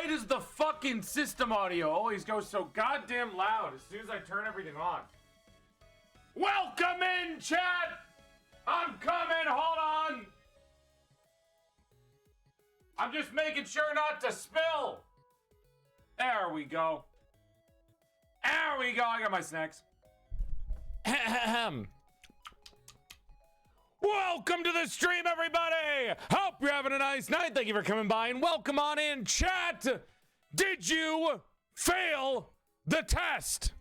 does the fucking system audio always go so goddamn loud as soon as I turn everything on? Welcome in, chat! I'm coming, hold on! I'm just making sure not to spill! There we go. There we go, I got my snacks. Welcome to the stream, everybody! Hope you're having a nice night. Thank you for coming by and welcome on in, chat! Did you fail the test?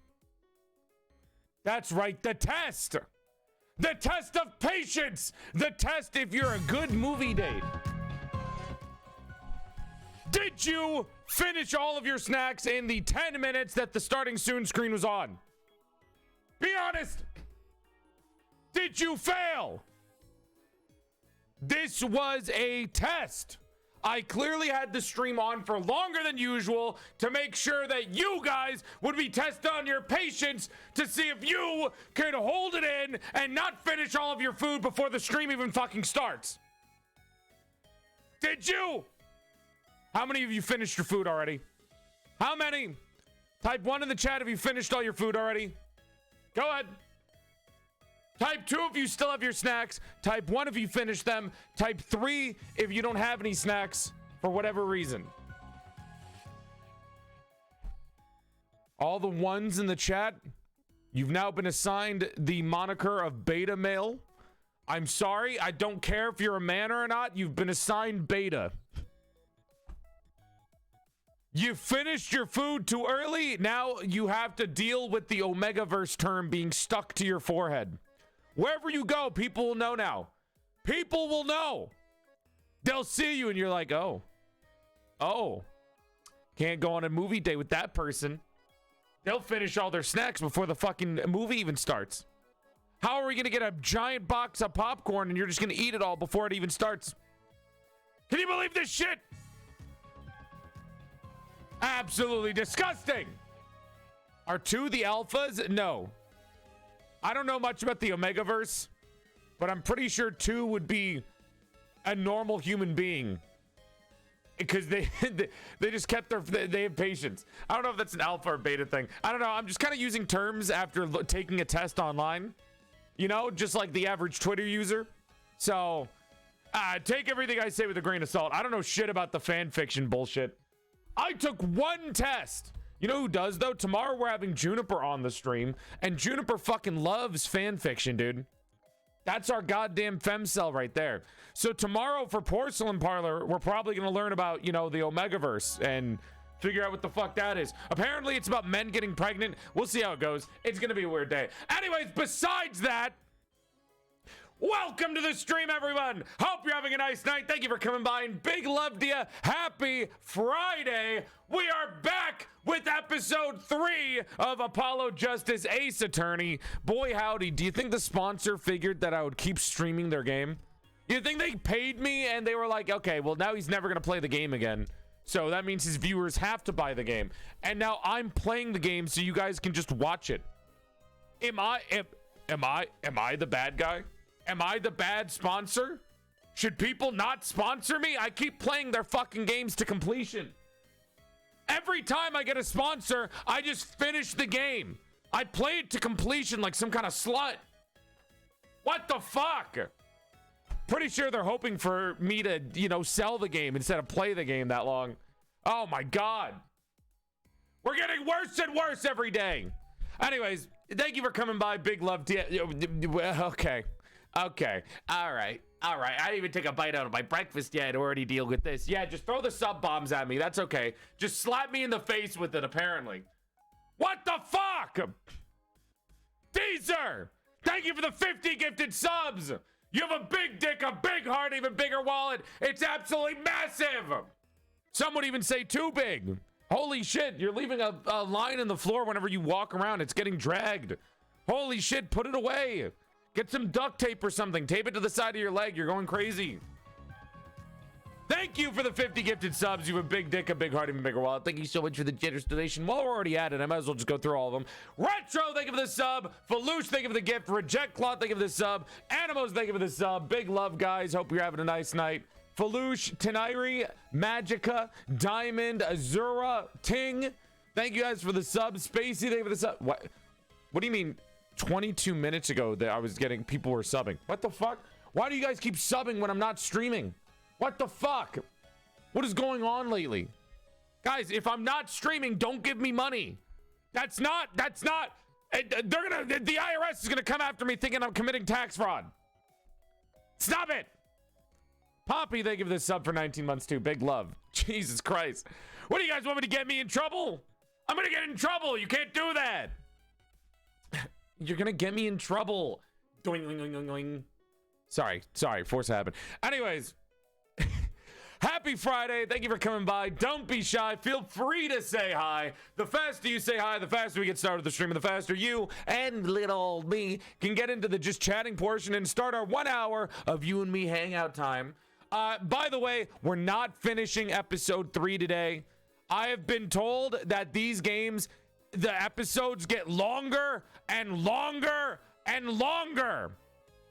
That's right, the test! The test of patience! The test if you're a good movie date. Did you finish all of your snacks in the 10 minutes that the starting soon screen was on? Be honest! Did you fail? This was a test. I clearly had the stream on for longer than usual to make sure that you guys would be tested on your patience to see if you could hold it in and not finish all of your food before the stream even fucking starts. Did you? How many of you finished your food already? How many? Type 1 in the chat if you finished all your food already. Go ahead. Type 2 if you still have your snacks. Type 1 if you finished them. Type 3 if you don't have any snacks for whatever reason. All the ones in the chat, you've now been assigned the moniker of beta male. I'm sorry, I don't care if you're a man or not. You've been assigned beta. You finished your food too early. Now you have to deal with the Omegaverse term being stuck to your forehead. Wherever you go, people will know now. People will know. They'll see you and you're like, oh. Can't go on a movie date with that person. They'll finish all their snacks before the fucking movie even starts. How are we going to get a giant box of popcorn and you're just going to eat it all before it even starts? Can you believe this shit? Absolutely disgusting. Are 2 the alphas? No. I don't know much about the Omegaverse, but I'm pretty sure 2 would be a normal human being because they just kept they have patience. I don't know if that's an alpha or beta thing. I don't know. I'm just kind of using terms after taking a test online, you know, just like the average Twitter user. So take everything I say with a grain of salt. I don't know shit about the fan fiction bullshit. I took 1 test. You know who does, though? Tomorrow we're having Juniper on the stream, and Juniper fucking loves fan fiction, dude. That's our goddamn femcel right there. So tomorrow for Porcelain Parlor, we're probably going to learn about, you know, the Omegaverse and figure out what the fuck that is. Apparently it's about men getting pregnant. We'll see how it goes. It's going to be a weird day. Anyways, besides that, welcome to the stream, everyone. Hope you're having a nice night. Thank you for coming by, and big love to you. Happy Friday. We are back with episode 3 of Apollo Justice Ace Attorney. Boy, howdy. Do you think the sponsor figured that I would keep streaming their game? You think they paid me and they were like, okay, well, now he's never going to play the game again. So that means his viewers have to buy the game. And now I'm playing the game so you guys can just watch it. Am I the bad guy? Am I the bad sponsor? Should people not sponsor me? I keep playing their fucking games to completion. Every time I get a sponsor, I just finish the game. I play it to completion like some kind of slut. What the fuck? Pretty sure they're hoping for me to, you know, sell the game instead of play the game that long. Oh my God. We're getting worse and worse every day. Anyways, thank you for coming by. Big love to you. Okay. All right. I didn't even take a bite out of my breakfast yet. I already deal with this. Yeah, just throw the sub bombs at me. That's okay. Just slap me in the face with it, apparently. What the fuck? Teaser! Thank you for the 50 gifted subs. You have a big dick, a big heart, even bigger wallet. It's absolutely massive. Some would even say too big. Holy shit, you're leaving a line in the floor whenever you walk around. It's getting dragged. Holy shit, put it away. Get some duct tape or something. Tape it to the side of your leg. You're going crazy. Thank you for the 50 gifted subs. You have a big dick, a big heart, even bigger wallet. Thank you so much for the generous donation. While we're already at it, I might as well just go through all of them. Retro, thank you for the sub. Falouche, thank you for the gift. Reject Cloth, thank you for the sub. Animos, thank you for the sub. Big love, guys. Hope you're having a nice night. Falush, Tenairi, Magica, Diamond, Azura, Ting. Thank you guys for the sub. Spacey, thank you for the sub. What do you mean 22 minutes ago that I was getting people were subbing? What the fuck? Why do you guys keep subbing when I'm not streaming? What the fuck? What is going on lately? Guys, if I'm not streaming, don't give me money. That's not, the IRS is gonna come after me thinking I'm committing tax fraud. Stop it. Poppy, they give this sub for 19 months too. Big love. Jesus Christ. What do you guys want me to get me in trouble? I'm gonna get in trouble. You can't do that. You're gonna get me in trouble. Doing, doing, doing, doing, doing. Sorry, force happened. Anyways, happy Friday. Thank you for coming by. Don't be shy. Feel free to say hi. The faster you say hi, the faster we get started the stream, and the faster you and little old me can get into the just chatting portion and start our 1 hour of you and me hangout time. By the way, we're not finishing episode 3 today. I have been told that these games, the episodes get longer and longer and longer.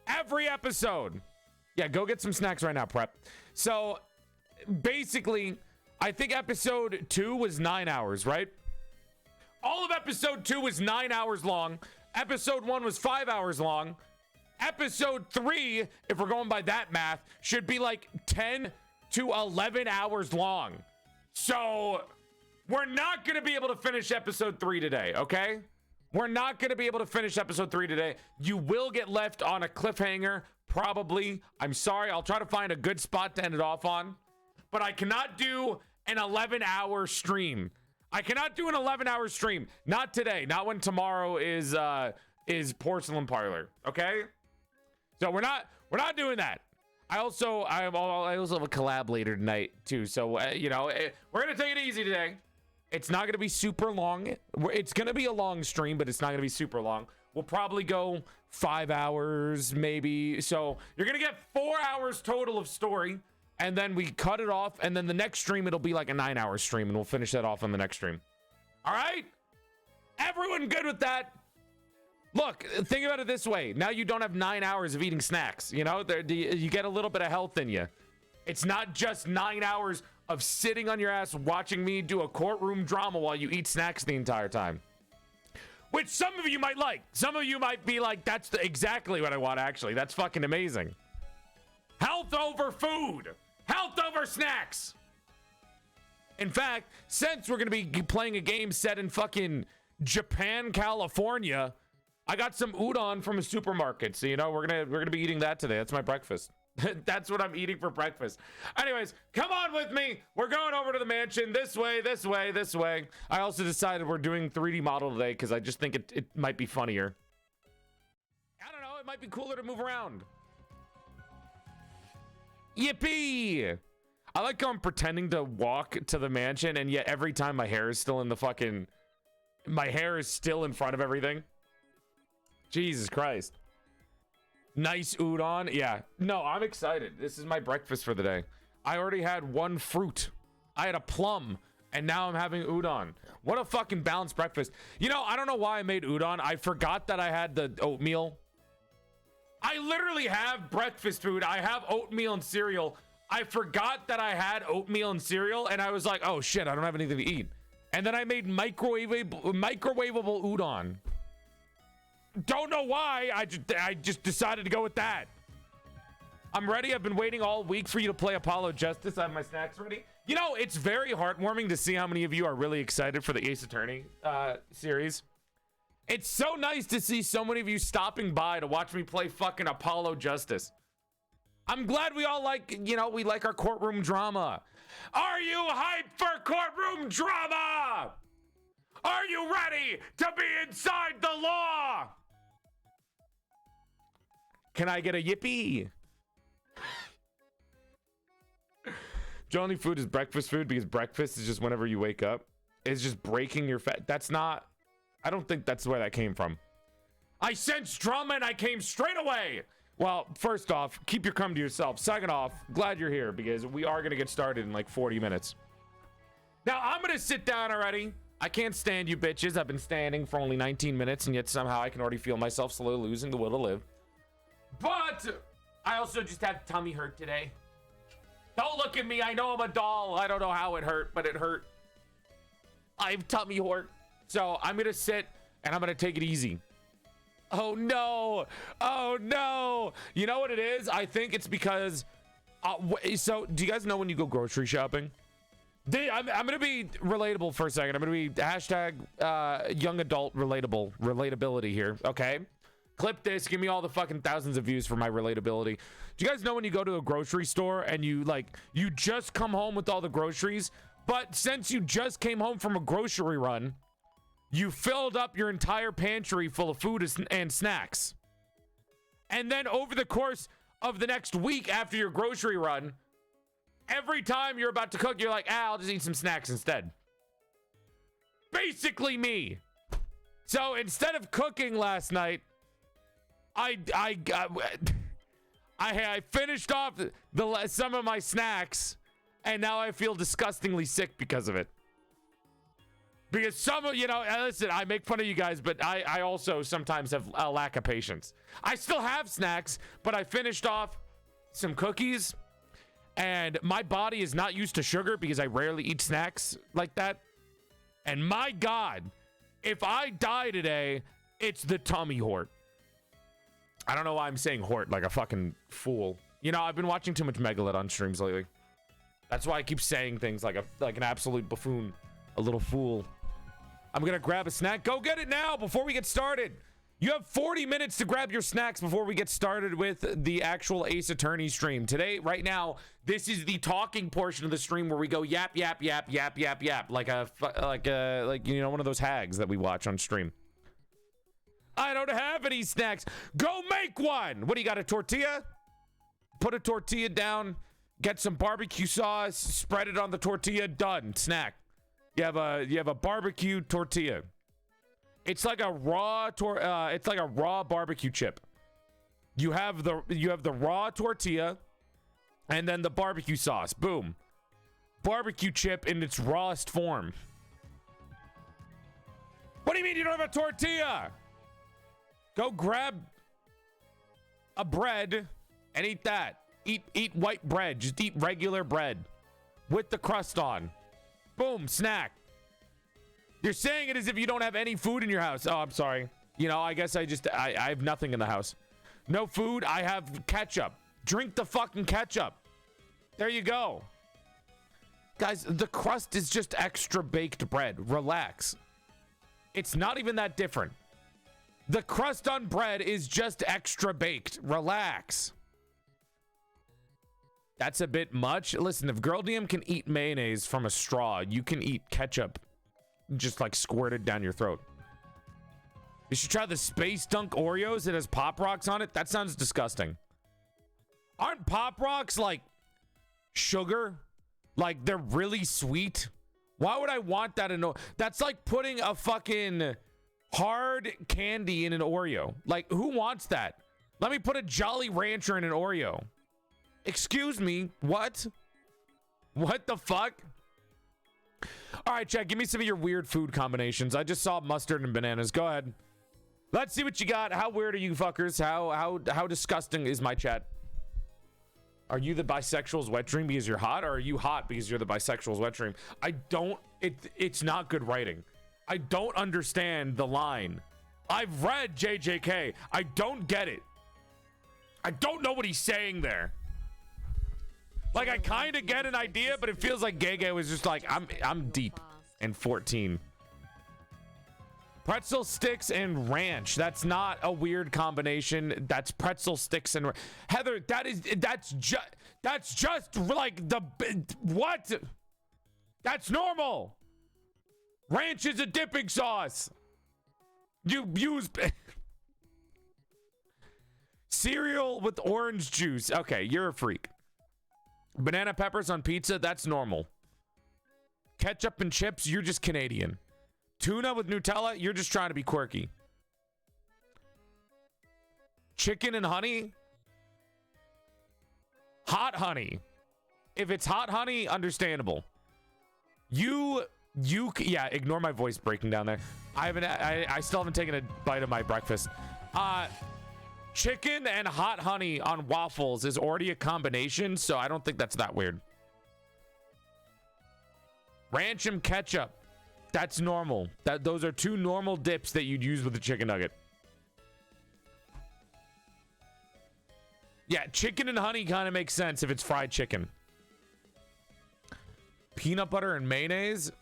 Every episode. Yeah, go get some snacks right now, prep. So basically, I think episode 2 was 9 hours, right? All of episode 2 was 9 hours long. Episode 1 was 5 hours long. Episode 3, if we're going by that math, should be like 10 to 11 hours long. So we're not going to be able to finish episode 3 today, okay? We're not going to be able to finish episode 3 today. You will get left on a cliffhanger, probably. I'm sorry. I'll try to find a good spot to end it off on. But I cannot do an 11-hour stream. I cannot do an 11-hour stream. Not today. Not when tomorrow is Porcelain Parlor, okay? So we're not doing that. I also have a collab later tonight too. So we're gonna take it easy today. It's not gonna be super long. It's gonna be a long stream, but it's not gonna be super long. We'll probably go 5 hours maybe. So you're gonna get 4 hours total of story, and then we cut it off, and then the next stream it'll be like a 9-hour stream, and we'll finish that off on the next stream. All right, everyone good with that? Look, think about it this way. Now you don't have 9 hours of eating snacks. You know, you get a little bit of health in you. It's not just 9 hours of sitting on your ass watching me do a courtroom drama while you eat snacks the entire time. Which some of you might like. Some of you might be like, that's exactly what I want, actually. That's fucking amazing. Health over food. Health over snacks. In fact, since we're going to be playing a game set in fucking Japan, California, I got some udon from a supermarket, so we're gonna be eating that today. That's my breakfast. That's what I'm eating for breakfast. Anyways, come on with me. We're going over to the mansion. This way, this way, this way. I also decided we're doing 3D model today because I just think it might be funnier. I don't know. It might be cooler to move around. Yippee! I like how I'm pretending to walk to the mansion, and yet every time my hair is still in front of everything. Jesus Christ. Nice udon. Yeah. No, I'm excited. This is my breakfast for the day. I already had one fruit. I had a plum, and now I'm having udon. What a fucking balanced breakfast. I don't know why I made udon. I forgot that I had the oatmeal. I literally have breakfast food. I have oatmeal and cereal. I forgot that I had oatmeal and cereal, and I was like, oh shit, I don't have anything to eat. And then I made microwavable udon. Don't know why. I just decided to go with that. I'm ready. I've been waiting all week for you to play Apollo Justice. I have my snacks ready. It's very heartwarming to see how many of you are really excited for the Ace Attorney series. It's so nice to see so many of you stopping by to watch me play fucking Apollo Justice. I'm glad we all we like our courtroom drama. Are you hyped for courtroom drama? Are you ready to be inside the law? Can I get a yippee? The only food is breakfast food because breakfast is just whenever you wake up. It's just breaking your fat. I don't think that's where that came from. I sensed drama and I came straight away. Well, first off, keep your cum to yourself. Second off, glad you're here because we are going to get started in like 40 minutes. Now, I'm going to sit down already. I can't stand you bitches. I've been standing for only 19 minutes and yet somehow I can already feel myself slowly losing the will to live. But I also just had tummy hurt today. The look at me. I know I'm a doll. I don't know how it hurt, but it hurt. I have tummy hurt. So I'm going to sit and I'm going to take it easy. Oh, no. Oh, no. You know what it is? I think it's because... so, do you guys know when you go grocery shopping? I'm going to be relatable for a second. I'm going to be hashtag young adult relatability here. Okay? Clip this. Give me all the fucking thousands of views for my relatability. Do you guys know when you go to a grocery store and you just come home with all the groceries, but since you just came home from a grocery run, you filled up your entire pantry full of food and snacks. And then over the course of the next week after your grocery run, every time you're about to cook, you're like, I'll just eat some snacks instead. Basically me. So instead of cooking last night, I finished off some of my snacks, and now I feel disgustingly sick because of it. Because some of, listen, I make fun of you guys, but I also sometimes have a lack of patience. I still have snacks, but I finished off some cookies, and my body is not used to sugar because I rarely eat snacks like that. And my God, if I die today, it's the tummy hort. I don't know why I'm saying hort like a fucking fool. I've been watching too much Megalith on streams lately. That's why I keep saying things like an absolute buffoon, a little fool. I'm gonna grab a snack. Go get it now before we get started. You have 40 minutes to grab your snacks before we get started with the actual Ace Attorney stream. Today, right now, this is the talking portion of the stream where we go yap, yap, yap, yap, yap, yap, like one of those hags that we watch on stream. I don't have any snacks. Go make one. What do you got, a tortilla? Put a tortilla down, get some barbecue sauce, spread it on the tortilla, done. Snack. You have a barbecue tortilla. It's like a raw barbecue chip. You have the raw tortilla and then the barbecue sauce. Boom. Barbecue chip in its rawest form. What do you mean you don't have a tortilla? Go grab a bread and eat that. Eat white bread. Just eat regular bread with the crust on. Boom, snack. You're saying it as if you don't have any food in your house. Oh, I'm sorry. I guess I have nothing in the house. No food. I have ketchup. Drink the fucking ketchup. There you go. Guys, the crust is just extra baked bread. Relax. It's not even that different. The crust on bread is just extra baked. Relax. That's a bit much. Listen, if Girl DM can eat mayonnaise from a straw, you can eat ketchup just squirted down your throat. You should try the Space Dunk Oreos. It has Pop Rocks on it. That sounds disgusting. Aren't Pop Rocks sugar? They're really sweet? Why would I want that that's like putting a fucking hard candy in an Oreo. Who wants that? Let me put a Jolly Rancher in an Oreo. Excuse me, what? What the fuck? All right, chat, give me some of your weird food combinations. I just saw mustard and bananas. Go ahead. Let's see what you got. How weird are you fuckers? How disgusting is my chat? Are you the bisexual's wet dream because you're hot, or are you hot because you're the bisexual's wet dream? It's not good writing. I don't understand the line. I've read JJK. I don't get it. I don't know what he's saying there. I kind of get an idea, but it feels like Gege was just I'm deep and 14. Pretzel sticks and ranch. That's not a weird combination. That's pretzel sticks and Heather, that's just what? That's normal. Ranch is a dipping sauce. You use cereal with orange juice. Okay, you're a freak. Banana peppers on pizza, that's normal. Ketchup and chips, you're just Canadian. Tuna with Nutella, you're just trying to be quirky. Chicken and honey? Hot honey. If it's hot honey, understandable. Yeah, ignore my voice breaking down there. I still haven't taken a bite of my breakfast. Chicken and hot honey on waffles is already a combination, so I don't think that's that weird. Ranch and ketchup. That's normal. Those are two normal dips that you'd use with a chicken nugget. Yeah, chicken and honey kind of makes sense if it's fried chicken. Peanut butter and mayonnaise.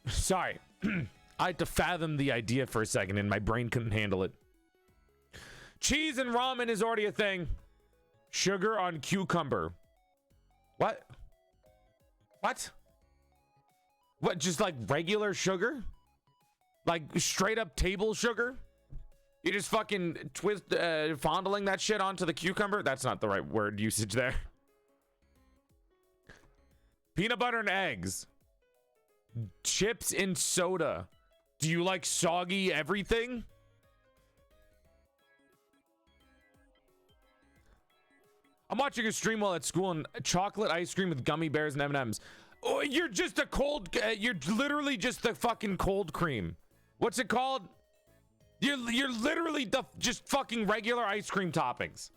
Sorry. I had to fathom the idea for a second and my brain couldn't handle it. Cheese and ramen is already a thing. Sugar on cucumber. What? What? What, just like regular sugar? Like straight up table sugar? You just fucking fondling that shit onto the cucumber? That's not the right word usage there. Peanut butter and eggs. Chips and soda. Do you like soggy everything? I'm watching a stream while at school and chocolate ice cream with gummy bears and M&Ms. Oh, you're just a cold... you're literally just the fucking cold cream. What's it called? You're literally the just fucking regular ice cream toppings.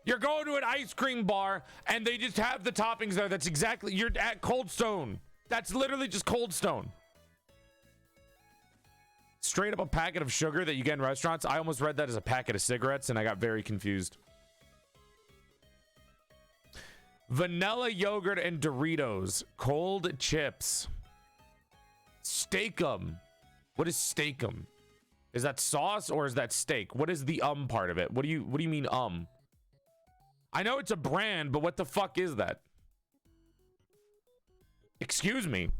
You're going to an ice cream bar and they just have the toppings there. That's exactly... You're at Cold Stone. That's literally just Cold Stone. Straight up a packet of sugar that you get in restaurants. I almost read that as a packet of cigarettes and I got very confused. Vanilla yogurt and Doritos. Cold chips. Steak-um. What is steak-um? Is that sauce or is that steak? What is the part of it? What do you mean I know it's a brand, but what the fuck is that? Excuse me.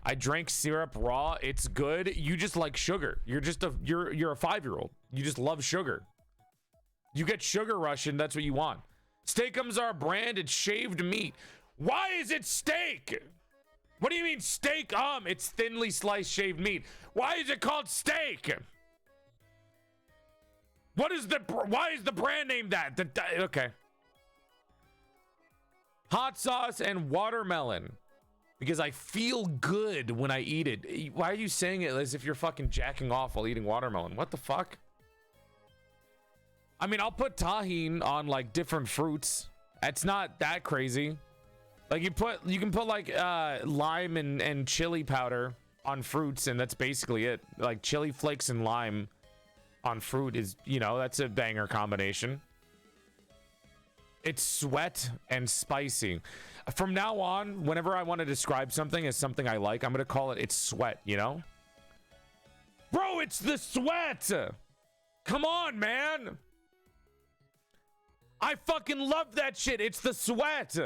I drank syrup raw. It's good. You just like sugar. You're just you're a 5-year-old. You just love sugar. You get sugar rush and that's what you want. Steakums are a brand. It's shaved meat. Why is it steak? What do you mean steak? It's thinly sliced shaved meat. Why is it called steak? Why is the brand name that? Okay. Hot sauce and watermelon. Because I feel good when I eat it. Why are you saying it as if you're fucking jacking off while eating watermelon? What the fuck? I mean, I'll put tahini on like different fruits. It's not that crazy. Like you can put like lime and chili powder on fruits and that's basically it. Like chili flakes and lime on fruit is, that's a banger combination. It's sweat and spicy. From now on, whenever I want to describe something as something I like, I'm going to call it's sweat, Bro, it's the sweat. Come on, man. I fucking love that shit. It's the sweat.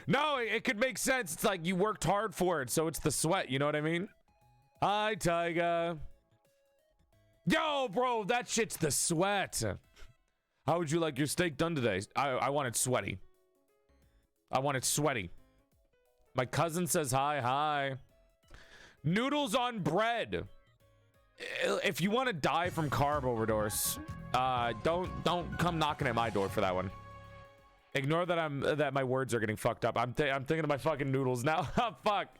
No, it could make sense. It's like you worked hard for it, so it's the sweat. You know what I mean? Hi, Tyga. Yo, bro, that shit's the sweat. How would you like your steak done today? I want it sweaty. I want it sweaty. My cousin says hi. Noodles on bread. If you want to die from carb overdose, don't come knocking at my door for that one. Ignore that my words are getting fucked up. I'm thinking of my fucking noodles now. Fuck.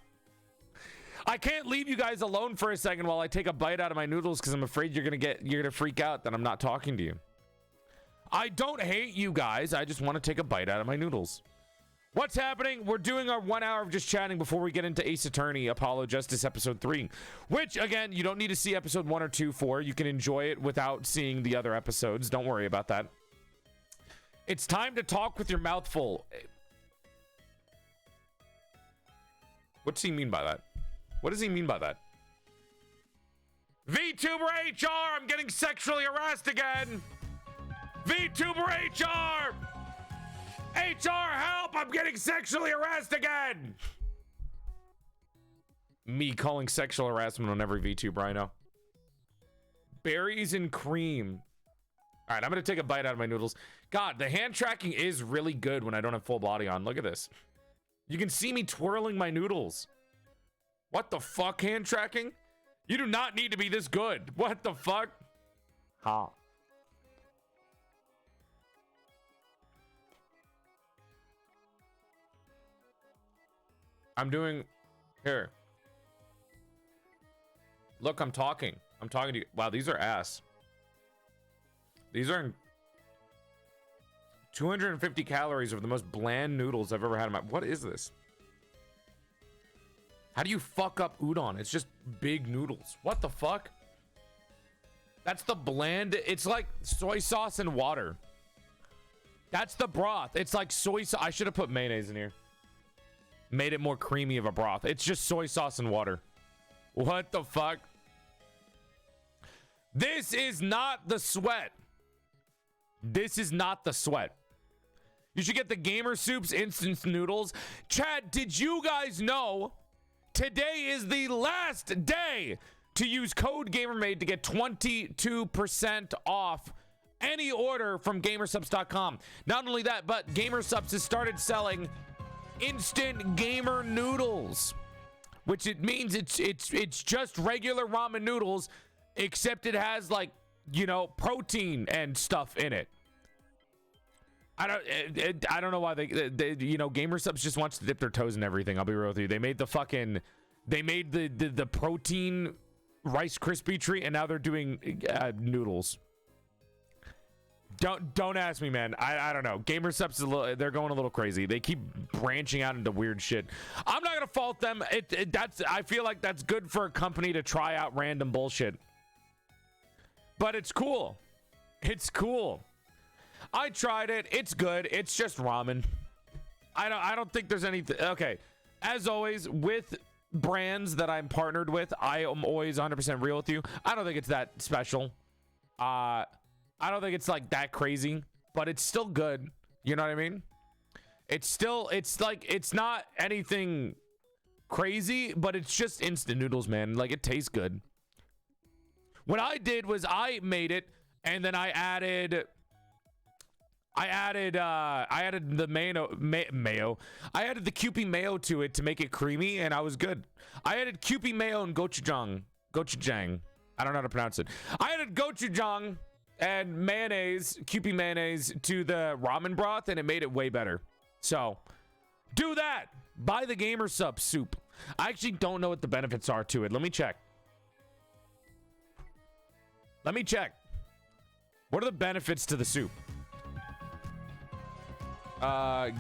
I can't leave you guys alone for a second while I take a bite out of my noodles because I'm afraid you're gonna freak out that I'm not talking to you. I don't hate you guys. I just want to take a bite out of my noodles. What's happening? We're doing our 1 hour of just chatting before we get into Ace Attorney Apollo Justice episode 3, which again, you don't need to see episode 1 or 2 for. You can enjoy it without seeing the other episodes. Don't worry about that. It's time to talk with your mouth full. What's he mean by that? What does he mean by that? VTuber HR, I'm getting sexually harassed again. VTuber HR. HR, help! I'm getting sexually harassed again! Me calling sexual harassment on every VTuber I know. Berries and cream. All right, I'm going to take a bite out of my noodles. God, the hand tracking is really good when I don't have full body on. Look at this. You can see me twirling my noodles. What the fuck, hand tracking? You do not need to be this good. What the fuck? Huh. I'm doing here. Look, I'm talking to you. Wow, these are ass. These are 250 calories of the most bland noodles I've ever had in my... What is this? How do you fuck up udon? It's just big noodles. What the fuck? That's the bland... It's like soy sauce and water. That's the broth. It's like soy sauce. I should have put mayonnaise in here. Made it more creamy of a broth. It's just soy sauce and water. What the fuck? This is not the sweat. This is not the sweat. You should get the Gamer Soup's instant noodles. Chad, did you guys know today is the last day to use code GamerMaid to get 22% off any order from gamersubs.com? Not only that, but Gamersubs has started selling instant gamer noodles, which it means it's just regular ramen noodles, except it has, like, you know, protein and stuff in it. I don't know why they you know, Gamersubs just wants to dip their toes in everything. I'll be real with you. They made the protein Rice Krispie treat, and now they're doing noodles. Don't ask me, man. I don't know. Gamersubs is they're going a little crazy. They keep branching out into weird shit. I'm not gonna fault them. I feel like that's good for a company to try out random bullshit. But it's cool. It's cool. I tried it. It's good. It's just ramen. I don't think there's anything. Okay. As always, with brands that I'm partnered with, I am always 100% real with you. I don't think it's that special. I don't think it's like that crazy, but it's still good. You know what I mean? It's like, it's not anything crazy, but it's just instant noodles, man. Like, it tastes good. What I did was I made it, and then I added the mayo. I added the Kewpie mayo to it to make it creamy, and I was good. I added Kewpie mayo and gochujang. I don't know how to pronounce it. I added gochujang and mayonnaise, Kewpie mayonnaise, to the ramen broth, and it made it way better. So, do that. Buy the Gamer Sub soup. I actually don't know what the benefits are to it. Let me check. What are the benefits to the soup?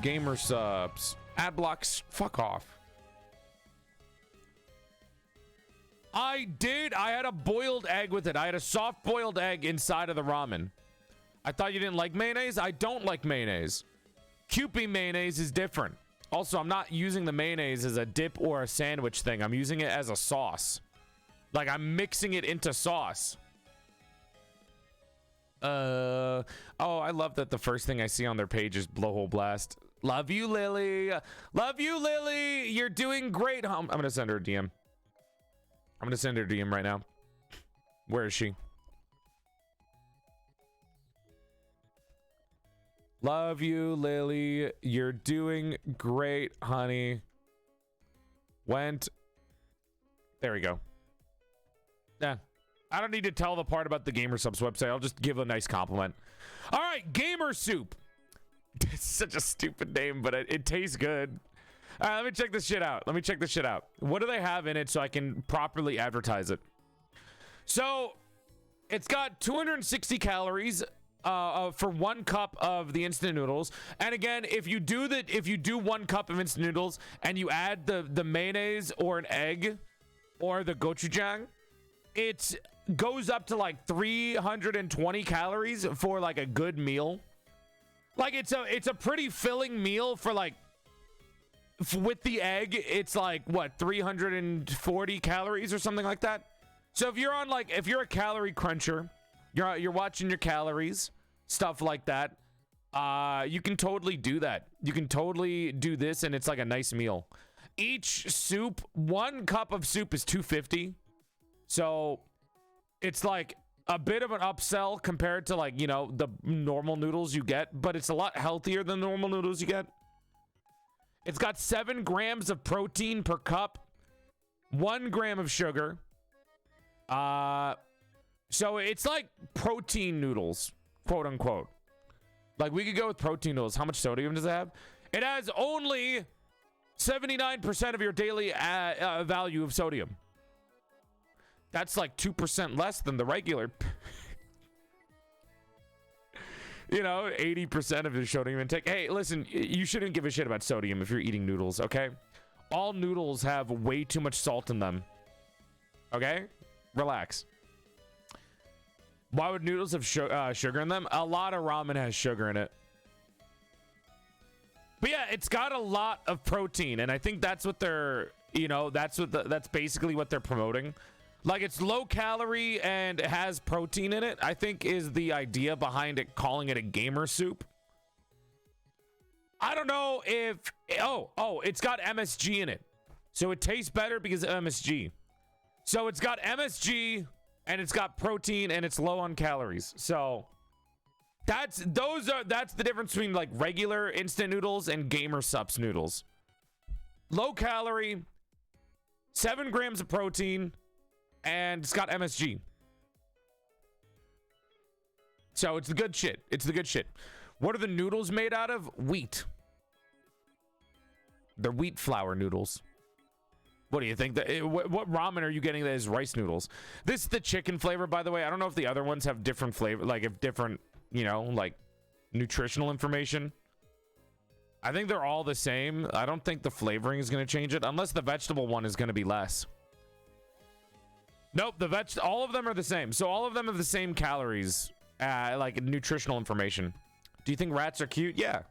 Gamer Subs. Ad blocks. Fuck off. I had a boiled egg with it. I had a soft boiled egg inside of the ramen. I thought you didn't like mayonnaise. I don't like mayonnaise. Kewpie mayonnaise is different. Also, I'm not using the mayonnaise as a dip or a sandwich thing. I'm using it as a sauce. Like, I'm mixing it into sauce. Oh, I love that the first thing I see on their page is Blowhole Blast. Love you, Lily. Love you, Lily. You're doing great. I'm gonna send her a DM. I'm gonna send her a DM right now. Where is she? Love you, Lily. You're doing great, honey. There we go. Yeah. I don't need to tell the part about the Gamer Subs website. I'll just give a nice compliment. All right, Gamer Soup. It's such a stupid name, but it tastes good. All right, let me check this shit out. What do they have in it so I can properly advertise it? So, it's got 260 calories for 1 cup of the instant noodles. And again, if you do 1 cup of instant noodles and you add the mayonnaise or an egg or the gochujang, it goes up to like 320 calories for like a good meal. Like, it's a pretty filling meal for like, with the egg, it's like what, 340 calories or something like that. So if you're a calorie cruncher, you're watching your calories, stuff like that, you can totally do that. You can totally do this, and it's like a nice meal. Each soup, 1 cup of soup is $2.50. So it's like a bit of an upsell compared to, like, you know, the normal noodles you get, but it's a lot healthier than the normal noodles you get. It's got 7 grams of protein per cup, 1 gram of sugar. So it's like protein noodles, quote unquote. Like, we could go with protein noodles. How much sodium does it have? It has only 79% of your daily value of sodium. That's like 2% less than the regular. You know, 80% of the sodium intake. Hey, listen, you shouldn't give a shit about sodium if you're eating noodles, okay? All noodles have way too much salt in them. Okay? Relax. Why would noodles have sugar in them? A lot of ramen has sugar in it. But yeah, it's got a lot of protein, and I think that's what they're, you know, that's basically what they're promoting. Like, it's low calorie and it has protein in it, I think is the idea behind it, calling it a gamer soup. I don't know if, oh, it's got MSG in it. So it tastes better because of MSG. So it's got MSG and it's got protein and it's low on calories. So that's the difference between like regular instant noodles and gamer sups noodles. Low calorie, 7 grams of protein, and it's got MSG. So it's the good shit. It's the good shit. What are the noodles made out of? Wheat. They're wheat flour noodles. What do you think? What ramen are you getting that is rice noodles? This is the chicken flavor, by the way. I don't know if the other ones have different flavor, like if different, you know, like nutritional information. I think they're all the same. I don't think the flavoring is going to change it, unless the vegetable one is going to be less. Nope, all of them are the same. So all of them have the same calories, like nutritional information. Do you think rats are cute? Yeah.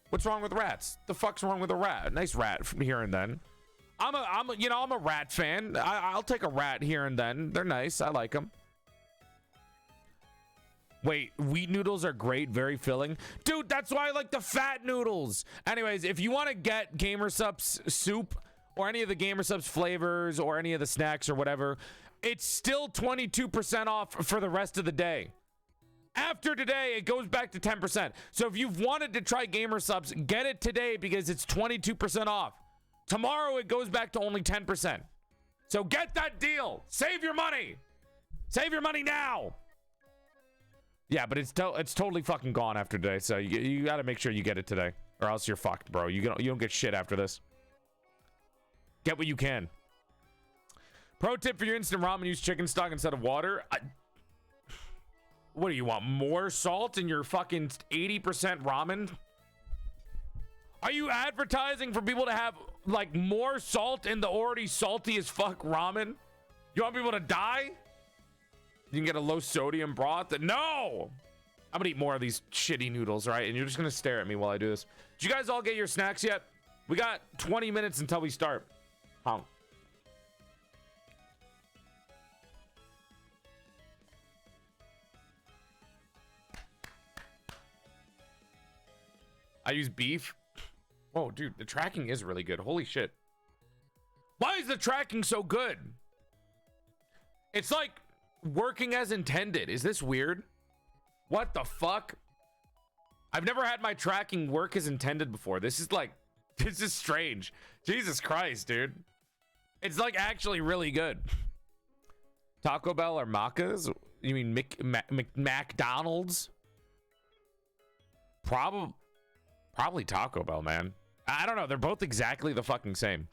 What's wrong with rats? The fuck's wrong with a rat? Nice rat from here and then. I'm a rat fan. I'll take a rat here and then. They're nice. I like them. Wait, wheat noodles are great, very filling. Dude, that's why I like the fat noodles. Anyways, if you want to get Gamer Supps soup or any of the Gamer Supps flavors or any of the snacks or whatever, it's still 22% off for the rest of the day. After today, it goes back to 10%. So if you've wanted to try Gamer Supps, get it today because it's 22% off. Tomorrow, it goes back to only 10%. So get that deal. Save your money. Save your money now. Yeah, but it's totally fucking gone after today. So you got to make sure you get it today, or else you're fucked, bro. You don't get shit after this. Get what you can. Pro tip for your instant ramen: use chicken stock instead of water. What do you want? More salt in your fucking 80% ramen? Are you advertising for people to have like more salt in the already salty as fuck ramen? You want people to die? You can get a low sodium broth. No! I'm gonna eat more of these shitty noodles, right? And you're just gonna stare at me while I do this. Did you guys all get your snacks yet? We got 20 minutes until we start. I use beef. Oh, dude, the tracking is really good. Holy shit. Why is the tracking so good? It's like working as intended. Is this weird? What the fuck? I've never had my tracking work as intended before. This is strange. Jesus Christ, dude. It's like actually really good. Taco Bell or Macca's? You mean McDonald's? Probably Taco Bell, man. I don't know. They're both exactly the fucking same.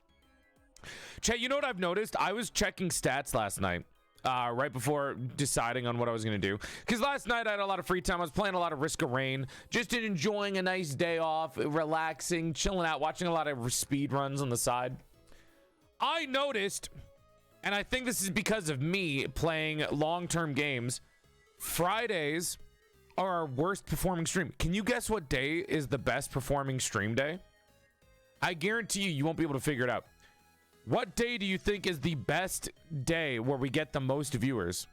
Chet, you know what I've noticed? I was checking stats last night, right before deciding on what I was going to do. Because last night I had a lot of free time. I was playing a lot of Risk of Rain, just enjoying a nice day off, relaxing, chilling out, watching a lot of speed runs on the side. I noticed, and I think this is because of me playing long-term games, Fridays are our worst performing stream. Can you guess what day is the best performing stream day? I guarantee you won't be able to figure it out. What day do you think is the best day where we get the most viewers?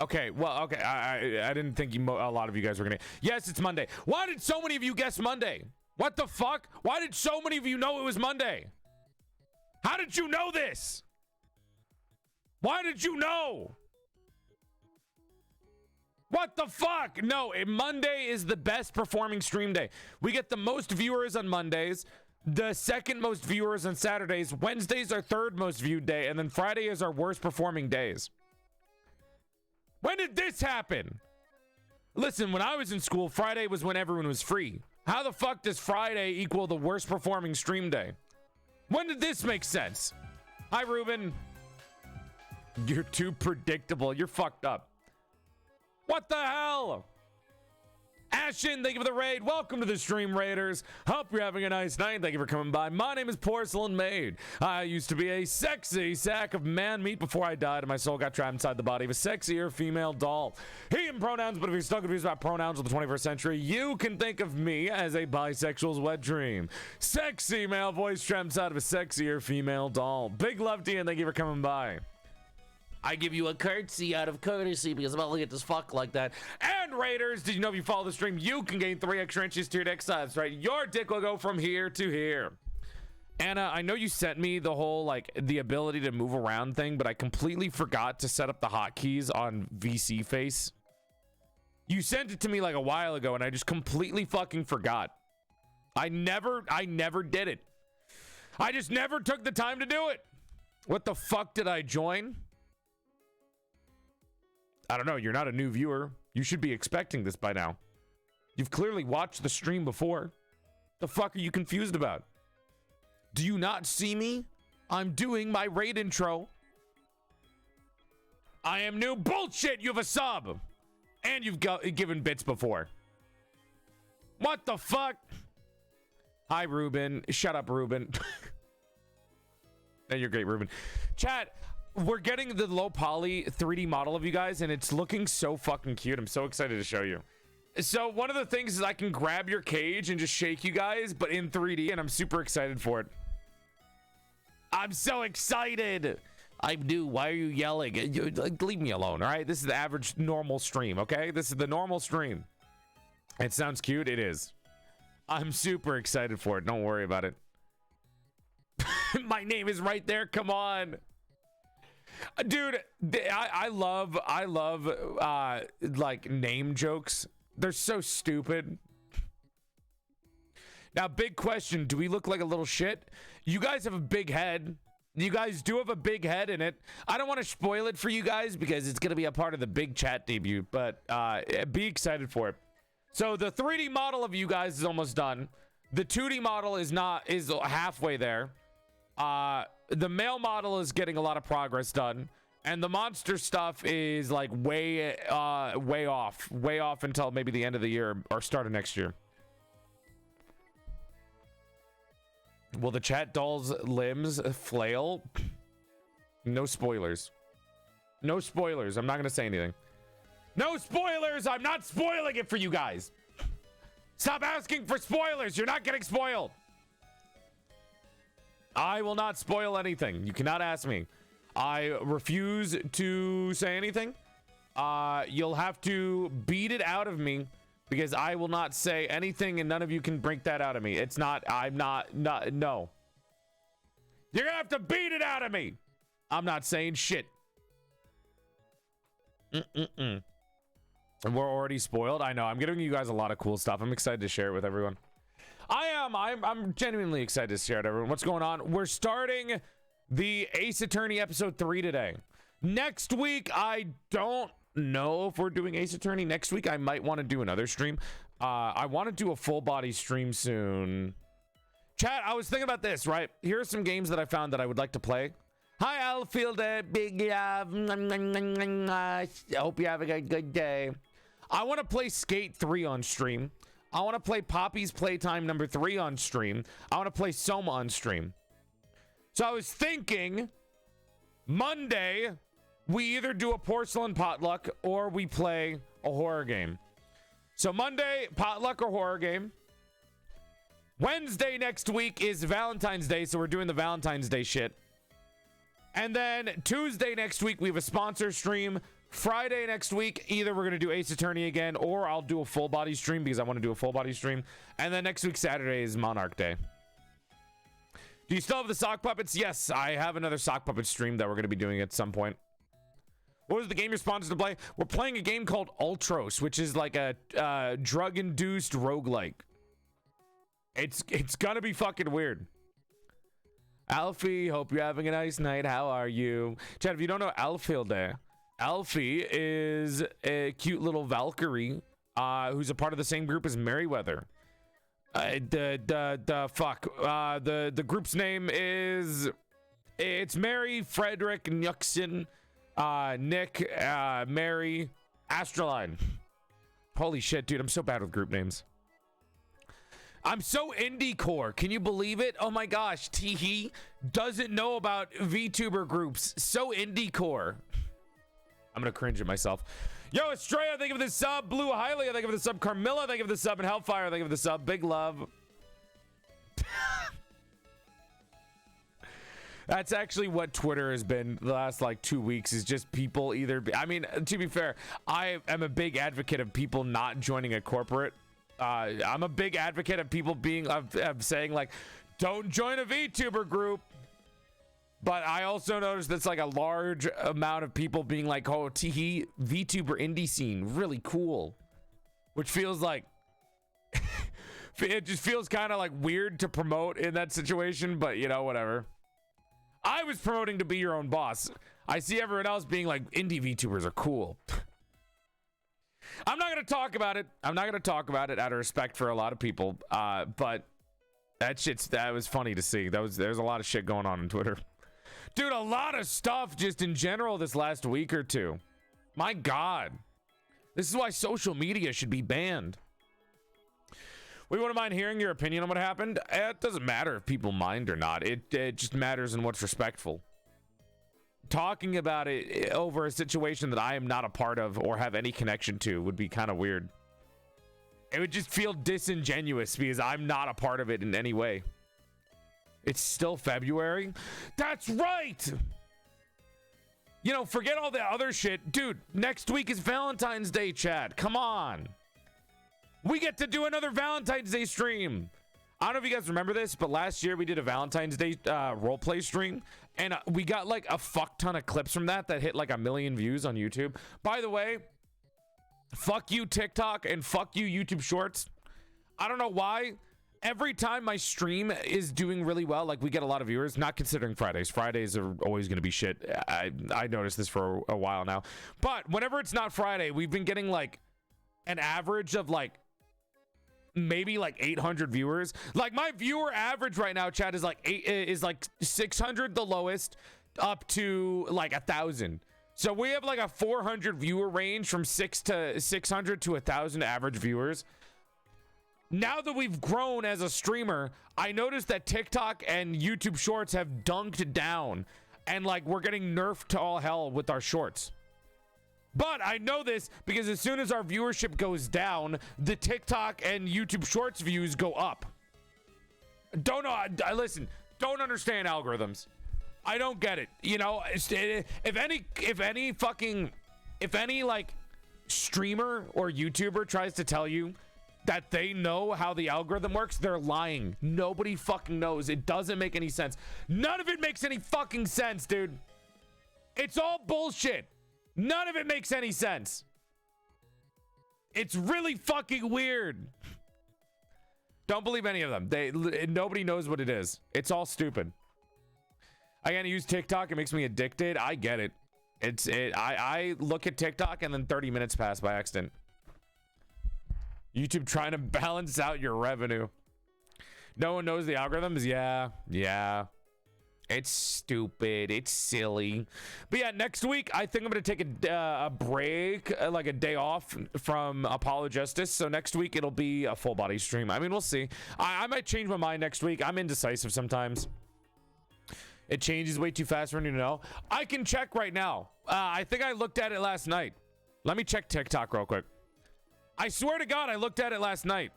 Okay, well, okay, I didn't think a lot of you guys were gonna. Yes, it's Monday. Why did so many of you guess Monday? What the fuck? Why did so many of you know it was Monday? How did you know this? Why did you know? What the fuck? No, Monday is the best performing stream day. We get the most viewers on Mondays, the second most viewers on Saturdays, Wednesday's our third most viewed day, and then Friday is our worst performing days. When did this happen? Listen, when I was in school, Friday was when everyone was free. How the fuck does Friday equal the worst performing stream day? When did this make sense? Hi, Ruben. You're too predictable. You're fucked up. What the hell? Ashen, thank you for the raid. Welcome to the stream, Raiders. Hope you're having a nice night. Thank you for coming by. My name is PorcelainMaid. I used to be a sexy sack of man meat before I died and my soul got trapped inside the body of a sexier female doll. He and pronouns, but if you're still confused about pronouns of the 21st century, you can think of me as a bisexual's wet dream. Sexy male voice trapped inside of a sexier female doll. Big love to you and thank you for coming by. I give you a curtsy out of courtesy because I'm not looking at this fuck like that. And Raiders, did you know if you follow the stream, you can gain 3 extra inches to your dick size, right? Your dick will go from here to here. Anna, I know you sent me the whole, like, the ability to move around thing, but I completely forgot to set up the hotkeys on VC Face. You sent it to me like a while ago, and I just completely fucking forgot. I never did it. I just never took the time to do it. What the fuck did I join? I don't know. You're not a new viewer. You should be expecting this by now. You've clearly watched the stream before. The fuck are you confused about? Do you not see me? I'm doing my raid intro. I am new. Bullshit. You have a sub. And you've given bits before. What the fuck? Hi, Ruben. Shut up, Ruben. You're great, Ruben. Chat. We're getting the low poly 3D model of you guys, and it's looking so fucking cute. I'm so excited to show you. So one of the things is I can grab your cage and just shake you guys, but in 3D, and I'm super excited for it. I'm so excited. I do. Why are you yelling? Leave me alone, all right? This is the average normal stream, okay? This is the normal stream. It sounds cute. It is. I'm super excited for it. Don't worry about it. My name is right there. Come on. Dude, I love like name jokes. They're so stupid. Now, big question. Do we look like a little shit? You guys have a big head. You guys do have a big head in it. I don't want to spoil it for you guys because it's going to be a part of the big chat debut, but be excited for it. So the 3D model of you guys is almost done. The 2D model is halfway there. The male model is getting a lot of progress done, and the monster stuff is like way off until maybe the end of the year or start of next year. Will the chat doll's limbs flail? No spoilers. No spoilers. I'm not gonna say anything. No spoilers. I'm not spoiling it for you guys. Stop asking for spoilers. You're not getting spoiled. I will not spoil anything. You cannot ask me. I refuse to say anything. You'll have to beat it out of me because I will not say anything and none of you can break that out of me. It's not, no. You're gonna have to beat it out of me. I'm not saying shit. And we're already spoiled. I know. I'm giving you guys a lot of cool stuff. I'm excited to share it with everyone. I'm genuinely excited to share it, everyone. What's going on? We're starting the Ace Attorney episode 3 today. Next week, I don't know if we're doing Ace Attorney. Next week, I might want to do another stream. I want to do a full body stream soon. Chat, I was thinking about this, right? Here are some games that I found that I would like to play. Hi, Alfield. Big love. I hope you're having a good day. I want to play Skate 3 on stream. I want to play Poppy's Playtime number 3 on stream. I want to play Soma on stream. So I was thinking Monday, we either do a porcelain potluck or we play a horror game. So Monday, potluck or horror game. Wednesday next week is Valentine's Day, so we're doing the Valentine's Day shit. And then Tuesday next week, we have a sponsor stream. Friday next week, either we're going to do Ace Attorney again, or I'll do a full body stream because I want to do a full body stream. And then next week, Saturday, is Monarch Day. Do you still have the sock puppets? Yes, I have another sock puppet stream that we're going to be doing at some point. What was the game you're sponsored to play? We're playing a game called Ultros, which is like a drug-induced roguelike. It's going to be fucking weird. Alfie, hope you're having a nice night. How are you? Chad, if you don't know Alfield, Alfie is a cute little Valkyrie who's a part of the same group as Merryweather. The group's name is Mary, Frederick, Nuxon, Nick, Mary, Astroline. Holy shit, dude. I'm so bad with group names. I'm so indie core. Can you believe it? Oh my gosh. Teehee doesn't know about VTuber groups. So indie core. I'm going to cringe at myself. Yo, Estrella, thank you for the sub. Blue Highly, thank you for the sub. Carmilla, thank you for the sub. And Hellfire, thank you for the sub. Big love. That's actually what Twitter has been the last like 2 weeks, is just people either I mean, to be fair, I am a big advocate of people not joining a corporate. I'm a big advocate of people being of saying like, don't join a VTuber group. But I also noticed that's like a large amount of people being like, oh, teehee, VTuber indie scene, really cool. Which feels like, it just feels kind of like weird to promote in that situation, but you know, whatever. I was promoting to be your own boss. I see everyone else being like, indie VTubers are cool. I'm not going to talk about it. I'm not going to talk about it out of respect for a lot of people. But that was funny to see. There's a lot of shit going on Twitter. Dude, a lot of stuff just in general this last week or two. My God. This is why social media should be banned. We wouldn't mind hearing your opinion on what happened. It doesn't matter if people mind or not. It just matters in what's respectful. Talking about it over a situation that I am not a part of or have any connection to would be kind of weird. It would just feel disingenuous because I'm not a part of it in any way. It's still February. That's right. You know, forget all the other shit. Dude, next week is Valentine's Day, chat. Come on. We get to do another Valentine's Day stream. I don't know if you guys remember this, but last year we did a Valentine's Day roleplay stream, and we got like a fuck ton of clips from that hit like 1 million views on YouTube. By the way, fuck you TikTok and fuck you YouTube Shorts. I don't know why. Every time my stream is doing really well, like we get a lot of viewers, not considering Fridays. Fridays are always going to be shit. I noticed this for a while now. But whenever it's not Friday, we've been getting like an average of like maybe like 800 viewers. Like my viewer average right now, chat, is like 600 the lowest up to like 1,000. So we have like a 400 viewer range from 600 to 1,000 average viewers. Now that we've grown as a streamer, I noticed that TikTok and YouTube Shorts have dunked down, and like we're getting nerfed to all hell with our shorts. But I know this because as soon as our viewership goes down, the TikTok and YouTube Shorts views go up. Don't know. Listen, don't understand algorithms. I don't get it. You know, if any like streamer or YouTuber tries to tell you that they know how the algorithm works, they're lying. Nobody fucking knows. It doesn't make any sense. None of it makes any fucking sense, dude. It's all bullshit. None of it makes any sense. It's really fucking weird. Don't believe any of them. Nobody knows what it is. It's all stupid. I gotta use TikTok. It makes me addicted. I get it. I look at TikTok and then 30 minutes pass by accident. YouTube trying to balance out your revenue. No one knows the algorithms. Yeah. It's stupid. It's silly. But yeah, next week, I think I'm going to take a break, like a day off from Apologistics. So next week, it'll be a full body stream. I mean, we'll see. I might change my mind next week. I'm indecisive sometimes. It changes way too fast for me to know. I can check right now. I think I looked at it last night. Let me check TikTok real quick. I swear to God, I looked at it last night.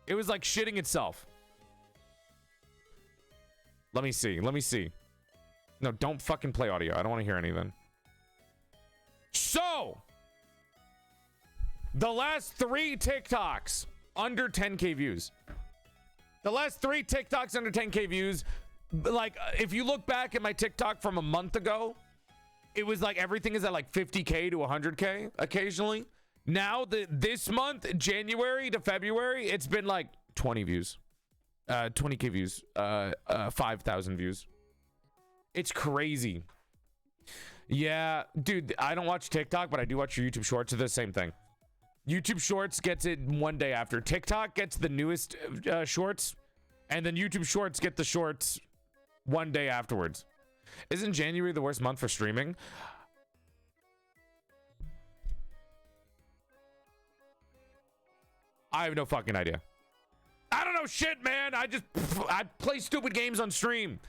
It was like shitting itself. Let me see. No, don't fucking play audio. I don't want to hear anything. So, the last 3 TikToks under 10K views. The last 3 TikToks under 10K views. Like, if you look back at my TikTok from a month ago, it was like everything is at like 50K to 100K occasionally. Now, this month, January to February, it's been like 20 views. 20K views. 5,000 views. It's crazy. Yeah, dude, I don't watch TikTok, but I do watch your YouTube Shorts. It's the same thing. YouTube Shorts gets it one day after. TikTok gets the newest shorts, and then YouTube Shorts get the shorts one day afterwards. Isn't January the worst month for streaming? I have no fucking idea. I don't know shit, man. I play stupid games on stream.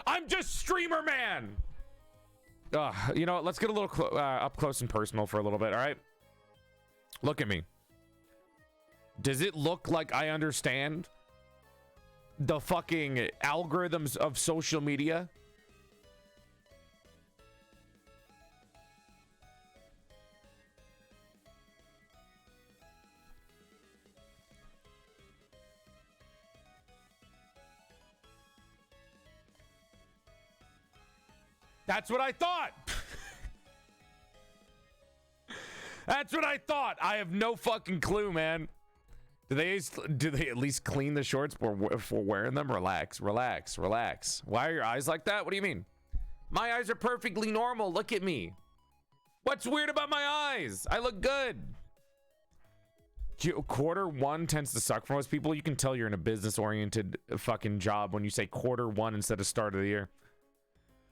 I'm just streamer man. You know what? Let's get a little up close and personal for a little bit, all right? Look at me. Does it look like I understand the fucking algorithms of social media? That's what I thought. That's what I thought. I have no fucking clue, man. Do they at least clean the shorts before wearing them? Relax, relax, relax. Why are your eyes like that? What do you mean? My eyes are perfectly normal. Look at me. What's weird about my eyes? I look good. Quarter 1 tends to suck for most people. You can tell you're in a business-oriented fucking job when you say quarter 1 instead of start of the year.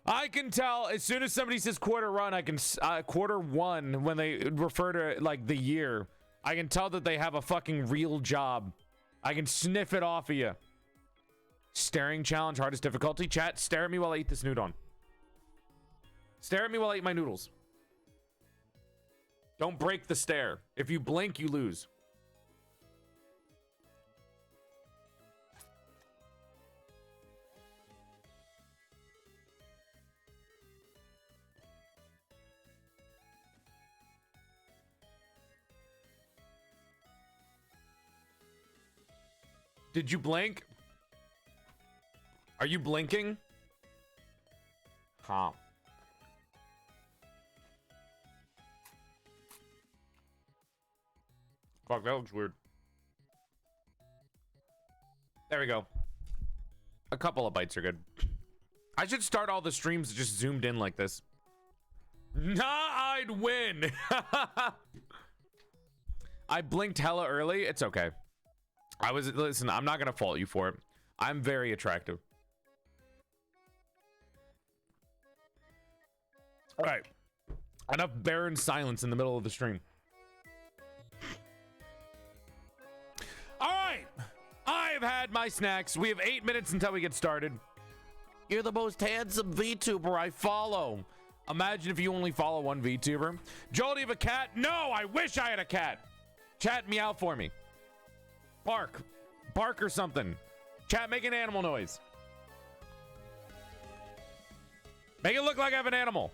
I can tell as soon as somebody says quarter 1, I can quarter 1 when they refer to like the year. I can tell that they have a fucking real job. I can sniff it off of you. Staring challenge, hardest difficulty. Chat, stare at me while I eat this noodle. Stare at me while I eat my noodles. Don't break the stare. If you blink, you lose. Did you blink? Are you blinking? Huh. Fuck, that looks weird. There we go. A couple of bites are good. I should start all the streams just zoomed in like this. Nah, I'd win. I blinked hella early. It's okay. Listen, I'm not gonna fault you for it. I'm very attractive. All right. Enough barren silence in the middle of the stream. All right. I've had my snacks. We have 8 minutes until we get started. You're the most handsome VTuber I follow. Imagine if you only follow one VTuber. Joel, do you have a cat? No, I wish I had a cat. Chat, meow for me. Bark. Bark or something. Chat, make an animal noise. Make it look like I have an animal.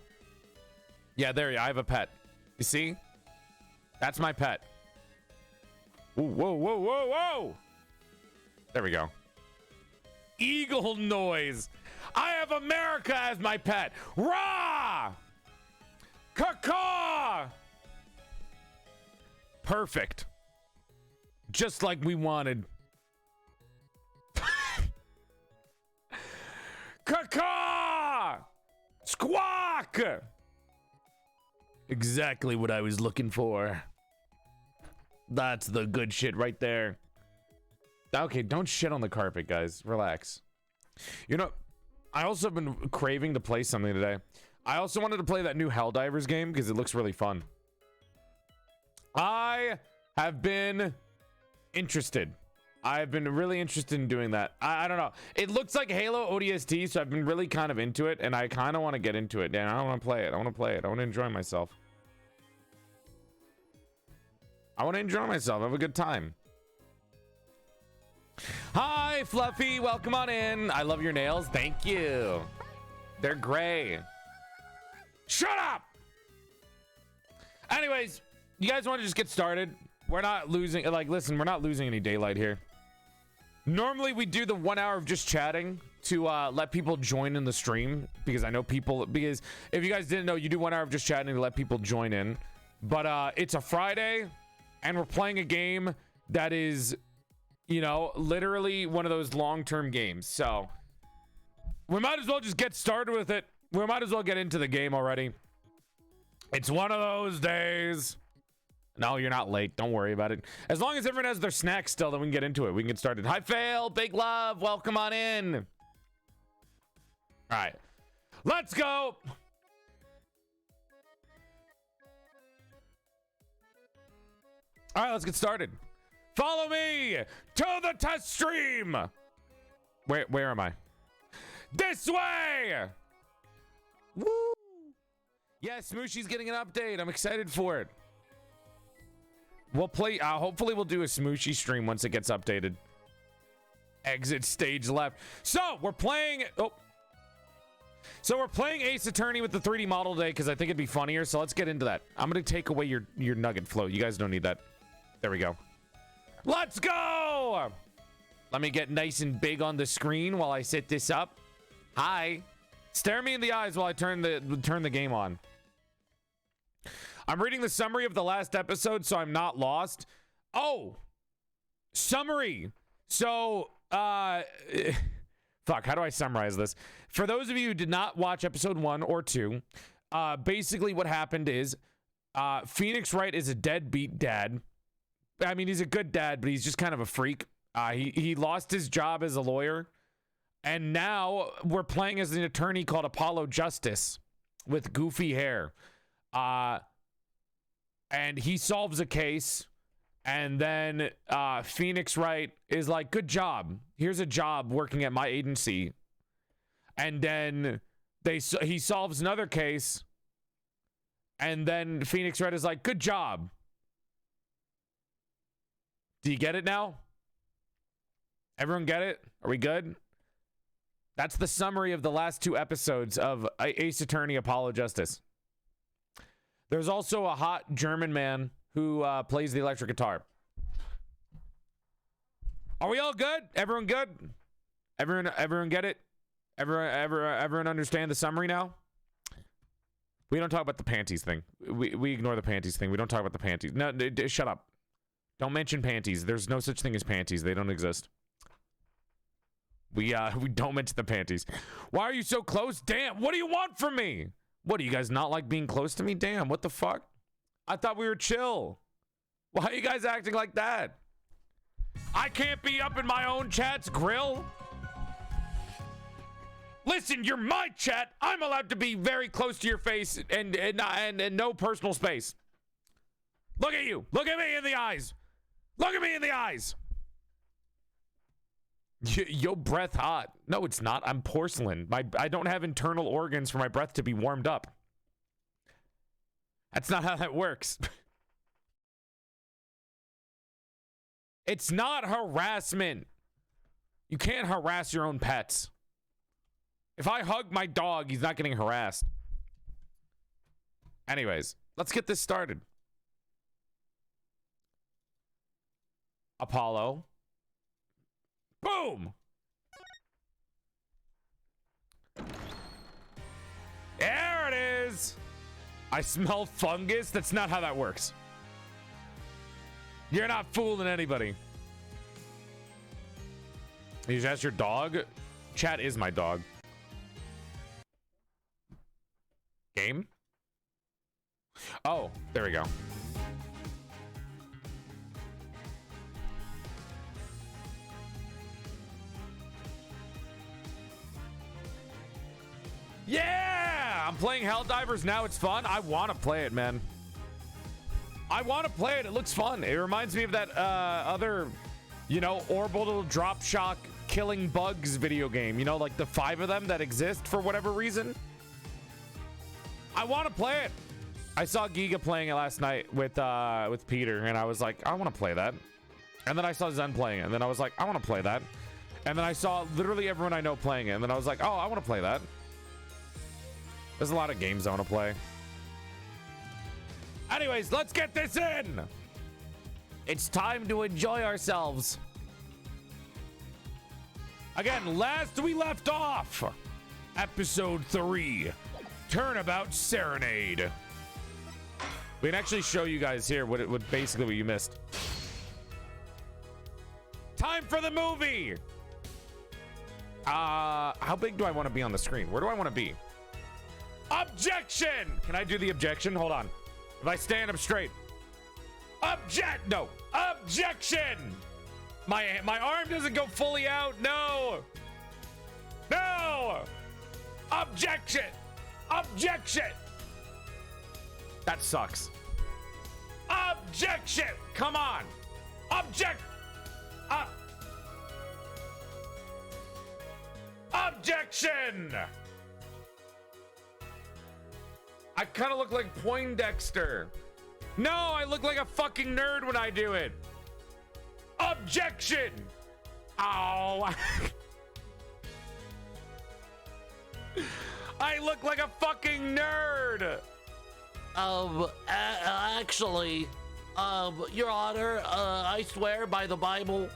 Yeah, there you go. I have a pet. You see? That's my pet. Whoa, whoa, whoa, whoa, whoa. There we go. Eagle noise. I have America as my pet. Rah! Caw-caw! Perfect. Just like we wanted. Caw-caw! Squawk! Exactly what I was looking for. That's the good shit right there. Okay, don't shit on the carpet, guys. Relax. You know, I also have been craving to play something today. I also wanted to play that new Helldivers game because it looks really fun. I have been interested. I've been really interested in doing that. I don't know. It looks like Halo ODST, so I've been really kind of into it, and I kind of want to get into it. Yeah, I want to play it. I want to play it. I want to enjoy myself. I want to enjoy myself. Have a good time. Hi, Fluffy. Welcome on in. I love your nails. Thank you. They're gray. Shut up! Anyways, you guys want to just get started? We're not losing, like, listen, we're not losing any daylight here. Normally, we do the 1 hour of just chatting to let people join in the stream, because I know people, because if you guys didn't know, you do 1 hour of just chatting to let people join in. But it's a Friday, and we're playing a game that is, you know, literally one of those long-term games. So we might as well just get started with it. We might as well get into the game already. It's one of those days. No, you're not late. Don't worry about it. As long as everyone has their snacks still, then we can get into it. We can get started. Hi, Fail. Big love. Welcome on in. All right. Let's go. All right, let's get started. Follow me to the test stream. Where am I? This way. Woo. Yeah, Smooshie's getting an update. I'm excited for it. We'll play, hopefully we'll do a Smooshie stream once it gets updated. Exit stage left. So we're playing, So we're playing Ace Attorney with the 3D model today because I think it'd be funnier. So let's get into that. I'm going to take away your nugget flow. You guys don't need that. There we go. Let's go. Let me get nice and big on the screen while I set this up. Hi. Stare me in the eyes while I turn the game on. I'm reading the summary of the last episode so I'm not lost. Oh. Summary. So, fuck, how do I summarize this? For those of you who did not watch episode 1 or 2, basically what happened is Phoenix Wright is a deadbeat dad. I mean, he's a good dad, but he's just kind of a freak. He lost his job as a lawyer, and now we're playing as an attorney called Apollo Justice with goofy hair. And he solves a case, and then Phoenix Wright is like, good job. Here's a job working at my agency. And then he solves another case, and then Phoenix Wright is like, good job. Do you get it now? Everyone get it? Are we good? That's the summary of the last 2 episodes of Ace Attorney Apollo Justice. There's also a hot German man who plays the electric guitar. Are we all good? Everyone good? Everyone get it? Everyone understand the summary now? We don't talk about the panties thing. We ignore the panties thing. We don't talk about the panties. No, shut up. Don't mention panties. There's no such thing as panties. They don't exist. We don't mention the panties. Why are you so close? Damn, what do you want from me? What, do you guys not like being close to me? Damn, what the fuck? I thought we were chill. Why are you guys acting like that? I can't be up in my own chat's grill. Listen, you're my chat. I'm allowed to be very close to your face and no personal space. Look at you. Look at me in the eyes. Look at me in the eyes. Your breath hot. No, it's not. I'm porcelain. I don't have internal organs for my breath to be warmed up. That's not how that works. It's not harassment. You can't harass your own pets. If I hug my dog, he's not getting harassed. Anyways, let's get this started. Apollo. Boom! There it is! I smell fungus? That's not how that works. You're not fooling anybody. Is that your dog? Chat is my dog. Game? Oh, there we go. Yeah! I'm playing Helldivers now. It's fun. I want to play it, man. I want to play it. It looks fun. It reminds me of that other, orbital drop shock killing bugs video game. You know, like the 5 of them that exist for whatever reason. I want to play it. I saw Giga playing it last night with Peter, and I was like, I want to play that. And then I saw Zen playing it, and then I was like, I want to play that. And then I saw literally everyone I know playing it, and then I was like, oh, I want to play that. There's a lot of games I want to play. Anyways, let's get this in. It's time to enjoy ourselves. Again, last we left off, episode 3, Turnabout Serenade. We can actually show you guys here what basically what you missed. Time for the movie. How big do I want to be on the screen? Where do I want to be? Objection! Can I do the objection? Hold on. If I stand up straight. No. Objection! My arm doesn't go fully out. No. No. Objection. Objection. That sucks. Objection. Come on. Objection! I kind of look like Poindexter. No, I look like a fucking nerd when I do it. Objection! Ow. I look like a fucking nerd. Actually, Your Honor, I swear by the Bible,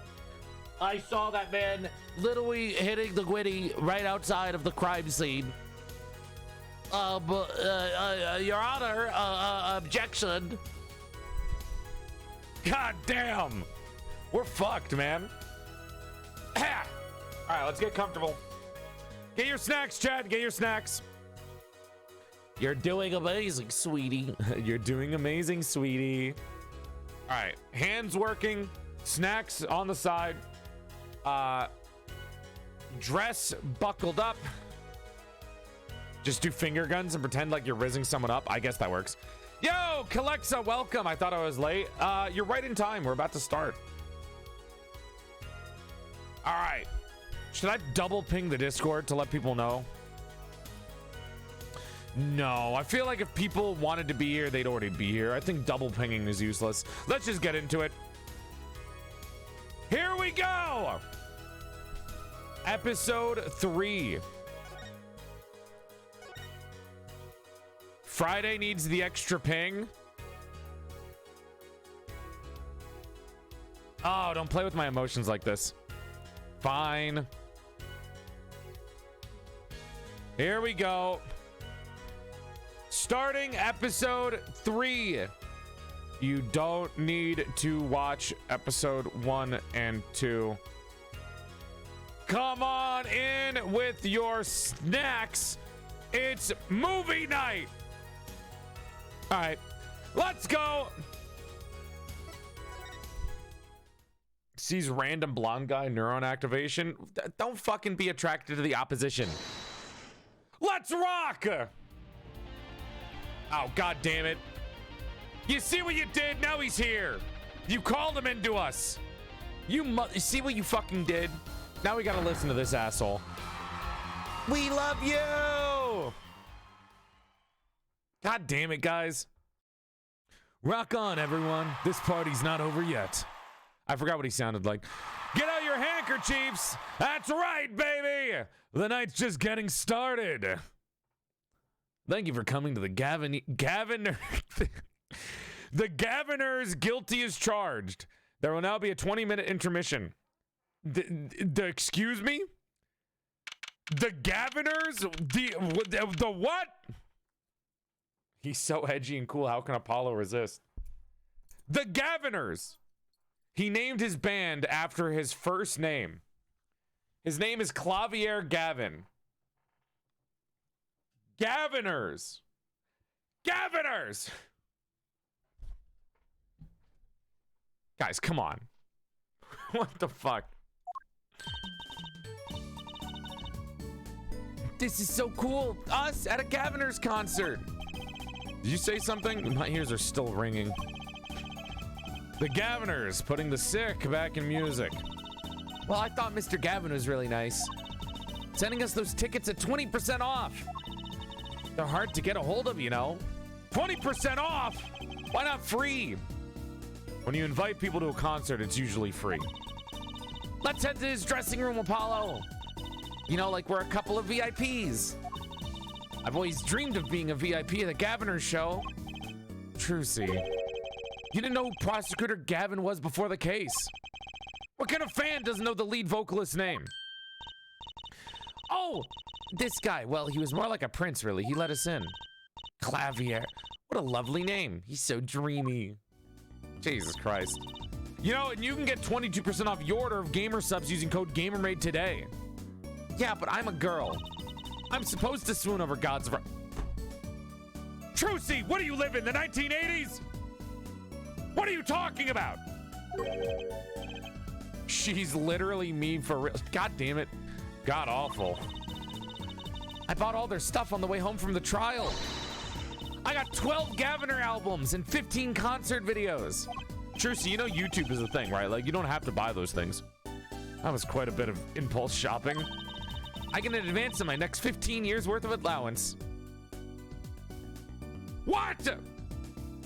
I saw that man literally hitting the Gwitty right outside of the crime scene. Your Honor, objection. God damn. We're fucked, man. All right, let's get comfortable. Get your snacks, Chad. Get your snacks. You're doing amazing, sweetie. You're doing amazing, sweetie. All right, hands working, snacks on the side, dress buckled up. Just do finger guns and pretend like you're rizzing someone up. I guess that works. Yo, Kalexa, welcome. I thought I was late. You're right in time. We're about to start. All right. Should I double ping the Discord to let people know? No, I feel like if people wanted to be here, they'd already be here. I think double pinging is useless. Let's just get into it. Here we go. Episode 3. Friday needs the extra ping. Oh, don't play with my emotions like this. Fine. Here we go. Starting episode 3. You don't need to watch episode 1 and 2. Come on in with your snacks. It's movie night. All right, let's go. Sees random blonde guy, neuron activation. Don't fucking be attracted to the opposition. Let's rock. Oh, god damn it. You see what you did? Now he's here. You called him into us. You see what you fucking did? Now we gotta listen to this asshole. We love you. God damn it, guys. Rock on, everyone. This party's not over yet. I forgot what he sounded like. Get out your handkerchiefs. That's right, baby. The night's just getting started. Thank you for coming to the Gaviner. The Gaviner's guilty as charged. There will now be a 20-minute intermission. Excuse me? The Gaviners? The what? He's so edgy and cool. How can Apollo resist? The Gaviners. He named his band after his first name. His name is Clavier Gavin. Gaviners. Gaviners. Guys, come on. What the fuck? This is so cool. Us at a Gaviners concert. Did you say something? My ears are still ringing. The Gaviners putting the sick back in music. Well, I thought Mr. Gavin was really nice. Sending us those tickets at 20% off. They're hard to get a hold of, you know. 20% off? Why not free? When you invite people to a concert, it's usually free. Let's head to his dressing room, Apollo. You know, like we're a couple of VIPs. I've always dreamed of being a VIP at the Gaviners show. Trucy. You didn't know who Prosecutor Gavin was before the case. What kind of fan doesn't know the lead vocalist's name? Oh, this guy. Well, he was more like a prince, really. He let us in. Clavier. What a lovely name. He's so dreamy. Jesus Christ. You know, and you can get 22% off your order of gamer subs using code GamerMaid today. Yeah, but I'm a girl. I'm supposed to swoon over gods. Trucy, what do you live in, the 1980s? What are you talking about? She's literally me for real. God damn it. God awful. I bought all their stuff on the way home from the trial. I got 12 Gaviner albums and 15 concert videos. Trucy, you know YouTube is a thing, right? Like, you don't have to buy those things. That was quite a bit of impulse shopping. I get an advance in my next 15 years worth of allowance. What?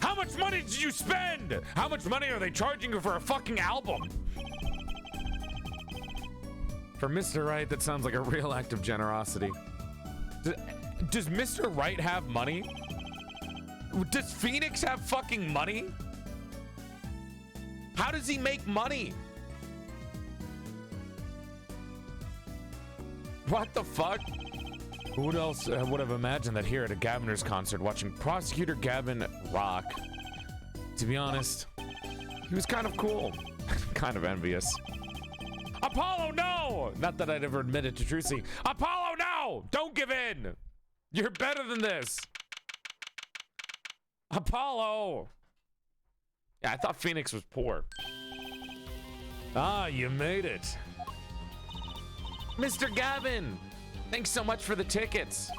How much money did you spend? How much money are they charging you for a fucking album? For Mr. Right, that sounds like a real act of generosity. Does Mr. Right have money? Does Phoenix have fucking money? How does he make money? What the fuck? Who else would have imagined that here at a Gaviner's concert watching Prosecutor Gavin rock? To be honest, he was kind of cool. Kind of envious. Apollo, no! Not that I'd ever admit it to Trucy. Apollo, no! Don't give in! You're better than this. Apollo! Yeah, I thought Phoenix was poor. Ah, you made it. Mr. Gavin! Thanks so much for the tickets.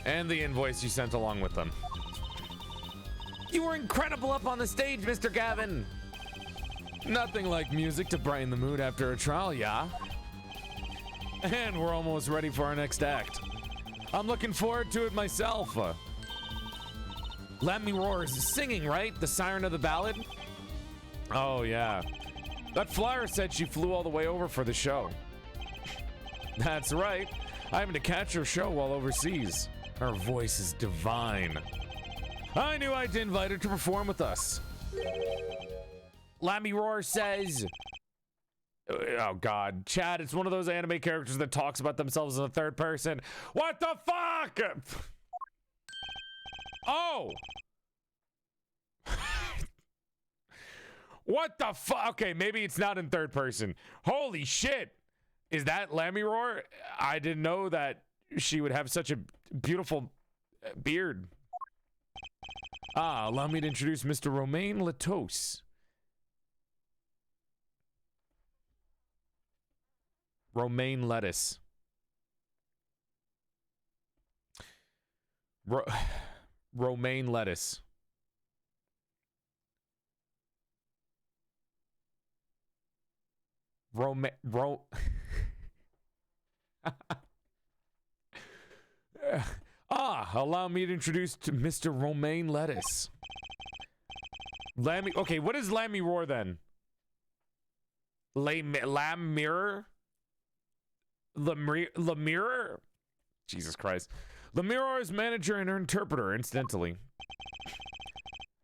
And the invoice you sent along with them. You were incredible up on the stage, Mr. Gavin. Nothing like music to brighten the mood after a trial, yeah? And we're almost ready for our next act. I'm looking forward to it myself. Let Me Roar is singing, right? The siren of the ballad? Oh, yeah. That flyer said she flew all the way over for the show. That's right. I'm having to catch her show while overseas. Her voice is divine. I knew I'd invite her to perform with us. Lammy Roar says... Oh, God. Chad, it's one of those anime characters that talks about themselves in the third person. What the fuck? Oh! What the fuck? Okay, maybe it's not in third person. Holy shit! Is that Lammy Roar? I didn't know that she would have such a beautiful beard. Ah, allow me to introduce Mr. Romain Latos. Romaine lettuce. Romaine lettuce. Allow me to introduce to Mr. Romaine lettuce. Lammy. Okay, what is Lammy Roar then? Lam Mirror? The Mirror? Jesus Christ. Lamiro is manager and her interpreter, incidentally.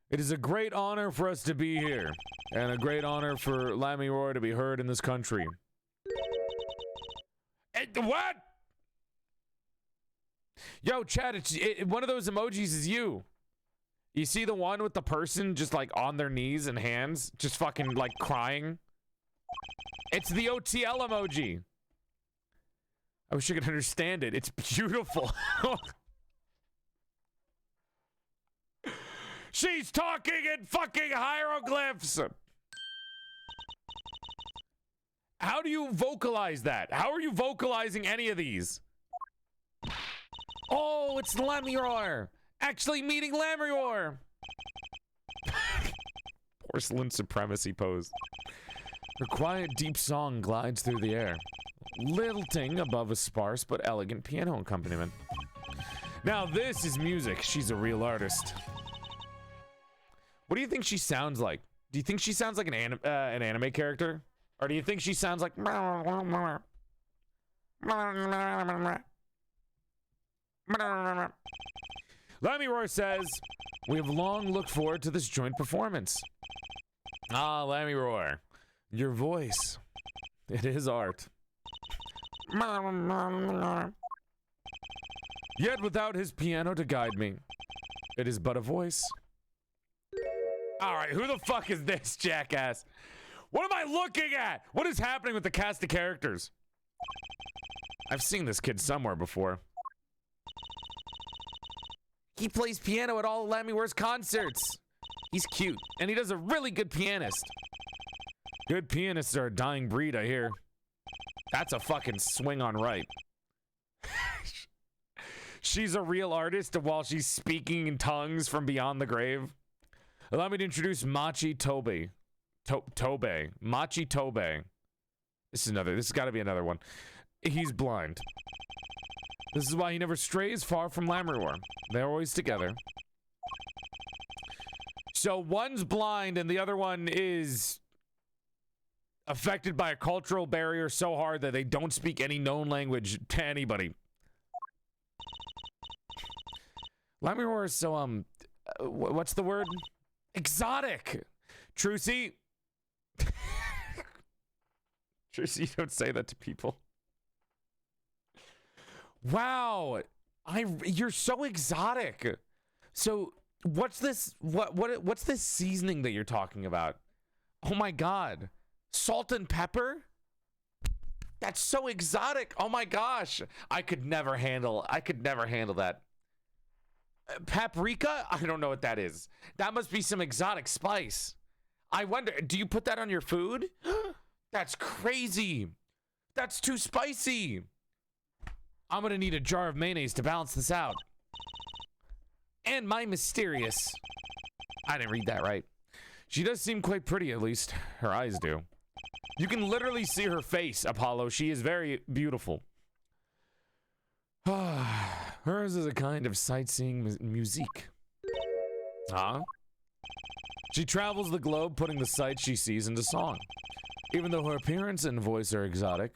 It is a great honor for us to be here, and a great honor for Lammy Roar to be heard in this country. What? Yo, Chad, one of those emojis is you. You see the one with the person just like on their knees and hands, just fucking like crying? It's the OTL emoji. I wish I could understand it. It's beautiful. She's talking in fucking hieroglyphs. How do you vocalize that? How are you vocalizing any of these? Oh, it's Lammy Roar. Actually meeting Lammy Roar. Porcelain supremacy pose. Her quiet, deep song glides through the air, lilting above a sparse but elegant piano accompaniment. Now this is music. She's a real artist. What do you think she sounds like? Do you think she sounds like an anime character? Or do you think she sounds like... Lammy Roar says, we have long looked forward to this joint performance. Ah, Lammy Roar, your voice, it is art. Yet without his piano to guide me, it is but a voice. All right, who the fuck is this jackass? What am I looking at? What is happening with the cast of characters? I've seen this kid somewhere before. He plays piano at all of Lammy Roar's concerts. He's cute, and he does a really good pianist. Good pianists are a dying breed, I hear. That's a fucking swing on right. She's a real artist while she's speaking in tongues from beyond the grave. Allow me to introduce Machi Tobe. Tobe. Machi Tobe. This has got to be another one. He's blind. This is why he never strays far from Lamrior. They're always together. So one's blind and the other one is affected by a cultural barrier so hard that they don't speak any known language to anybody. Lamrior is so, what's the word? Exotic. Trucy. Trucy, you don't say that to people. Wow. You're so exotic. So what's this? What's this seasoning that you're talking about? Oh my God. Salt and pepper? That's so exotic. Oh my gosh. I could never handle that. Paprika? I don't know what that is. That must be some exotic spice. I wonder, do you put that on your food? That's crazy. That's too spicy. I'm gonna need a jar of mayonnaise to balance this out. And my mysterious. I didn't read that right. She does seem quite pretty, at least. Her eyes do. You can literally see her face, Apollo. She is very beautiful. Hers is a kind of sightseeing musique. Huh? She travels the globe, putting the sights she sees into song. Even though her appearance and voice are exotic,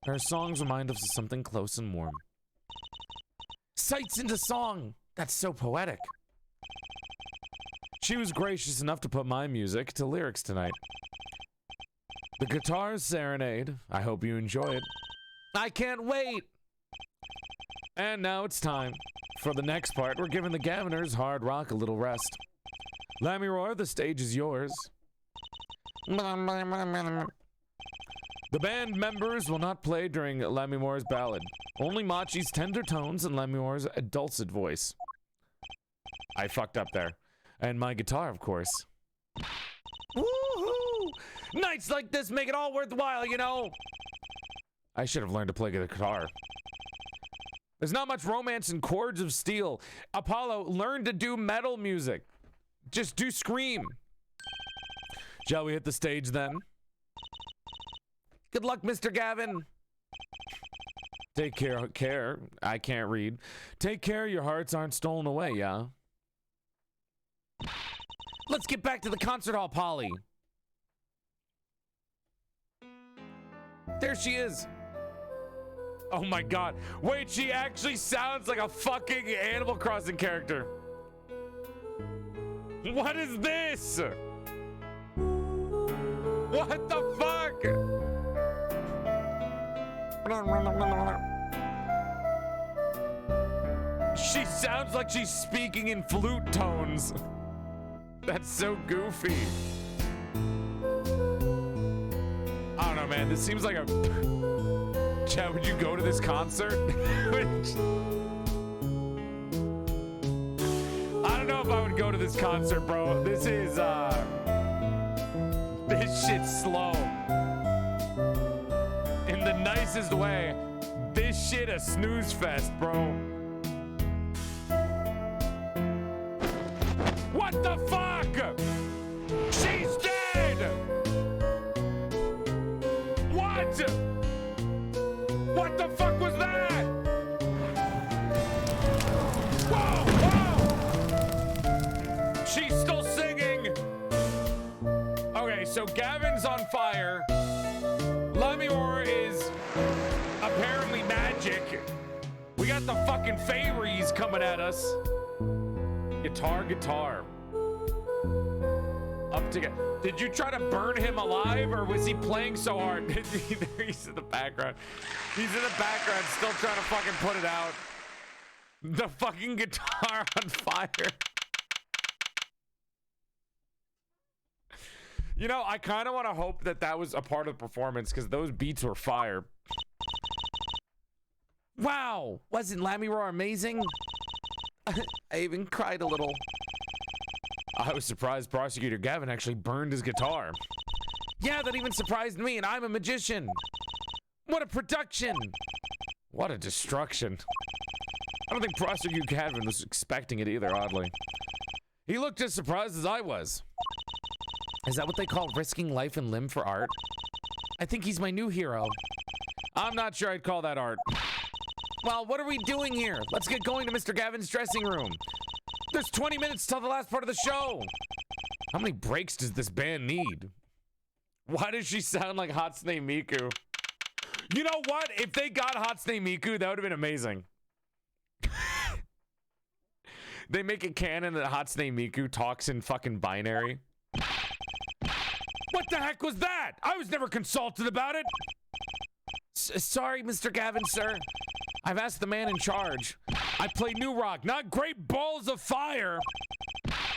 her songs remind us of something close and warm. Sights into song! That's so poetic. She was gracious enough to put my music to lyrics tonight. The guitar serenade. I hope you enjoy it. I can't wait! And now it's time. For the next part, we're giving the Gaviners hard rock a little rest. Lamrior, the stage is yours. The band members will not play during Lamrior's ballad. Only Machi's tender tones and Lamrior's dulcet voice. I fucked up there. And my guitar, of course. Woohoo! Nights like this make it all worthwhile, you know? I should have learned to play the guitar. There's not much romance in chords of steel. Apollo, learn to do metal music. Just do scream. Shall we hit the stage then? Good luck, Mr. Gavin. Take care. I can't read. Take care your hearts aren't stolen away, yeah? Let's get back to the concert hall, Polly. There she is. Oh my God. Wait, she actually sounds like a fucking Animal Crossing character. What is this? What the fuck? She sounds like she's speaking in flute tones. That's so goofy. I don't know, man. This seems like a... Chad, would you go to this concert? I don't know if I would go to this concert, bro. This is, this shit's slow. In the nicest way. This shit a snooze fest, bro. What the fuck? She's dead! What? What the fuck was that? Whoa, whoa! She's still singing. Okay, so Gavin's on fire. Lamrior is apparently magic. We got the fucking fairies coming at us. Guitar. Up together. Did you try to burn him alive, or was he playing so hard? He's in the background. He's in the background, still trying to fucking put it out. The fucking guitar on fire. You know, I kind of want to hope that that was a part of the performance, because those beats were fire. Wow! Wasn't Lamrior amazing? I even cried a little. I was surprised Prosecutor Gavin actually burned his guitar. Yeah, that even surprised me, and I'm a magician. What a production! What a destruction. I don't think Prosecutor Gavin was expecting it either, oddly. He looked as surprised as I was. Is that what they call risking life and limb for art? I think he's my new hero. I'm not sure I'd call that art. Well, what are we doing here? Let's get going to Mr. Gavin's dressing room. There's 20 minutes till the last part of the show. How many breaks does this band need? Why does she sound like Hatsune Miku? You know what? If they got Hatsune Miku, that would have been amazing. They make it canon that Hatsune Miku talks in fucking binary. What the heck was that? I was never consulted about it. Sorry, Mr. Gavin, sir. I've asked the man in charge. I play New Rock, not Great Balls of Fire.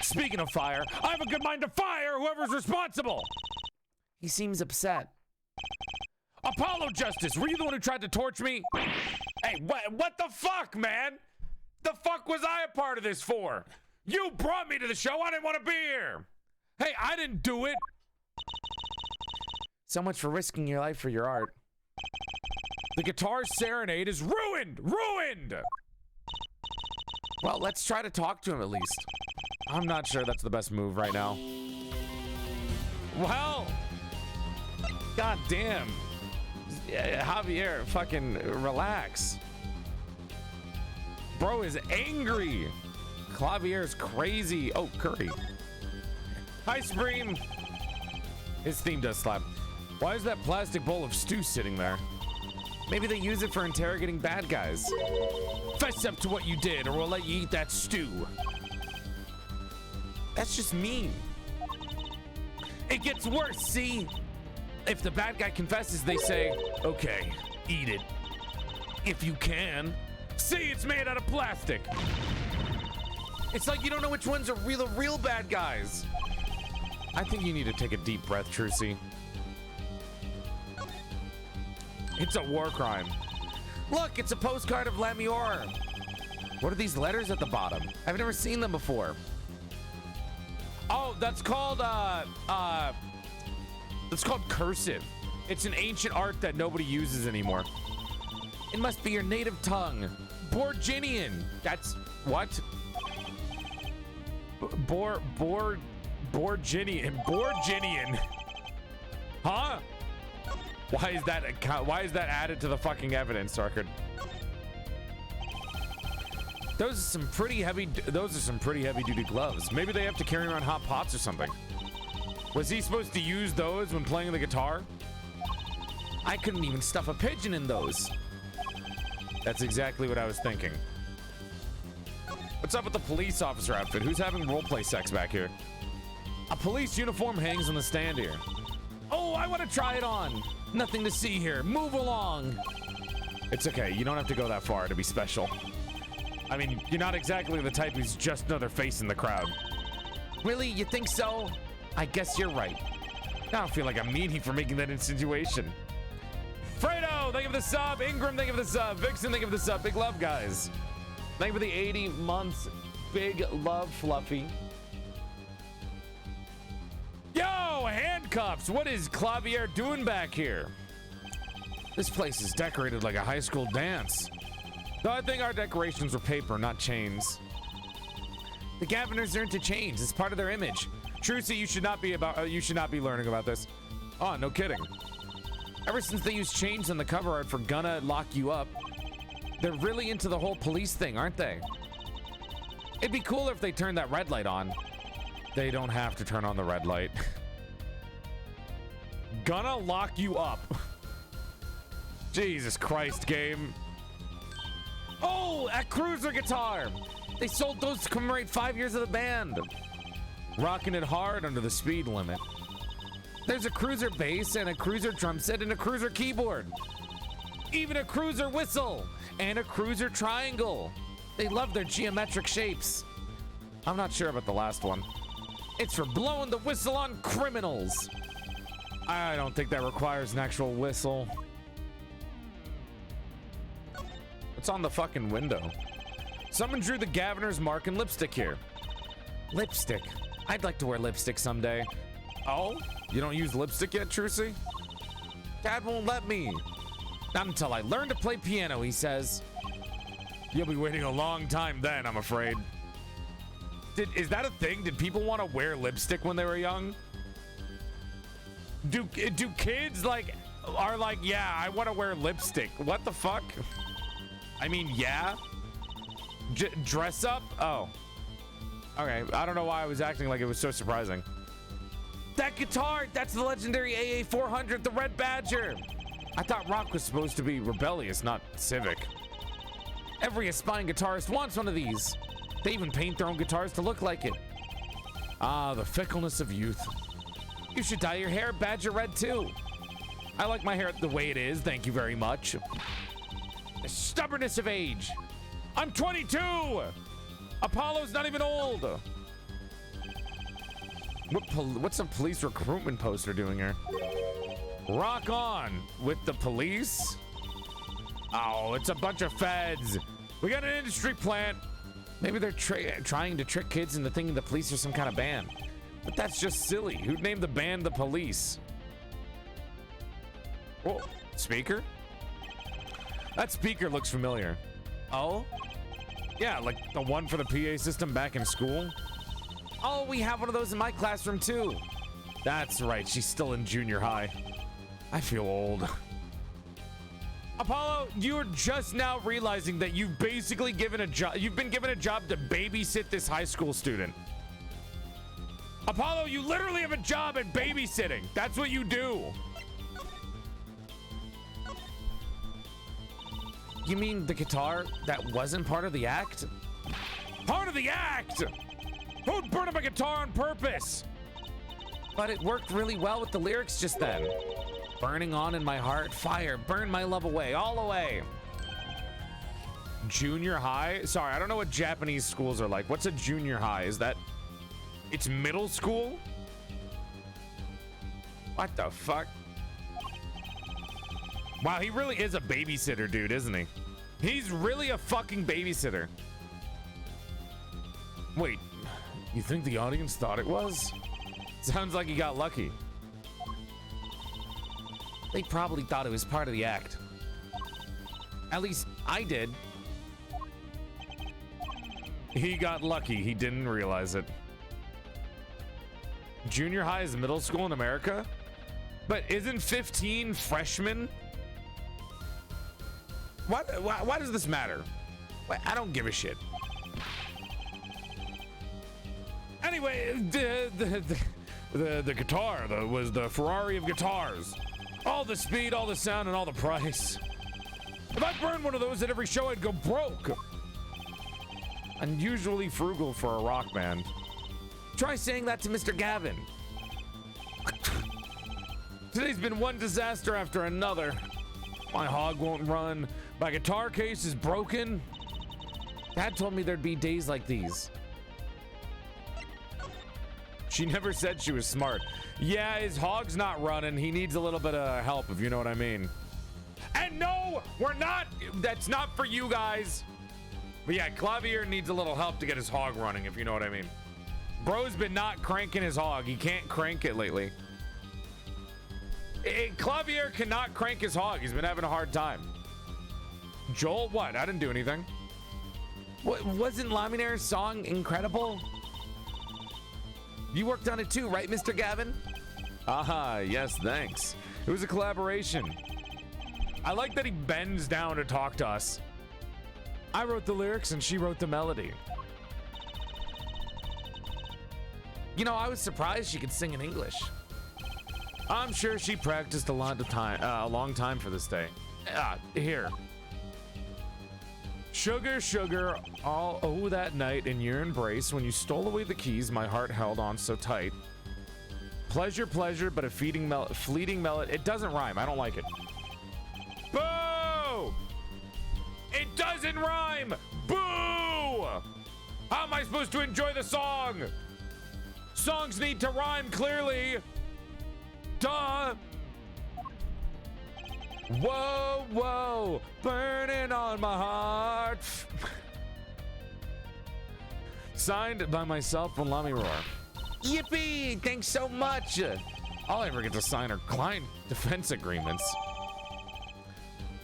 Speaking of fire, I have a good mind to fire whoever's responsible. He seems upset. Apollo Justice, were you the one who tried to torch me? Hey, what the fuck, man? The fuck was I a part of this for? You brought me to the show. I didn't want to be here. Hey, I didn't do it. So much for risking your life for your art. The guitar serenade is ruined! Ruined! Well, let's try to talk to him at least. I'm not sure that's the best move right now. Well, god damn. Javier, fucking relax. Bro is angry. Clavier's crazy. Oh, Curry. Hi, Supreme. His theme does slap. Why is that plastic bowl of stew sitting there? Maybe they use it for interrogating bad guys. Fess up to what you did, or we'll let you eat that stew. That's just mean. It gets worse, see? If the bad guy confesses, they say, okay, eat it. If you can. See, it's made out of plastic. It's like you don't know which ones are real bad guys. I think you need to take a deep breath, Trucy. It's a war crime. Look, it's a postcard of Lamior. What are these letters at the bottom? I've never seen them before. Oh, that's called cursive. It's an ancient art that nobody uses anymore. It must be your native tongue. Borginian. That's what? Borginian. Huh? Why is that added to the fucking evidence record? Those are some pretty heavy duty gloves. Maybe they have to carry around hot pots or something. Was he supposed to use those when playing the guitar? I couldn't even stuff a pigeon in those. That's exactly what I was thinking. What's up with the police officer outfit? Who's having roleplay sex back here? A police uniform hangs on the stand here. Oh, I want to try it on. Nothing to see here. Move along. It's okay. You don't have to go that far to be special. I mean, you're not exactly the type who's just another face in the crowd. Really? You think so? I guess you're right. I don't feel like I'm meanie for making that insinuation. Fredo, thank you for the sub. Ingram, thank you for the sub. Vixen, thank you for the sub. Big love, guys. Thank you for the 80 months. Big love, Fluffy. Yo, handcuffs. What is Clavier doing back here? This place is decorated like a high school dance. Though I think our decorations were paper, not chains. The Gaviners are into chains. It's part of their image. Trucy, you should not be learning about this. Oh, no kidding. Ever since they used chains on the cover art for Gonna Lock You Up, they're really into the whole police thing, aren't they? It'd be cooler if they turned that red light on. They don't have to turn on the red light. Gonna lock you up. Jesus Christ, game. Oh, a cruiser guitar. They sold those to commemorate 5 years of the band. Rocking it hard under the speed limit. There's a cruiser bass and a cruiser drum set and a cruiser keyboard. Even a cruiser whistle and a cruiser triangle. They love their geometric shapes. I'm not sure about the last one. It's for blowing the whistle on criminals. I don't think that requires an actual whistle. It's on the fucking window. Someone drew the Gaviner's mark in lipstick here. Lipstick? I'd like to wear lipstick someday. Oh? You don't use lipstick yet, Trucy? Dad won't let me. Not until I learn to play piano, he says. You'll be waiting a long time then, I'm afraid. Is that a thing? Did people want to wear lipstick when they were young? Do kids are like, yeah, I want to wear lipstick? What the fuck? I mean, yeah. Dress up? Oh. Okay, I don't know why I was acting like it was so surprising. That guitar, that's the legendary AA400, the Red Badger. I thought rock was supposed to be rebellious, not civic. Every aspiring guitarist wants one of these. They even paint their own guitars to look like it. Ah, the fickleness of youth. You should dye your hair Badger Red too. I like my hair the way it is, thank you very much. The stubbornness of age. I'm 22! Apollo's not even old. What's a police recruitment poster doing here? Rock on with the police? Oh, it's a bunch of feds. We got an industry plant. Maybe they're trying to trick kids into thinking the police are some kind of band. But that's just silly. Who'd name the band the Police? Oh, speaker? That speaker looks familiar. Oh? Yeah, like the one for the PA system back in school. Oh, we have one of those in my classroom too. That's right, she's still in junior high. I feel old. Apollo, you're just now realizing that you've basically given a job. You've been given a job to babysit this high school student. Apollo, you literally have a job at babysitting. That's what you do. You mean the guitar that wasn't part of the act? Part of the act? Who'd burn up a guitar on purpose? But it worked really well with the lyrics just then. Burning on in my heart, fire, burn my love away, all away. Junior high? Sorry, I don't know what Japanese schools are like. What's a junior high? Is that... It's middle school? What the fuck? Wow, he really is a babysitter, dude, isn't he? He's really a fucking babysitter. Wait, you think the audience thought it was? Sounds like he got lucky. They probably thought it was part of the act. At least I did. He got lucky. He didn't realize it. Junior high is middle school in America? But isn't 15 freshmen? Why does this matter? I don't give a shit. Anyway, the guitar was the Ferrari of guitars. All the speed, all the sound, and all the price. If I burned one of those at every show, I'd go broke. Unusually frugal for a rock band. Try saying that to Mr. Gavin. Today's been one disaster after another. My hog won't run. My guitar case is broken. Dad told me there'd be days like these. She never said she was smart. Yeah, his hog's not running. He needs a little bit of help, if you know what I mean. And no, we're not. That's not for you guys. But yeah, Clavier needs a little help to get his hog running, if you know what I mean. Bro's been not cranking his hog. He can't crank it lately. Clavier cannot crank his hog. He's been having a hard time. Joel, what? I didn't do anything. What, wasn't Laminair's song incredible? You worked on it too, right, Mr. Gavin? Aha, yes, thanks. It was a collaboration. I like that he bends down to talk to us. I wrote the lyrics and she wrote the melody. You know, I was surprised she could sing in English. I'm sure she practiced a long time for this day. Here. Sugar, sugar, all oh that night in your embrace, when you stole away the keys, my heart held on so tight. Pleasure, pleasure, but a fleeting melody. It doesn't rhyme. I don't like it. Boo! It doesn't rhyme. Boo! How am I supposed to enjoy the song? Songs need to rhyme clearly. Duh. Whoa, whoa, burning on my heart. Signed by myself and Lami Roar. Yippee! Thanks so much. All I ever get to sign are client defense agreements.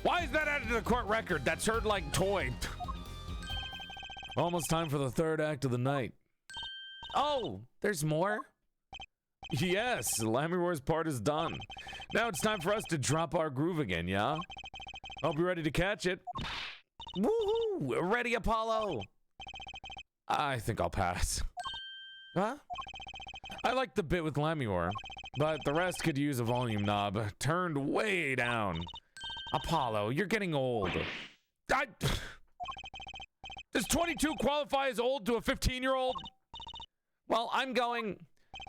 Why is that added to the court record? That's heard like toy. Almost time for the third act of the night. Oh, there's more? Yes, Lamiror's part is done. Now it's time for us to drop our groove again, yeah? Hope you're ready to catch it. Woohoo! Ready, Apollo? I think I'll pass. Huh? I like the bit with Lamure, but the rest could use a volume knob turned way down. Apollo, you're getting old. Does 22 qualify as old to a 15-year-old? Well, I'm going...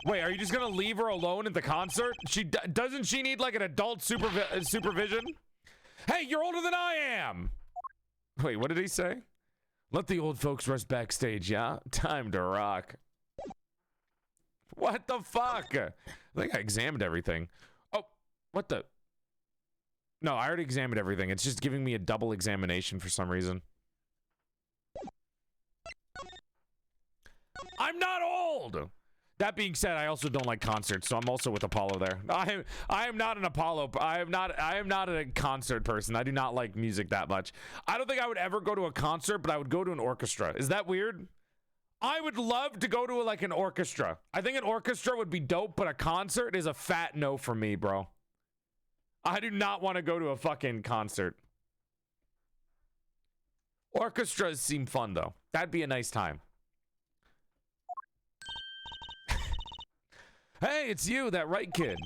Wait, are you just gonna leave her alone at the concert? Doesn't she need like an adult supervision? Hey, you're older than I am! Wait, what did he say? Let the old folks rest backstage, yeah? Time to rock. What the fuck? I think I examined everything. Oh, what the? No, I already examined everything. It's just giving me a double examination for some reason. I'm not old! That being said, I also don't like concerts, so I'm also with Apollo there. I am not an Apollo. I am not a concert person. I do not like music that much. I don't think I would ever go to a concert, but I would go to an orchestra. Is that weird? I would love to go to like an orchestra. I think an orchestra would be dope, but a concert is a fat no for me, bro. I do not want to go to a fucking concert. Orchestras seem fun though. That'd be a nice time. Hey, it's you, that right kid.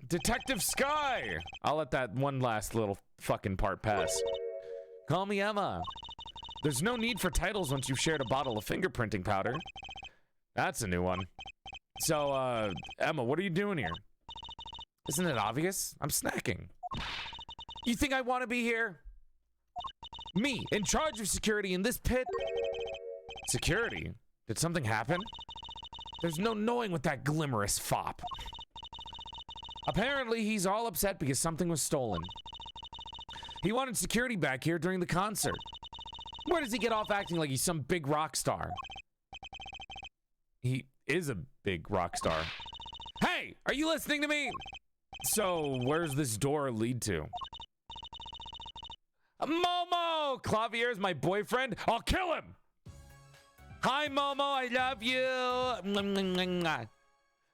Detective Sky. I'll let that one last little fucking part pass. Call me Emma. There's no need for titles once you've shared a bottle of fingerprinting powder. That's a new one. So, Emma, what are you doing here? Isn't it obvious? I'm snacking. You think I want to be here? Me, in charge of security in this pit? Security? Did something happen? There's no knowing with that glimmerous fop. Apparently, he's all upset because something was stolen. He wanted security back here during the concert. Where does he get off acting like he's some big rock star? He is a big rock star. Hey, are you listening to me? So, where's this door lead to? Momo! Clavier's my boyfriend. I'll kill him! Hi, Momo, I love you.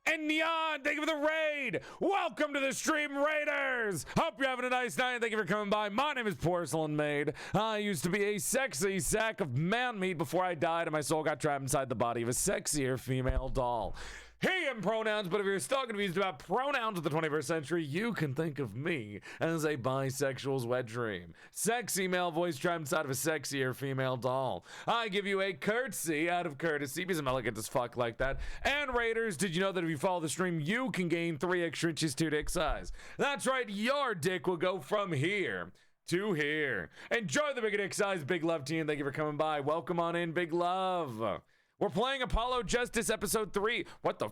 And Neon, thank you for the raid. Welcome to the stream, Raiders. Hope you're having a nice night. Thank you for coming by. My name is PorcelainMaid. I used to be a sexy sack of man meat before I died and my soul got trapped inside the body of a sexier female doll. He and pronouns, but if you're still confused about pronouns of the 21st century, you can think of me as a bisexual's wet dream. Sexy male voice trapped inside of a sexier female doll. I give you a curtsy out of courtesy because I'm elegant as fuck like that. And Raiders, did you know that if you follow the stream, you can gain 3 extra inches to dick size? That's right, your dick will go from here to here. Enjoy the big dick size, Big Love team. Thank you for coming by. Welcome on in, Big Love. We're playing Apollo Justice Episode 3. What the?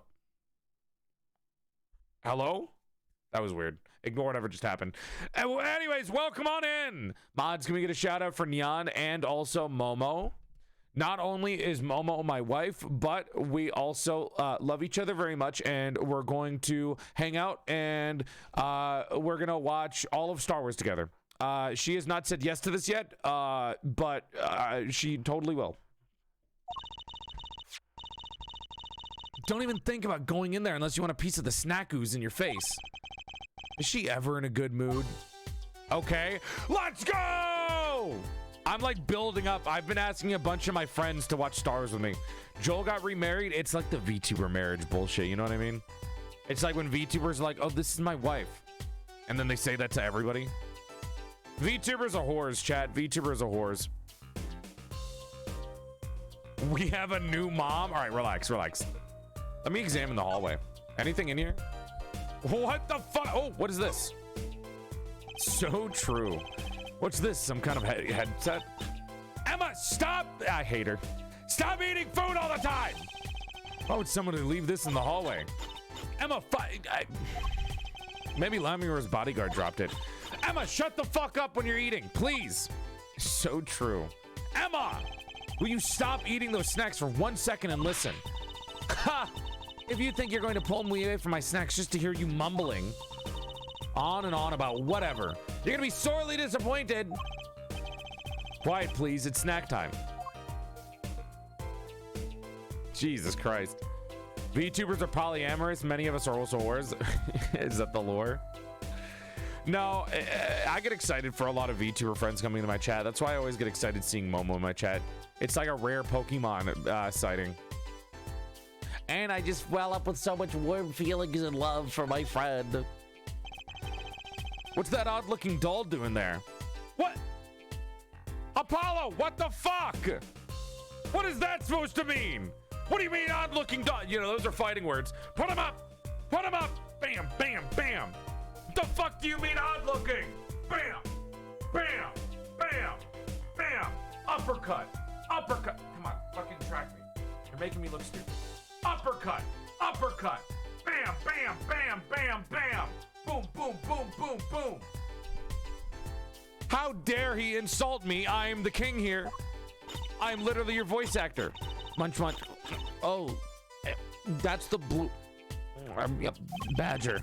Hello? That was weird. Ignore whatever just happened. Anyways, welcome on in. Mods, can we get a shout out for Neon and also Momo? Not only is Momo my wife, but we also love each other very much, and we're going to hang out and we're going to watch all of Star Wars together. She has not said yes to this yet, but she totally will. Don't even think about going in there unless you want a piece of the snack ooze in your face. Is she ever in a good mood? Okay, let's go! I'm like building up. I've been asking a bunch of my friends to watch Star Wars with me. Joel got remarried. It's like the VTuber marriage bullshit, you know what I mean? It's like when VTubers are like, oh, this is my wife. And then they say that to everybody. VTubers are whores, chat. VTubers are whores. We have a new mom? All right, relax, relax. Let me examine the hallway. Anything in here? What the fuck? Oh, what is this? So true. What's this? Some kind of headset? Emma, stop! I hate her. Stop eating food all the time! Why would someone leave this in the hallway? Emma, maybe Lamire's bodyguard dropped it. Emma, shut the fuck up when you're eating, please. So true. Emma, will you stop eating those snacks for 1 second and listen? Ha! If you think you're going to pull me away from my snacks just to hear you mumbling on and on about whatever, you're gonna be sorely disappointed. Quiet, please. It's snack time. Jesus Christ. VTubers are polyamorous. Many of us are also whores. Is that the lore? No, I get excited for a lot of VTuber friends coming into my chat. That's why I always get excited seeing Momo in my chat. It's like a rare Pokemon sighting. And I just well up with so much warm feelings and love for my friend. What's that odd-looking doll doing there? What? Apollo, what the fuck? What is that supposed to mean? What do you mean odd-looking doll? You know, those are fighting words. Put him up! Put him up! Bam, bam, bam! What the fuck do you mean odd-looking? Bam! Bam! Bam! Bam! Uppercut! Uppercut! Come on, fucking track me. You're making me look stupid. Uppercut! Uppercut! Bam! Bam! Bam! Bam! Bam! Boom! Boom! Boom! Boom! Boom! How dare he insult me? I am the king here. I am literally your voice actor. Munch, munch. Oh, that's the blue badger.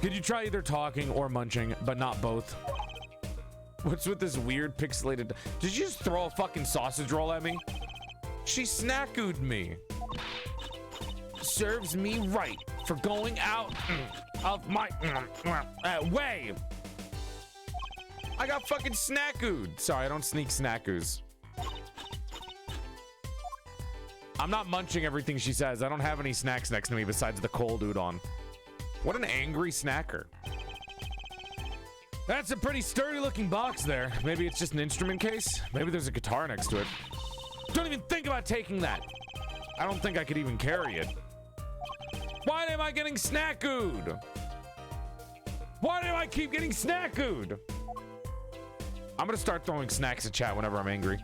Could you try either talking or munching, but not both? What's with this weird pixelated? Did you just throw a fucking sausage roll at me? She snackooed me. Serves me right for going out of my way. I got fucking snackooed. Sorry, I don't sneak snackoos. I'm not munching everything she says. I don't have any snacks next to me besides the cold udon. What an angry snacker. That's a pretty sturdy looking box there. Maybe it's just an instrument case. Maybe there's a guitar next to it. Don't even think about taking that. I don't think I could even carry it. Why am I getting snackooed? Why do I keep getting snackooed? I'm gonna start throwing snacks at chat whenever I'm angry.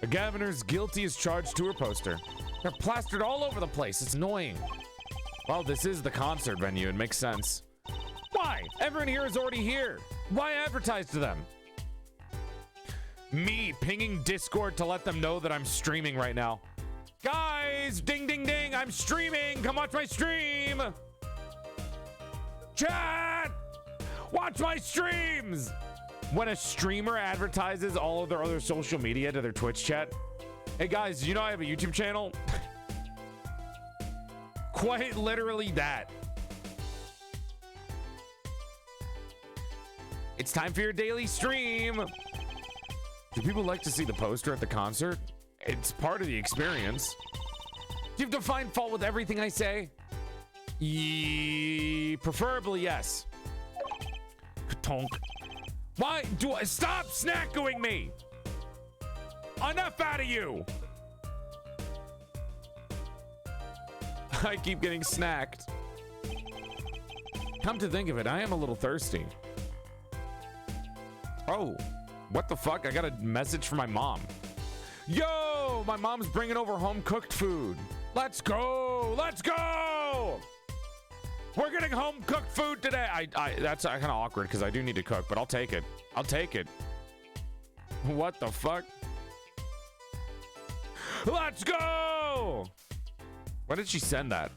A governor's guilty as charged to her poster. They're plastered all over the place. It's annoying. Well, this is the concert venue. It makes sense. Why? Everyone here is already here. Why advertise to them? Me pinging Discord to let them know that I'm streaming right now. Guys, ding, ding, ding. I'm streaming. Come watch my stream. Chat, watch my streams. When a streamer advertises all of their other social media to their Twitch chat. Hey guys, you know I have a YouTube channel? Quite literally that. It's time for your daily stream. Do people like to see the poster at the concert? It's part of the experience. Do you have to find fault with everything I say? Preferably yes. Tonk. Why do I stop snackooing me? Enough out of you. I keep getting snacked. Come to think of it, I am a little thirsty. Oh, what the fuck? I got a message from my mom. Yo, my mom's bringing over home cooked food. Let's go. Let's go. We're getting home cooked food today. That's kind of awkward because I do need to cook, but I'll take it. I'll take it. What the fuck? Let's go. Why did she send that?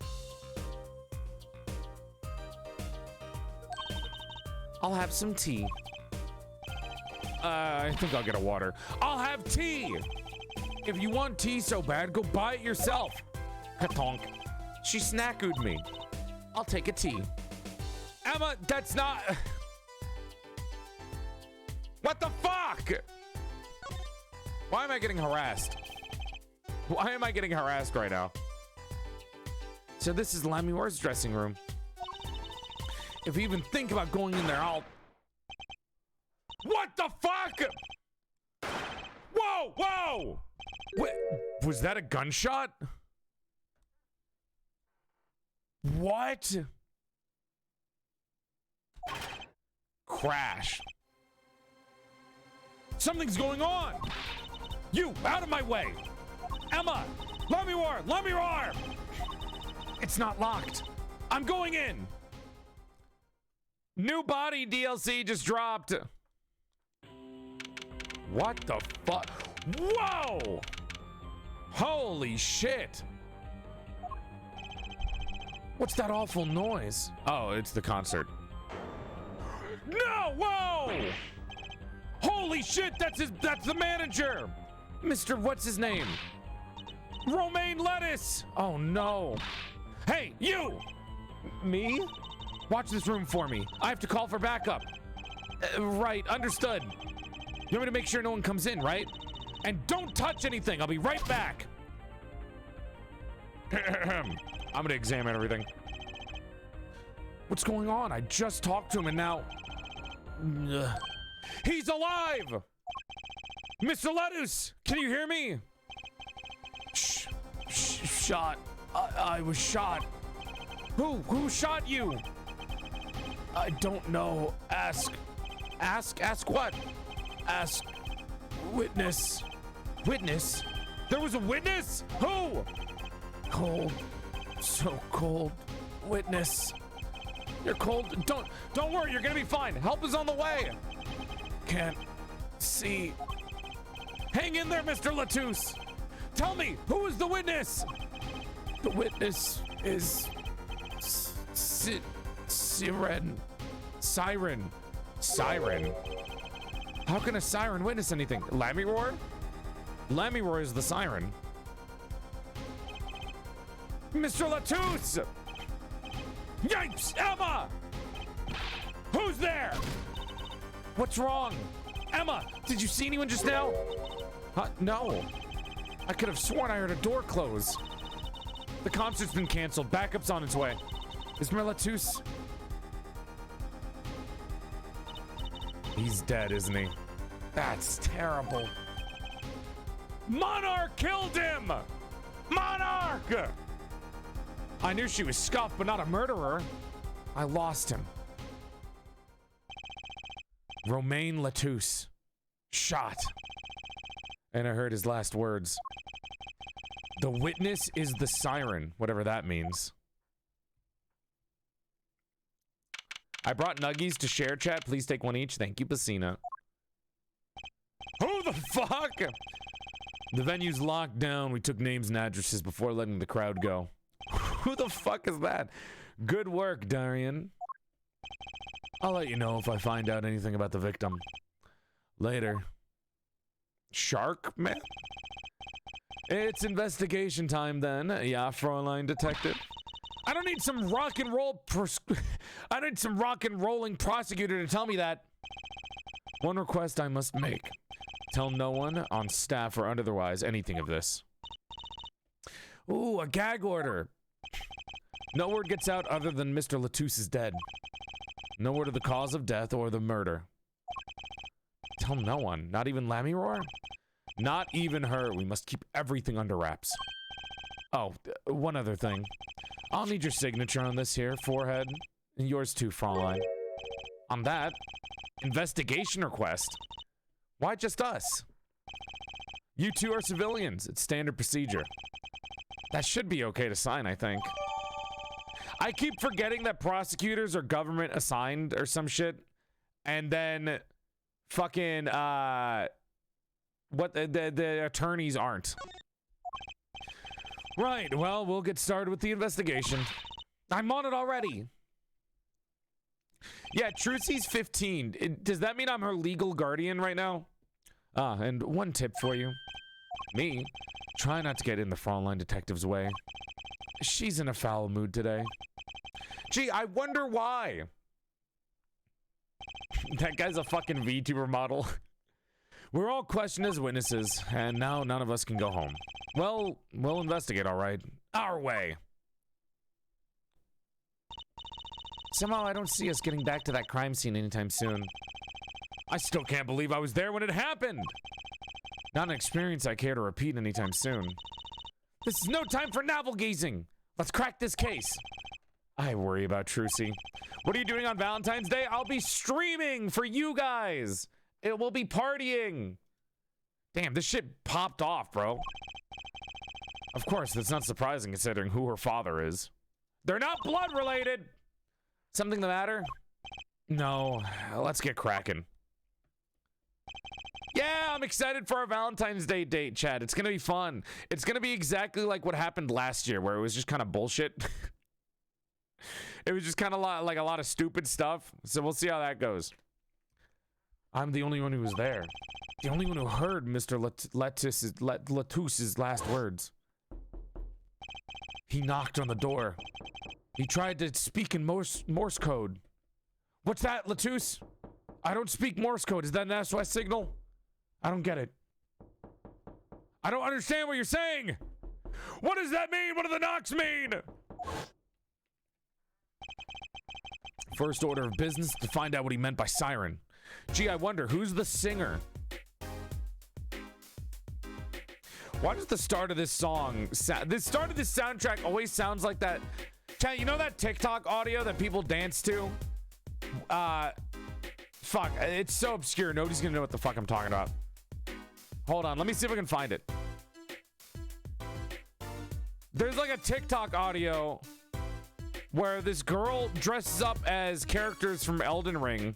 I'll have some tea. I think I'll get a water. I'll have tea. If you want tea so bad, go buy it yourself. Katonk. She snackooed me. I'll take a tea. Emma, that's not... What the fuck? Why am I getting harassed? Why am I getting harassed right now? So this is Lammy War's dressing room. If you even think about going in there, I'll... What the fuck? Whoa, whoa! Wait, was that a gunshot? What? Crash. Something's going on. You, out of my way. Emma, let me roar, let me roar. It's not locked. I'm going in. New body DLC just dropped. What the fuck? Whoa! Holy shit. What's that awful noise? Oh, it's the concert. No! Whoa! Holy shit, that's the manager! Mr. What's his name? Romaine Lettuce! Oh no. Hey, you! Me? Watch this room for me. I have to call for backup. Right, understood. You want me to make sure no one comes in, right? And don't touch anything. I'll be right back. I'm gonna examine everything. What's going on? I just talked to him and now... He's alive! Mr. Lettuce, can you hear me? Shot. I was shot. Who shot you? I don't know. Ask what? Ask witness. Witness? There was a witness? Who? Cold. So cold. Witness. You're cold. Don't worry, you're gonna be fine. Help is on the way. Can't see. Hang in there, Mr. Lettuce. Tell me, who is the witness? The witness is Siren. How can a siren witness anything? Lammy Roar? Lammy Roar is the siren. Mr. Lettuce! Yipes! Emma! Who's there? What's wrong? Emma, did you see anyone just now? No. I could have sworn I heard a door close. The concert's been canceled. Backup's on its way. Is Lettuce? He's dead, isn't he? That's terrible. Monarch killed him! Monarch! I knew she was scuffed, but not a murderer. I lost him. Romaine Lettuce. Shot. And I heard his last words. The witness is the siren, whatever that means. I brought nuggies to share chat. Please take one each. Thank you, Pacina. Who the fuck? The venue's locked down. We took names and addresses before letting the crowd go. Who the fuck is that? Good work, Darian. I'll let you know if I find out anything about the victim. Later. Shark man? It's investigation time then. Yeah, Fräulein Detective. I don't need some rock and roll I need some rock and rolling prosecutor to tell me that. One request I must make. Tell no one on staff or otherwise anything of this. Ooh, a gag order. No word gets out other than Mr. Lettuce is dead. No word of the cause of death or the murder. Tell no one. Not even Lammy Roar? Not even her. We must keep everything under wraps. Oh, one other thing. I'll need your signature on this here, forehead. And yours too, Fräulein. On that, investigation request. Why just us? You two are civilians. It's standard procedure. That should be okay to sign, I think. I keep forgetting that prosecutors are government assigned or some shit. And then fucking, the attorneys aren't. Right, well, we'll get started with the investigation. I'm on it already. Yeah, Trucy's 15. Does that mean I'm her legal guardian right now? And one tip for you. Me, try not to get in the Fräulein Detective's way. She's in a foul mood today. Gee, I wonder why. That guy's a fucking VTuber model. We're all questioned as witnesses, and now none of us can go home. Well, we'll investigate, all right. Our way. Somehow I don't see us getting back to that crime scene anytime soon. I still can't believe I was there when it happened. Not an experience I care to repeat anytime soon. This is no time for navel-gazing. Let's crack this case. I worry about Trucy. What are you doing on Valentine's Day? I'll be streaming for you guys. It will be partying. Damn, this shit popped off, bro. Of course, that's not surprising considering who her father is. They're not blood related. Something the matter? No, let's get cracking. Yeah, I'm excited for our Valentine's Day date, Chad. It's gonna be fun. It's gonna be exactly like what happened last year, where it was just kind of bullshit. It was just kind of like a lot of stupid stuff. So we'll see how that goes. I'm the only one who was there. The only one who heard Mr. Latouse's last words. He knocked on the door. He tried to speak in Morse code. What's that, Latousse? I don't speak Morse code. Is that an SOS signal? I don't get it. I don't understand what you're saying. What does that mean? What do the knocks mean? First order of business to find out what he meant by siren. Gee, I wonder, who's the singer? Why does the start of this song the start of this soundtrack always sounds like that? Chat, you know that TikTok audio that people dance to? Fuck, it's so obscure. Nobody's gonna know what the fuck I'm talking about. Hold on, let me see if I can find it. There's like a TikTok audio where this girl dresses up as characters from Elden Ring.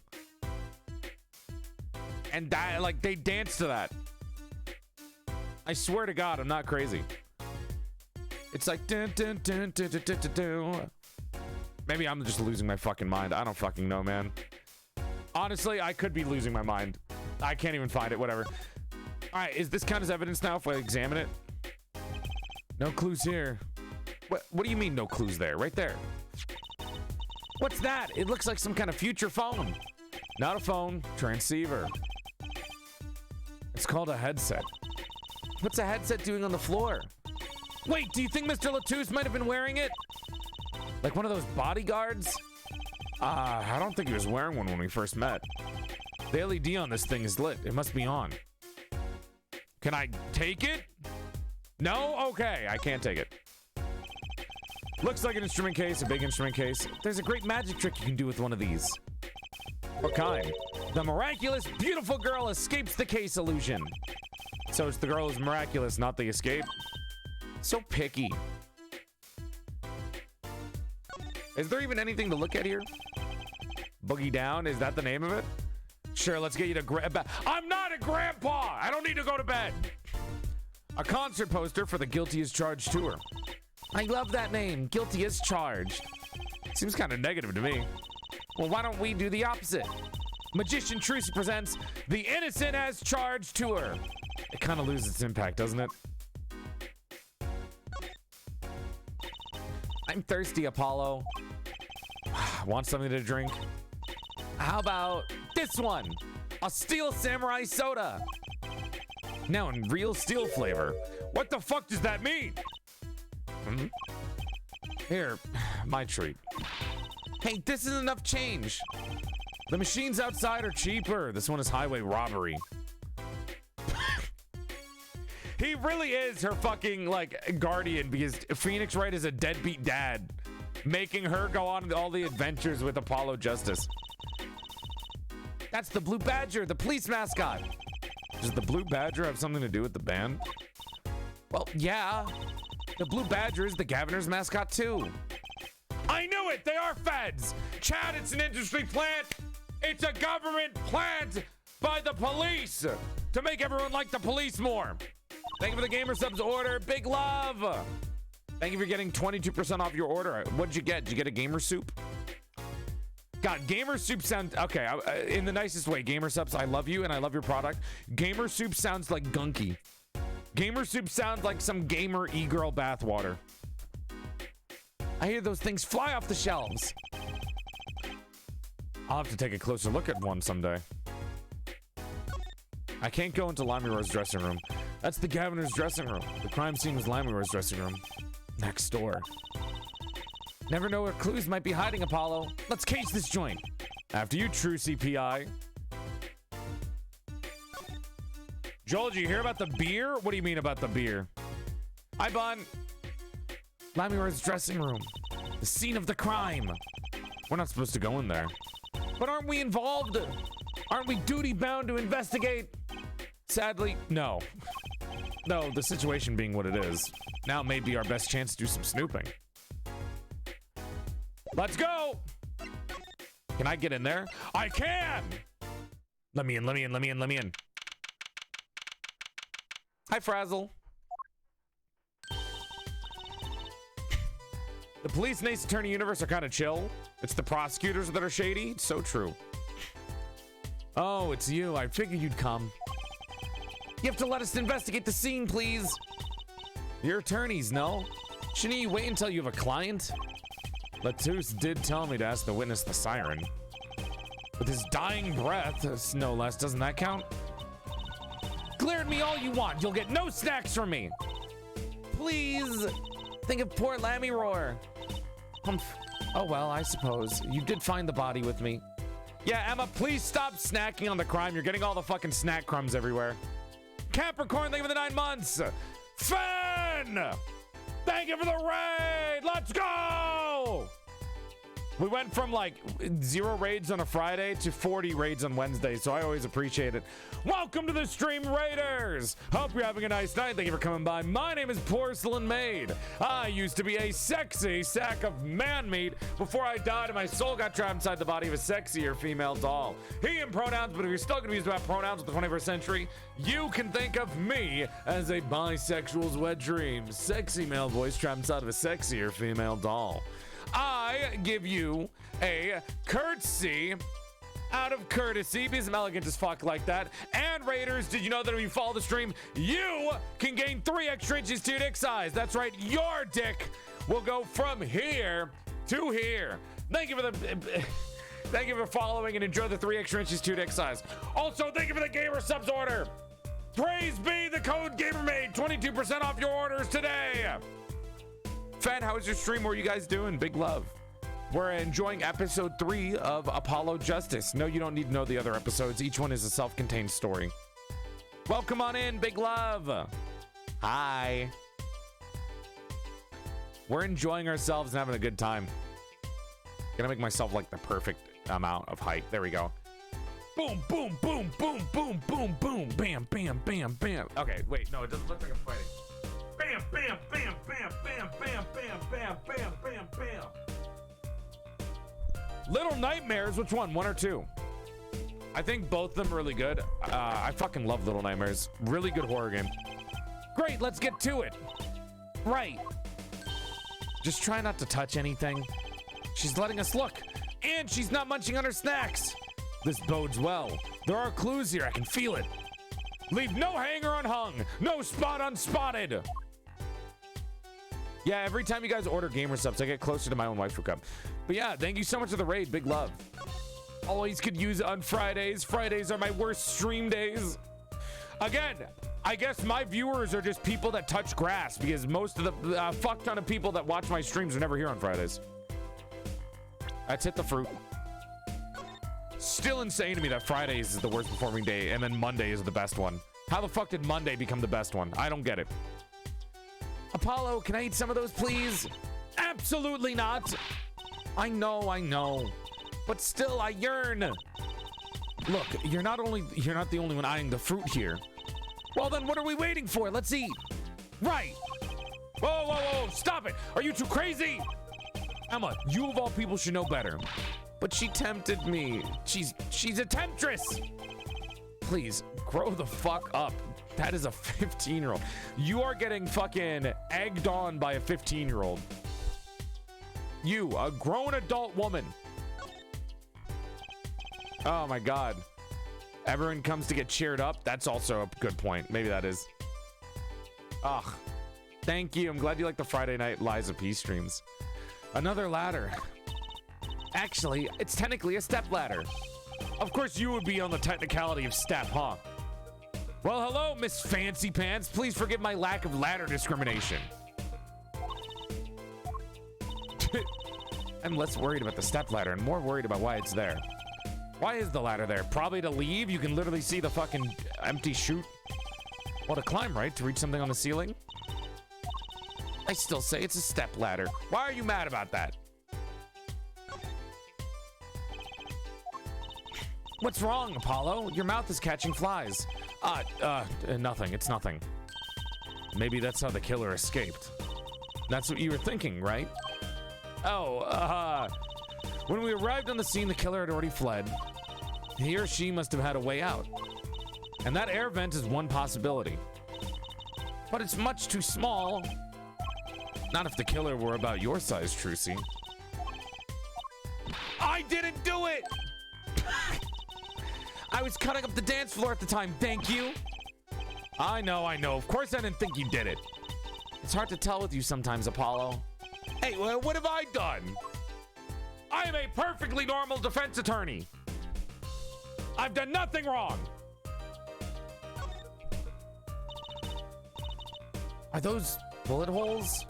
And that, like, they dance to that. I swear to God, I'm not crazy. It's like dun, dun, dun, dun, dun, dun, dun, dun. Maybe I'm just losing my fucking mind. I don't fucking know, man. Honestly, I could be losing my mind. I can't even find it, whatever. All right, is this count as evidence now if I examine it? No clues here. What do you mean no clues there? Right there. What's that? It looks like some kind of future phone. Not a phone, transceiver. It's called a headset. What's a headset doing on the floor? Wait, do you think Mr. Latousse might have been wearing it? Like one of those bodyguards? I don't think he was wearing one when we first met. The LED on this thing is lit. It must be on. Can I take it? No? Okay, I can't take it. Looks like an instrument case, a big instrument case. There's a great magic trick you can do with one of these. What kind? The miraculous, beautiful girl escapes the case illusion. So it's the girl who's miraculous, not the escape. So picky. Is there even anything to look at here? Boogie Down, is that the name of it? Sure, let's get you to I'm not a grandpa! I don't need to go to bed! A concert poster for the Guilty as Charged tour. I love that name, Guilty as Charged. Seems kind of negative to me. Well, why don't we do the opposite? Magician Trucy presents the Innocent as Charged tour. It kind of loses its impact, doesn't it? I'm thirsty, Apollo. Want something to drink? How about this one? A Steel Samurai soda. Now in real steel flavor. What the fuck does that mean? Here, my treat. Hey, this isn't enough change. The machines outside are cheaper. This one is highway robbery. He really is her fucking, like, guardian because Phoenix Wright is a deadbeat dad, making her go on all the adventures with Apollo Justice. That's the Blue Badger, the police mascot. Does the Blue Badger have something to do with the band? Well, yeah. The Blue Badger is the Governor's mascot, too. I knew it! They are feds! Chad, it's an industry plant! It's a government plant by the police to make everyone like the police more. Thank you for the Gamer Subs order. Big love! Thank you for getting 22% off your order. What'd you get? Did you get a Gamer Soup? God, Gamer Soup sounds... Okay, in the nicest way. Gamer Subs, I love you and I love your product. Gamer Soup sounds like gunky. Gamer Soup sounds like some gamer e-girl bathwater. I hear those things fly off the shelves. I'll have to take a closer look at one someday. I can't go into Lamiro's dressing room. That's the Governor's dressing room. The crime scene was Lamiro's dressing room. Next door. Never know where clues might be hiding, Apollo. Let's case this joint. After you, true CPI. Joel, did you hear about the beer? What do you mean about the beer? Hi, Bun. Lamiro's dressing room. The scene of the crime. We're not supposed to go in there. But aren't we involved? Aren't we duty-bound to investigate? Sadly, no. No, the situation being what it is, now may be our best chance to do some snooping. Let's go! Can I get in there? I can! Let me in, let me in, let me in, let me in. Hi, Frazzle. The police in Ace Attorney universe are kind of chill. It's the prosecutors that are shady. It's so true. Oh, it's you. I figured you'd come. You have to let us investigate the scene, please. Your attorneys, no? Shouldn't you wait until you have a client? Latouche did tell me to ask the witness the siren. With his dying breath, no less, doesn't that count? Glare at me all you want. You'll get no snacks from me. Please. Think of poor Lammy Roar. Oh, well, I suppose. You did find the body with me. Yeah, Emma, please stop snacking on the crime. You're getting all the fucking snack crumbs everywhere. Capricorn, thank you for the 9 months. Fan! Thank you for the raid! Let's go! We went from like 0 raids on a Friday to 40 raids on Wednesday, so I always appreciate it. Welcome to the stream, Raiders! Hope you're having a nice night. Thank you for coming by. My name is PorcelainMaid. I used to be a sexy sack of man meat before I died and my soul got trapped inside the body of a sexier female doll. He and pronouns, but if you're still confused about pronouns with the 21st century, you can think of me as a bisexual's wet dream. Sexy male voice trapped inside of a sexier female doll. I give you a curtsy out of courtesy because I'm elegant as fuck like that. And Raiders, did you know that if you follow the stream, you can gain 3 extra inches to your dick size? That's right, your dick will go from here to here. Thank you for following and enjoy the 3 extra inches to your dick size. Also, thank you for the gamer subs order. Praise be the code GamerMade, 22% off your orders today. Fan, how was your stream? What are you guys doing? Big love. We're enjoying episode 3 of Apollo Justice. No, you don't need to know the other episodes. Each one is a self-contained story. Welcome on in. Big love. Hi. We're enjoying ourselves and having a good time. Gonna make myself like the perfect amount of height. There we go. Boom, boom, boom, boom, boom, boom, boom. Bam, bam, bam, bam. Okay, wait. No, it doesn't look like I'm fighting. Bam, bam, bam, bam, bam, bam, bam, bam, bam, bam, bam. Little Nightmares, which one? 1 or 2? I think both of them are really good. I fucking love Little Nightmares. Really good horror game. Great, let's get to it. Right. Just try not to touch anything. She's letting us look. And she's not munching on her snacks. This bodes well. There are clues here, I can feel it. Leave no hanger unhung, no spot unspotted. Yeah, every time you guys order gamer subs, I get closer to my own waifu cup. But yeah, thank you so much for the raid. Big love. Always could use it on Fridays. Fridays are my worst stream days. Again, I guess my viewers are just people that touch grass because most of the fuck ton of people that watch my streams are never here on Fridays. That's hit the fruit. Still insane to me that Fridays is the worst performing day and then Monday is the best one. How the fuck did Monday become the best one? I don't get it. Apollo, can I eat some of those, please? Absolutely not. I know. But still, I yearn. Look, you're not the only one eyeing the fruit here. Well, then what are we waiting for? Let's eat. Right. Whoa, stop it. Are you too crazy? Emma, you of all people should know better. But she tempted me. She's a temptress. Please, grow the fuck up. That is a 15-year-old. You are getting fucking egged on by a 15-year-old. You, a grown adult woman. Oh my God. Everyone comes to get cheered up. That's also a good point. Maybe that is. Ugh. Thank you. I'm glad you like the Friday night Liza P streams. Another ladder. Actually, it's technically a step ladder. Of course you would be on the technicality of step, huh? Well, hello, Miss Fancy Pants. Please forgive my lack of ladder discrimination. I'm less worried about the step ladder and more worried about why it's there. Why is the ladder there? Probably to leave? You can literally see the fucking empty chute. Well, to climb, right? To reach something on the ceiling? I still say it's a step ladder. Why are you mad about that? What's wrong, Apollo? Your mouth is catching flies. Nothing. It's nothing. Maybe that's how the killer escaped. That's what you were thinking, right? Oh, when we arrived on the scene, the killer had already fled. He or she must have had a way out. And that air vent is one possibility. But it's much too small. Not if the killer were about your size, Trucy. I didn't do it! I was cutting up the dance floor at the time, thank you. I know. Of course I didn't think you did it. It's hard to tell with you sometimes, Apollo. Hey, well, what have I done? I am a perfectly normal defense attorney. I've done nothing wrong. Are those bullet holes?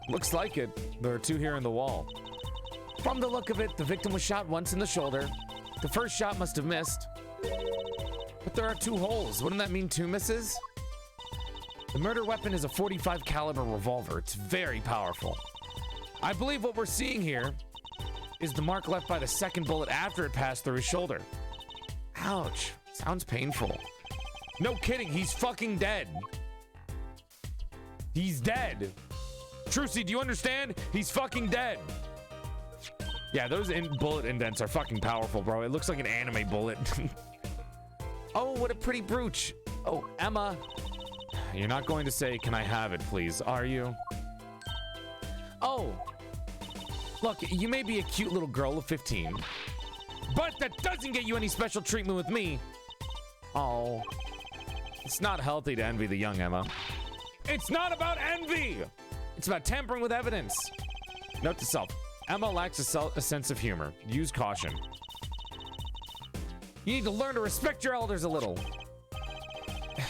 Looks like it. There are 2 here in the wall. From the look of it, the victim was shot once in the shoulder. The first shot must have missed. But there are 2 holes. Wouldn't that mean 2 misses? The murder weapon is a .45 caliber revolver. It's very powerful. I believe what we're seeing here is the mark left by the second bullet after it passed through his shoulder. Ouch. Sounds painful. No kidding, he's fucking dead. He's dead. Trucy, do you understand? He's fucking dead. Yeah, those bullet indents are fucking powerful, bro. It looks like an anime bullet. Oh, what a pretty brooch. Oh, Emma. You're not going to say, can I have it, please, are you? Oh. Look, you may be a cute little girl of 15, but that doesn't get you any special treatment with me. Oh. It's not healthy to envy the young, Emma. It's not about envy. It's about tampering with evidence. Note to self. Emma lacks a sense of humor. Use caution. You need to learn to respect your elders a little.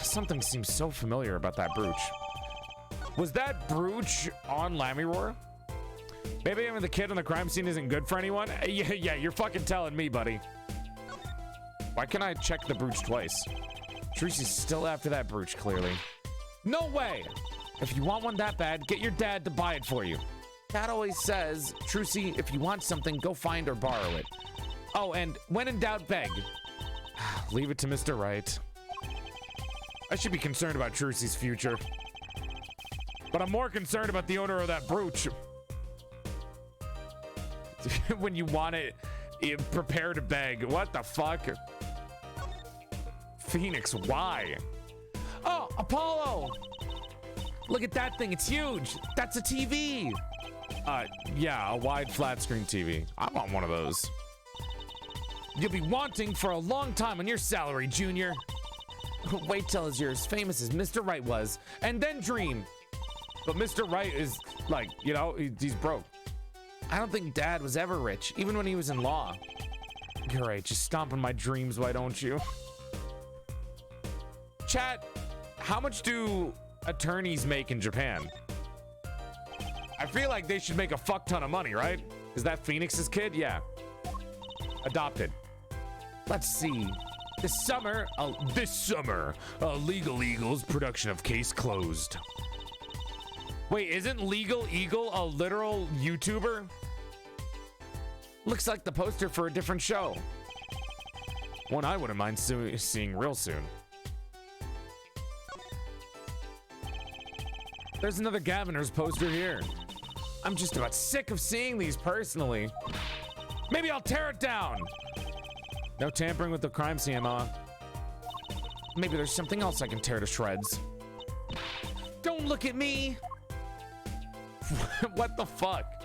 Something seems so familiar about that brooch. Was that brooch on Lammy-Roar? Maybe having the kid on the crime scene isn't good for anyone? Yeah, you're fucking telling me, buddy. Why can't I check the brooch twice? Trucy's still after that brooch, clearly. No way! If you want one that bad, get your dad to buy it for you. Dad always says, Trucy, if you want something, go find or borrow it. Oh, and when in doubt, beg. Leave it to Mr. Right. I should be concerned about Trucy's future. But I'm more concerned about the owner of that brooch. When you want it, prepare to beg. What the fuck? Phoenix, why? Oh, Apollo! Look at that thing, it's huge. That's a TV. Yeah, a wide flat screen TV. I want one of those. You'll be wanting for a long time on your salary, Junior. Wait till you're as famous as Mr. Right was, and then dream. But Mr. Right is, like, you know, he's broke. I don't think Dad was ever rich, even when he was in law. You're right, just stomping my dreams, why don't you? Chat, how much do attorneys make in Japan? I feel like they should make a fuck ton of money, right? Is that Phoenix's kid? Yeah. Adopted. Let's see. This summer, Legal Eagle's production of Case Closed. Wait, isn't Legal Eagle a literal YouTuber? Looks like the poster for a different show. One I wouldn't mind seeing real soon. There's another Gaviner's poster here. I'm just about sick of seeing these personally. Maybe I'll tear it down. No tampering with the crime scene, Emma. Maybe there's something else I can tear to shreds. Don't look at me. What the fuck?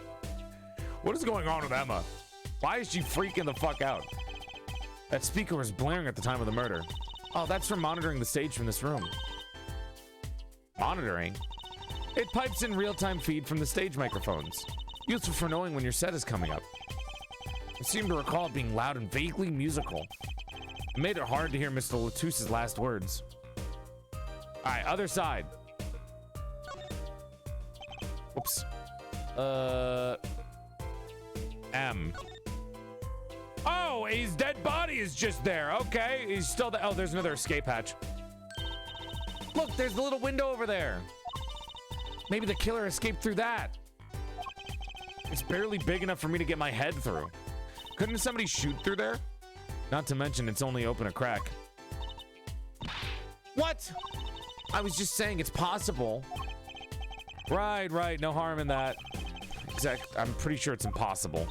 What is going on with Emma? Why is she freaking the fuck out? That speaker was blaring at the time of the murder. Oh, that's from monitoring the stage from this room. Monitoring? It pipes in real-time feed from the stage microphones, useful for knowing when your set is coming up. I seem to recall it being loud and vaguely musical. It made it hard to hear Mr. Latusse's last words. Alright, other side. Whoops. M. Oh, his dead body is just there. Okay, he's still there. Oh, there's another escape hatch. Look, there's the little window over there. Maybe the killer escaped through that. It's barely big enough for me to get my head through. Couldn't somebody shoot through there? Not to mention it's only open a crack. What? I was just saying it's possible. Right, no harm in that. I'm pretty sure it's impossible.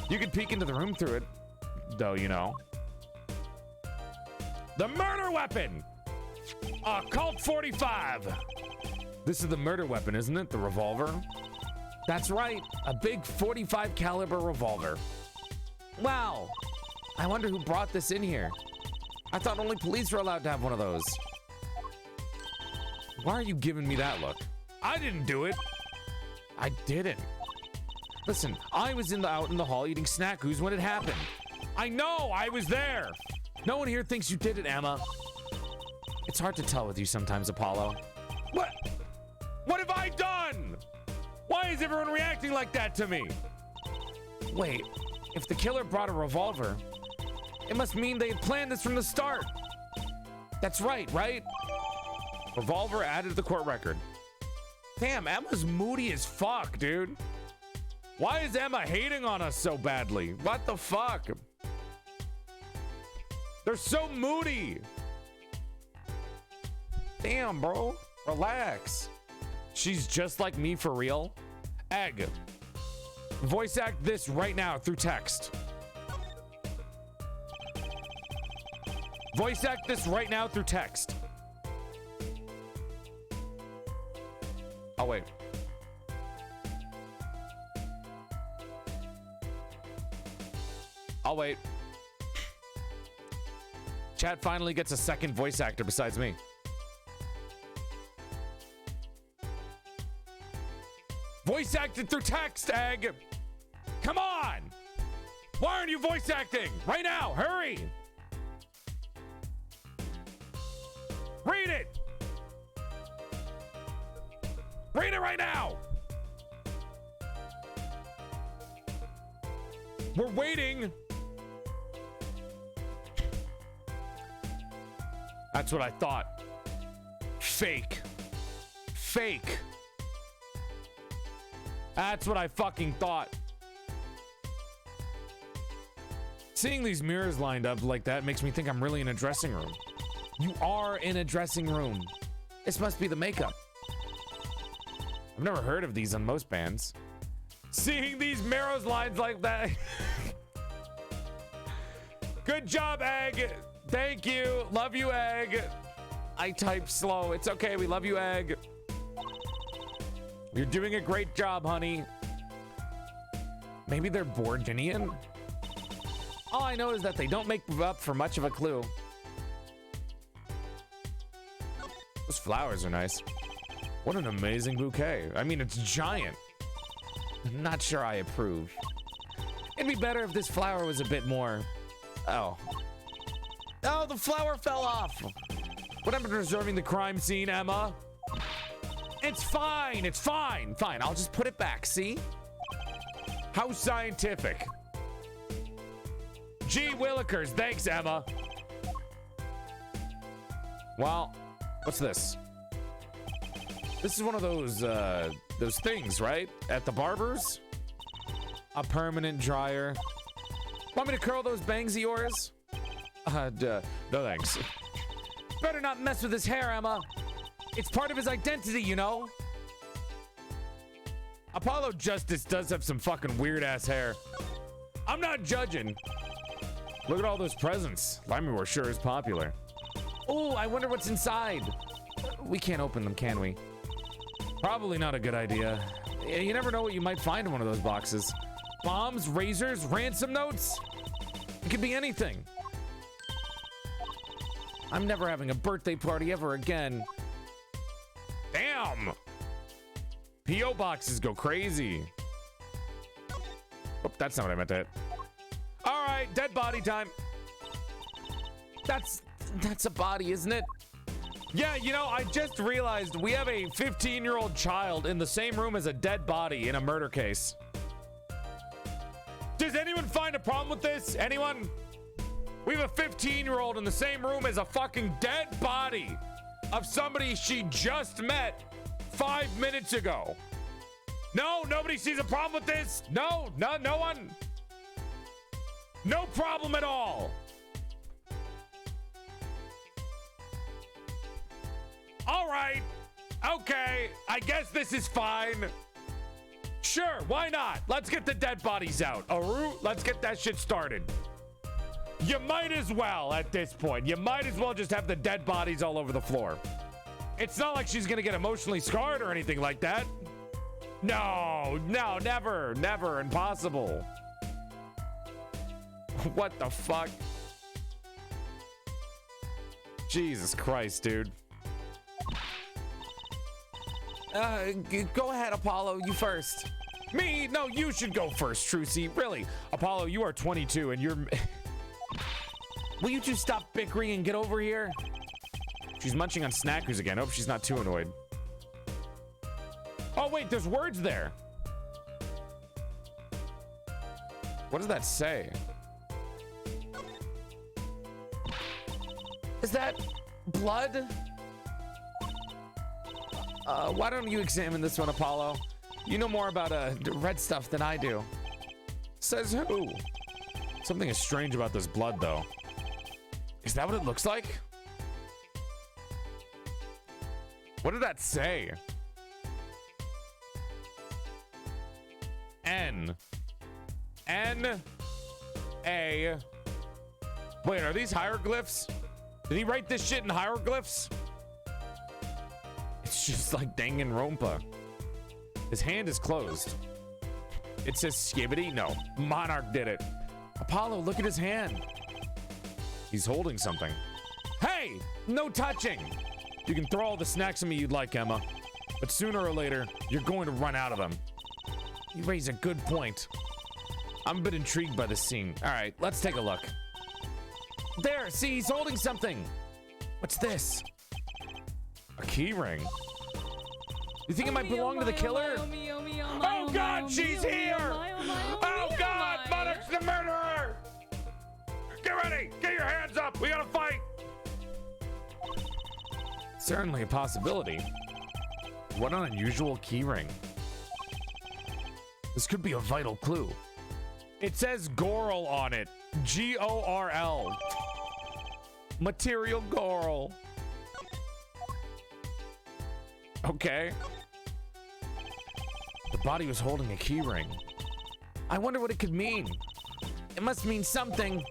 You could peek into the room through it, though, you know. The murder weapon! A Colt 45! This is the murder weapon, isn't it? The revolver? That's right, a big .45 caliber revolver. Wow, I wonder who brought this in here. I thought only police were allowed to have one of those. Why are you giving me that look? I didn't do it. I didn't. Listen, I was out in the hall eating snackoos when it happened. I know, I was there. No one here thinks you did it, Emma. It's hard to tell with you sometimes, Apollo. What? What have I done? Why is everyone reacting like that to me? Wait, if the killer brought a revolver, it must mean they had planned this from the start. That's right? Revolver added to the court record. Damn, Emma's moody as fuck, dude. Why is Emma hating on us so badly? What the fuck? They're so moody. Damn, bro. Relax. She's just like me for real. Egg. Voice act this right now through text. Voice act this right now through text. Oh, wait. I'll wait. Chat finally gets a second voice actor besides me. Voice acted through text, Egg. Come on. Why aren't you voice acting? Right now, hurry. Read it. Read it right now. We're waiting. That's what I thought. Fake. Fake. That's what I fucking thought. Seeing these mirrors lined up like that makes me think I'm really in a dressing room. You are in a dressing room. This must be the makeup. I've never heard of these on most bands. Seeing these mirrors lines like that. Good job, Egg. Thank you. Love you, Egg. I type slow. It's okay. We love you, Egg. You're doing a great job, honey. Maybe they're Borginian? All I know is that they don't make up for much of a clue. Those flowers are nice. What an amazing bouquet. I mean, it's giant. I'm not sure I approve. It'd be better if this flower was a bit more... Oh. Oh, the flower fell off. What happened to preserving the crime scene, Emma? It's fine. It's fine. Fine. I'll just put it back. See? How scientific. Gee Willikers. Thanks, Emma. Well, what's this? This is one of those things, right? At the barber's? A permanent dryer. Want me to curl those bangs of yours? No thanks. Better not mess with his hair, Emma. It's part of his identity, you know? Apollo Justice does have some fucking weird-ass hair. I'm not judging. Look at all those presents. Limeware sure is popular. Oh, I wonder what's inside. We can't open them, can we? Probably not a good idea. You never know what you might find in one of those boxes. Bombs, razors, ransom notes? It could be anything. I'm never having a birthday party ever again. Damn! P.O. boxes go crazy. Oh, that's not what I meant to hit. All right, dead body time. That's a body, isn't it? Yeah, you know, I just realized we have a 15-year-old child in the same room as a dead body in a murder case. Does anyone find a problem with this? Anyone? We have a 15-year-old in the same room as a fucking dead body of somebody she just met 5 minutes ago. No, nobody sees a problem with this. No one. No problem at all. All right. Okay. I guess this is fine. Sure. Why not? Let's get the dead bodies out. Aru, let's get that shit started. You might as well at this point. You might as well just have the dead bodies all over the floor. It's not like she's gonna get emotionally scarred or anything like that. No, never, impossible. What the fuck? Jesus Christ, dude. Go ahead, Apollo. You first. Me? No, you should go first, Trucy. Really? Apollo, you are 22 and you're... Will you two stop bickering and get over here? She's munching on snackers again. Hope she's not too annoyed. Oh, wait, there's words there. What does that say? Is that blood? Why don't you examine this one, Apollo? You know more about red stuff than I do. Says who? Something is strange about this blood, though. Is that what it looks like? What did that say? N. N-A. Wait, are these hieroglyphs? Did he write this shit in hieroglyphs? It's just like Danganronpa. His hand is closed. It says Skibbity? No. Monarch did it. Apollo, look at his hand. He's holding something. Hey! No touching! You can throw all the snacks at me you'd like, Emma. But sooner or later, you're going to run out of them. You raise a good point. I'm a bit intrigued by this scene. All right, let's take a look. There, see, he's holding something. What's this? A key ring. You think it might belong to the killer? Oh God, she's here! Oh God, Monarch's the murderer! Get ready, get your hands up, we gotta fight! Certainly a possibility. What an unusual key ring. This could be a vital clue. It says Gorl on it. G-O-R-L. Material Gorl. Okay. The body was holding a key ring. I wonder what it could mean. It must mean something.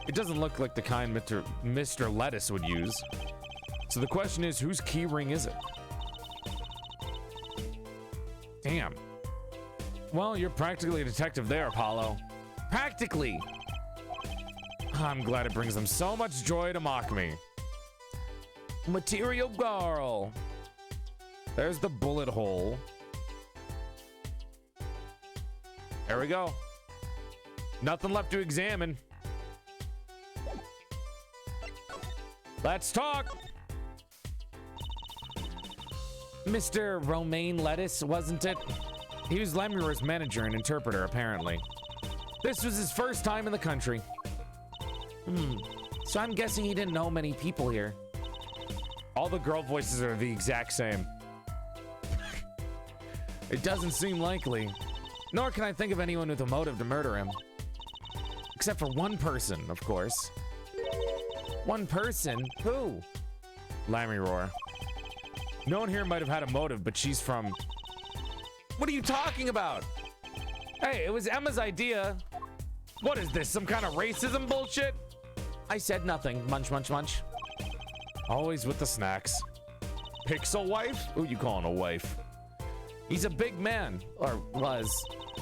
It doesn't look like the kind Mr. Lettuce would use. So the question is, whose key ring is it? Damn. Well, you're practically a detective there, Apollo. Practically. I'm glad it brings them so much joy to mock me. Material Girl. There's the bullet hole. There we go. Nothing left to examine. Let's talk. Mr. Romaine Lettuce, wasn't it? He was Lemurer's manager and interpreter, apparently. This was his first time in the country. So I'm guessing he didn't know many people here. All the girl voices are the exact same. It doesn't seem likely. Nor can I think of anyone with a motive to murder him. Except for one person, of course. One person? Who? Lammy Roar. No one here might have had a motive, but she's from... What are you talking about? Hey, it was Emma's idea. What is this, some kind of racism bullshit? I said nothing. Munch, munch, munch. Always with the snacks. Pixel wife? Who you calling a wife? He's a big man, or was.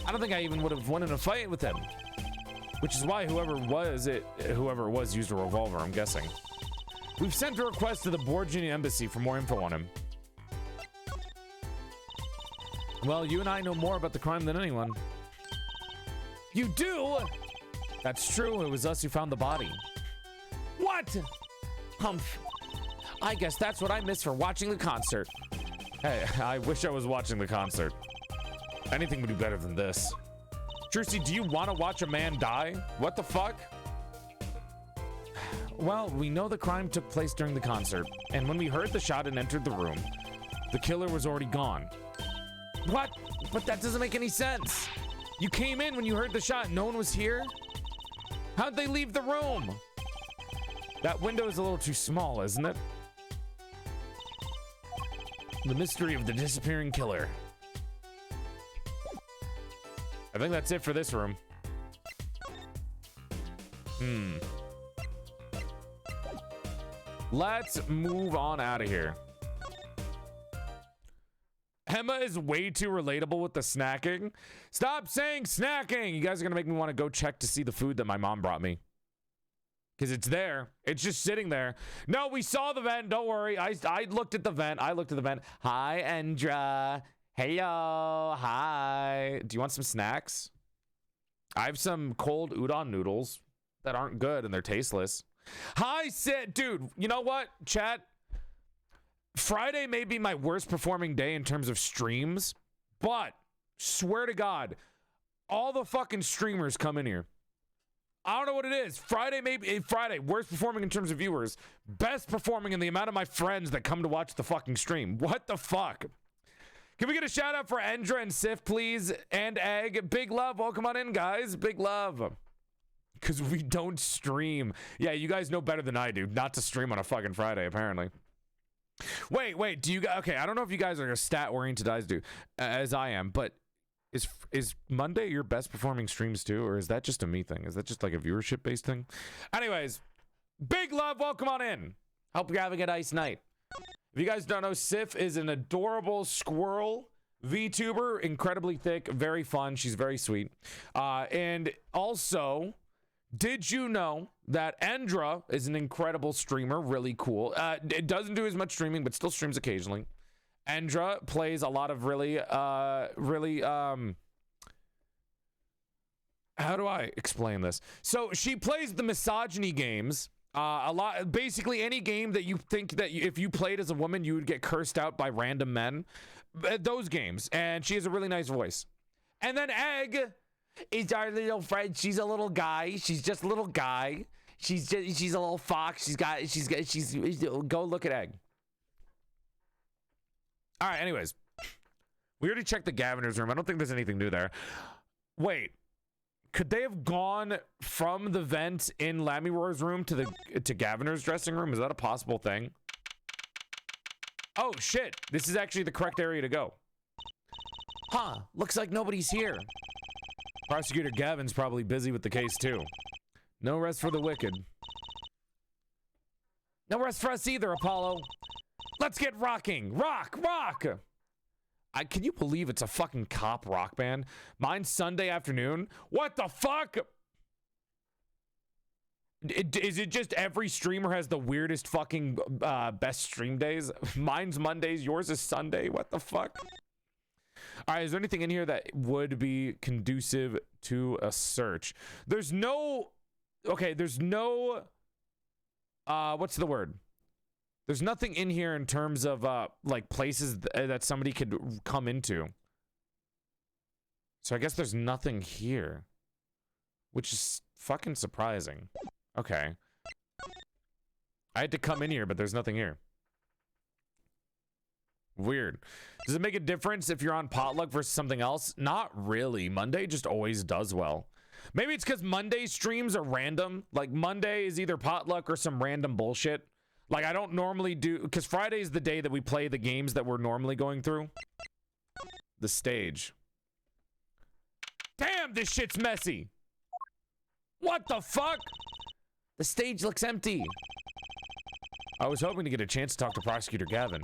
I don't think I even would have won in a fight with him. Which is why whoever it was used a revolver, I'm guessing. We've sent a request to the Borgian embassy for more info on him. Well, you and I know more about the crime than anyone. You do? That's true. It was us who found the body. What? Humph. I guess that's what I missed for watching the concert. Hey, I wish I was watching the concert. Anything would be better than this. Trucy, do you want to watch a man die? What the fuck? Well, we know the crime took place during the concert, and when we heard the shot and entered the room, the killer was already gone. What? But that doesn't make any sense. You came in when you heard the shot. No one was here? How'd they leave the room? That window is a little too small, isn't it? The mystery of the disappearing killer. I think that's it for this room. Let's move on out of here. Emma is way too relatable with the snacking. Stop saying snacking. You guys are going to make me want to go check to see the food that my mom brought me. Because it's there. It's just sitting there. No, we saw the vent. Don't worry. I looked at the vent. Hi, Endra. Hello. Hi. Do you want some snacks? I have some cold udon noodles that aren't good and they're tasteless. Hi, Sid. Dude, you know what, chat? Friday may be my worst performing day in terms of streams, but swear to God, all the fucking streamers come in here. I don't know what it is. Friday, worst performing in terms of viewers, best performing in the amount of my friends that come to watch the fucking stream. What the fuck? Can we get a shout out for Endra and Sif, please? And Egg. Big love. Welcome on in, guys. Big love. Because we don't stream. Yeah, you guys know better than I do not to stream on a fucking Friday, apparently. Wait, do you guys, okay, I don't know if you guys are as stat oriented as I am, but is Monday your best performing streams too, or is that just a me thing? Is that just like a viewership based thing? Anyways, big love, welcome on in. Hope you're having a nice night. If you guys don't know, Sif is an adorable squirrel VTuber, incredibly thick, very fun. She's very sweet. And also, did you know that Endra is an incredible streamer, really cool. It doesn't do as much streaming, but still streams occasionally. Endra plays a lot of really, how do I explain this? So she plays the misogyny games, a lot, basically any game that you think that if you played as a woman, you would get cursed out by random men, those games. And she has a really nice voice. And then Egg is our little friend. She's a little guy. She's just a little guy. She's a little fox. She's go look at Egg. All right, anyways. We already checked the Gaviner's room. I don't think there's anything new there. Wait. Could they have gone from the vent in Lamiroar's room to Gaviner's dressing room? Is that a possible thing? Oh shit. This is actually the correct area to go. Huh. Looks like nobody's here. Prosecutor Gavin's probably busy with the case too. No rest for the wicked. No rest for us either, Apollo. Let's get rocking. Rock! Can you believe it's a fucking cop rock band? Mine's Sunday afternoon. What the fuck? Is it just every streamer has the weirdest fucking best stream days? Mine's Mondays, yours is Sunday. What the fuck? All right, is there anything in here that would be conducive to a search? There's no... Okay, there's no... what's the word? There's nothing in here in terms of, like, places that somebody could come into. So I guess there's nothing here. Which is fucking surprising. Okay. I had to come in here, but there's nothing here. Weird. Does it make a difference if you're on potluck versus something else? Not really. Monday just always does well. Maybe it's because Monday streams are random. Like, Monday is either potluck or some random bullshit. Like, I don't normally do... Because Friday is the day that we play the games that we're normally going through. The stage. Damn, this shit's messy. What the fuck? The stage looks empty. I was hoping to get a chance to talk to Prosecutor Gavin.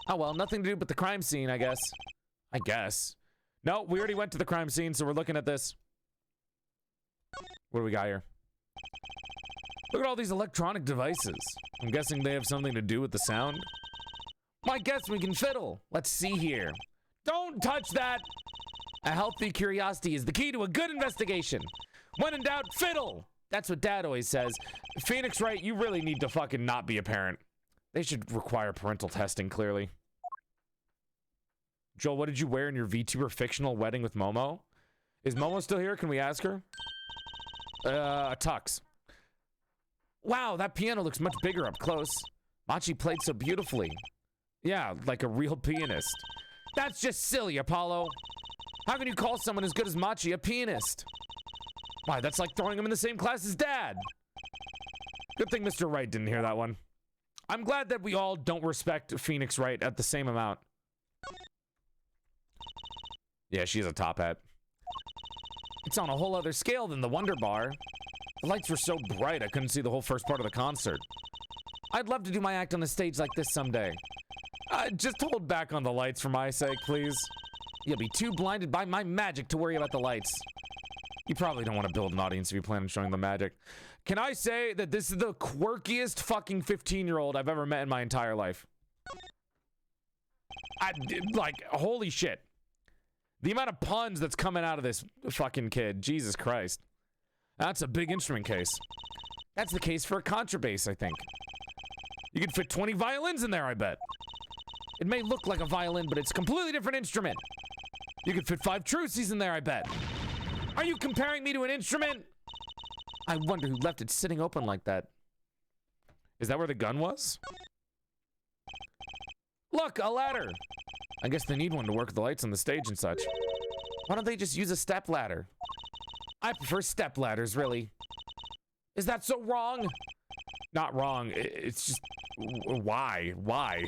Oh, well, nothing to do but the crime scene, I guess. No, we already went to the crime scene, so we're looking at this. What do we got here? Look at all these electronic devices. I'm guessing they have something to do with the sound. I guess we can fiddle. Let's see here. Don't touch that! A healthy curiosity is the key to a good investigation. When in doubt, fiddle! That's what Dad always says. Phoenix Wright, you really need to fucking not be a parent. They should require parental testing, clearly. Joel, what did you wear in your VTuber fictional wedding with Momo? Is Momo still here? Can we ask her? A tux. Wow, that piano looks much bigger up close. Machi played so beautifully. Yeah, like a real pianist. That's just silly, Apollo. How can you call someone as good as Machi a pianist? Why, that's like throwing him in the same class as Dad. Good thing Mr. Wright didn't hear that one. I'm glad that we all don't respect Phoenix Wright at the same amount. Yeah, she's a top hat. It's on a whole other scale than the Wonder Bar. The lights were so bright I couldn't see the whole first part of the concert. I'd love to do my act on a stage like this someday. Just hold back on the lights for my sake, please. You'll be too blinded by my magic to worry about the lights. You probably don't want to build an audience if you plan on showing the magic. Can I say that this is the quirkiest fucking 15-year-old I've ever met in my entire life? Like, holy shit. The amount of puns that's coming out of this fucking kid. Jesus Christ. That's a big instrument case. That's the case for a contrabass, I think. You could fit 20 violins in there, I bet. It may look like a violin, but it's a completely different instrument. You could fit 5 truces in there, I bet. Are you comparing me to an instrument? I wonder who left it sitting open like that. Is that where the gun was? Look, a ladder. I guess they need one to work the lights on the stage and such. Why don't they just use a step ladder? I prefer step ladders, really. Is that so wrong? Not wrong. It's just... Why? Why?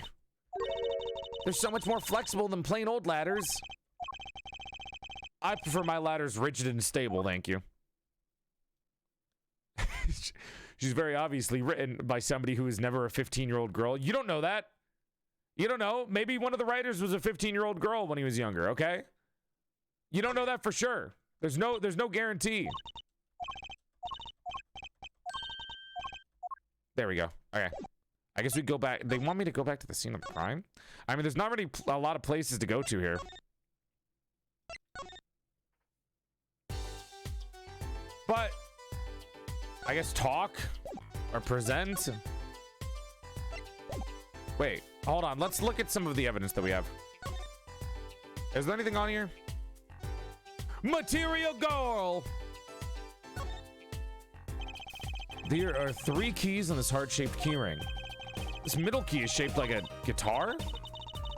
They're so much more flexible than plain old ladders. I prefer my ladders rigid and stable, thank you. She's very obviously written by somebody who is never a 15-year-old girl. You don't know that. You don't know. Maybe one of the writers was a 15-year-old girl when he was younger, okay? You don't know that for sure. There's no guarantee. There we go. Okay. I guess we go back. They want me to go back to the scene of the crime? I mean, there's not really a lot of places to go to here. But I guess talk or present. Wait, hold on. Let's look at some of the evidence that we have. Is there anything on here? Material girl. There are 3 keys on this heart-shaped keyring. This middle key is shaped like a guitar?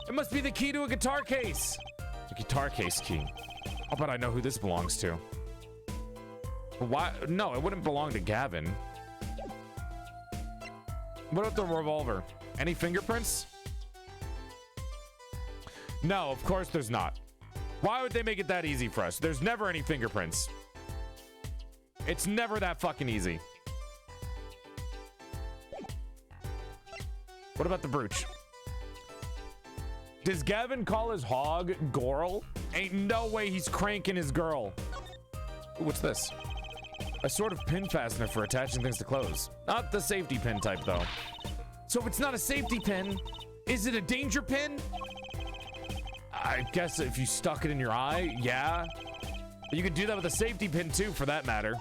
It must be the key to a guitar case. A guitar case key. I'll bet I know who this belongs to. But why? No, it wouldn't belong to Gavin. What about the revolver? Any fingerprints? No, of course there's not. Why would they make it that easy for us? There's never any fingerprints. It's never that fucking easy. What about the brooch? Does Gavin call his hog Gorl? Ain't no way he's cranking his girl. Ooh, what's this? A sort of pin fastener for attaching things to clothes. Not the safety pin type, though. So if it's not a safety pin, is it a danger pin? I guess if you stuck it in your eye, yeah. But you could do that with a safety pin, too, for that matter.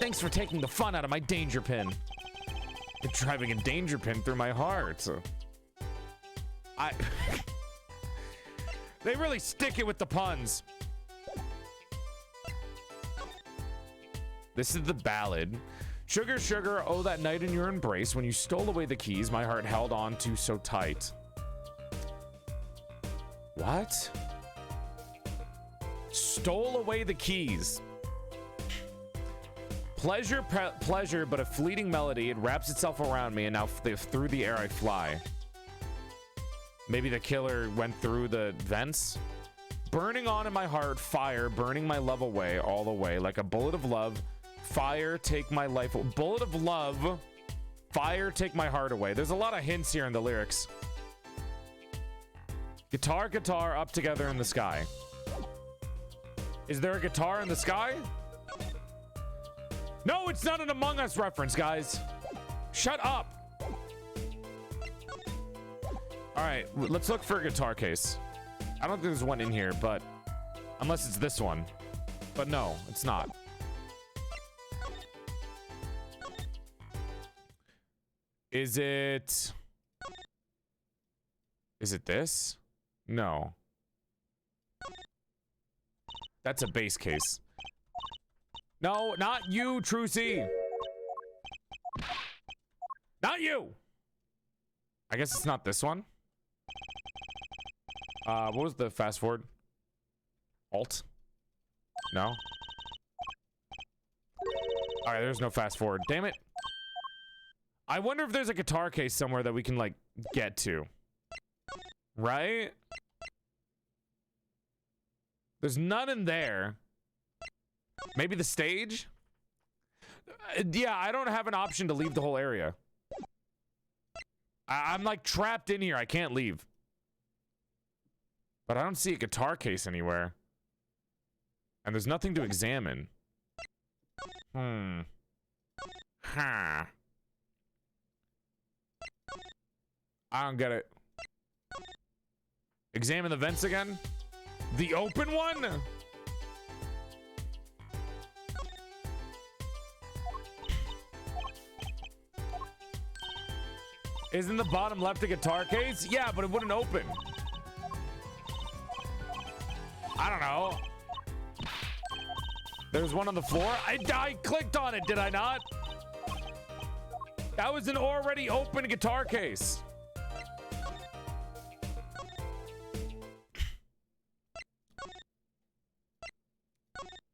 Thanks for taking the fun out of my danger pin. You're driving a danger pin through my heart. They really stick it with the puns. This is the ballad. Sugar, sugar, oh, that night in your embrace, when you stole away the keys my heart held on to so tight. What? Stole away the keys. Pleasure, pleasure, but a fleeting melody. It wraps itself around me, and now through the air I fly. Maybe the killer went through the vents? Burning on in my heart, fire, burning my love away, all the way, like a bullet of love. Fire, take my life. Bullet of love. Fire, take my heart away. There's a lot of hints here in the lyrics. Guitar, guitar, up together in the sky. Is there a guitar in the sky? No, it's not an Among Us reference, guys. Shut up. All right, let's look for a guitar case. I don't think there's one in here, but unless it's this one. But no, it's not. Is it this? No. That's a bass case. No, not you, Trucy. Not you. I guess it's not this one. What was the fast forward? Alt? No? Alright, there's no fast forward. Damn it. I wonder if there's a guitar case somewhere that we can, like, get to. Right? There's none in there. Maybe the stage? Yeah, I don't have an option to leave the whole area. I'm like trapped in here. I can't leave. But I don't see a guitar case anywhere. And there's nothing to examine. Huh. I don't get it. Examine the vents again? The open one? Isn't the bottom left a guitar case? Yeah, but it wouldn't open. I don't know. There's one on the floor. I clicked on it, did I not? That was an already open guitar case.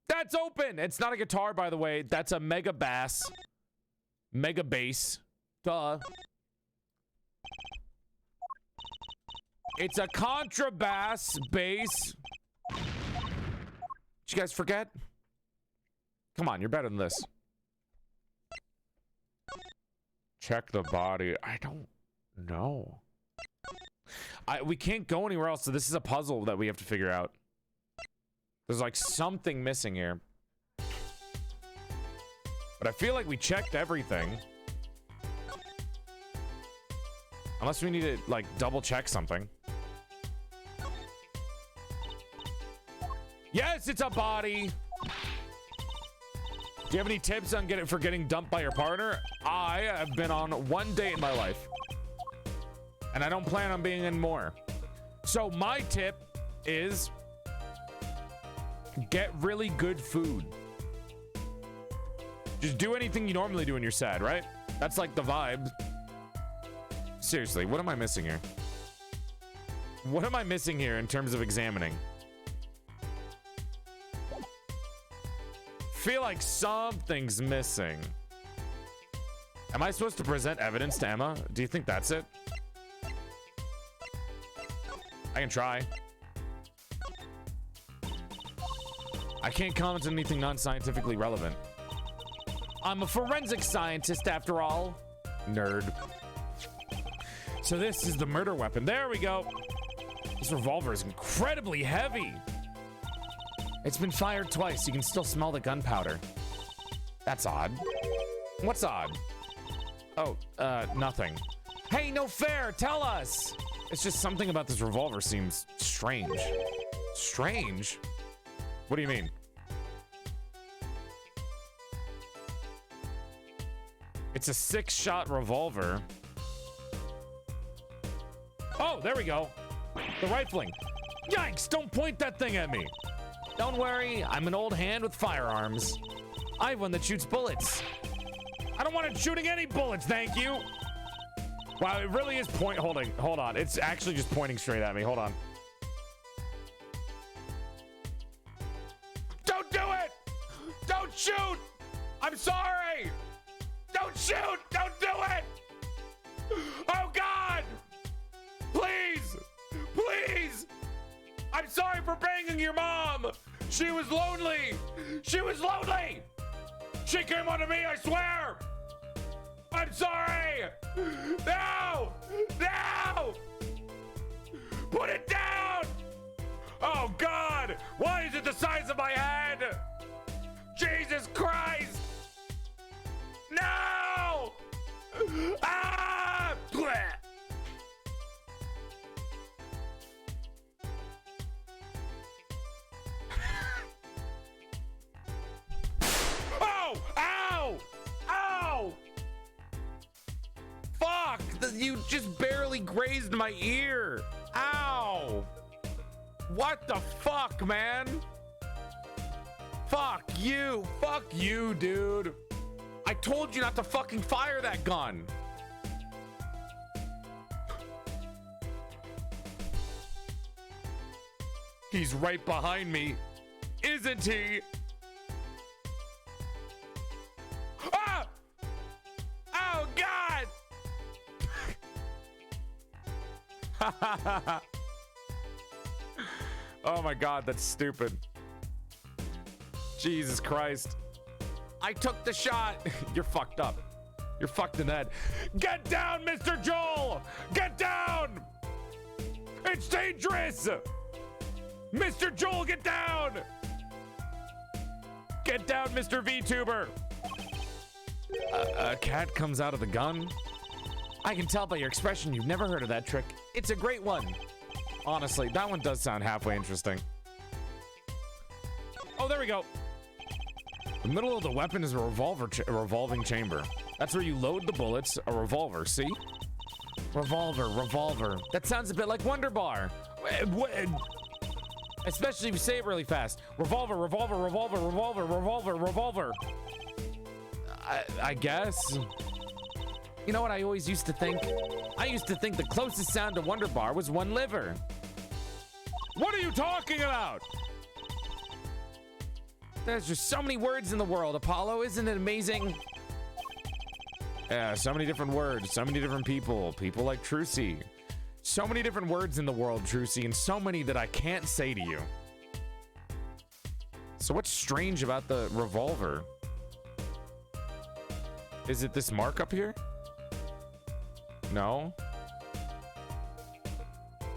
That's open. It's not a guitar, by the way. That's a mega bass. Mega bass. Duh. It's a contrabass bass. Did you guys forget? Come on, you're better than this. Check the body. I don't know. We can't go anywhere else, so this is a puzzle that we have to figure out. There's like something missing here. But I feel like we checked everything. Unless we need to like double check something. Yes, it's a body. Do you have any tips on getting dumped by your partner? I have been on one date in my life. And I don't plan on being in more. So my tip is get really good food. Just do anything you normally do when you're sad, right? That's like the vibe. Seriously, what am I missing here? What am I missing here in terms of examining? Feel like something's missing. Am I supposed to present evidence to Emma? Do you think that's it? I can try. I can't comment on anything non-scientifically relevant. I'm a forensic scientist after all. Nerd. So this is the murder weapon. There we go. This revolver is incredibly heavy. It's been fired twice. You can still smell the gunpowder. That's odd. What's odd? Oh, nothing. Hey, no fair. Tell us. It's just something about this revolver seems strange. Strange? What do you mean? It's a 6-shot revolver. Oh, there we go. The rifling. Yikes, don't point that thing at me. Don't worry, I'm an old hand with firearms. I have one that shoots bullets. I don't want it shooting any bullets, thank you. Wow, it really is holding. Hold on, it's actually just pointing straight at me. Hold on. Don't do it! Don't shoot! I'm sorry! Don't shoot! Don't do it! Oh God! Please! Please! I'm sorry for banging your mom! She was lonely! She was lonely! She came onto me, I swear! I'm sorry! No! No! Put it down! Oh God! Why is it the size of my head? Jesus Christ! No! Ah! Blech. Oh! Ow! Ow! Fuck! You just barely grazed my ear. Ow! What the fuck, man? Fuck you. Fuck you, dude. I told you not to fucking fire that gun. He's right behind me, isn't he? Ah! Oh, God! Oh my God, that's stupid. Jesus Christ. I took the shot. You're fucked up. You're fucked in the head. Get down, Mr. Joel! Get down! It's dangerous! Mr. Joel, get down! Get down, Mr. VTuber! A cat comes out of the gun? I can tell by your expression you've never heard of that trick. It's a great one. Honestly, that one does sound halfway interesting. Oh, there we go. The middle of the weapon is a revolving chamber. That's where you load the bullets. A revolver, see? Revolver. That sounds a bit like Wonder Bar. Especially if you say it really fast. Revolver. I guess. You know what I always used to think? I used to think the closest sound to Wonder Bar was one liver. What are you talking about? There's just so many words in the world, Apollo. Isn't it amazing? Yeah, so many different words, so many different people. People like Trucy. So many different words in the world, Trucy, and so many that I can't say to you. So what's strange about the revolver? Is it this mark up here? No.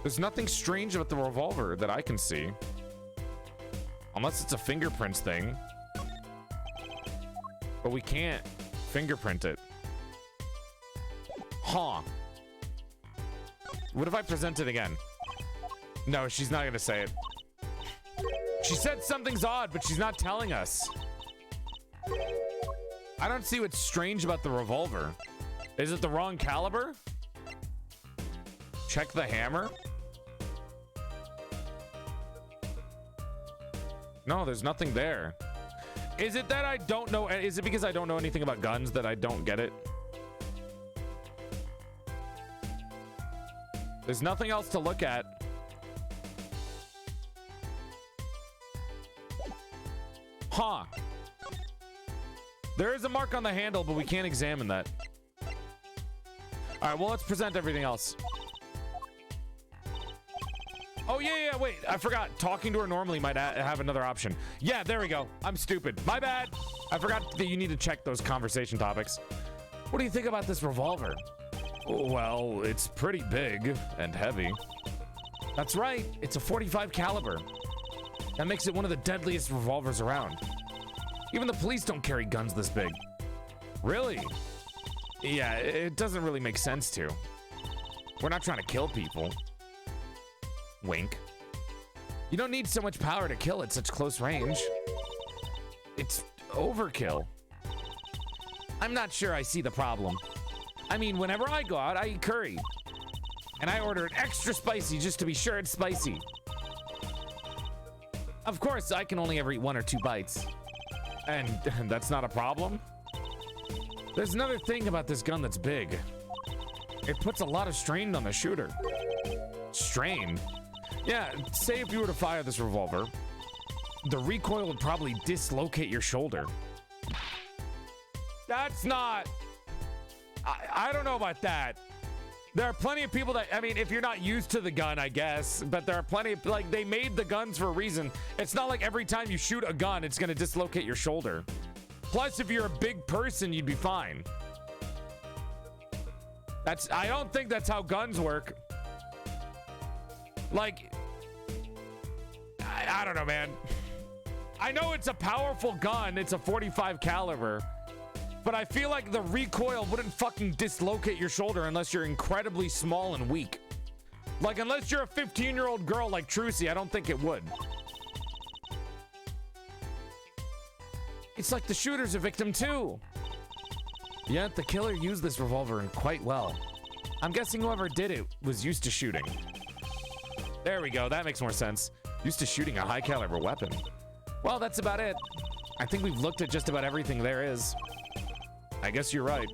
There's nothing strange about the revolver that I can see. Unless it's a fingerprints thing. But we can't fingerprint it. Huh. What if I present it again? No, she's not gonna say it. She said something's odd, but she's not telling us. I don't see what's strange about the revolver. Is it the wrong caliber? Check the hammer? No, there's nothing there. Is it that I don't know? Is it because I don't know anything about guns that I don't get it? There's nothing else to look at. Huh. There is a mark on the handle, but we can't examine that. All right, well, let's present everything else. Oh, yeah, wait, I forgot. Talking to her normally might have another option. Yeah, there we go. I'm stupid. My bad. I forgot that you need to check those conversation topics. What do you think about this revolver? Well, it's pretty big and heavy. That's right. It's a .45 caliber. That makes it one of the deadliest revolvers around. Even the police don't carry guns this big. Really? Yeah, it doesn't really make sense to. We're not trying to kill people. Wink. You don't need so much power to kill at such close range. It's overkill. I'm not sure I see the problem. I mean, whenever I go out, I eat curry. And I order it extra spicy just to be sure it's spicy. Of course, I can only ever eat 1 or 2 bites. And that's not a problem. There's another thing about this gun that's big. It puts a lot of strain on the shooter. Strain? Yeah, say if you were to fire this revolver, the recoil would probably dislocate your shoulder. That's not... I don't know about that. There are plenty of people that, I mean, if you're not used to the gun, I guess, but there are plenty of, like, they made the guns for a reason. It's not like every time you shoot a gun, it's gonna dislocate your shoulder. Plus, if you're a big person, you'd be fine. I don't think that's how guns work. Like, I don't know, man. I know it's a powerful gun. It's a .45 caliber. But I feel like the recoil wouldn't fucking dislocate your shoulder unless you're incredibly small and weak. Like, unless you're a 15-year-old girl like Trucy, I don't think it would. It's like the shooter's a victim too. Yet the killer used this revolver quite well. I'm guessing whoever did it was used to shooting. There we go, that makes more sense. Used to shooting a high caliber weapon. Well, that's about it. I think we've looked at just about everything there is. I guess you're right.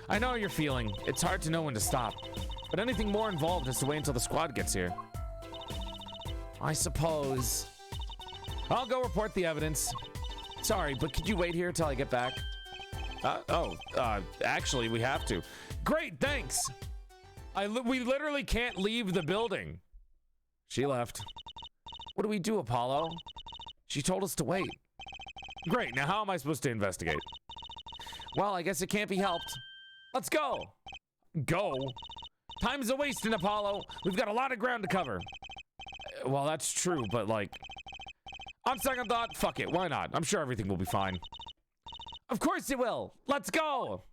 I know how you're feeling. It's hard to know when to stop. But anything more involved has to wait until the squad gets here. I suppose. I'll go report the evidence. Sorry, but could you wait here till I get back? Actually, we have to. Great, thanks. We literally can't leave the building. She left. What do we do, Apollo? She told us to wait. Great, now how am I supposed to investigate? Well, I guess it can't be helped. Let's go. Go? Time's a wasting, Apollo. We've got a lot of ground to cover. Well, that's true, but like, on second thought, fuck it. Why not? I'm sure everything will be fine. Of course it will. Let's go.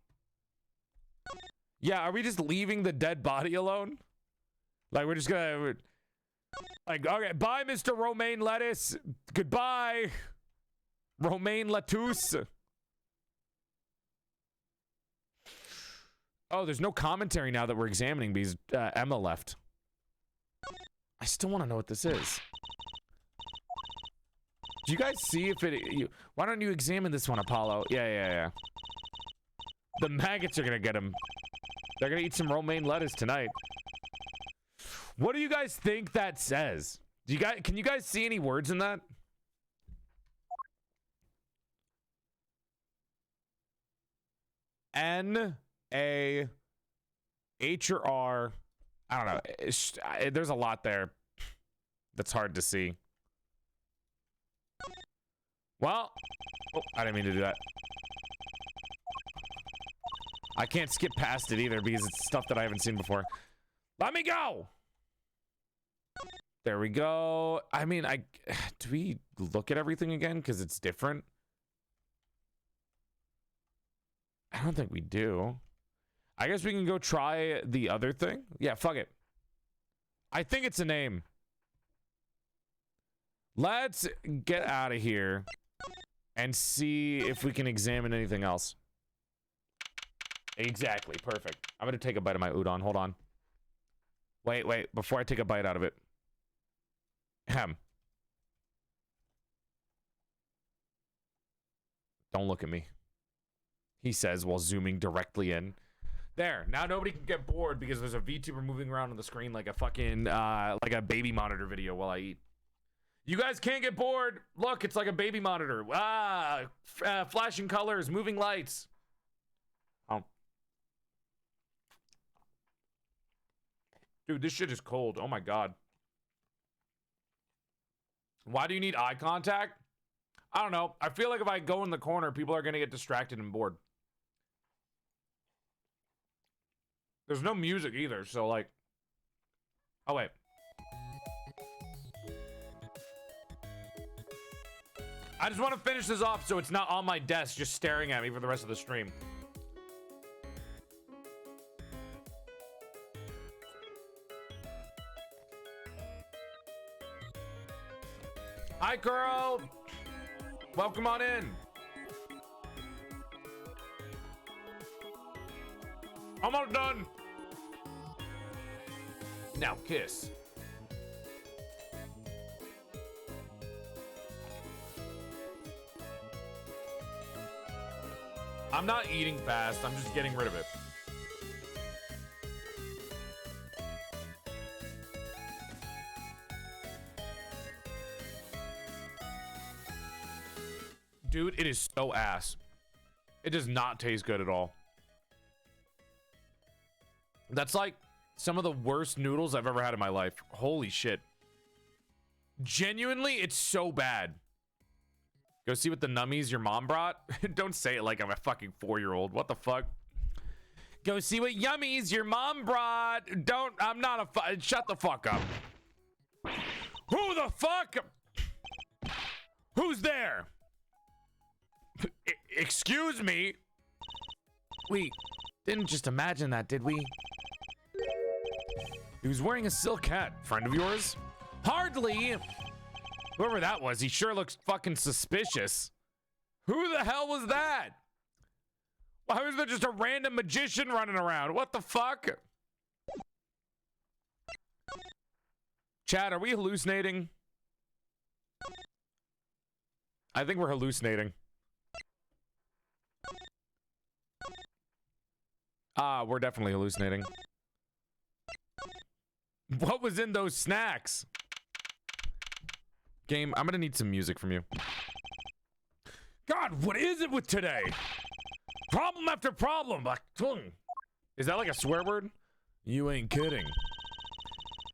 Yeah, are we just leaving the dead body alone? Like, we're just gonna... Like, okay, bye, Mr. Romaine Lettuce. Goodbye, Romaine Lettuce. Oh, there's no commentary now that we're examining because Emma left. I still want to know what this is. Do you guys see if it... why don't you examine this one, Apollo? Yeah. The maggots are gonna get him. They're gonna eat some romaine lettuce tonight. What do you guys think that says? Can you guys see any words in that? N, A, H, or R. I don't know. There's a lot there that's hard to see. Well, oh, I didn't mean to do that. I can't skip past it either because it's stuff that I haven't seen before. Let me go. There we go. I mean, do we look at everything again because it's different? I don't think we do. I guess we can go try the other thing. Yeah, fuck it. I think it's a name. Let's get out of here and see if we can examine anything else. Exactly. Perfect. I'm going to take a bite of my udon. Hold on. Wait. Before I take a bite out of it. Ahem. Don't look at me, he says while zooming directly in. There. Now nobody can get bored because there's a VTuber moving around on the screen like a fucking, like a baby monitor video while I eat. You guys can't get bored. Look, it's like a baby monitor. Flashing colors, moving lights. Oh. Dude, this shit is cold. Oh my God. Why do you need eye contact? I don't know. I feel like if I go in the corner, people are going to get distracted and bored. There's no music either, so like... Oh, wait. I just want to finish this off so it's not on my desk just staring at me for the rest of the stream. Hi, Kuro! Welcome on in. Almost done. Now kiss. I'm not eating fast, I'm just getting rid of it. Dude, it is so ass. It does not taste good at all. That's like some of the worst noodles I've ever had in my life. Holy shit. Genuinely, it's so bad. Go see what the nummies your mom brought. Don't say it like I'm a fucking 4-year-old. What the fuck? Go see what yummies your mom brought. I'm not a shut the fuck up. Who the fuck? Who's there? Excuse me? We didn't just imagine that, did we? He was wearing a silk hat. Friend of yours? Hardly. Whoever that was, he sure looks fucking suspicious. Who the hell was that? Why was there just a random magician running around? What the fuck? Chat, are we hallucinating? I think we're hallucinating. We're definitely hallucinating. What was in those snacks? Game, I'm gonna need some music from you. God, what is it with today? Problem after problem. Is that like a swear word? You ain't kidding.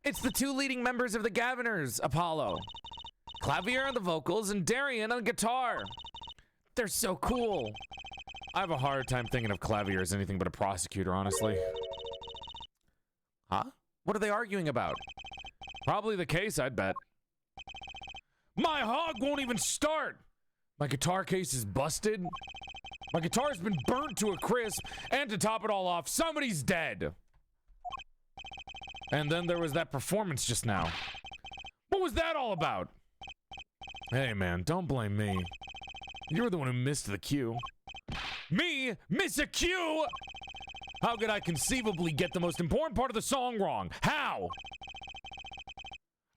It's the 2 leading members of the Gaviners, Apollo. Clavier on the vocals and Darian on guitar. They're so cool. I have a hard time thinking of Clavier as anything but a prosecutor, honestly. Huh? What are they arguing about? Probably the case, I'd bet. My hog won't even start! My guitar case is busted. My guitar's been burnt to a crisp, and to top it all off, somebody's dead. And then there was that performance just now. What was that all about? Hey man, don't blame me. You were the one who missed the cue. Me? Miss a cue? How could I conceivably get the most important part of the song wrong? How?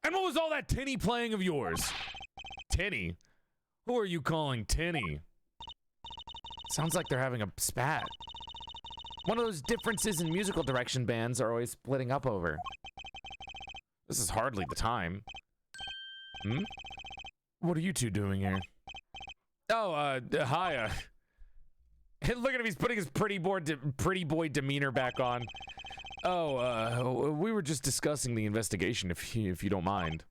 And what was all that tinny playing of yours? Tinny? Who are you calling tinny? Sounds like they're having a spat. One of those differences in musical direction bands are always splitting up over. This is hardly the time. Hmm? What are you two doing here? Oh, hi, look at him, he's putting his pretty boy demeanor back on. Oh, we were just discussing the investigation, if you don't mind.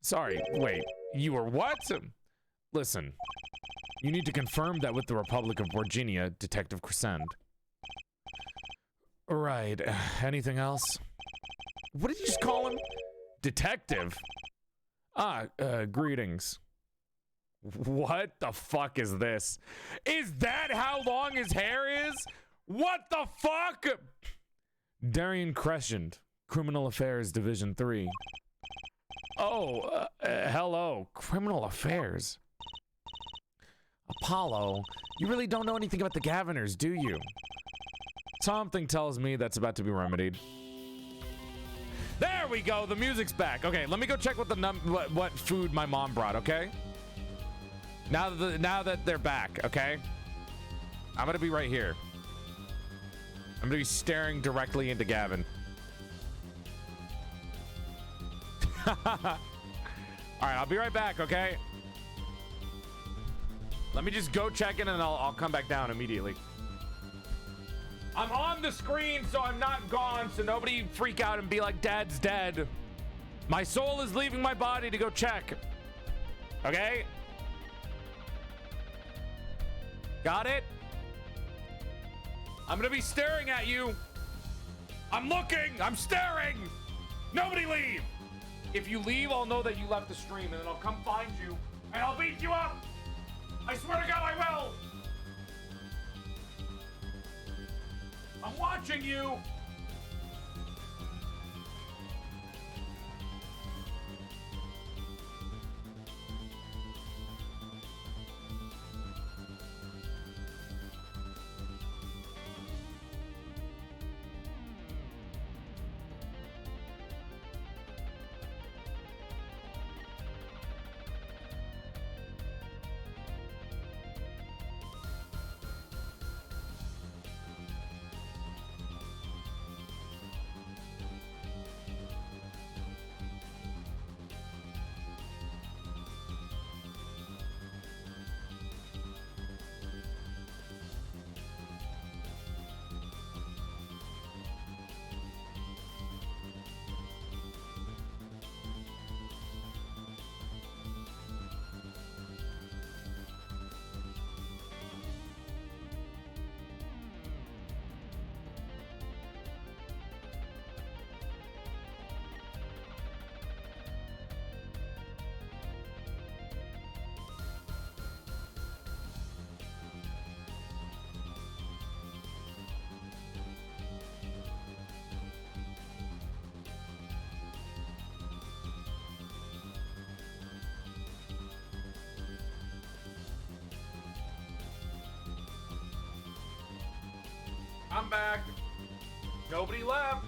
Sorry, wait, you were what? Listen, you need to confirm that with the Republic of Virginia, Detective Crescend. Right, anything else? What did you just call him? Detective? Ah, greetings. What the fuck is this? Is that how long his hair is? What the fuck? Darian Crescent, Criminal Affairs Division 3. Oh, hello, Criminal Affairs. Apollo, you really don't know anything about the Gaviners, do you? Something tells me that's about to be remedied. There we go, the music's back. Okay, let me go check what food my mom brought, okay? Now that they're back, okay? I'm gonna be right here. I'm gonna be staring directly into Gavin. Alright, I'll be right back, okay? Let me just go check in and I'll come back down immediately. I'm on the screen, so I'm not gone, so nobody freak out and be like, Dad's dead. My soul is leaving my body to go check. Okay? Got it? I'm gonna be staring at you. I'm looking, I'm staring. Nobody leave. If you leave, I'll know that you left the stream, and then I'll come find you, and I'll beat you up. I swear to God, I will. I'm watching you. I'm back. Nobody left.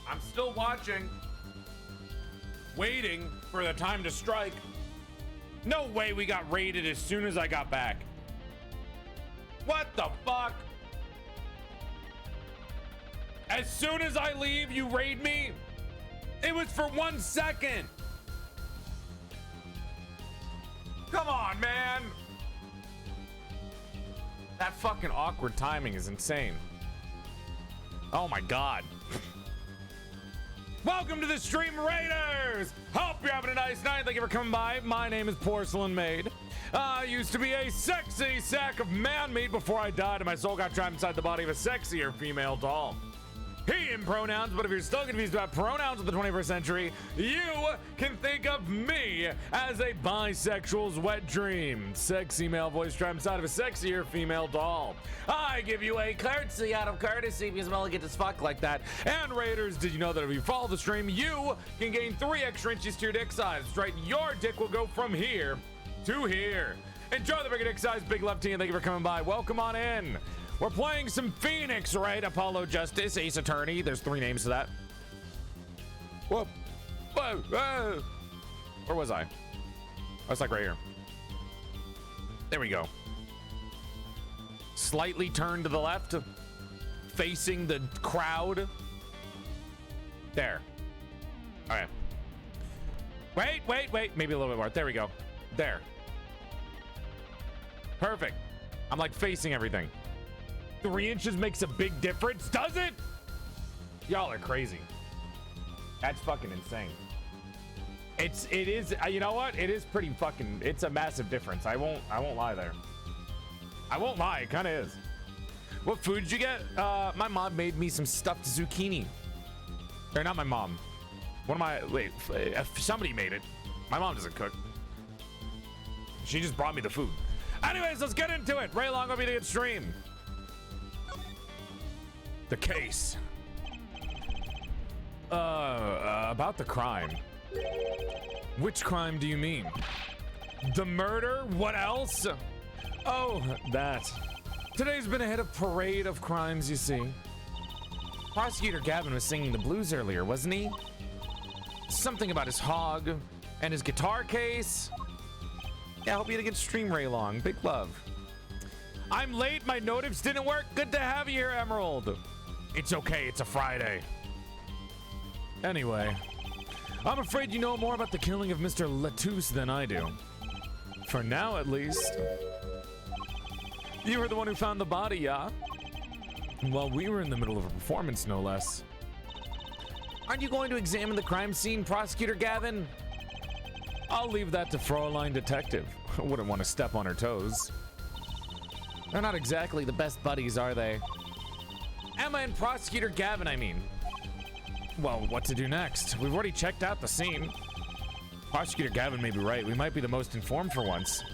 I'm still watching. Waiting for the time to strike. No way we got raided as soon as I got back. What the fuck? As soon as I leave, you raid me? It was for 1 second. Come on, man. That fucking awkward timing is insane. Oh my God. Welcome to the stream, Raiders! Hope you're having a nice night. Thank you for coming by. My name is PorcelainMaid. I used to be a sexy sack of man meat before I died and my soul got trapped inside the body of a sexier female doll. He in pronouns, but if you're still confused about pronouns of the 21st century, you can think of me as a bisexual's wet dream. Sexy male voice trapped inside of a sexier female doll. I give you a curtsy out of courtesy because I'm elegant as fuck like that. And Raiders, did you know that if you follow the stream, you can gain 3 extra inches to your dick size? That's right, your dick will go from here to here. Enjoy the bigger dick size, big love team. Thank you for coming by. Welcome on in. We're playing some Phoenix, right? Apollo Justice, Ace Attorney. There's 3 names to that. Whoa. Whoa. Whoa. Where was I? I was like right here. There we go. Slightly turned to the left, facing the crowd. There. All right. Wait. Maybe a little bit more. There we go. There. Perfect. I'm like facing everything. 3 inches makes a big difference, does it? Y'all are crazy. That's fucking insane. It is, you know what? It is pretty fucking, it's a massive difference. I won't lie there. I won't lie, it kind of is. What food did you get? My mom made me some stuffed zucchini. Or not my mom. Wait, somebody made it. My mom doesn't cook. She just brought me the food. Anyways, let's get into it. Ray Long will be the good stream. The case. About the crime. Which crime do you mean? The murder? What else? Oh, that. Today's been a hit of parade of crimes, you see. Prosecutor Gavin was singing the blues earlier, wasn't he? Something about his hog and his guitar case. Yeah, I hope you had a good stream, Ray Long. Big love. I'm late. My notifs didn't work. Good to have you here, Emerald. It's okay. It's a Friday. Anyway, I'm afraid you know more about the killing of Mr. Latouche than I do. For now, at least. You were the one who found the body, yeah? While we were in the middle of a performance, no less. Aren't you going to examine the crime scene, Prosecutor Gavin? I'll leave that to Fraulein Detective. I wouldn't want to step on her toes. They're not exactly the best buddies, are they? Emma and Prosecutor Gavin, I mean. Well, what to do next? We've already checked out the scene. Prosecutor Gavin may be right. We might be the most informed for once.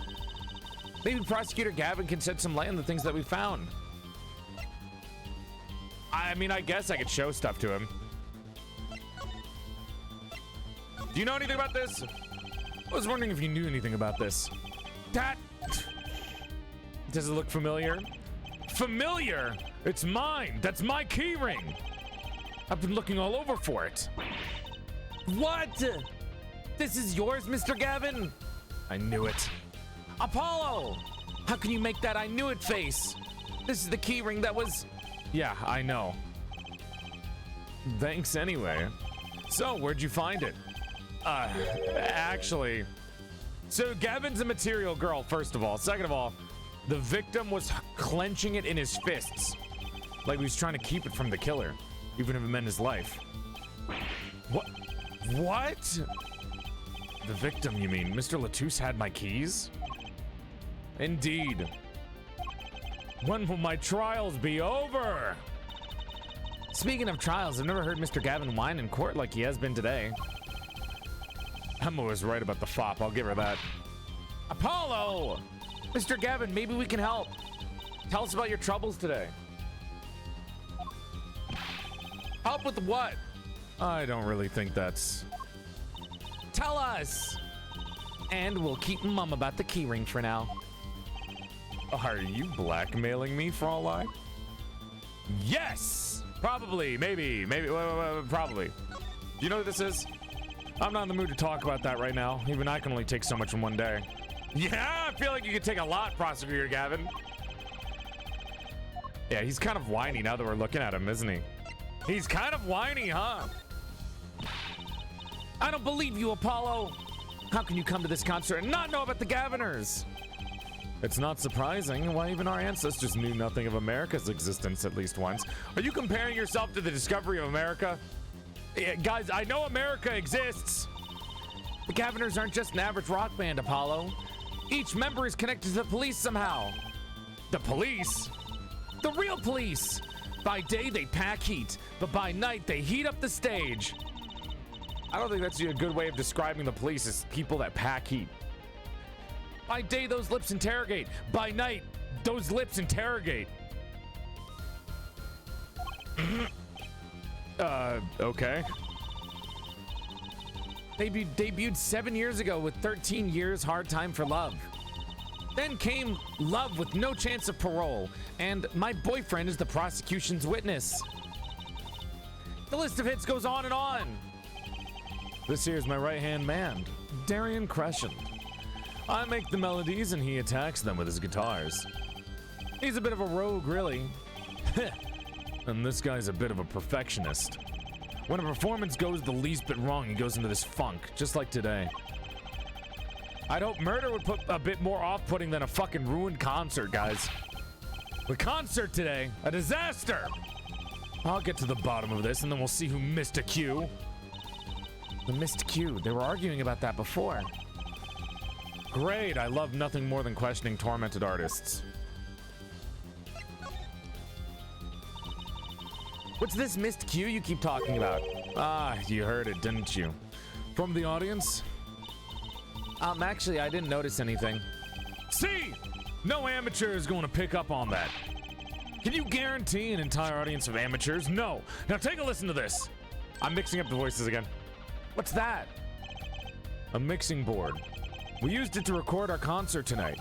Maybe Prosecutor Gavin can shed some light on the things that we found. I mean, I guess I could show stuff to him. Do you know anything about this? I was wondering if you knew anything about this. That... Does it look familiar? Familiar? It's mine. That's my key ring. I've been looking all over for it. What? This is yours, Mr. Gavin? I knew it. Apollo! How can you make that I knew it face? This is the key ring that was... Yeah, I know. Thanks anyway. So, where'd you find it? Actually... So, Gavin's a material girl, first of all. Second of all, the victim was clenching it in his fists. Like he was trying to keep it from the killer, even if it meant his life. What? What? The victim, you mean? Mr. Latouche had my keys? Indeed. When will my trials be over? Speaking of trials, I've never heard Mr. Gavin whine in court like he has been today. Emma was right about the fop, I'll give her that. Apollo! Mr. Gavin, maybe we can help. Tell us about your troubles today. Help with what? I don't really think that's... Tell us! And we'll keep mum about the keyring for now. Are you blackmailing me, Fraulein? Yes! Probably, maybe, probably. Do you know what this is? I'm not in the mood to talk about that right now. Even I can only take so much in one day. Yeah, I feel like you could take a lot, Prosecutor Gavin. Yeah, he's kind of whiny now that we're looking at him, isn't he? He's kind of whiny, huh? I don't believe you, Apollo. How can you come to this concert and not know about the Gaviners? It's not surprising. Why, even our ancestors knew nothing of America's existence at least once. Are you comparing yourself to the discovery of America? Guys, I know America exists. The Caverners aren't just an average rock band, Apollo. Each member is connected to the police somehow. The police? The real police! By day, they pack heat, but by night, they heat up the stage. I don't think that's a good way of describing the police as people that pack heat. By day, those lips interrogate. By night, those lips interrogate. Okay. They debuted 7 years ago with 13 years Hard Time for Love. Then came Love with No Chance of Parole, and My Boyfriend is the prosecution's witness. The list of hits goes on and on. This here's my right-hand man, Darian Crescent. I make the melodies and he attacks them with his guitars. He's a bit of a rogue, really. And this guy's a bit of a perfectionist. When a performance goes the least bit wrong, he goes into this funk, just like today. I'd hope murder would put a bit more off-putting than a fucking ruined concert, guys. The concert today, a disaster! I'll get to the bottom of this and then we'll see who missed a cue. The missed cue, they were arguing about that before. Great, I love nothing more than questioning tormented artists. What's this missed cue you keep talking about? Ah, you heard it, didn't you? From the audience? Actually, I didn't notice anything. See? No amateur is going to pick up on that. Can you guarantee an entire audience of amateurs? No. Now take a listen to this. I'm mixing up the voices again. What's that? A mixing board. We used it to record our concert tonight.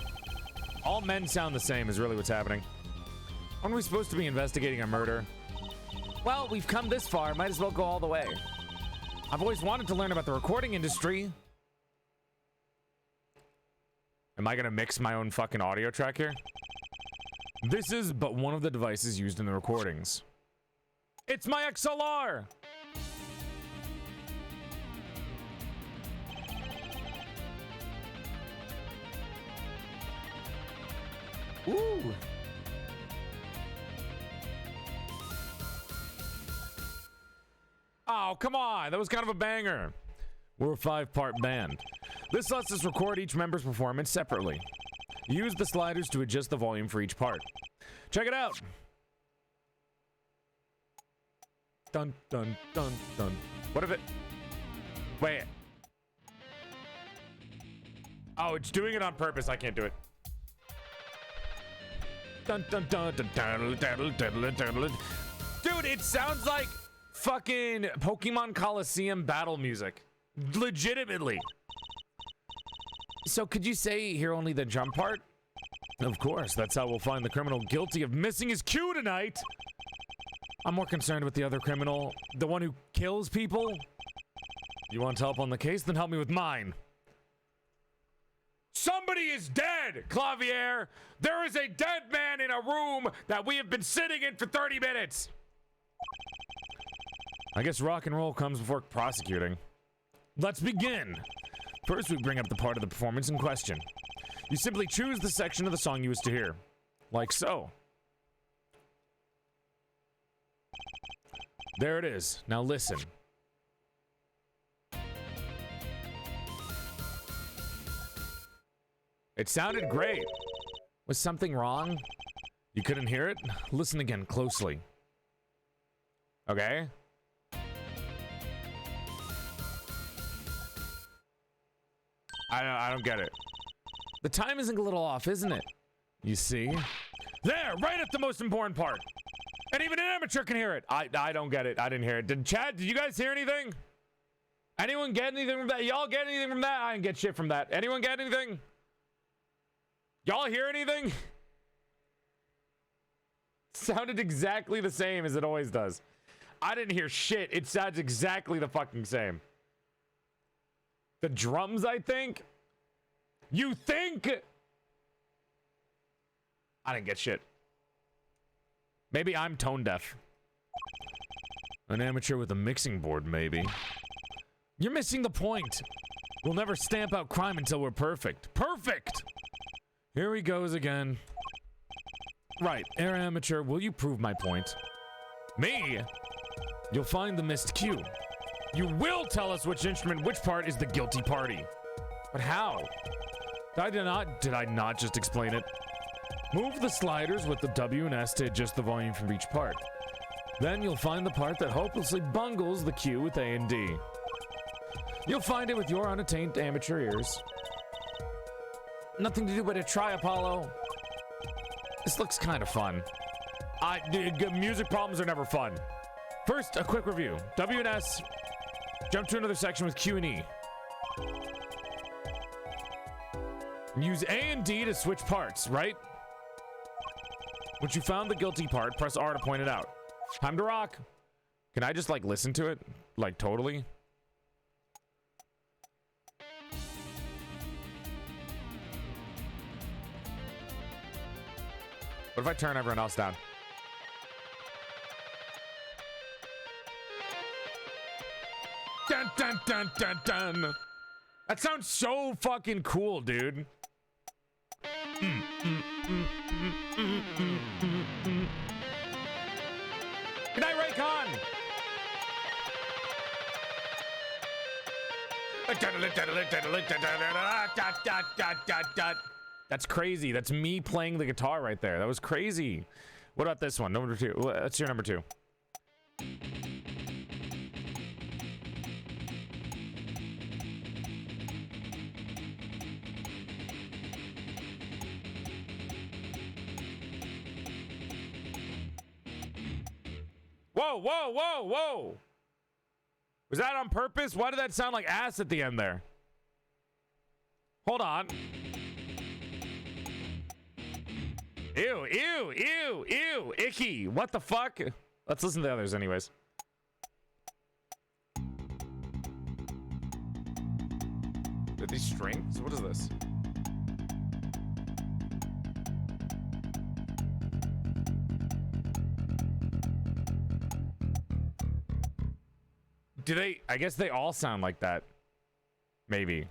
All men sound the same is really what's happening. Aren't we supposed to be investigating a murder? Well, we've come this far, might as well go all the way. I've always wanted to learn about the recording industry. Am I gonna mix my own fucking audio track here? This is but one of the devices used in the recordings. It's my XLR! Ooh! Oh, come on. That was kind of a banger. We're a 5-part band. This lets us record each member's performance separately. Use the sliders to adjust the volume for each part. Check it out. Dun, dun, dun, dun. What if it... Wait. Oh, it's doing it on purpose. I can't do it. Dun, dun, dun, dun, dun, dun, dun, dun, dun. Dude, it sounds like fucking Pokemon Coliseum battle music. Legitimately. So could you say hear only the jump part? Of course, that's how we'll find the criminal guilty of missing his cue tonight. I'm more concerned with the other criminal, the one who kills people. You want help on the case? Then help me with mine. Somebody is dead, Clavier! There is a dead man in a room that we have been sitting in for 30 minutes! I guess rock and roll comes before prosecuting. Let's begin! First, we bring up the part of the performance in question. You simply choose the section of the song you wish to hear. Like so. There it is. Now listen. It sounded great. Was something wrong? You couldn't hear it? Listen again closely. Okay. I don't get it. The timing's a little off, isn't it? You see? There, right at the most important part. And even an amateur can hear it. I don't get it. I didn't hear it. Did you guys hear anything? Anyone get anything from that? Y'all get anything from that? I didn't get shit from that. Anyone get anything? Y'all hear anything? Sounded exactly the same as it always does. I didn't hear shit. It sounds exactly the fucking same. The drums, I think? You think? I didn't get shit. Maybe I'm tone deaf. An amateur with a mixing board, maybe. You're missing the point. We'll never stamp out crime until we're perfect. Perfect! Here he goes again. Right, air amateur, will you prove my point? Me? You'll find the missed cue. You will tell us which instrument, which part is the guilty party. But how? Did I not just explain it? Move the sliders with the W and S to adjust the volume from each part. Then you'll find the part that hopelessly bungles the cue with A and D. You'll find it with your unattained amateur ears. Nothing to do but to try, Apollo. This looks kind of fun. Music problems are never fun. First, a quick review. W and S, jump to another section with Q and E. Use A and D to switch parts, right? Once you found the guilty part, press R to point it out. Time to rock. Can I just, like, listen to it? Like, totally? What if I turn everyone else down? Dun, dun, dun, dun, dun. That sounds so fucking cool, dude. Good night, Raycon. That's crazy. That's me playing the guitar right there. That was crazy. What about this one? Number 2. That's your number 2. Whoa, whoa, whoa, whoa. Was that on purpose? Why did that sound like ass at the end there? Hold on. Ew, ew, ew, ew, icky. What the fuck? Let's listen to the others anyways. Are these strings? What is this? Do they? I guess they all sound like that. Maybe.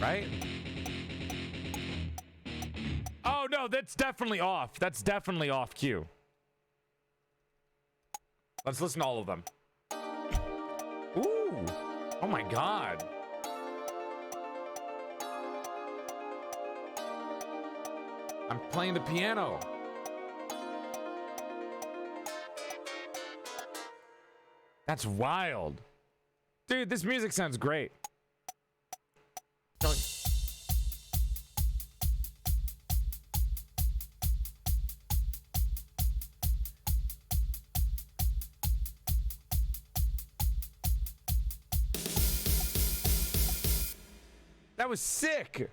Right? Oh, no, that's definitely off. That's definitely off cue. Let's listen to all of them. Ooh. Oh, my God. I'm playing the piano. That's wild. Dude, this music sounds great. That was sick.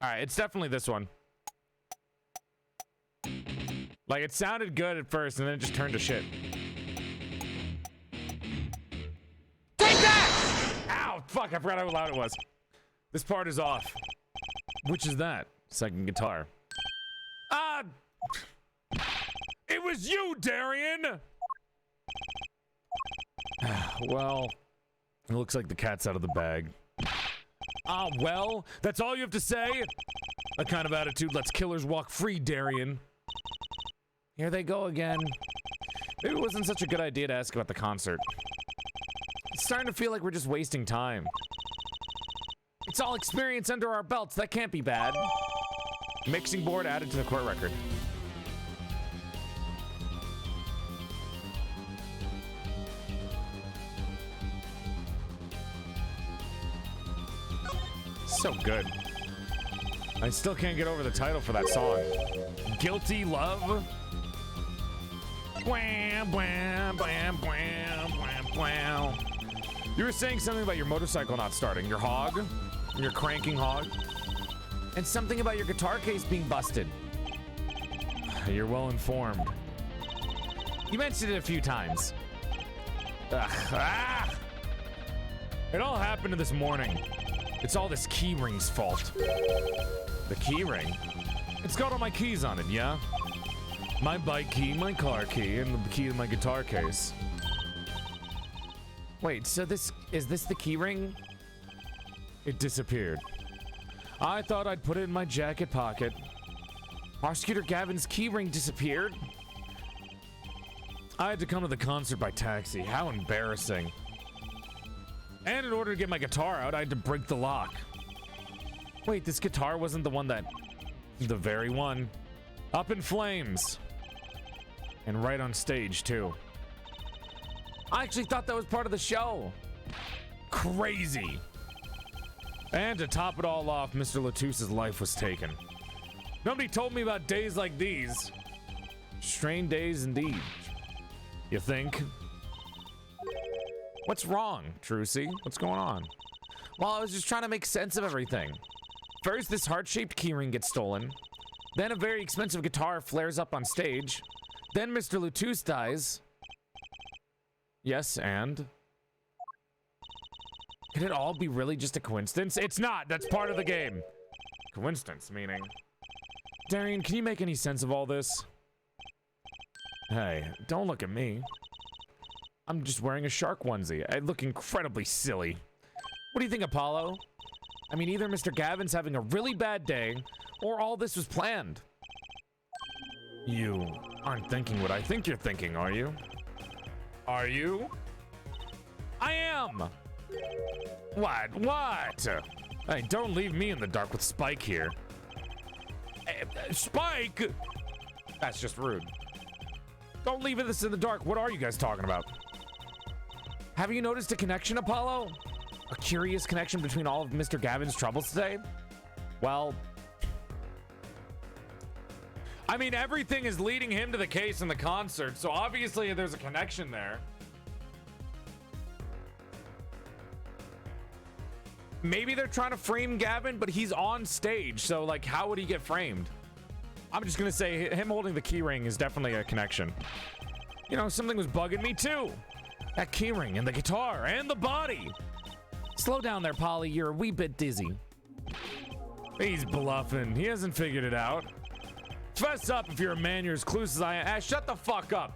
All right, it's definitely this one. Like, it sounded good at first, and then it just turned to shit. Take that! Ow, fuck, I forgot how loud it was. This part is off. Which is that? Second guitar. It was you, Darian! Well, it looks like the cat's out of the bag. Well, that's all you have to say? That kind of attitude lets killers walk free, Darian. Here they go again. Maybe it wasn't such a good idea to ask about the concert. It's starting to feel like we're just wasting time. It's all experience under our belts. That can't be bad. Mixing board added to the court record. So good. I still can't get over the title for that song. Guilty Love? Wham, wham, wham, wham, wham, wham. You were saying something about your motorcycle not starting, your hog, your cranking hog, and something about your guitar case being busted. You're well informed. You mentioned it a few times. It all happened this morning. It's all this keyring's fault. The keyring? It's got all my keys on it, yeah? My bike key, my car key, and the key in my guitar case. Wait, so is this the keyring? It disappeared. I thought I'd put it in my jacket pocket. Prosecutor Gavin's keyring disappeared? I had to come to the concert by taxi. How embarrassing. And in order to get my guitar out, I had to break the lock. Wait, this guitar wasn't the one that... The very one. Up in flames. And right on stage, too. I actually thought that was part of the show. Crazy. And to top it all off, Mr. Latusse's life was taken. Nobody told me about days like these. Strange days indeed. You think? What's wrong, Trucy? What's going on? Well, I was just trying to make sense of everything. First, this heart-shaped keyring gets stolen. Then a very expensive guitar flares up on stage. Then Mr. Latusse dies. Yes, and? Could it all be really just a coincidence? It's not! That's part of the game! Coincidence, meaning? Darian, can you make any sense of all this? Hey, don't look at me. I'm just wearing a shark onesie. I look incredibly silly. What do you think, Apollo? I mean, either Mr. Gavin's having a really bad day, or all this was planned. You aren't thinking what I think you're thinking, are you? Are you? I am! What? What? Hey, don't leave me in the dark with Spike here. Spike? That's just rude. Don't leave us in the dark. What are you guys talking about? Have you noticed a connection, Apollo? A curious connection between all of Mr. Gavin's troubles today? Well, I mean, everything is leading him to the case in the concert, so obviously there's a connection there. Maybe they're trying to frame Gavin, but he's on stage, so like, how would he get framed? I'm just gonna say him holding the keyring is definitely a connection. You know, something was bugging me too. That keyring and the guitar and the body. Slow down there, Polly. You're a wee bit dizzy. He's bluffing. He hasn't figured it out. Fess up if you're a man you're as clueless as I am. Shut the fuck up.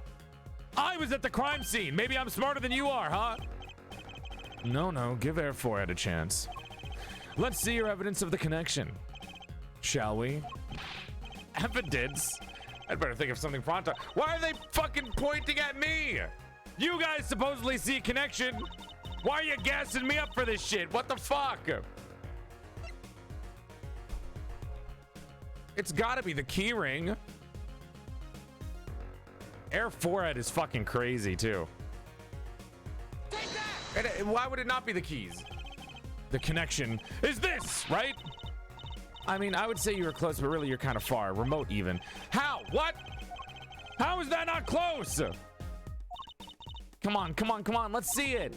I was at the crime scene. Maybe I'm smarter than you are, huh? No, give Air 4 a chance. Let's see your evidence of the connection. Shall we? Evidence? I'd better think of something pronto. Why are they fucking pointing at me? You guys supposedly see a connection. Why are you gassing me up for this shit? What the fuck? It's gotta be the keyring. Air 4 is fucking crazy too. Take that! And why would it not be the keys? The connection is this, right? I mean, I would say you were close, but really you're kind of far. Remote even. How? What? How is that not close? Come on. Let's see it.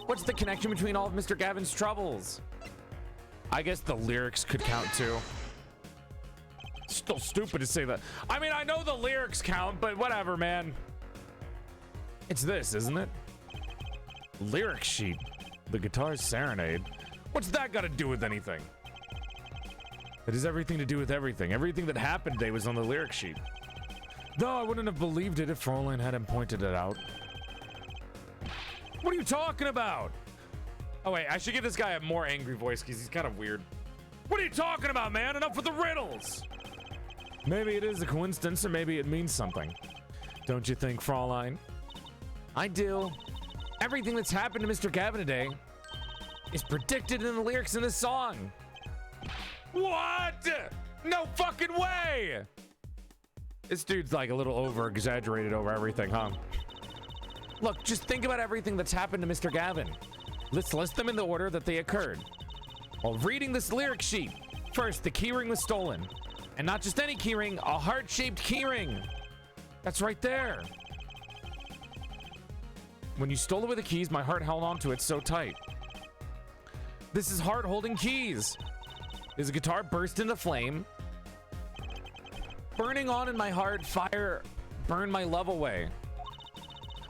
What's the connection between all of Mr. Gavin's troubles? I guess the lyrics could count too. Still stupid to say that. I mean, I know the lyrics count, but whatever, man. It's this, isn't it? Lyric sheet. The guitar's serenade. What's that got to do with anything? It has everything to do with everything. Everything that happened today was on the lyric sheet. Though I wouldn't have believed it if Fräulein hadn't pointed it out. What are you talking about? Oh wait, I should give this guy a more angry voice because he's kind of weird. What are you talking about, man? Enough with the riddles! Maybe it is a coincidence or maybe it means something. Don't you think, Fräulein? I do. Everything that's happened to Mr. Gavin today is predicted in the lyrics in this song. What? No fucking way! This dude's like a little over-exaggerated over everything, huh? Look, just think about everything that's happened to Mr. Gavin. Let's list them in the order that they occurred. While reading this lyric sheet, first, the keyring was stolen. And not just any keyring, a heart-shaped keyring. That's right there. When you stole away the keys, my heart held onto it so tight. This is heart-holding keys. His guitar burst into flame. Burning on in my heart, fire burned my love away.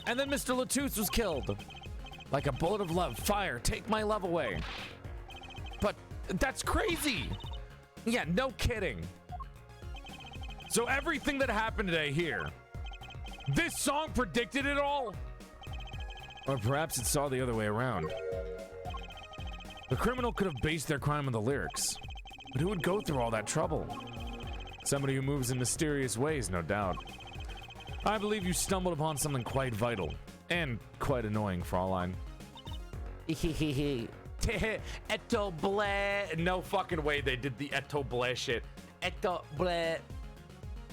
And then Mr. Latusse was killed. Like a bullet of love, fire, take my love away. But that's crazy. Yeah, no kidding. So everything that happened today here, this song predicted it all? Or perhaps it saw the other way around. The criminal could have based their crime on the lyrics. But who would go through all that trouble? Somebody who moves in mysterious ways, no doubt. I believe you stumbled upon something quite vital and quite annoying, Fraulein. Eto bleh. No fucking way they did the Eto Bleh shit. Eto bleh.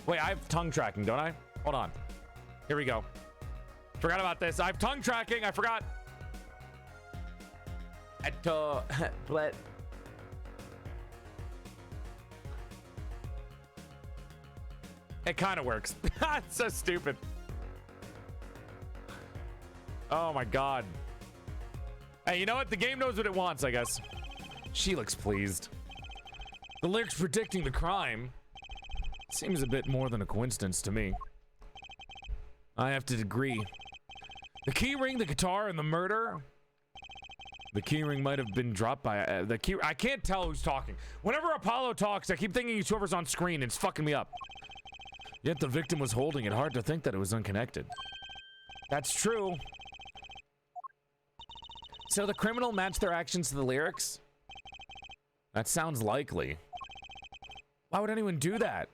Wait, I have tongue tracking, don't I? Hold on. Here we go. Forgot about this. I have tongue tracking. I forgot. Eto bleh. It kind of works. It's so stupid. Oh my god. Hey, you know what? The game knows what it wants, I guess. She looks pleased. The lyrics predicting the crime seems a bit more than a coincidence to me. I have to agree. The key ring, the guitar, and the murder. The key ring might have been dropped by the key. I can't tell who's talking. Whenever Apollo talks, I keep thinking he's whoever's on screen. It's fucking me up. Yet the victim was holding it. Hard to think that it was unconnected. That's true. So the criminal matched their actions to the lyrics? That sounds likely. Why would anyone do that?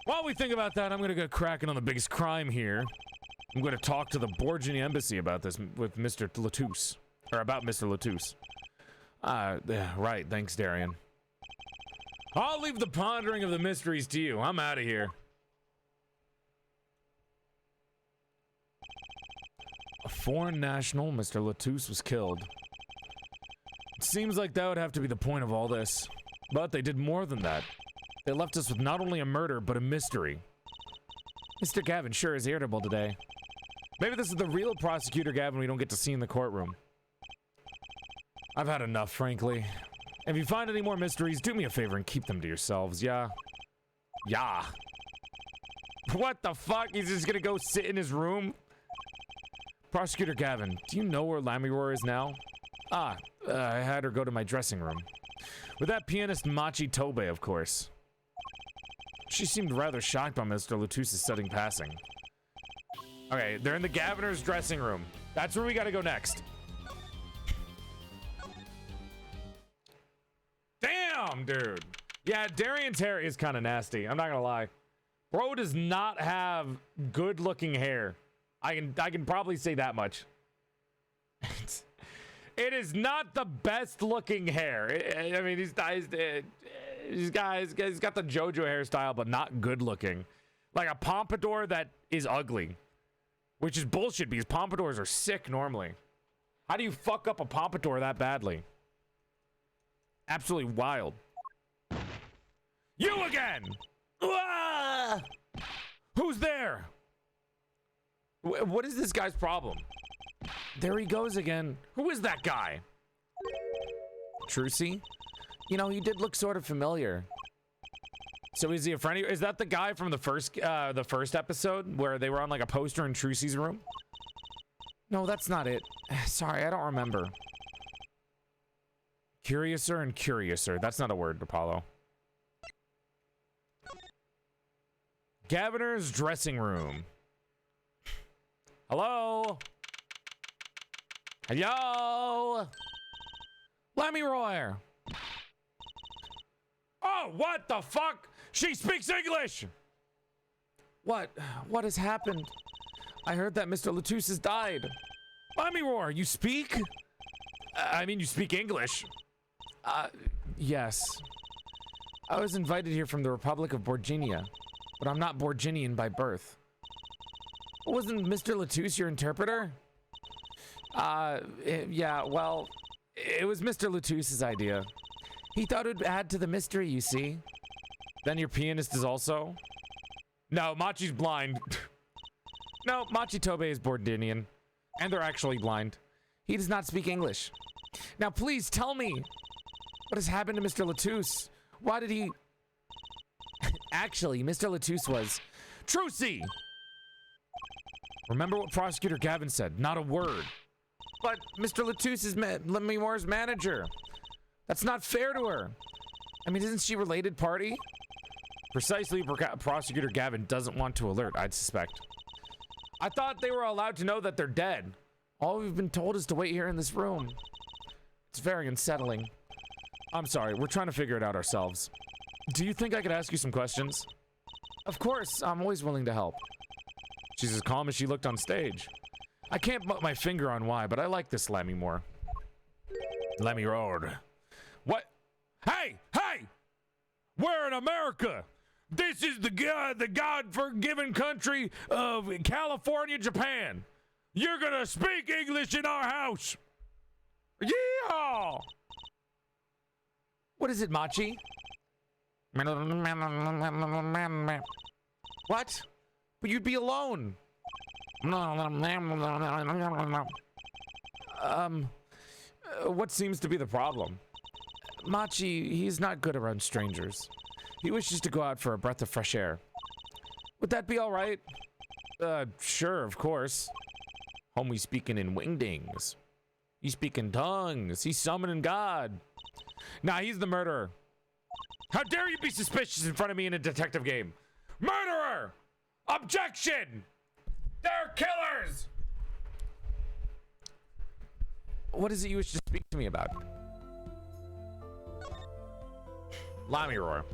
While we think about that, I'm gonna go cracking on the biggest crime here. I'm gonna talk to the Borginia embassy about this with Mr. Latouche. Or about Mr. Latouche. Right, thanks, Darian. I'll leave the pondering of the mysteries to you. I'm out of here. A foreign national, Mr. Latouche, was killed. It seems like that would have to be the point of all this. But they did more than that. They left us with not only a murder, but a mystery. Mr. Gavin sure is irritable today. Maybe this is the real prosecutor Gavin we don't get to see in the courtroom. I've had enough, frankly. If you find any more mysteries, do me a favor and keep them to yourselves, yeah? Yeah. What the fuck? He's just gonna go sit in his room? Prosecutor Gavin, do you know where Lamiroir is now? I had her go to my dressing room. With that pianist Machi Tobe, of course. She seemed rather shocked by Mr. Latouche's sudden passing. Okay, they're in the Gaviner's dressing room. That's where we gotta go next. Damn, dude. Yeah, Darian's hair is kind of nasty. I'm not gonna lie. Bro does not have good-looking hair. I can probably say that much. It is not the best-looking hair. I mean, he's got the JoJo hairstyle, but not good-looking. Like a pompadour that is ugly, which is bullshit because pompadours are sick normally. How do you fuck up a pompadour that badly? Absolutely wild. You again! Ah! Who's there? What is this guy's problem? There he goes again. Who is that guy? Trucy? You know, he did look sort of familiar. So is he a friend? Is that the guy from the first episode where they were on like a poster in Trucy's room? No, that's not it. Sorry, I don't remember. Curiouser and curiouser. That's not a word, Apollo. Gaviner's dressing room. Hello? Hello? Lamiroir. Oh, what the fuck? She speaks English! What has happened? I heard that Mr. Latouche has died. Lamiroir, you speak? I mean, you speak English. Yes. I was invited here from the Republic of Borginia, but I'm not Borginian by birth. Wasn't Mr. Latouche your interpreter? Yeah, well, it was Mr. Latouche's idea. He thought it would add to the mystery, you see. Then your pianist is also? No, Machi's blind. No, Machi Tobe is Borginian, and they're actually blind. He does not speak English. Now, please tell me, what has happened to Mr. Latouche? Why did he... Actually, Mr. Latouche was... Trucy! Remember what Prosecutor Gavin said, not a word. But Mr. Latouche is Lamiroir's manager. That's not fair to her. I mean, isn't she related party? Precisely, Prosecutor Gavin doesn't want to alert, I'd suspect. I thought they were allowed to know that they're dead. All we've been told is to wait here in this room. It's very unsettling. I'm sorry, we're trying to figure it out ourselves. Do you think I could ask you some questions? Of course, I'm always willing to help. She's as calm as she looked on stage. I can't put my finger on why, but I like this Lemmy more. Lemmy roared. What? Hey! Hey! We're in America! This is the God-forgiven country of California, Japan. You're gonna speak English in our house. Yeah! What is it, Machi? What? But you'd be alone. What seems to be the problem? Machi, he's not good around strangers. He wishes to go out for a breath of fresh air. Would that be all right? Sure, of course. Homie speaking in wingdings. He's speaking tongues. He's summoning God. Nah, he's the murderer. How dare you be suspicious in front of me in a detective game? Murderer! Objection! They're killers! What is it you wish to speak to me about? Lemmy roar.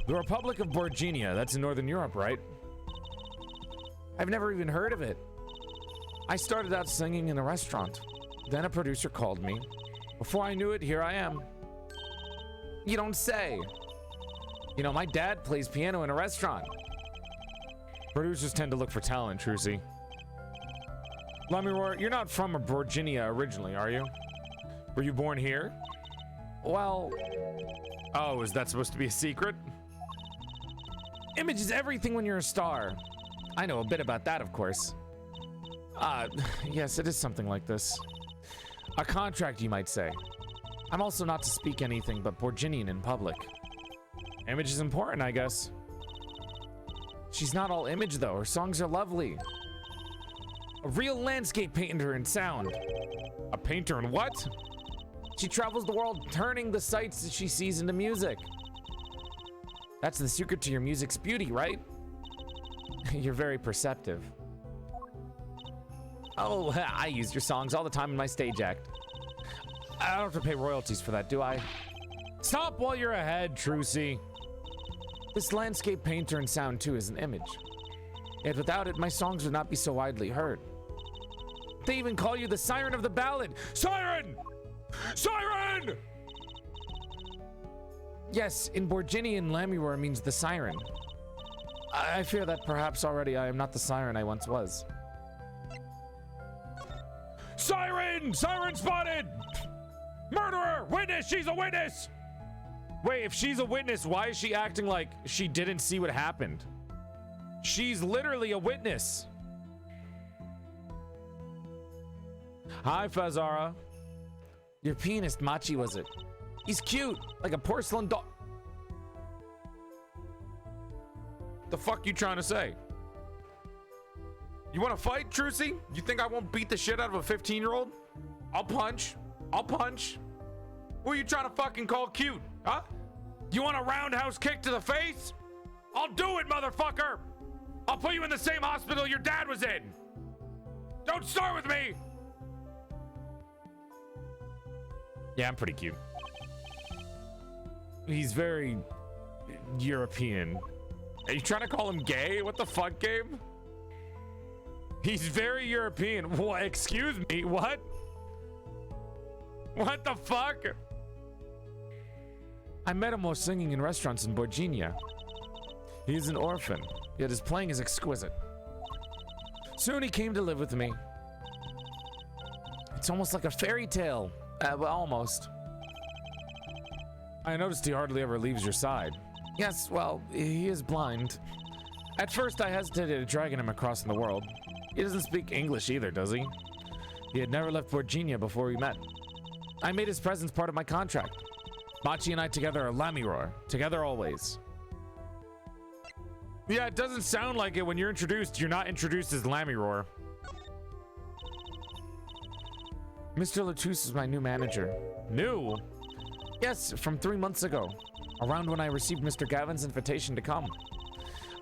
The Republic of Borginia, that's in Northern Europe, right? I've never even heard of it. I started out singing in a restaurant. Then a producer called me. Before I knew it, here I am. You don't say. You know, my dad plays piano in a restaurant. Producers tend to look for talent, Trucy. Lemmy roar, you're not from Borginia originally, are you? Were you born here? Well... Oh, is that supposed to be a secret? Image is everything when you're a star. I know a bit about that, of course. Yes, it is something like this. A contract, you might say. I'm also not to speak anything but Borginian in public. Image is important, I guess. She's not all image, though. Her songs are lovely. A real landscape painter in sound. A painter in what? She travels the world turning the sights that she sees into music. That's the secret to your music's beauty, right? You're very perceptive. Oh, I use your songs all the time in my stage act. I don't have to pay royalties for that, do I? Stop while you're ahead, Trucy. This landscape painter in sound too is an image. Yet without it, my songs would not be so widely heard. They even call you the siren of the ballad. Siren! Siren! Yes, in Borginian, Lemmy roar means the siren. I fear that perhaps already I am not the siren I once was. Siren! Siren spotted! Murderer! Witness! She's a witness! Wait, if she's a witness, why is she acting like she didn't see what happened? She's literally a witness. Hi, Fazara. Your pianist, Machi, was it? He's cute, like a porcelain doll. The fuck you trying to say? You want to fight, Trucy? You think I won't beat the shit out of a 15-year-old? I'll punch. I'll punch. Who are you trying to fucking call cute? Huh? You want a roundhouse kick to the face? I'll do it, motherfucker! I'll put you in the same hospital your dad was in! Don't start with me! Yeah, I'm pretty cute. He's very European. Are you trying to call him gay? What the fuck, Gabe? He's very European. What? Excuse me, what? What the fuck? I met him while singing in restaurants in Borginia. He's an orphan, yet his playing is exquisite. Soon he came to live with me. It's almost like a fairy tale. Well, almost. I noticed he hardly ever leaves your side. Yes, well, he is blind. At first, I hesitated dragging him across in the world. He doesn't speak English either, does he? He had never left Borginia before we met. I made his presence part of my contract. Machi and I together are Lemmy roar. Together always. Yeah, it doesn't sound like it when you're introduced. You're not introduced as Lemmy roar. Mr. Latouche is my new manager. New? Yes, from 3 months ago. Around when I received Mr. Gavin's invitation to come.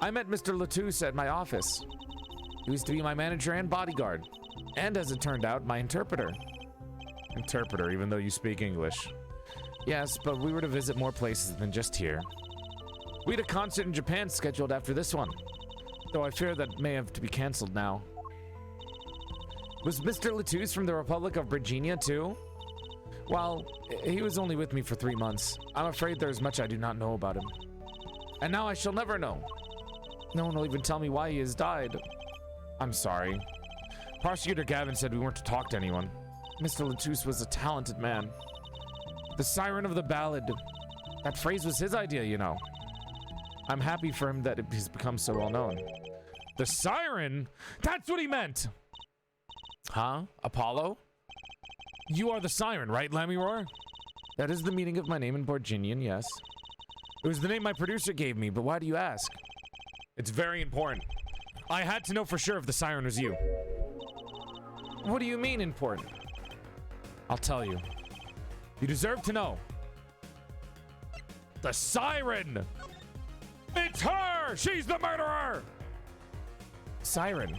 I met Mr. Latouche at my office. He used to be my manager and bodyguard. And as it turned out, my interpreter. Interpreter, even though you speak English. Yes, but we were to visit more places than just here. We had a concert in Japan scheduled after this one, though I fear that may have to be canceled now. Was Mr. Latouche from the Republic of Virginia too? Well, he was only with me for 3 months. I'm afraid there's much I do not know about him. And now I shall never know. No one will even tell me why he has died. I'm sorry. Prosecutor Gavin said we weren't to talk to anyone. Mr. Latouche was a talented man. The siren of the ballad. That phrase was his idea, you know. I'm happy for him that it has become so well known. The siren? That's what he meant! Huh? Apollo? You are the siren, right, Lamiroar? That is the meaning of my name in Borginian, yes. It was the name my producer gave me, but why do you ask? It's very important. I had to know for sure if the siren was you. What do you mean important? I'll tell you. You deserve to know. The siren! It's her! She's the murderer! Siren.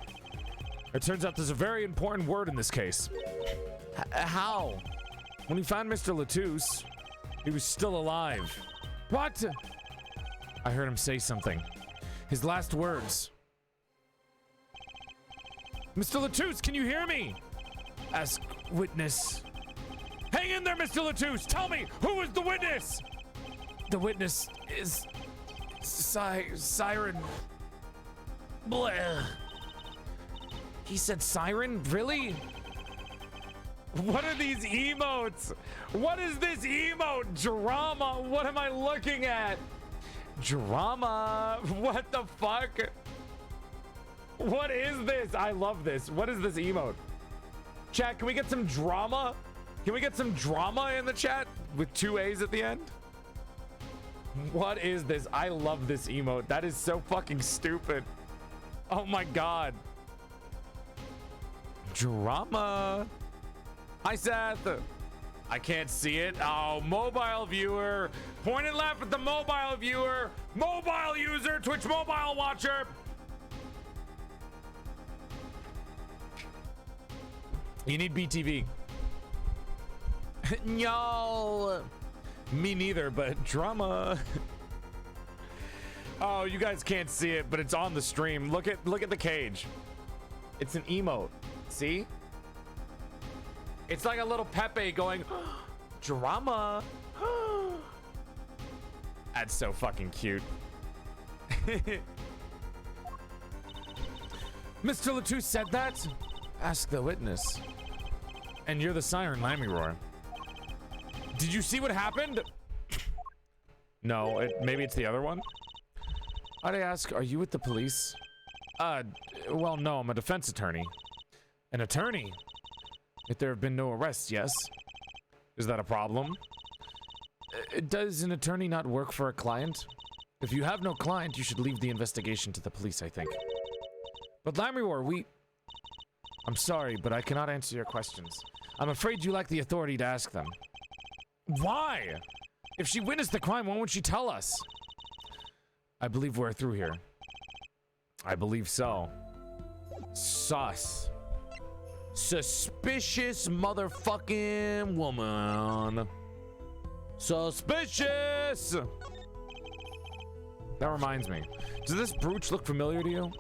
It turns out there's a very important word in this case. How? When we found Mr. Latouche, he was still alive. What? I heard him say something. His last words. Mr. Latouche, can you hear me? Ask witness. Hang in there, Mr. Latouche! Tell me, who was the witness? The witness is... Siren. Blah. He said siren? Really? What are these emotes? What is this emote? Drama? What am I looking at? Drama? What the fuck? What is this? I love this. What is this emote? Chat, can we get some drama? Can we get some drama in the chat with 2 A's at the end? What is this? I love this emote. That is so fucking stupid. Oh my god. Drama. Hi, Seth. I can't see it. Oh, mobile viewer. Point and laugh at the mobile viewer. Mobile user. Twitch mobile watcher. You need BTV. No. Me neither, but drama. Oh, you guys can't see it, but it's on the stream. Look at the cage. It's an emote. See? It's like a little Pepe going, drama. That's so fucking cute. Mr. Latouche said that? Ask the witness. And you're the siren, Lamiroar. Did you see what happened? No, maybe it's the other one. I'd ask, are you with the police? Well, no, I'm a defense attorney. An attorney? If there have been no arrests, yes. Is that a problem? Does an attorney not work for a client? If you have no client, you should leave the investigation to the police, I think. But Lamiroar, I'm sorry, but I cannot answer your questions. I'm afraid you lack the authority to ask them. Why? If she witnessed the crime, why won't she tell us? I believe we're through here. I believe so. Sus. Suspicious motherfucking woman. Suspicious! That reminds me. Does this brooch look familiar to you?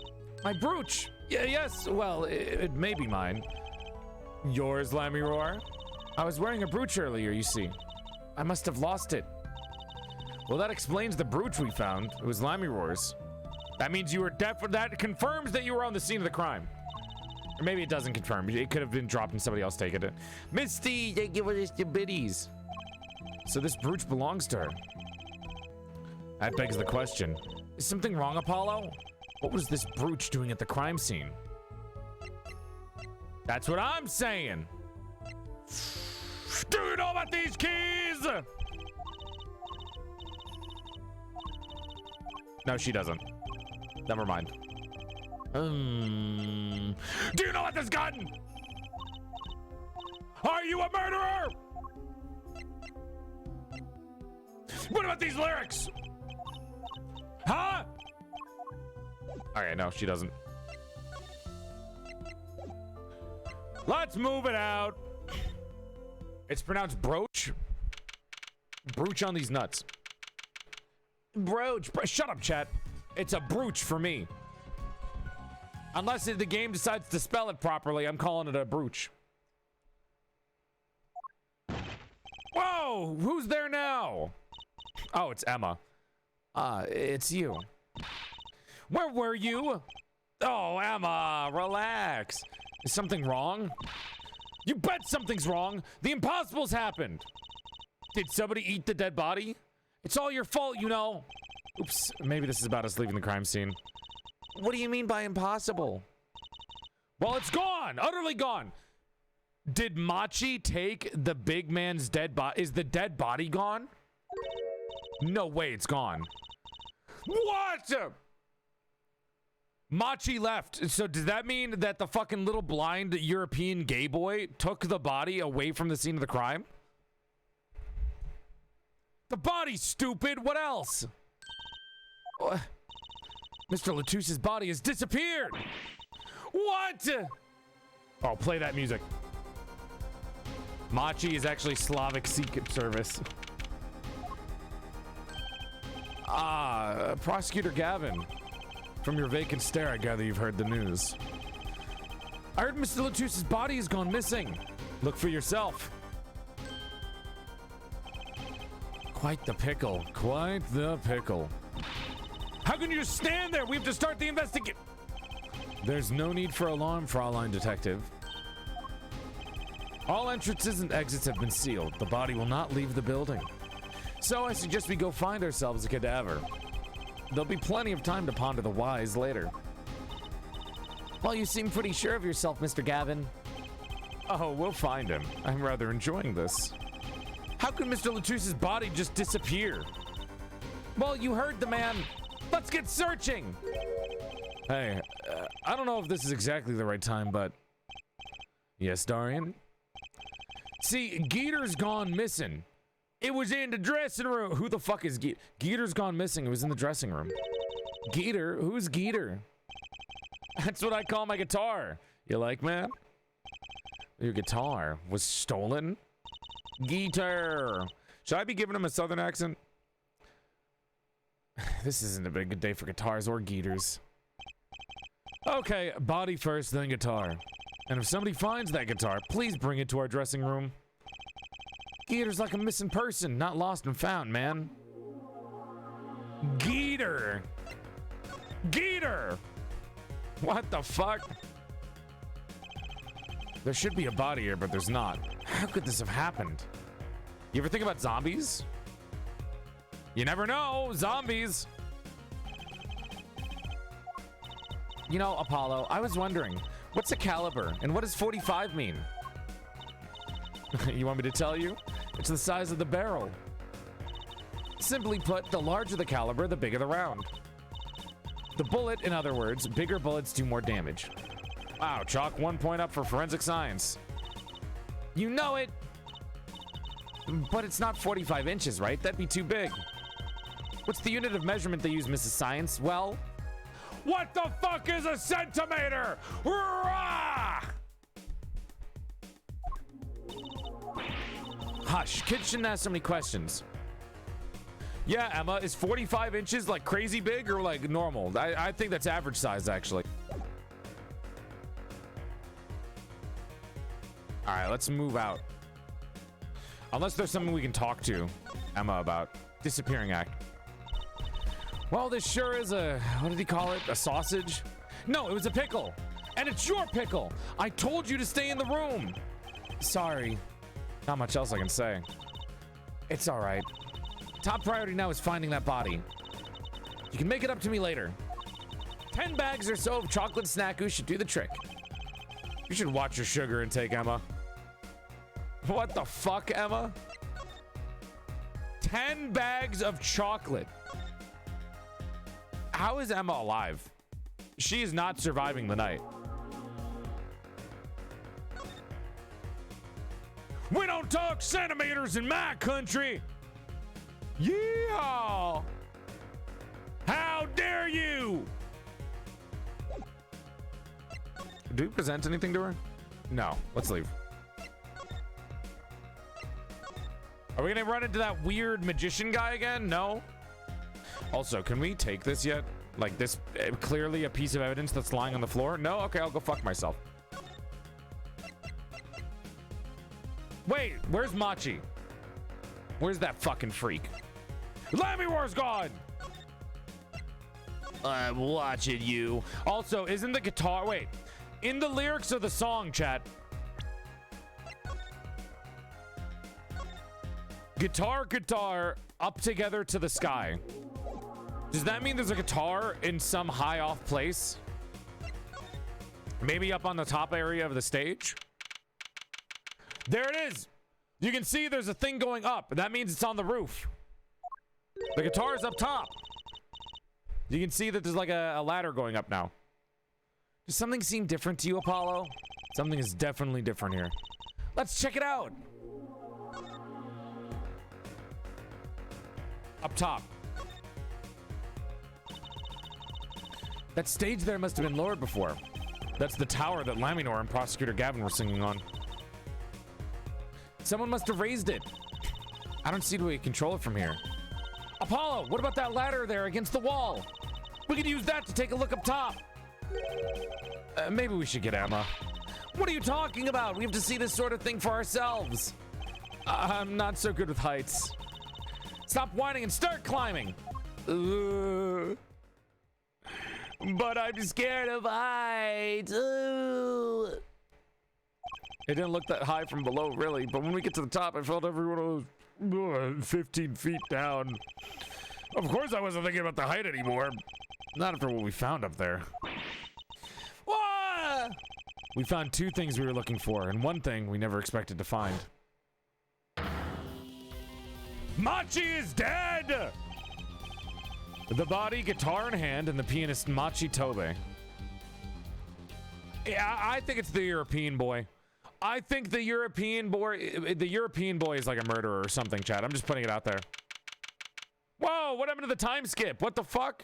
My brooch? Yeah, yes, well, it may be mine. Yours, Lamiroar? I was wearing a brooch earlier, you see. I must have lost it. Well, that explains the brooch we found. It was Lamiroar's. That means you were that confirms that you were on the scene of the crime. Or maybe it doesn't confirm. It could have been dropped and somebody else taken it. Misty, they give us the biddies. So this brooch belongs to her. That begs the question. Is something wrong, Apollo? What was this brooch doing at the crime scene? That's what I'm saying. Do you know about these keys? No, she doesn't. Never mind. Do you know about this gun? Are you a murderer? What about these lyrics? Huh? Okay, no, she doesn't. Let's move it out. It's pronounced brooch. Brooch on these nuts. Brooch. Shut up, chat. It's a brooch for me. Unless the game decides to spell it properly, I'm calling it a brooch. Whoa! Who's there now? Oh, it's Emma. It's you. Where were you? Oh, Emma, relax. Is something wrong? You bet something's wrong. The impossible's happened. Did somebody eat the dead body? It's all your fault, you know. Oops, maybe this is about us leaving the crime scene. What do you mean by impossible? Well, it's gone, utterly gone. Did Machi take the big man's dead body? Is the dead body gone? No way, it's gone. What? Machi left. So does that mean that the fucking little blind European gay boy took the body away from the scene of the crime? The body's stupid. What else? Mr. Latusse's body has disappeared. What? Oh, play that music. Machi is actually Slavic Secret Service. Prosecutor Gavin. From your vacant stare, I gather you've heard the news. I heard Mr. Latusse's body has gone missing. Look for yourself. Quite the pickle. Quite the pickle. How can you just stand there? We have to start the investigation. There's no need for alarm, Fraulein Detective. All entrances and exits have been sealed. The body will not leave the building. So I suggest we go find ourselves a cadaver. There'll be plenty of time to ponder the whys later. Well, you seem pretty sure of yourself, Mr. Gavin. Oh, we'll find him. I'm rather enjoying this. How could Mr. Latusse's body just disappear? Well, you heard the man. Let's get searching! Hey, I don't know if this is exactly the right time, but... Yes, Darian? See, Geeter's gone missing. It was in the dressing room. Who the fuck is Geeter? Geeter's gone missing. It was in the dressing room. Geeter? Who's Geeter? That's what I call my guitar. You like, man? Your guitar was stolen? Geeter. Should I be giving him a southern accent? This isn't a big good day for guitars or Geeters. Okay, body first, then guitar. And if somebody finds that guitar, please bring it to our dressing room. Geeter's like a missing person, not lost and found, man. Geeter! Geeter! What the fuck? There should be a body here, but there's not. How could this have happened? You ever think about zombies? You never know, zombies. You know, Apollo, I was wondering, what's a caliber and what does 45 mean? You want me to tell you? It's the size of the barrel. Simply put, the larger the caliber, the bigger the round. The bullet, in other words, bigger bullets do more damage. Wow, chalk 1 point up for forensic science. You know it! But it's not 45 inches, right? That'd be too big. What's the unit of measurement they use, Mrs. Science? Well... What the fuck is a centimeter? Rah! Hush, kids shouldn't ask so many questions. Yeah, Emma, is 45 inches like crazy big or like normal? I think that's average size, actually. All right, let's move out. Unless there's something we can talk to Emma about. Disappearing act. Well, this sure is a, what did he call it? A sausage? No, it was a pickle. And it's your pickle. I told you to stay in the room. Sorry. Not much else I can say. It's all right. Top priority now is finding that body. You can make it up to me later. 10 bags or so of chocolate snacku should do the trick. You should watch your sugar intake, Emma. What the fuck, Emma? 10 bags of chocolate. How is Emma alive? She is not surviving the night. We don't talk centimeters in my country. Yeah. How dare you? Do we present anything to her? No. Let's leave. Are we gonna run into that weird magician guy again? No. Also, can we take this yet? Like this, clearly a piece of evidence that's lying on the floor? No? Okay, I'll go fuck myself. Wait, where's Machi? Where's that fucking freak? Lammy War's gone! I'm watching you. Also, isn't the guitar... Wait. In the lyrics of the song, chat... Guitar, guitar, up together to the sky. Does that mean there's a guitar in some high off place? Maybe up on the top area of the stage? There it is! You can see there's a thing going up. That means it's on the roof. The guitar is up top. You can see that there's like a ladder going up now. Does something seem different to you, Apollo? Something is definitely different here. Let's check it out. Up top. That stage there must have been lowered before. That's the tower that Laminor and Prosecutor Gavin were singing on. Someone must have raised it. I don't see the way you control it from here. Apollo, what about that ladder there against the wall? We could use that to take a look up top. Maybe we should get Emma. What are you talking about? We have to see this sort of thing for ourselves. I'm not so good with heights. Stop whining and start climbing. But I'm scared of heights. It didn't look that high from below, really. But when we get to the top, I felt every one of those 15 feet down. Of course I wasn't thinking about the height anymore. Not after what we found up there. Wah! We found two things we were looking for, and one thing we never expected to find. Machi is dead! The body, guitar in hand, and the pianist Machi Tobe. Yeah, I think it's the European boy. I think the European boy is like a murderer or something, Chad. I'm just putting it out there. Whoa, what happened to the time skip? What the fuck?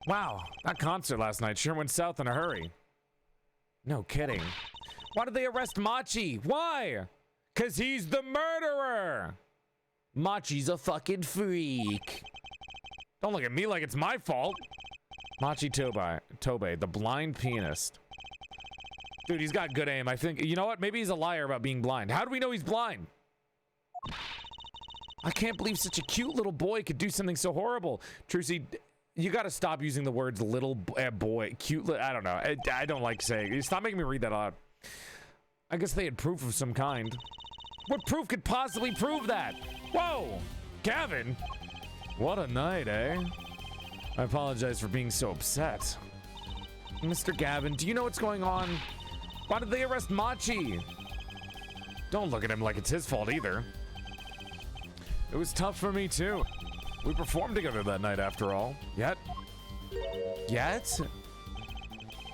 Wow, that concert last night sure went south in a hurry. No kidding. Why did they arrest Machi? Why? 'Cause he's the murderer. Machi's a fucking freak. Don't look at me like it's my fault. Machi Tobe, the blind pianist. Dude, he's got good aim. I think, you know what? Maybe he's a liar about being blind. How do we know he's blind? I can't believe such a cute little boy could do something so horrible. Trucy, you got to stop using the words little boy, cute. I don't know. I don't like saying. Stop making me read that out. I guess they had proof of some kind. What proof could possibly prove that? Whoa, Gavin. What a night, eh? I apologize for being so upset. Mr. Gavin, do you know what's going on? Why did they arrest Machi? Don't look at him like it's his fault either. It was tough for me too. We performed together that night after all. Yet?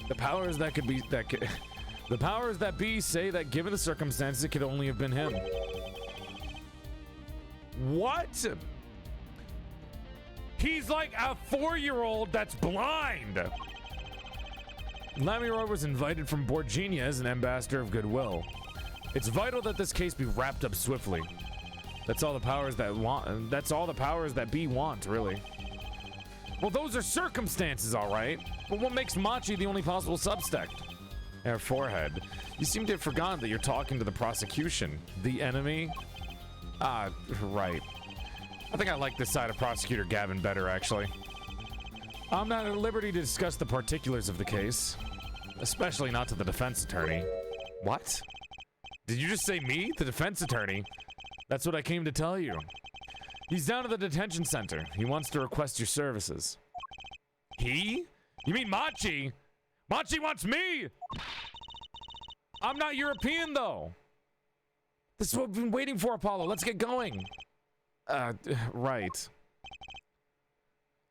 The powers that the powers that be say that given the circumstances, it could only have been him. What? He's like a 4-year-old that's blind. Lamiroy was invited from Borginia as an ambassador of goodwill. It's vital that this case be wrapped up swiftly. That's all the powers that be want, really. Well, those are circumstances, all right. But what makes Machi the only possible suspect? Her forehead. You seem to have forgotten that you're talking to the prosecution. The enemy? Ah, right. I think I like this side of Prosecutor Gavin better, actually. I'm not at liberty to discuss the particulars of the case. Especially not to the defense attorney. What? Did you just say me? The defense attorney? That's what I came to tell you. He's down at the detention center. He wants to request your services. He? You mean Machi? Machi wants me! I'm not European, though. This is what we've been waiting for, Apollo. Let's get going. Right.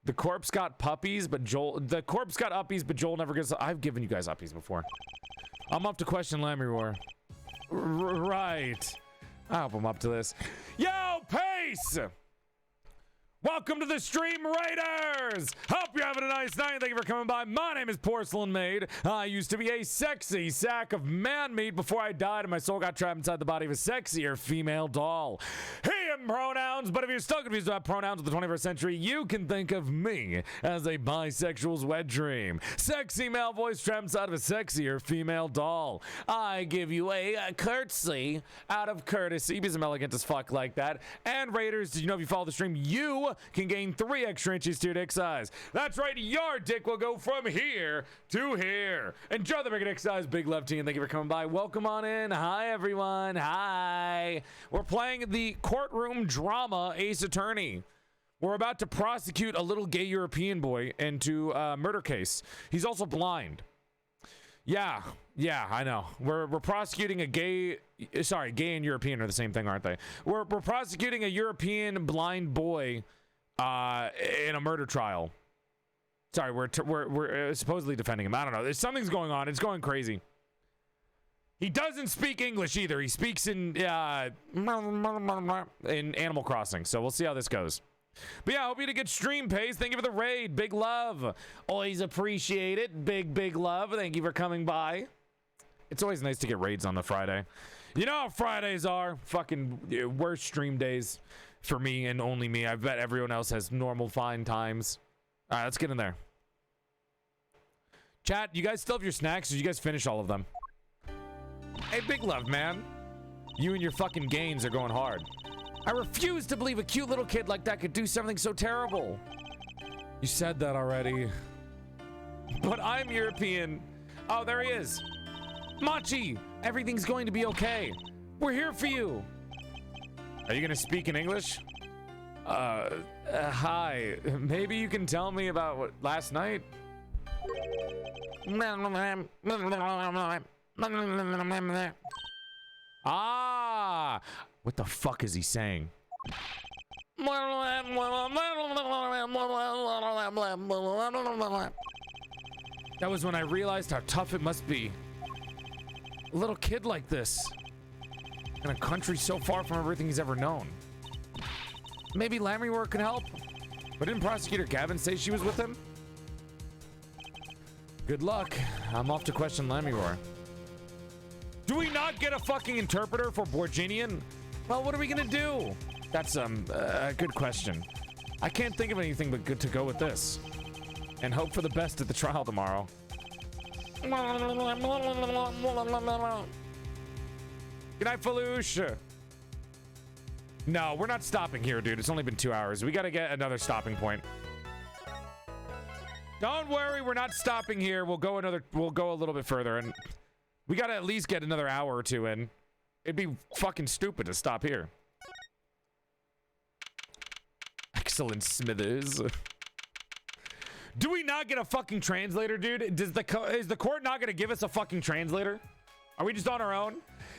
The corpse got puppies, but Joel... The corpse got uppies, but Joel never gets... I've given you guys uppies before. I'm up to question Lamiroy. Right. I hope I'm up to this. Yo, Pace! Welcome to the Stream Raiders! Hope you're having a nice night. Thank you for coming by. My name is PorcelainMaid. I used to be a sexy sack of man meat before I died and my soul got trapped inside the body of a sexier female doll. He am pronouns, but if you're still confused about pronouns of the 21st century, you can think of me as a bisexual's wet dream. Sexy male voice trapped out of a sexier female doll. I give you a curtsy out of courtesy because I'm elegant as fuck like that. And Raiders, did you know if you follow the stream, you can gain 3 extra inches to your dick size. That's right, your dick will go from here to here. Enjoy the big dick size. Big love to you, and thank you for coming by. Welcome on in. Hi, everyone. Hi. We're playing the courtroom drama Ace Attorney. We're about to prosecute a little gay European boy into a murder case. He's also blind. Yeah, I know. We're prosecuting a gay... Sorry, gay and European are the same thing, aren't they? We're prosecuting a European blind boy in a murder trial. Sorry, we're supposedly defending him. I don't know. There's something's going on. It's going crazy. He doesn't speak English either. He speaks in Animal Crossing. So we'll see how this goes. But yeah, I hope you had a good stream, Pace. Thank you for the raid. Big love. Always appreciate it. Big love. Thank you for coming by. It's always nice to get raids on the Friday. You know how Fridays are? Fucking worst stream days for me and only me. I bet everyone else has normal fine times. All right, let's get in there. Chat, you guys still have your snacks? Or did you guys finish all of them? Hey, big love, man. You and your fucking gains are going hard. I refuse to believe a cute little kid like that could do something so terrible. You said that already. But I'm European. Oh, there he is. Machi, everything's going to be okay. We're here for you. Are you gonna speak in English? Hi. Maybe you can tell me about what last night? Ah! What the fuck is he saying? That was when I realized how tough it must be. A little kid like this. In a country so far from everything he's ever known. Maybe Lamrewar can help? But didn't Prosecutor Gavin say she was with him? Good luck. I'm off to question Lamrewar. Do we not get a fucking interpreter for Borginian? Well, what are we gonna do? That's a good question. I can't think of anything but good to go with this. And hope for the best at the trial tomorrow. Good night, Falush. No, we're not stopping here, dude. It's only been 2 hours. We gotta get another stopping point. Don't worry, we're not stopping here. We'll go a little bit further, and we gotta at least get another hour or 2 in. It'd be fucking stupid to stop here. Excellent, Smithers. Do we not get a fucking translator, dude? Is the court not gonna give us a fucking translator? Are we just on our own?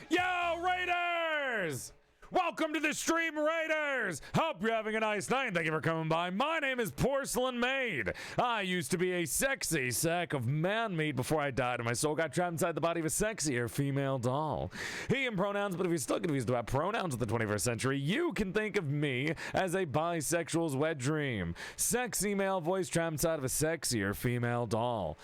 Yo, Raiders! Welcome to the stream, Raiders! Hope you're having a nice night. Thank you for coming by. My name is PorcelainMaid. I used to be a sexy sack of man-meat before I died and my soul got trapped inside the body of a sexier female doll. He and pronouns, but if you're still confused about pronouns of the 21st century, you can think of me as a bisexual's wet dream. Sexy male voice trapped inside of a sexier female doll.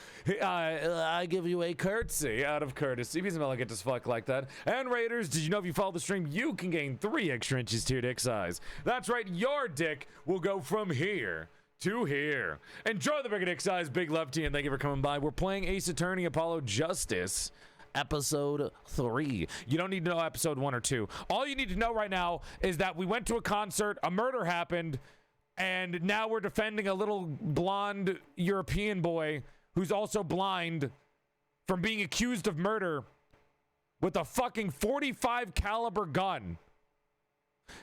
I give you a curtsy out of courtesy because I'm elegant as fuck like that. And Raiders, did you know if you follow the stream, you can gain 3 extra inches to your dick size. That's right, your dick will go from here to here. Enjoy the bigger dick size. Big love to you, and thank you for coming by. We're playing Ace Attorney Apollo Justice, episode 3. You don't need to know episode 1 or 2. All you need to know right now is that we went to a concert, a murder happened, and now we're defending a little blonde European boy who's also blind from being accused of murder with a fucking .45 caliber gun.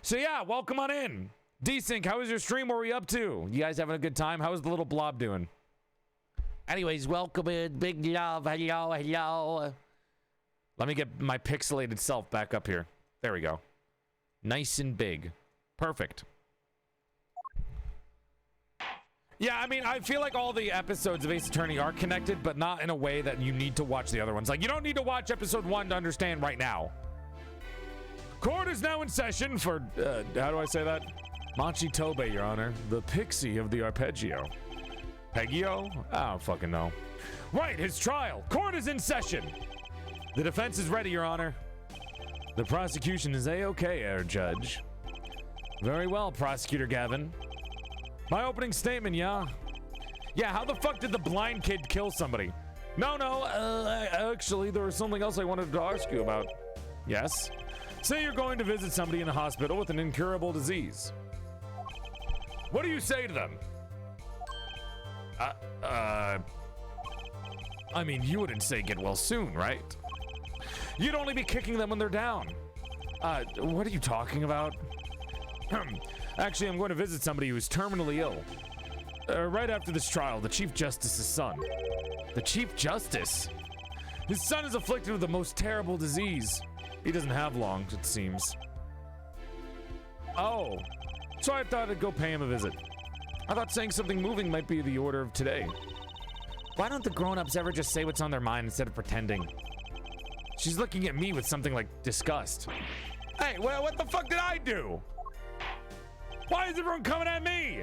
So yeah, welcome on in. Desync, how was your stream? What were we up to? You guys having a good time? How was the little blob doing? Anyways, welcome in. Big love. Hello. Let me get my pixelated self back up here. There we go. Nice and big. Perfect. Yeah, I mean, I feel like all the episodes of Ace Attorney are connected, but not in a way that you need to watch the other ones. Like, you don't need to watch episode 1 to understand right now. Court is now in session for, how do I say that? Machi Tobe, Your Honor, the pixie of the arpeggio. Peggio? I don't fucking know. Right, his trial. Court is in session. The defense is ready, Your Honor. The prosecution is A-OK, Judge. Very well, Prosecutor Gavin. My opening statement, yeah? Yeah, how the fuck did the blind kid kill somebody? No, actually, there was something else I wanted to ask you about. Yes? Say you're going to visit somebody in a hospital with an incurable disease. What do you say to them? I mean, you wouldn't say get well soon, right? You'd only be kicking them when they're down. What are you talking about? Actually, I'm going to visit somebody who is terminally ill. Right after this trial, the Chief Justice's son. The Chief Justice? His son is afflicted with the most terrible disease. He doesn't have long, it seems. Oh, so I thought I'd go pay him a visit. I thought saying something moving might be the order of today. Why don't the grown-ups ever just say what's on their mind instead of pretending? She's looking at me with something like disgust. Hey, what the fuck did I do? Why is everyone coming at me?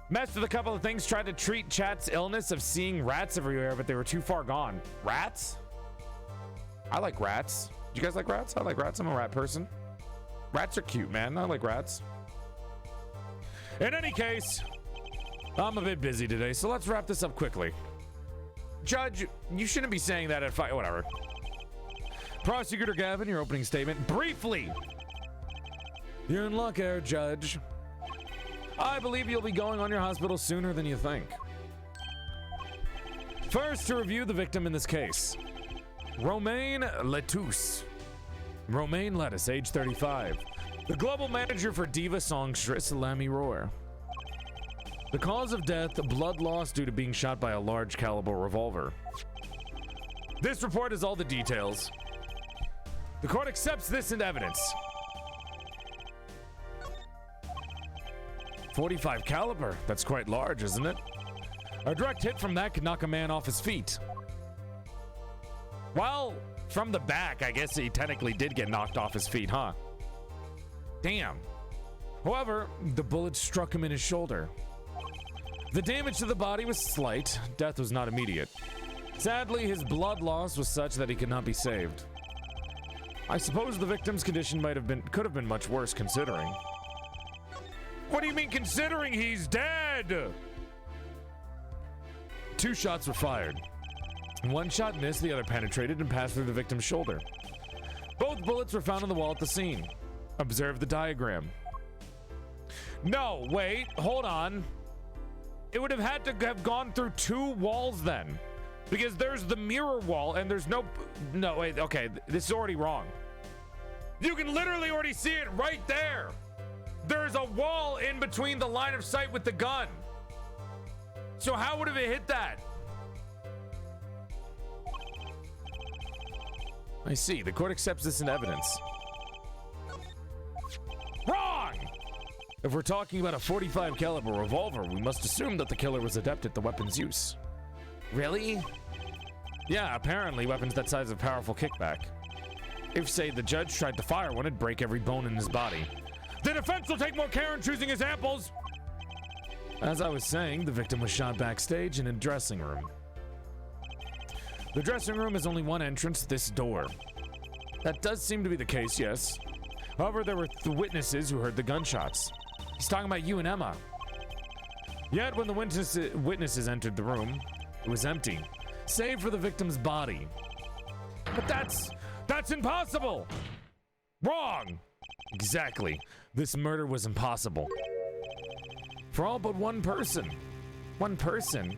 Messed with a couple of things, tried to treat Chat's illness of seeing rats everywhere, but they were too far gone. Rats? I like rats. Do you guys like rats? I like rats. I'm a rat person. Rats are cute, man. I like rats. In any case, I'm a bit busy today, so let's wrap this up quickly. Judge, you shouldn't be saying that at 5. Whatever. Prosecutor Gavin, your opening statement. Briefly. You're in luck, Air Judge. I believe you'll be going on your hospital sooner than you think. First, to review the victim in this case. Romaine Lettuce. Romaine Lettuce, age 35. The global manager for diva songstress Lamy Roar. The cause of death, blood loss due to being shot by a large caliber revolver. This report has all the details. The court accepts this into evidence. 45 caliber, that's quite large, isn't it? A direct hit from that could knock a man off his feet. Well, from the back, I guess he technically did get knocked off his feet, huh? Damn. However, the bullet struck him in his shoulder. The damage to the body was slight. Death was not immediate. Sadly, his blood loss was such that he could not be saved. I suppose the victim's condition could have been much worse considering. What do you mean considering he's dead? 2 shots were fired. One shot missed, the other penetrated and passed through the victim's shoulder. Both bullets were found on the wall at the scene. Observe the diagram. No, wait, hold on. It would have had to have gone through 2 walls then. Because there's the mirror wall and there's no, wait, okay, this is already wrong. You can literally already see it right there. There's a wall in between the line of sight with the gun. So how would have it hit that? I see. The court accepts this in evidence. Wrong! If we're talking about a 45 caliber revolver, we must assume that the killer was adept at the weapon's use. Really? Yeah, apparently weapons that size have powerful kickback. If, say, the judge tried to fire one, it'd break every bone in his body. The defense will take more care in choosing examples. As I was saying, the victim was shot backstage in a dressing room. The dressing room has only one entrance, this door. That does seem to be the case, yes. However, there were witnesses who heard the gunshots. He's talking about you and Emma. Yet, when the witnesses entered the room, it was empty, save for the victim's body. But that's impossible! Wrong! Exactly. This murder was impossible. For all but one person. One person.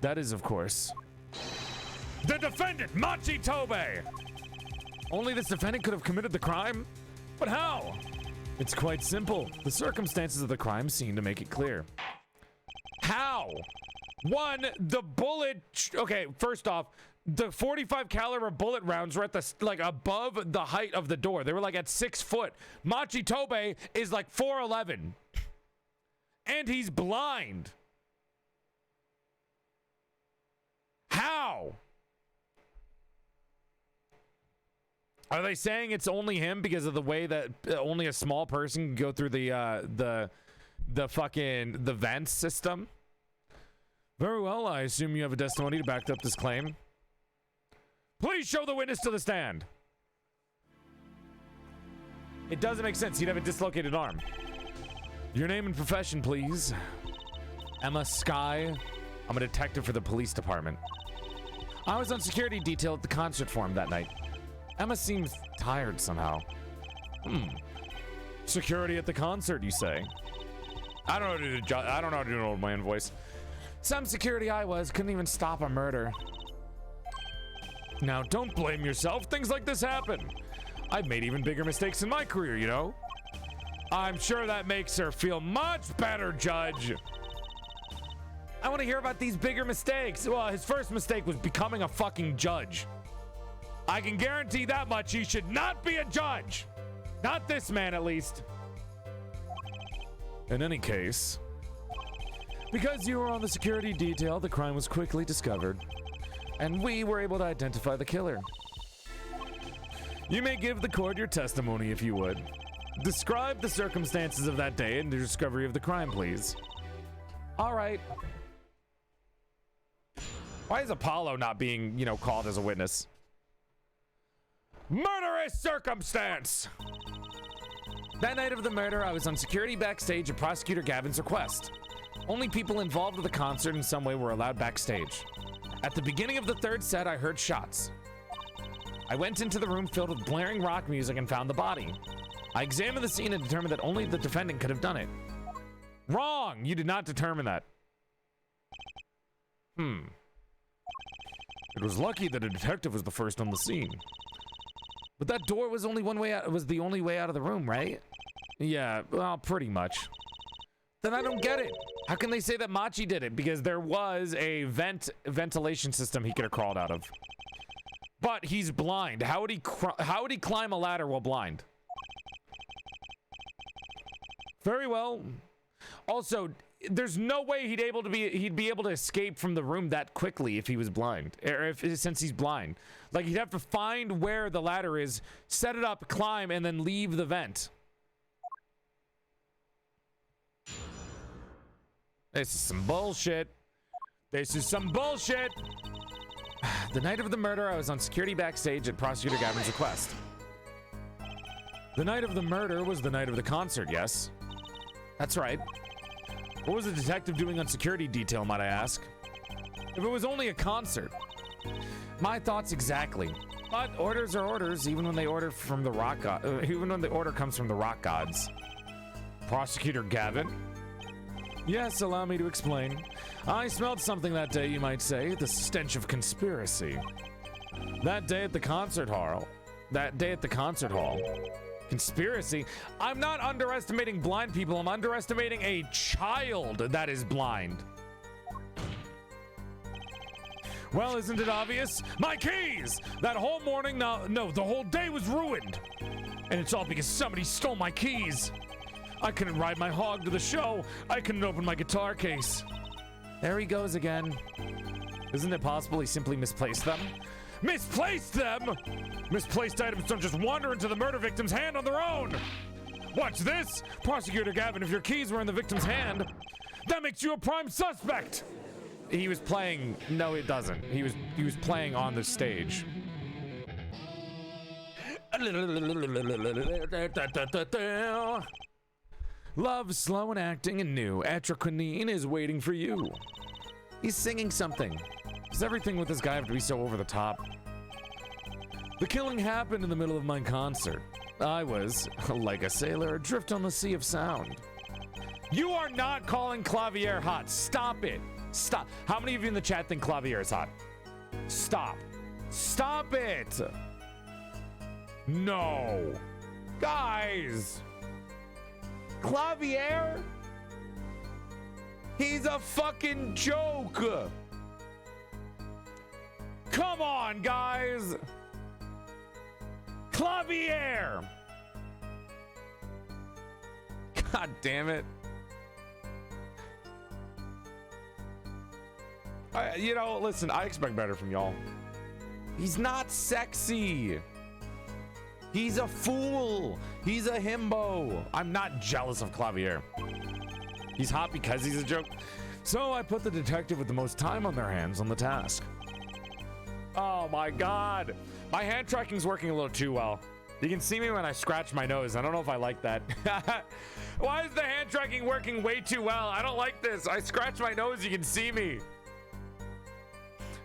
That is, of course, the defendant, Machi Tobe! Only this defendant could have committed the crime? But how? It's quite simple. The circumstances of the crime seem to make it clear. How? One, the bullet... Okay, first off, the 45 caliber bullet rounds were at the, like, above the height of the door. They were, like, at 6 foot. Machi Tobe is, like, 4'11". And he's blind. How? Are they saying it's only him because of the way that only a small person can go through the vents system? Very well, I assume you have a testimony to back up this claim. Please show the witness to the stand. It doesn't make sense. He'd have a dislocated arm. Your name and profession, please. Emma Sky. I'm a detective for the police department. I was on security detail at the concert forum that night. Emma seems tired somehow. Security at the concert, you say? I don't know how to do an old man voice. Some security I was couldn't even stop a murder. Now, don't blame yourself. Things like this happen. I've made even bigger mistakes in my career, you know? I'm sure that makes her feel much better, Judge. I want to hear about these bigger mistakes. Well, his first mistake was becoming a fucking judge. I can guarantee that much. He should not be a judge. Not this man, at least. In any case, because you were on the security detail, the crime was quickly discovered, and we were able to identify the killer. You may give the court your testimony if you would. Describe the circumstances of that day and the discovery of the crime, please. All right. Why is Apollo not being, called as a witness? Murderous circumstance! That night of the murder, I was on security backstage at Prosecutor Gavin's request. Only people involved with the concert in some way were allowed backstage. At the beginning of the third set, I heard shots. I went into the room filled with blaring rock music and found the body. I examined the scene and determined that only the defendant could have done it. Wrong! You did not determine that. It was lucky that a detective was the first on the scene. But that door was only one way out. It was the only way out of the room, right? Yeah, well, pretty much. Then I don't get it. How can they say that Machi did it? Because there was a ventilation system he could have crawled out of. But he's blind. How would he climb a ladder while blind? Very well. Also, there's no way he'd be able to escape from the room that quickly if he was blind, or since he's blind. Like, he'd have to find where the ladder is, set it up, climb, and then leave the vent. This is some bullshit. This is some bullshit. The night of the murder, I was on security backstage at Prosecutor Gavin's request. The night of the murder was the night of the concert, yes? That's right. What was the detective doing on security detail, might I ask? If it was only a concert. My thoughts exactly. But orders are orders, even when they order from the rock god, even when the order comes from the rock gods. Prosecutor Gavin? Yes, allow me to explain. I smelled something that day, you might say, the stench of conspiracy. That day at the concert hall. Conspiracy? I'm not underestimating blind people. I'm underestimating a child that is blind. Well, isn't it obvious? My keys! That whole morning, no, the whole day was ruined. And it's all because somebody stole my keys. I couldn't ride my hog to the show. I couldn't open my guitar case. There he goes again. Isn't it possible he simply misplaced them? Misplaced them? Misplaced items don't just wander into the murder victim's hand on their own. Watch this. Prosecutor Gavin, if your keys were in the victim's hand, that makes you a prime suspect. He was playing. No, it doesn't. He was playing on the stage. Love, slow and acting and new. Etraquinine is waiting for you. He's singing something. Does everything with this guy have to be so over the top? The killing happened in the middle of my concert. I was, like a sailor, adrift on the sea of sound. You are not calling Clavier hot. Stop it. Stop. How many of you in the chat think Clavier is hot? Stop. Stop it. No. Guys. Clavier? He's a fucking joke. Come on, guys. Clavier. God damn it. Listen, I expect better from y'all. He's not sexy. He's a fool. He's a himbo. I'm not jealous of Clavier. He's hot because he's a joke. So I put the detective with the most time on their hands on the task. Oh my God. My hand tracking's working a little too well. You can see me when I scratch my nose. I don't know if I like that. Why is the hand tracking working way too well? I don't like this. I scratch my nose, you can see me.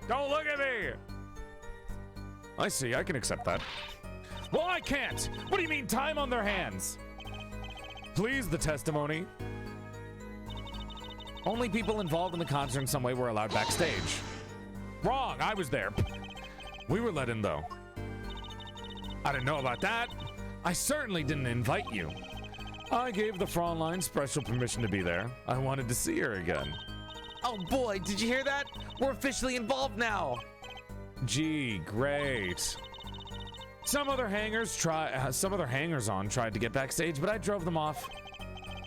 Don't look at me. I see, I can accept that. Well, I can't. What do you mean time on their hands? Please, the testimony. Only people involved in the concert in some way were allowed backstage. Wrong, I was there. We were let in though. I didn't know about that. I certainly didn't invite you. I gave the Fraulein special permission to be there. I wanted to see her again. Oh boy, did you hear that? We're officially involved now. Gee, great. Some other hangers-on tried to get backstage, but I drove them off.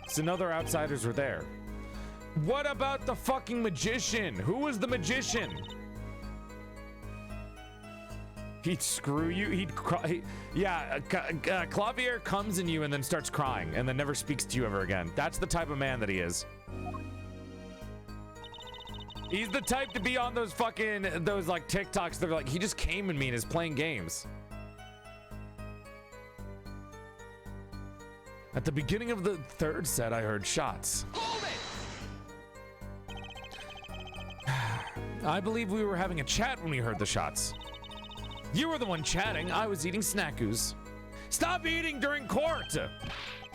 So no other outsiders were there. What about the fucking magician? Who was the magician? He'd screw you. He'd cry. Yeah, Clavier comes in you and then starts crying and then never speaks to you ever again. That's the type of man that he is. He's the type to be on those fucking, those like TikToks that are like, he just came in me and is playing games. At the beginning of the third set, I heard shots. Hold it! I believe we were having a chat when we heard the shots. You were the one chatting. I was eating snackoos. Stop eating during court!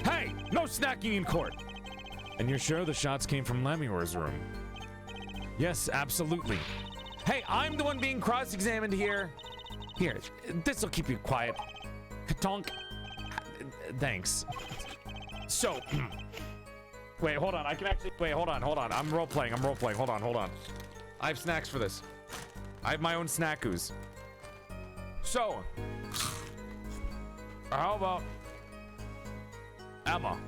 Hey, no snacking in court. And you're sure the shots came from Lemur's room? Yes, absolutely. Hey, I'm the one being cross-examined here. Here, this'll keep you quiet. Katonk. Thanks. So, wait, hold on. I can actually, wait, hold on. I'm role-playing. Hold on. I have snacks for this. I have my own snackoos. So, how about Emma?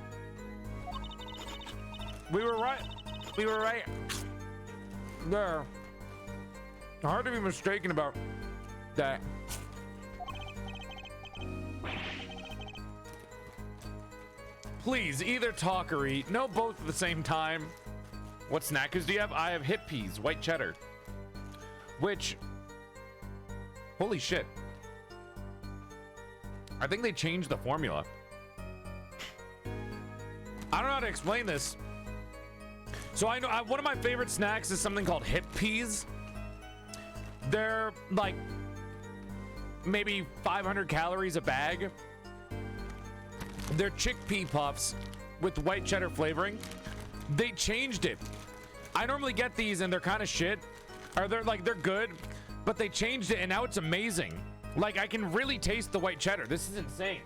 We were right there. Hard to be mistaken about that. Please, either talk or eat. No, both at the same time. What snackers do you have? I have hip peas, white cheddar. Which, holy shit. I think they changed the formula. I don't know how to explain this. So I know one of my favorite snacks is something called hip peas. They're like maybe 500 calories a bag. They're chickpea puffs with white cheddar flavoring. They changed it. I normally get these and they're kind of shit. Or they're good, but they changed it and now it's amazing. Like, I can really taste the white cheddar. This is insane.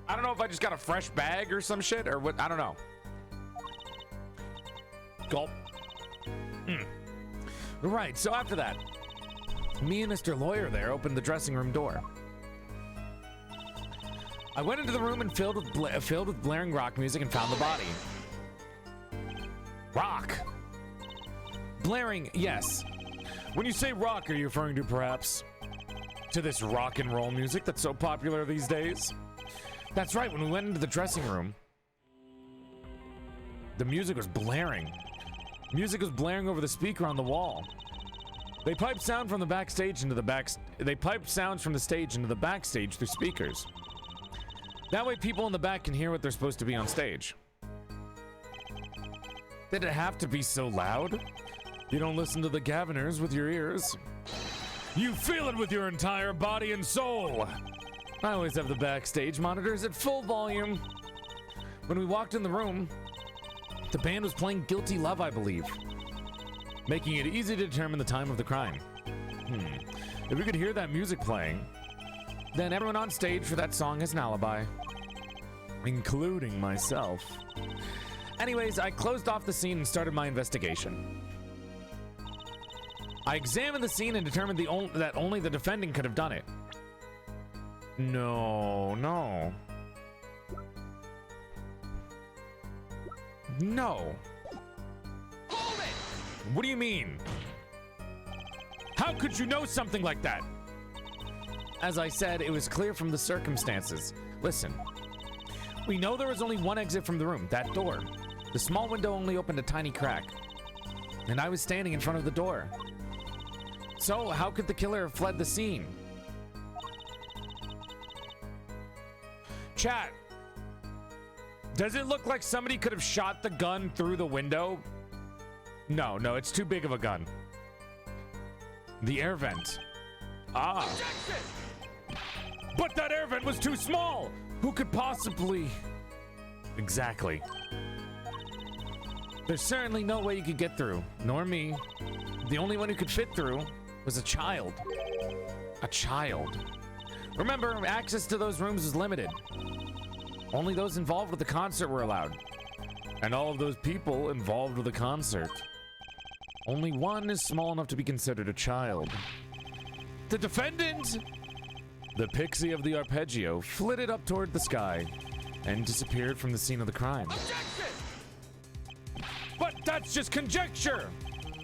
I don't know if I just got a fresh bag or some shit or what. I don't know. Gulp. Right, so after that, me and Mr. Lawyer there opened the dressing room door. I went into the room and filled with blaring rock music and found the body. Rock. Blaring, yes. When you say rock, are you referring to perhaps to this rock and roll music that's so popular these days? That's right, when we went into the dressing room, the music was blaring. Music was blaring over the speaker on the wall. They piped sound from the backstage into the They piped sounds from the stage into the backstage through speakers. That way people in the back can hear what they're supposed to be on stage. Did it have to be so loud? You don't listen to the Gaviners with your ears. You feel it with your entire body and soul. I always have the backstage monitors at full volume. When we walked in the room, the band was playing Guilty Love, I believe, making it easy to determine the time of the crime. If we could hear that music playing, then everyone on stage for that song has an alibi, including myself. Anyways, I closed off the scene and started my investigation. I examined the scene and determined that only the defendant could have done it. No. Hold it! What do you mean? How could you know something like that? As I said, it was clear from the circumstances. Listen, we know there was only one exit from the room, that door. The small window only opened a tiny crack, and I was standing in front of the door. So, how could the killer have fled the scene? Chat. Does it look like somebody could have shot the gun through the window? No, it's too big of a gun. The air vent. Ah. But that air vent was too small. Who could possibly... Exactly. There's certainly no way you could get through, nor me. The only one who could fit through was a child. A child. Remember, access to those rooms is limited. Only those involved with the concert were allowed. And all of those people involved with the concert. Only one is small enough to be considered a child. The defendant! The pixie of the arpeggio flitted up toward the sky and disappeared from the scene of the crime. Objection! But that's just conjecture!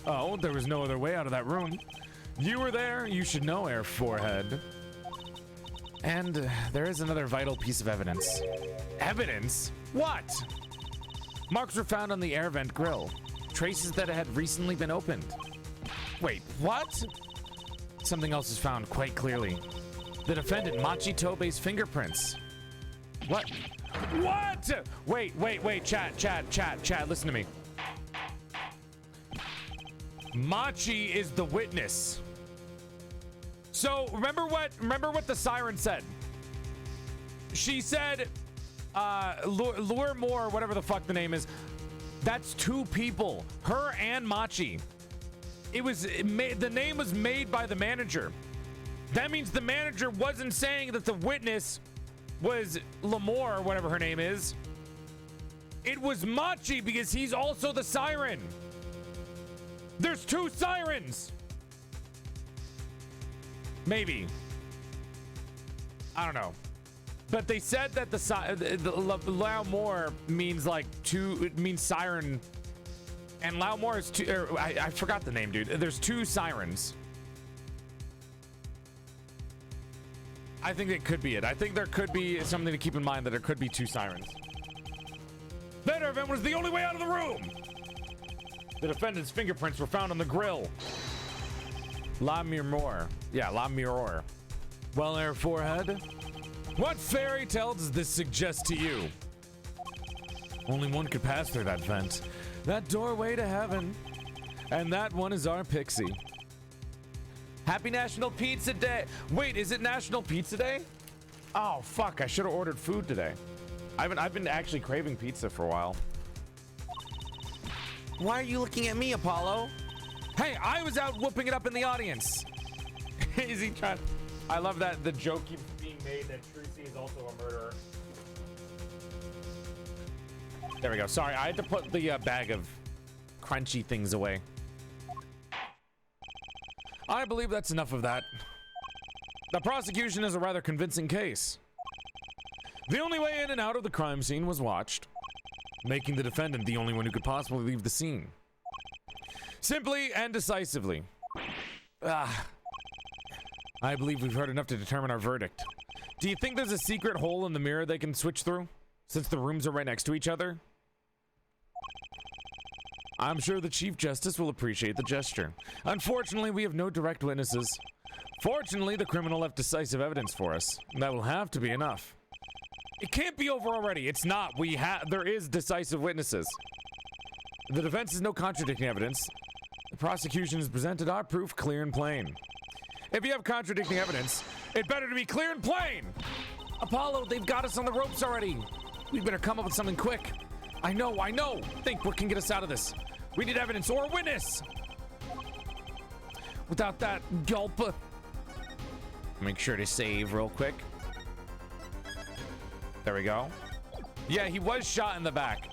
Oh, there was no other way out of that room. You were there, you should know, Air Forehead. And there is another vital piece of evidence. Evidence? What? Marks were found on the air vent grill. Traces that it had recently been opened. Wait, what? Something else is found quite clearly. The defendant, Machi Tobe's fingerprints. What? What? Wait, chat, listen to me. Machi is the witness. So remember what the siren said? She said, lure more, whatever the fuck the name is. That's two people, her and Machi. The name was made by the manager. That means the manager wasn't saying that the witness was Lamore, or whatever her name is. It was Machi because he's also the siren. There's two sirens. Maybe. I don't know. But they said that the Laumore means like two, it means siren. And Laumore is two, I forgot the name, dude. There's two sirens. I think it could be it. I think there could be something to keep in mind, that there could be two sirens. That event was the only way out of the room. The defendant's fingerprints were found on the grill. La Mirror. Yeah, La Mirror. Well, Air Forehead, what fairy tale does this suggest to you? Only one could pass through that vent. That doorway to heaven. And that one is our pixie. Happy National Pizza Day. Wait, is it National Pizza Day? Oh, fuck. I should have ordered food today. I've been actually craving pizza for a while. Why are you looking at me, Apollo? Hey, I was out whooping it up in the audience. Is he trying? I love that the joke keeps being made that Trucy is also a murderer. There we go. Sorry, I had to put the bag of crunchy things away. I believe that's enough of that. The prosecution is a rather convincing case. The only way in and out of the crime scene was watched, making the defendant the only one who could possibly leave the scene. Simply and decisively. I believe we've heard enough to determine our verdict. Do you think there's a secret hole in the mirror they can switch through, since the rooms are right next to each other? I'm sure the Chief Justice will appreciate the gesture. Unfortunately, we have no direct witnesses. Fortunately, the criminal left decisive evidence for us. That will have to be enough. It can't be over already. It's not. There is decisive witnesses. The defense has no contradicting evidence. The prosecution has presented our proof clear and plain. If you have contradicting evidence, it better to be clear and plain. Apollo, they've got us on the ropes already. We better come up with something quick. I know. Think what can get us out of this. We need evidence or a witness. Without that, gulp. Make sure to save real quick. There we go. Yeah, he was shot in the back.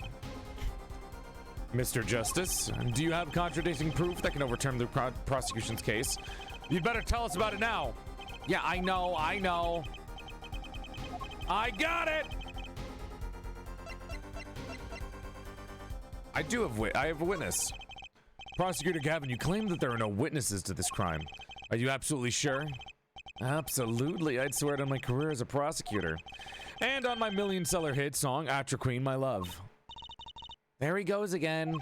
Mr. Justice, do you have contradicting proof that can overturn the prosecution's case? You'd better tell us about it now. Yeah, I know. I got it. I have a witness. Prosecutor Gavin, you claim that there are no witnesses to this crime. Are you absolutely sure? Absolutely. I'd swear it on my career as a prosecutor. And on my million-seller hit song, Atra Queen, My Love. There he goes again.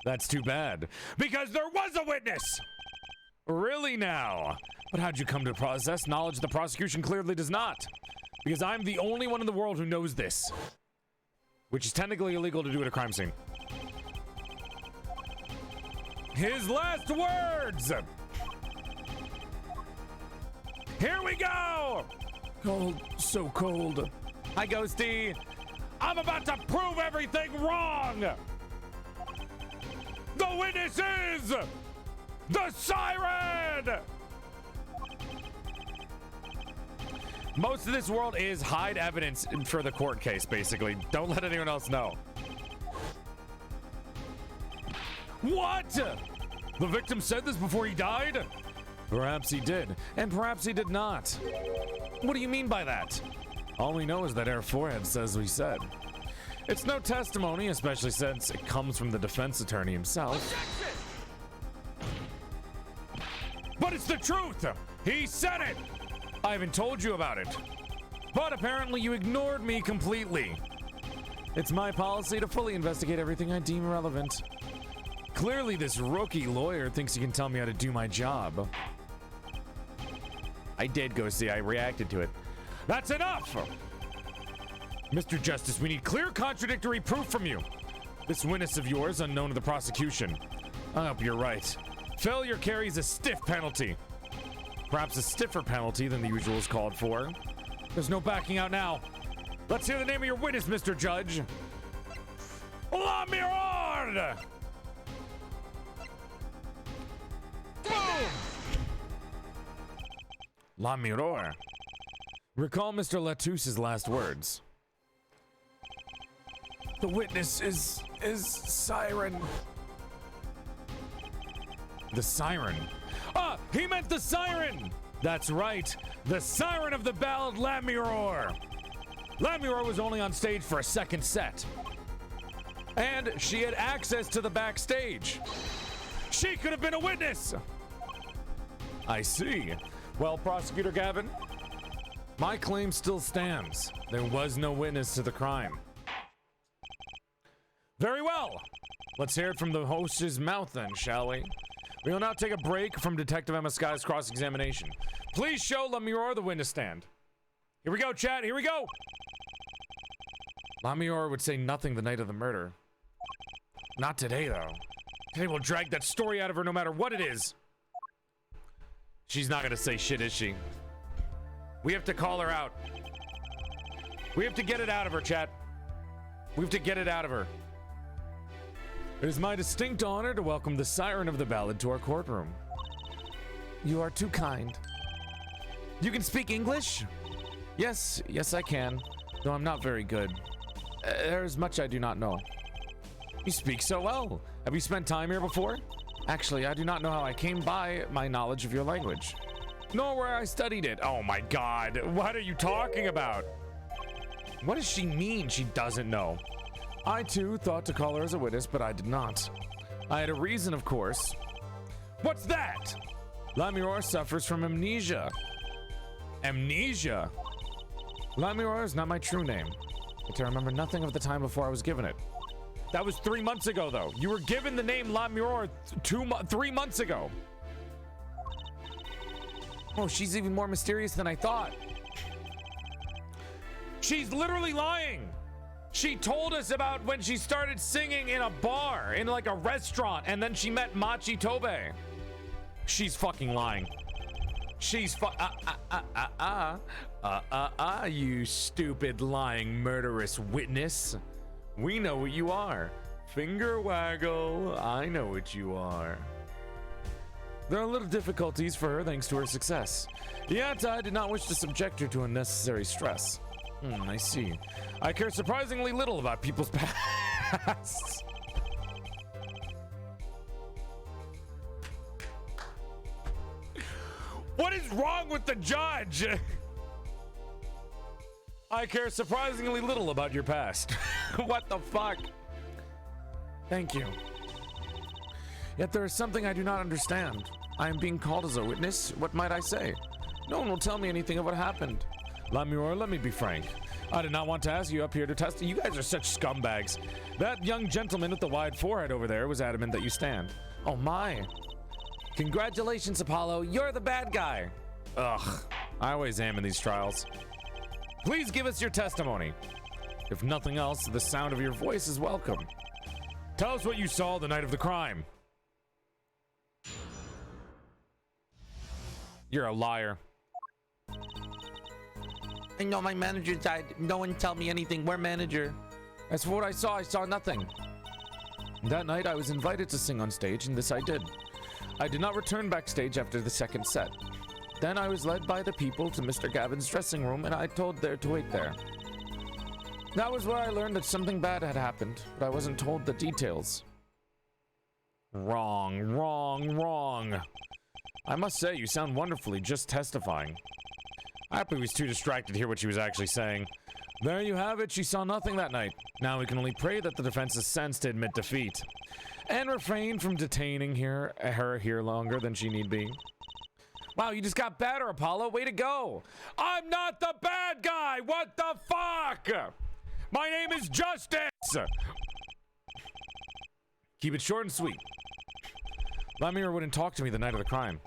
That's too bad. Because there was a witness! Really now? But how'd you come to possess knowledge the prosecution clearly does not? Because I'm the only one in the world who knows this. Which is technically illegal to do at a crime scene. His last words! Here we go! Cold, so cold. Hi, Ghosty. I'm about to prove everything wrong! The witness is the siren! Most of this world is hide evidence for the court case, basically. Don't let anyone else know. What? The victim said this before he died? Perhaps he did, and perhaps he did not. What do you mean by that? All we know is that Air Forehead says we said. It's no testimony, especially since it comes from the defense attorney himself. But it's the truth! He said it! I haven't told you about it. But apparently you ignored me completely. It's my policy to fully investigate everything I deem relevant. Clearly this rookie lawyer thinks he can tell me how to do my job. I did go see, I reacted to it. That's enough! Mr. Justice, we need clear contradictory proof from you. This witness of yours, unknown to the prosecution. I hope you're right. Failure carries a stiff penalty. Perhaps a stiffer penalty than the usual is called for. There's no backing out now. Let's hear the name of your witness, Mr. Judge. La Mirard! Boom! La Miror. Recall Mr. Latous's last words. The witness is Siren. The siren. Ah, he meant the siren! That's right, the siren of the ballad La Miror. La Miror was only on stage for a second set. And she had access to the backstage. She could have been a witness! I see. Well, Prosecutor Gavin, my claim still stands. There was no witness to the crime. Very well. Let's hear it from the host's mouth then, shall we? We will now take a break from Detective Emma Sky's cross-examination. Please show La Miror the witness stand. Here we go, chat. Here we go. La Miror would say nothing the night of the murder. Not today, though. Today we'll drag that story out of her no matter what it is. She's not gonna say shit, is she? We have to call her out. We have to get it out of her, chat. We have to get it out of her. It is my distinct honor to welcome the siren of the ballad to our courtroom. You are too kind. You can speak English? Yes, I can, though I'm not very good. There's much I do not know. You speak so well. Have you spent time here before? Actually, I do not know how I came by my knowledge of your language, nor where I studied it. Oh my god, what are you talking about? What does she mean she doesn't know? I too thought to call her as a witness, but I did not. I had a reason, of course. What's that? La Miror suffers from amnesia. Amnesia? La Miror is not my true name, but I remember nothing of the time before I was given it. That was 3 months ago, though. You were given the name La Miror 3 months ago. Oh, she's even more mysterious than I thought. She's literally lying. She told us about when she started singing in a bar, in like a restaurant, and then she met Machi Tobe. She's fucking lying. She's you stupid, lying, murderous witness. We know what you are. Finger waggle, I know what you are. There are little difficulties for her thanks to her success. Yet I did not wish to subject her to unnecessary stress. I see. I care surprisingly little about people's pasts. What is wrong with the judge? I care surprisingly little about your past. What the fuck? Thank you. Yet there is something I do not understand. I am being called as a witness. What might I say? No one will tell me anything of what happened. La Miror, let me be frank. I did not want to ask you up here to test. You guys are such scumbags. That young gentleman with the wide forehead over there was adamant that you stand. Oh my. Congratulations, Apollo. You're the bad guy. Ugh. I always am in these trials. Please give us your testimony. If nothing else, the sound of your voice is welcome. Tell us what you saw the night of the crime. You're a liar. I know my manager died. No one tell me anything. We're manager. As for what I saw nothing. That night, I was invited to sing on stage, and this I did. I did not return backstage after the second set. Then I was led by the people to Mr. Gavin's dressing room, and I told there to wait there. That was where I learned that something bad had happened, but I wasn't told the details. Wrong, wrong, wrong. I must say, you sound wonderfully just testifying. Happy was too distracted to hear what she was actually saying. There you have it, she saw nothing that night. Now we can only pray that the defense is sensed to admit defeat. And refrain from detaining her here longer than she need be. Wow, you just got better, Apollo. Way to go. I'm not the bad guy. What the fuck? My name is Justice. Keep it short and sweet. Lamira wouldn't talk to me the night of the crime.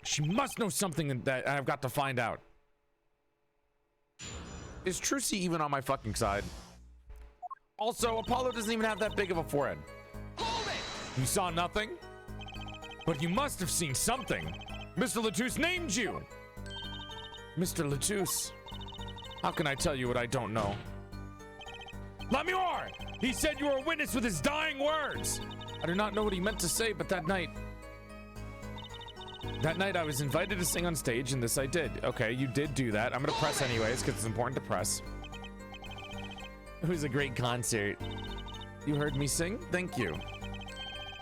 She must know something that I've got to find out. Is Trucy even on my fucking side? Also, Apollo doesn't even have that big of a forehead. Hold it! You saw nothing? But you must have seen something. Mr. Latouche named you. Mr. Latouche. How can I tell you what I don't know? Lamure! He said you were a witness with his dying words. I do not know what he meant to say, but that night I was invited to sing on stage, and this I did. Okay, you did do that. I'm gonna press anyways, because it's important to press. It was a great concert. You heard me sing? Thank you.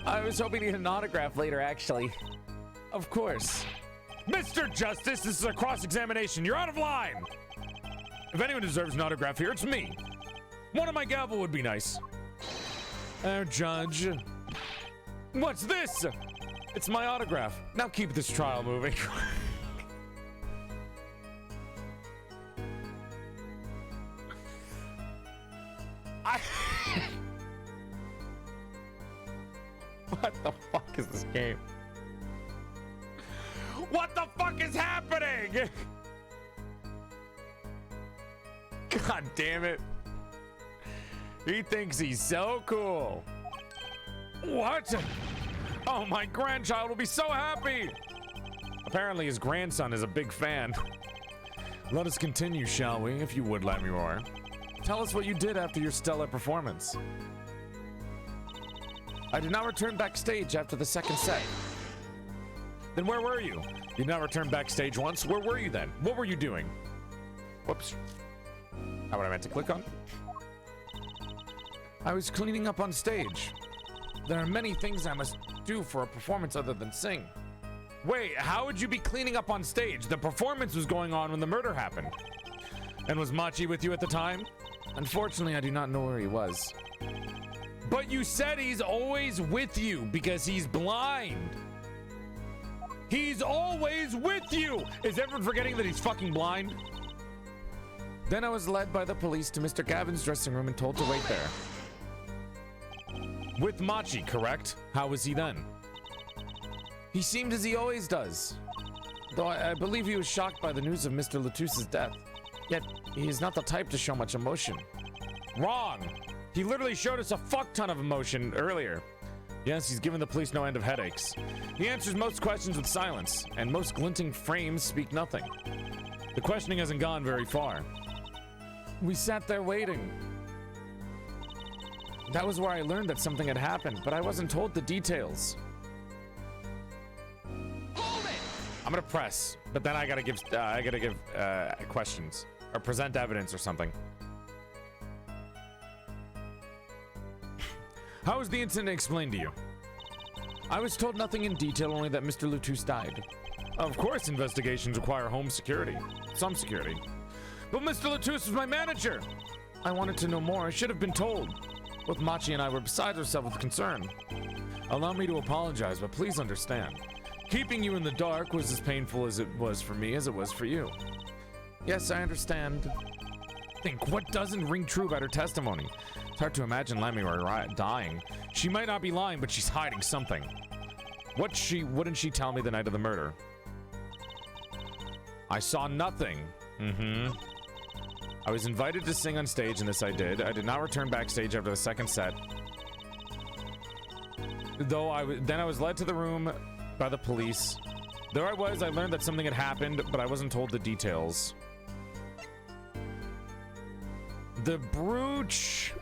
I was hoping to get an autograph later, actually. Of course. Mr. Justice, this is a cross-examination. You're out of line. If anyone deserves an autograph here, it's me. One of my gavel would be nice. Judge. What's this? It's my autograph. Now keep this trial moving. What the fuck is this game? What the fuck is happening? God damn it. He thinks he's so cool. What? Oh, my grandchild will be so happy. Apparently his grandson is a big fan. Let us continue, shall we, if you would let me roar. Tell us what you did after your stellar performance. I did not return backstage after the second set. Then where were you? You did not return backstage once? Where were you then? What were you doing? Whoops. Not what I meant to click on. I was cleaning up on stage. There are many things I must do for a performance other than sing. Wait, how would you be cleaning up on stage? The performance was going on when the murder happened. And was Machi with you at the time? Unfortunately, I do not know where he was. But you said he's always with you because he's blind. He's always with you! Is everyone forgetting that he's fucking blind? Then I was led by the police to Mr. Gavin's dressing room and told to wait there. With Machi, correct? How was he then? He seemed as he always does. Though I believe he was shocked by the news of Mr. Latouche's death. Yet, he is not the type to show much emotion. Wrong! He literally showed us a fuck ton of emotion earlier. Yes, he's given the police no end of headaches. He answers most questions with silence, and most glinting frames speak nothing. The questioning hasn't gone very far. We sat there waiting. That was where I learned that something had happened, but I wasn't told the details. Hold it! I'm gonna press, but then I gotta give questions or present evidence or something. How was the incident explained to you? I was told nothing in detail, only that Mr. Latouche died. Of course, investigations require home security, some security. But Mr. Latouche was my manager. I wanted to know more. I should have been told. Both Machi and I were beside ourselves with concern. Allow me to apologize, but please understand. Keeping you in the dark was as painful as it was for me as it was for you. Yes, I understand. Think, what doesn't ring true about her testimony? It's hard to imagine Lamia dying. She might not be lying, but she's hiding something. Wouldn't she tell me the night of the murder? I saw nothing. I was invited to sing on stage, and this I did. I did not return backstage after the second set. Then I was led to the room by the police. There I learned that something had happened, but I wasn't told the details. The brooch,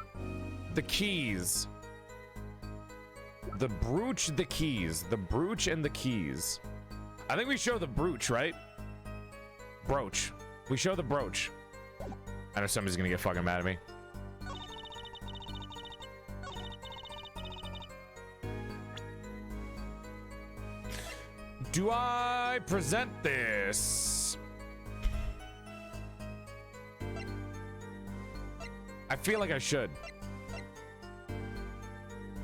the keys. The brooch, the keys. The brooch and the keys. I think we show the brooch, right? Brooch. We show the brooch. I know somebody's gonna get fucking mad at me. Do I present this? I feel like I should.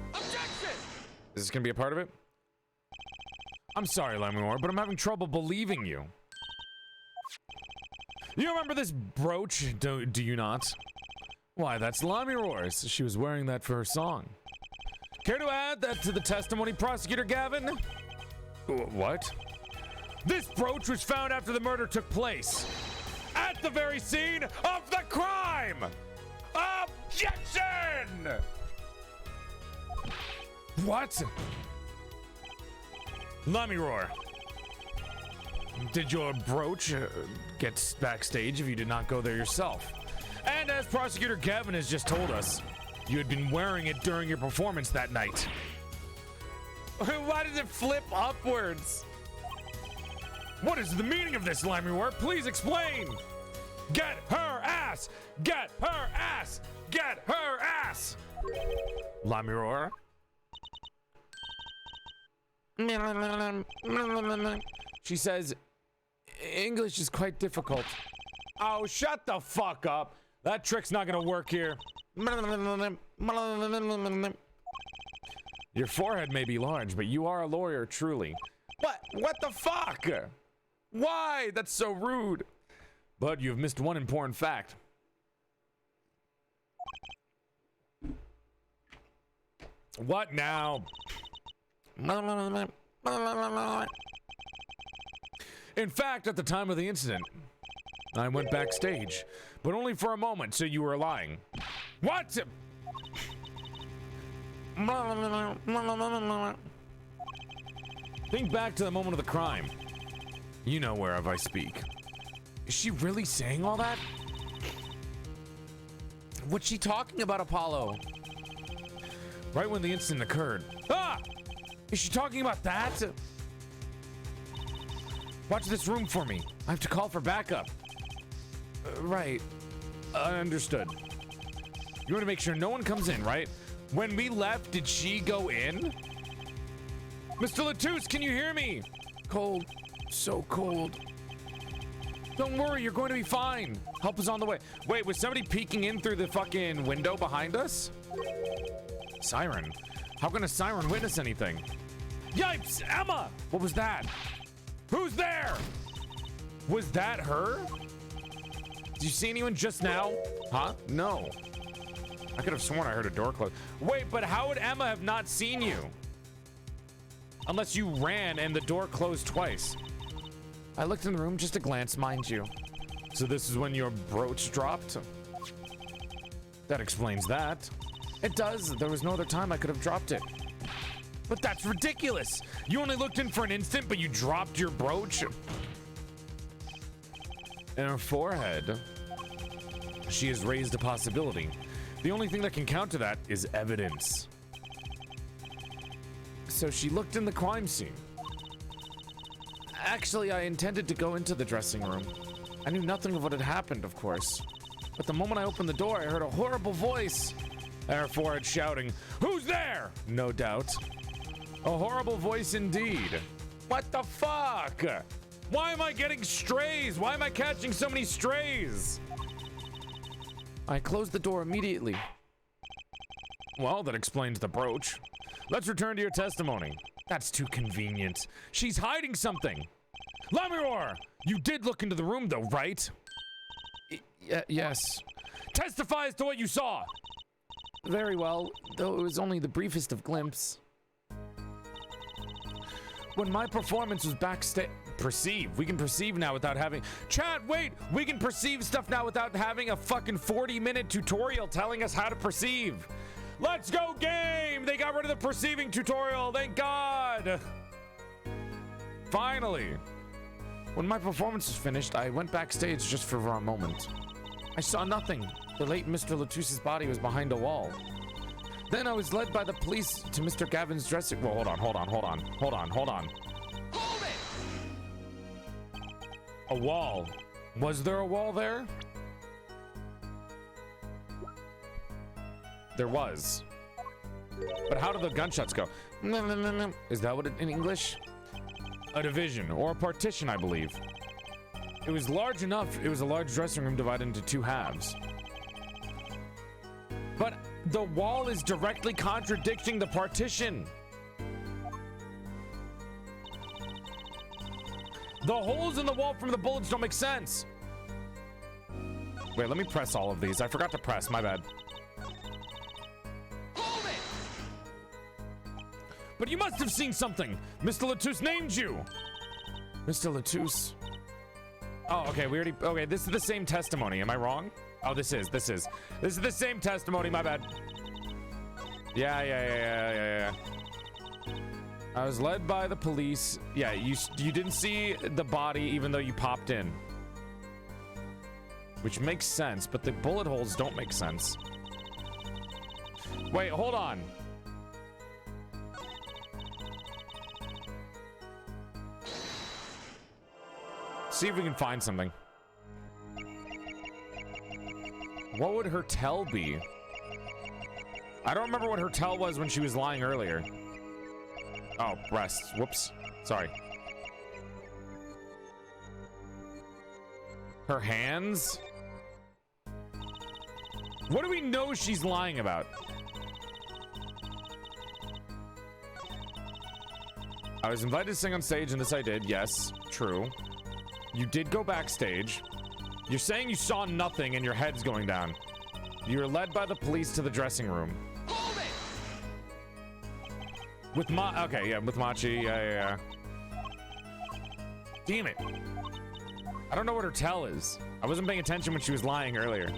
Objection! Is this gonna be a part of it? I'm sorry, Lemon, but I'm having trouble believing you. You remember this brooch, do you not? Why, that's Lamiroar's. She was wearing that for her song. Care to add that to the testimony, Prosecutor Gavin? What? This brooch was found after the murder took place. At the very scene of the crime! Objection! What? Lamiroar. Did your brooch get backstage if you did not go there yourself? And as Prosecutor Gavin has just told us, you had been wearing it during your performance that night. Why does it flip upwards? What is the meaning of this, Lamiroar? Please explain! Get her ass! Get her ass! Get her ass! Lamiroar? She says, English is quite difficult. Oh, shut the fuck up. That trick's not gonna work here. Your forehead may be large, but you are a lawyer, truly. What the fuck? Why? That's so rude. But you've missed one important fact. What now? In fact, at the time of the incident, I went backstage, but only for a moment, so you were lying. What? Think back to the moment of the crime. You know whereof I speak. Is she really saying all that? What's she talking about, Apollo? Right when the incident occurred. Ah! Is she talking about that? Watch this room for me. I have to call for backup. Right. Understood. You want to make sure no one comes in, right? When we left, did she go in? Mr. Latouche, can you hear me? Cold. So cold. Don't worry, you're going to be fine. Help is on the way. Wait, was somebody peeking in through the fucking window behind us? Siren? How can a siren witness anything? Yipes! Emma! What was that? Who's there? Was that her? Did you see anyone just now? Huh? No. I could have sworn I heard a door close. Wait, but how would Emma have not seen you? Unless you ran and the door closed twice. I looked in the room, just a glance, mind you. So this is when your brooch dropped? That explains that. It does. There was no other time I could have dropped it. But that's ridiculous. You only looked in for an instant, but you dropped your brooch. In her forehead, she has raised a possibility. The only thing that can counter that is evidence. So she looked in the crime scene. Actually, I intended to go into the dressing room. I knew nothing of what had happened, of course. But the moment I opened the door, I heard a horrible voice. Her forehead shouting, "Who's there?" No doubt. A horrible voice indeed. What the fuck? Why am I getting strays? Why am I catching so many strays? I closed the door immediately. Well, that explains the brooch. Let's return to your testimony. That's too convenient. She's hiding something. Lamiroar, you did look into the room though, right? Yes. Testify as to what you saw. Very well, though it was only the briefest of glimpses. When my performance was perceive. We can perceive now without having... Chat, wait! We can perceive stuff now without having a fucking 40-minute tutorial telling us how to perceive. Let's go, game! They got rid of the perceiving tutorial, thank God! Finally! When my performance was finished, I went backstage just for a moment. I saw nothing. The late Mr. Latusse's body was behind a wall. Then I was led by the police to Mr. Gavin's dressing... Well, hold on. Hold it! A wall. Was there a wall there? There was. But how did the gunshots go? Is that what it in English? A division, or a partition, I believe. It was large enough. It was a large dressing room divided into two halves. But the wall is directly contradicting the partition. The holes in the wall from the bullets don't make sense. Wait, let me press all of these. I forgot to press, my bad. Hold it! But you must have seen something. Mr. Latouche named you. Mr. Latouche. Oh, okay, we already... Okay, this is the same testimony. Am I wrong? Oh, this is the same testimony, my bad. Yeah. I was led by the police. Yeah, you didn't see the body even though you popped in. Which makes sense, but the bullet holes don't make sense. Wait, hold on. See if we can find something. What would her tell be? I don't remember what her tell was when she was lying earlier. Oh, breasts. Whoops. Sorry. Her hands? What do we know she's lying about? I was invited to sing on stage, and this I did. Yes, true. You did go backstage. You're saying you saw nothing and your head's going down. You were led by the police to the dressing room. Hold it! With with Machi, yeah. Damn it. I don't know what her tell is. I wasn't paying attention when she was lying earlier.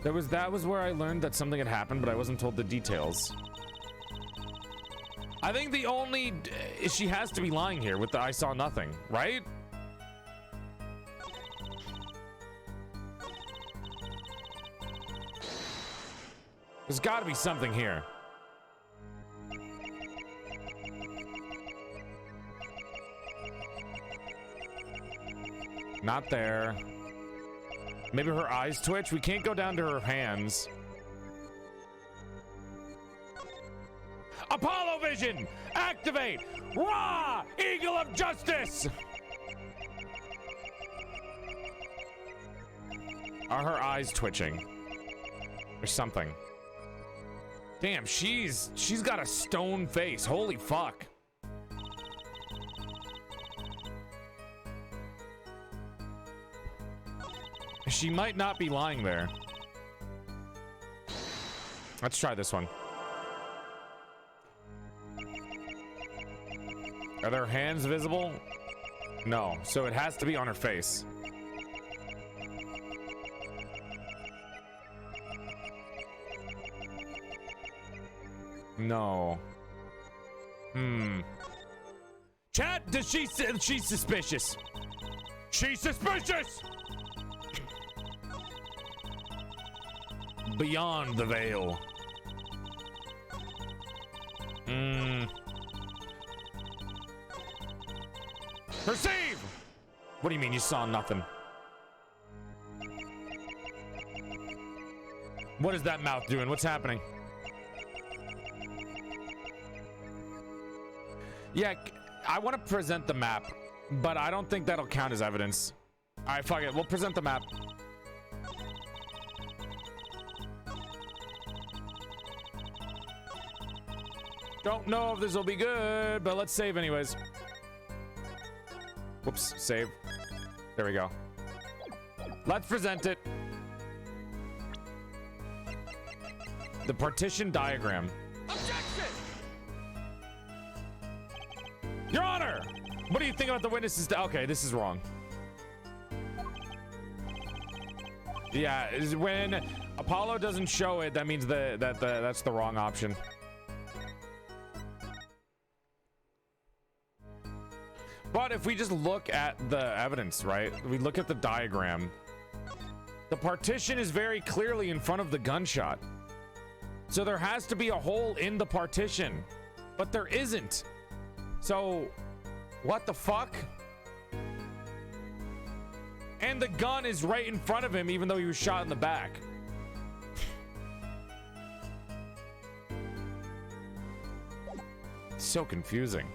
That was where I learned that something had happened, but I wasn't told the details. I think the only... She has to be lying here with the I saw nothing, right? There's got to be something here. Not there. Maybe her eyes twitch? We can't go down to her hands. Apollo Vision! Activate! Rah! Eagle of Justice! Are her eyes twitching? Or something? Damn, she's got a stone face. Holy fuck. She might not be lying there. Let's try this one. Are their hands visible? No, so it has to be on her face. No. Chat, she's suspicious. She's suspicious! Beyond the veil. Perceive! What do you mean you saw nothing? What is that mouth doing? What's happening? Yeah, I want to present the map, but I don't think that'll count as evidence. All right, fuck it. We'll present the map. Don't know if this will be good, but let's save anyways. Whoops, save. There we go. Let's present it. The partition diagram. Objection! Your Honor! What do you think about the witnesses? Okay, this is wrong. Yeah, is when Apollo doesn't show it, that means that's the wrong option. But if we just look at the evidence, right? We look at the diagram. The partition is very clearly in front of the gunshot. So there has to be a hole in the partition, but there isn't. So what the fuck? And the gun is right in front of him, even though he was shot in the back. It's so confusing.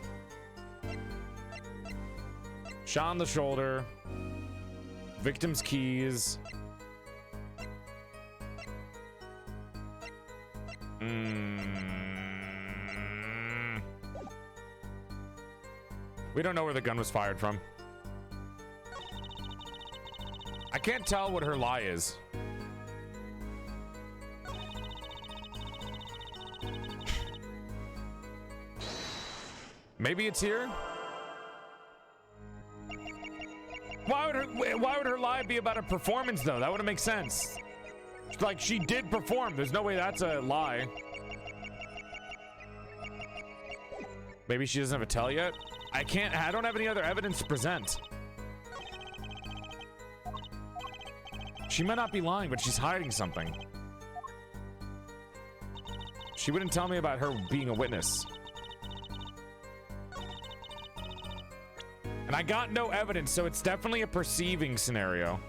Shot on the shoulder. Victim's keys. We don't know where the gun was fired from. I can't tell what her lie is. Maybe it's here? Why would her lie be about a performance though? That wouldn't make sense. Like, she did perform. There's no way that's a lie. Maybe she doesn't have a tell yet? I don't have any other evidence to present. She might not be lying, but she's hiding something. She wouldn't tell me about her being a witness. And I got no evidence, so it's definitely a perceiving scenario.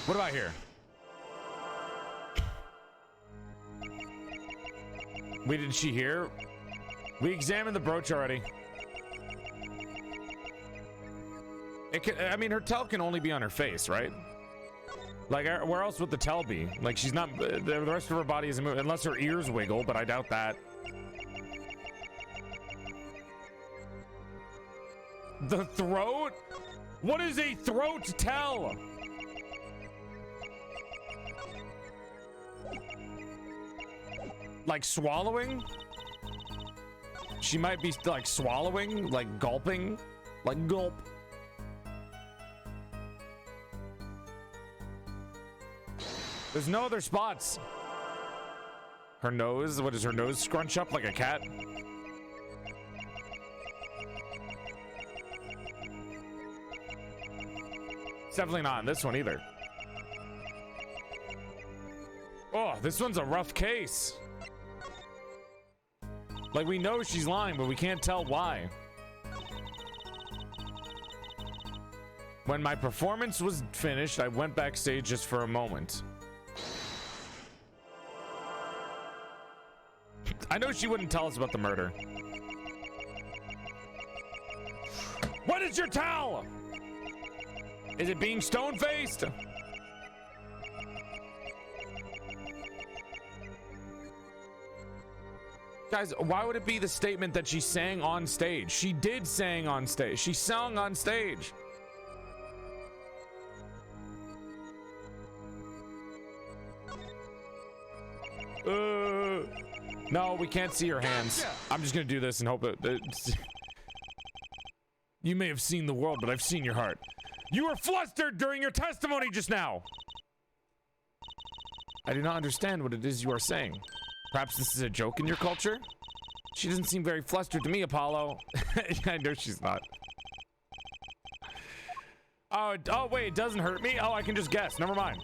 What about here? Did she hear? We examined the brooch already. I mean, her tell can only be on her face, right? Like, where else would the tell be? Like, she's not, the rest of her body isn't moving, unless her ears wiggle, but I doubt that. The throat? What is a throat tell? Like swallowing? She might be like swallowing, like gulping, like gulp. There's no other spots. Her nose, what does her nose scrunch up like a cat? It's definitely not in this one either. Oh, this one's a rough case. Like, we know she's lying, but we can't tell why. When my performance was finished, I went backstage just for a moment. I know she wouldn't tell us about the murder. What is your towel? Is it being stone-faced? Guys, why would it be the statement that she sang on stage? She did sing on stage. She sung on stage. No, we can't see her hands. Gotcha. I'm just gonna do this and hope it. You may have seen the world, but I've seen your heart. You were flustered during your testimony just now. I do not understand what it is you are saying. Perhaps this is a joke in your culture? She doesn't seem very flustered to me, Apollo. I know she's not. Oh, wait, it doesn't hurt me? Oh, I can just guess. Never mind.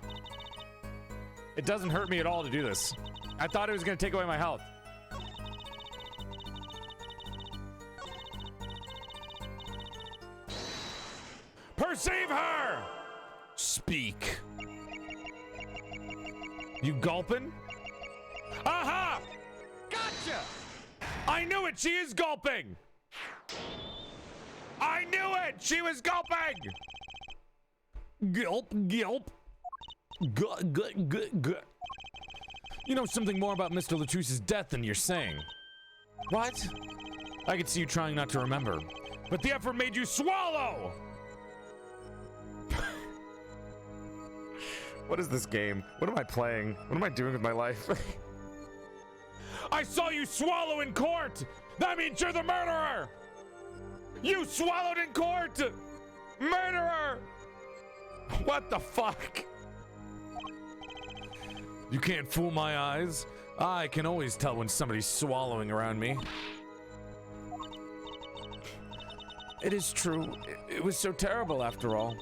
It doesn't hurt me at all to do this. I thought it was going to take away my health. Perceive her! Speak. You gulping? Aha! Gotcha! I knew it! She is gulping! I knew it! She was gulping! Gulp, gulp. Gut. You know something more about Mr. Latrousse's death than you're saying. What? I could see you trying not to remember, but the effort made you swallow! What is this game? What am I playing? What am I doing with my life? I saw you swallow in court! That means you're the murderer! You swallowed in court! Murderer! What the fuck? You can't fool my eyes. I can always tell when somebody's swallowing around me. It is true. It was so terrible after all.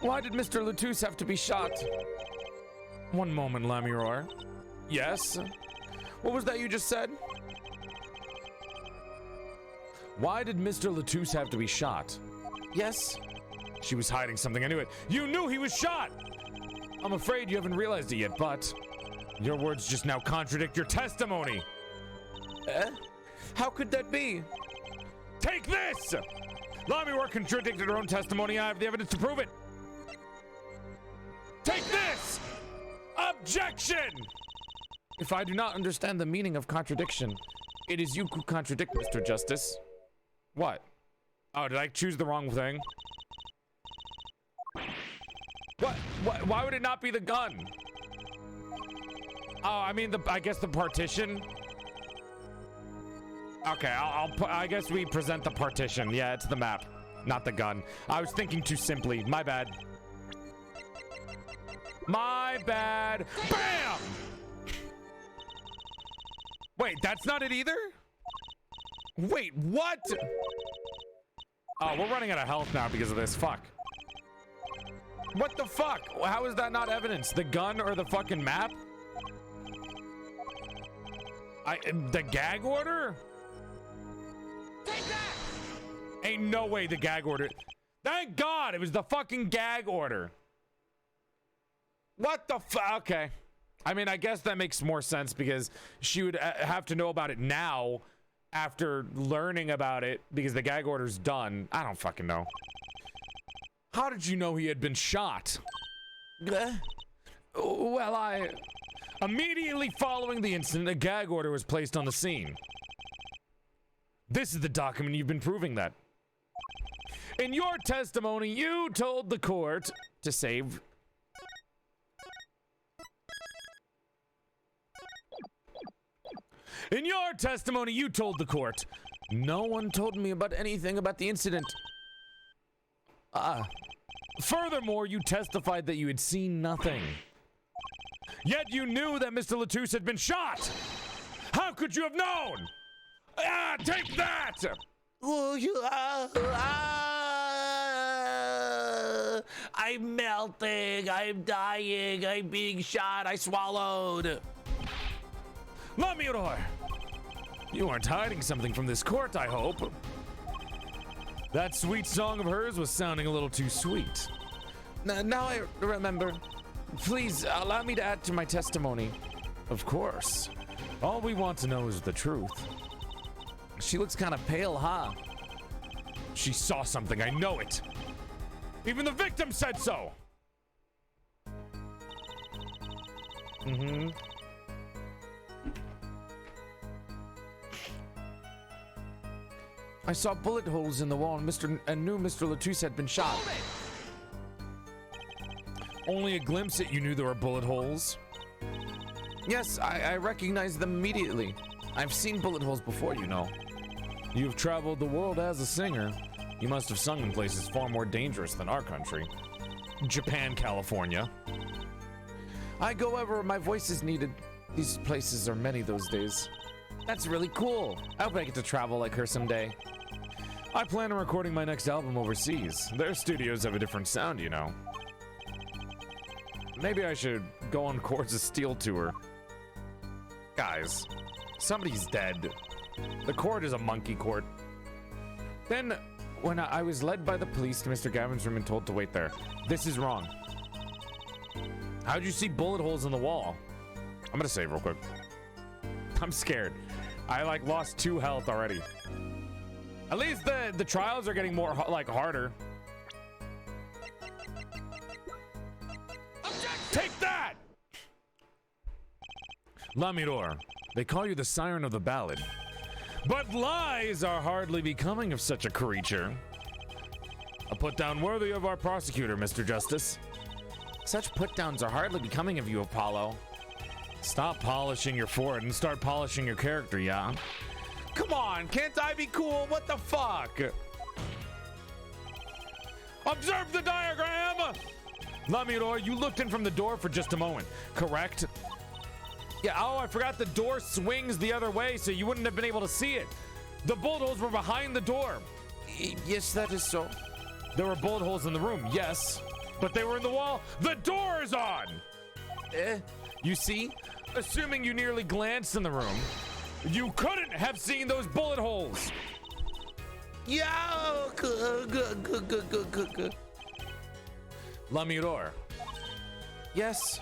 Why did Mr. Latouche have to be shot? One moment, Lamiror. Yes? What was that you just said? Why did Mr. Latouche have to be shot? Yes? She was hiding something, I knew it. You knew he was shot! I'm afraid you haven't realized it yet, but your words just now contradict your testimony. How could that be? Take this! Lamiror contradicted her own testimony. I have the evidence to prove it. Take this! Objection! If I do not understand the meaning of contradiction, it is you who contradict, Mr. Justice. What? Oh, did I choose the wrong thing? What? Why would it not be the gun? Oh, I mean, I guess the partition. Okay, I guess we present the partition. Yeah, it's the map, not the gun. I was thinking too simply. My bad. My bad. Bam! Wait, that's not it either? Wait, what? Oh, we're running out of health now because of this. Fuck. What the fuck? How is that not evidence? The gun or the fucking map? The gag order? Take that! Ain't no way the gag order. Thank God it was the fucking gag order. What the fuck? Okay. I mean, I guess that makes more sense because she would have to know about it now after learning about it because the gag order's done. I don't fucking know. How did you know he had been shot? Well, immediately following the incident, a gag order was placed on the scene. This is the document you've been proving that. In your testimony, you told the court to save... In your testimony, you told the court, no one told me about anything about the incident. Furthermore, you testified that you had seen nothing. Yet you knew that Mr. Latouche had been shot. How could you have known? Take that! I'm melting. I'm dying. I'm being shot. I swallowed. Lamiror! You aren't hiding something from this court, I hope. That sweet song of hers was sounding a little too sweet. Now I remember. Please, allow me to add to my testimony. Of course. All we want to know is the truth. She looks kind of pale, huh? She saw something, I know it. Even the victim said so! Mm-hmm. I saw bullet holes in the wall and knew Mr. Latouche had been shot. Only a glimpse at you knew there were bullet holes? Yes, I recognized them immediately. I've seen bullet holes before, you know. You've traveled the world as a singer. You must have sung in places far more dangerous than our country. Japan, California. I go wherever my voice is needed. These places are many those days. That's really cool. I hope I get to travel like her someday. I plan on recording my next album overseas. Their studios have a different sound, you know. Maybe I should go on Chords of Steel tour. Guys, somebody's dead. The court is a monkey court. Then, when I was led by the police to Mr. Gavin's room and told to wait there. This is wrong. How'd you see bullet holes in the wall? I'm gonna save real quick. I'm scared. I lost 2 health already. At least the trials are getting more harder. Take that! Lamiror, they call you the siren of the ballad. But lies are hardly becoming of such a creature. A put down worthy of our prosecutor, Mr. Justice. Such put-downs are hardly becoming of you, Apollo. Stop polishing your forehead and start polishing your character, yeah? Come on, can't I be cool? What the fuck? Observe the diagram! Lamudor, you looked in from the door for just a moment, correct? Yeah, oh, I forgot the door swings the other way, so you wouldn't have been able to see it. The bullet holes were behind the door. Yes, that is so. There were bullet holes in the room, yes, but they were in the wall. The door is on! You see? Assuming you nearly glanced in the room, you couldn't have seen those bullet holes. Yo, good. Lamudor. Yes.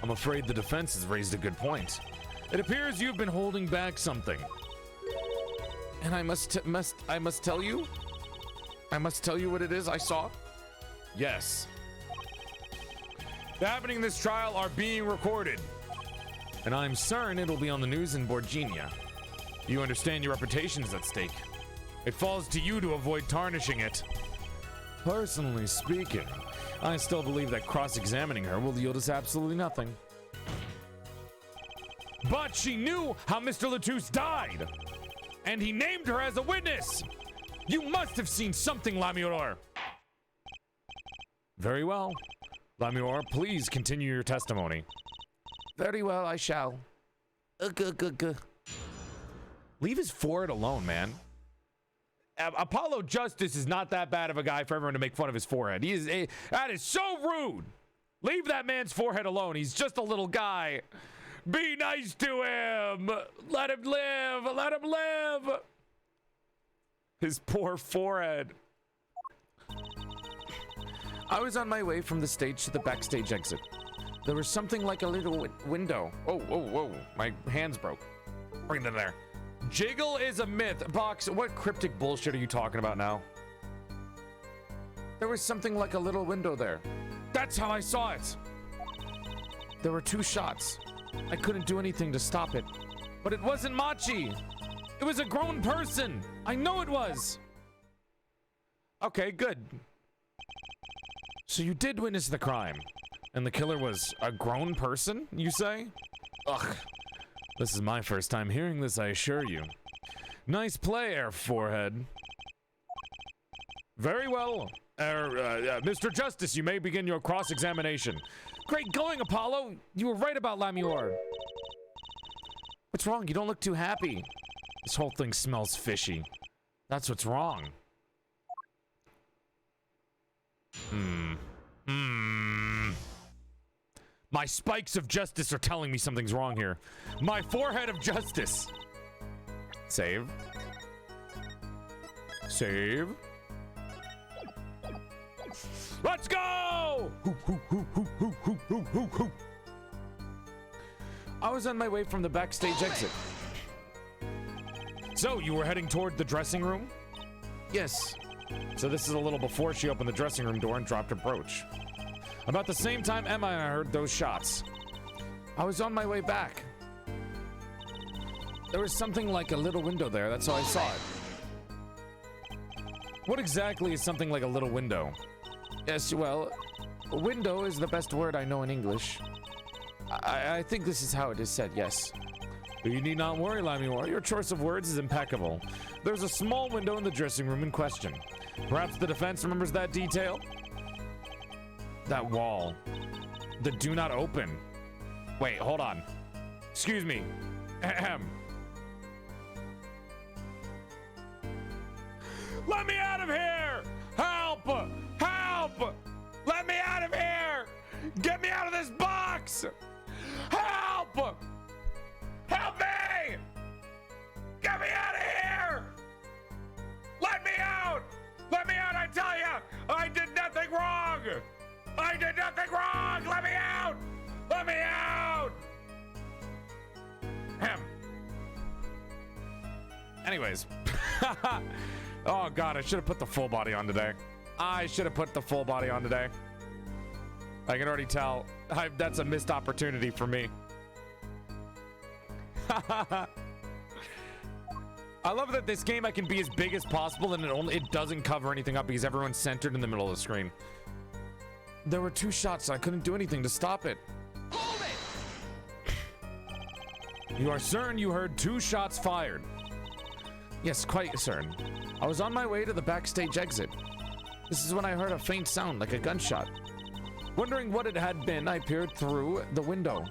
I'm afraid the defense has raised a good point. It appears you've been holding back something. And I must tell you? I must tell you what it is I saw? Yes. The happenings in this trial are being recorded. And I'm certain it'll be on the news in Borginia. You understand your reputation is at stake. It falls to you to avoid tarnishing it. Personally speaking, I still believe that cross-examining her will yield us absolutely nothing. But she knew how Mr. Latouche died, and he named her as a witness. You must have seen something, Lamudor. Very well. Lamudor, please continue your testimony. Very well, I shall. Leave his forehead alone, man. Apollo Justice is not that bad of a guy for everyone to make fun of his forehead. That is so rude. Leave that man's forehead alone. He's just a little guy. Be nice to him. Let him live. Let him live. His poor forehead. I was on my way from the stage to the backstage exit. There was something like a little window. Whoa. My hands broke. Bring them there. Jiggle is a myth. Box, what cryptic bullshit are you talking about now? There was something like a little window there. That's how I saw it. There were 2 shots. I couldn't do anything to stop it. But it wasn't Machi. It was a grown person. I know it was. Okay, good. So you did witness the crime. And the killer was a grown person, you say? Ugh. This is my first time hearing this, I assure you. Nice play, Air Forehead. Very well. Mr. Justice, you may begin your cross-examination. Great going, Apollo. You were right about Lamudor. What's wrong? You don't look too happy. This whole thing smells fishy. That's what's wrong. My spikes of justice are telling me something's wrong here. My forehead of justice. Save. Save. Let's go! I was on my way from the backstage exit. So, you were heading toward the dressing room? Yes. So this is a little before she opened the dressing room door and dropped her brooch. About the same time Emma and I heard those shots. I was on my way back. There was something like a little window there, that's how I saw it. What exactly is something like a little window? Yes, well, window is the best word I know in English. I think this is how it is said, yes. You need not worry, Lamudor. Your choice of words is impeccable. There's a small window in the dressing room in question. Perhaps the defense remembers that detail? That wall. The do not open. Wait, hold on. Excuse me. Ahem. Let me out of here! Help! Help! Let me out of here! Get me out of this box! Help! Help me! Get me out of here! Let me out! Let me out, I tell you! I did nothing wrong! I did nothing wrong! Let me out! Let me out! Him. Anyways. Oh god, I should have put the full body on today. I should have put the full body on today. I can already tell. That's a missed opportunity for me. I love that this game I can be as big as possible and it doesn't cover anything up because everyone's centered in the middle of the screen. There were 2 shots. I couldn't do anything to stop it. You are certain you heard 2 shots fired? Yes, quite certain. I was on my way to the backstage exit. This is when I heard a faint sound like a gunshot. Wondering what it had been, I peered through the window.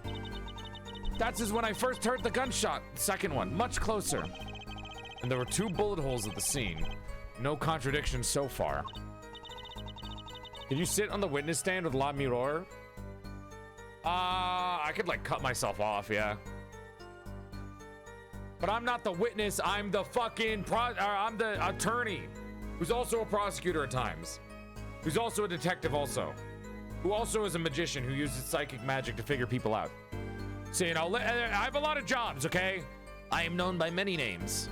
That is when I first heard the gunshot. Second one, much closer. And there were 2 bullet holes at the scene. No contradiction so far. Can you sit on the witness stand with La Mirror? I could like cut myself off, yeah. But I'm not the witness, I'm the fucking I'm the attorney, who's also a prosecutor at times, who's also a detective also, who also is a magician who uses psychic magic to figure people out. So, you know, I have a lot of jobs, okay? I am known by many names.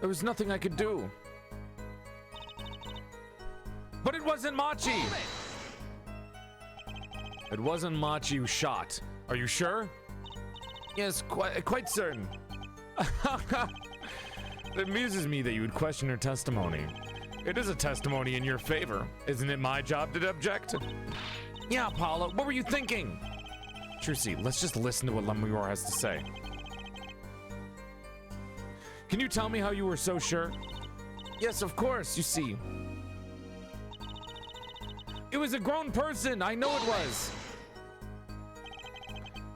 There was nothing I could do. But it wasn't Machi! It wasn't Machi who shot. Are you sure? Yes, quite certain. It amuses me that you would question her testimony. It is a testimony in your favor. Isn't it my job to object? Yeah, Apollo, what were you thinking? Trucy, let's just listen to what Lemurior has to say. Can you tell me how you were so sure? Yes, of course, you see. It was a grown person, I know it was.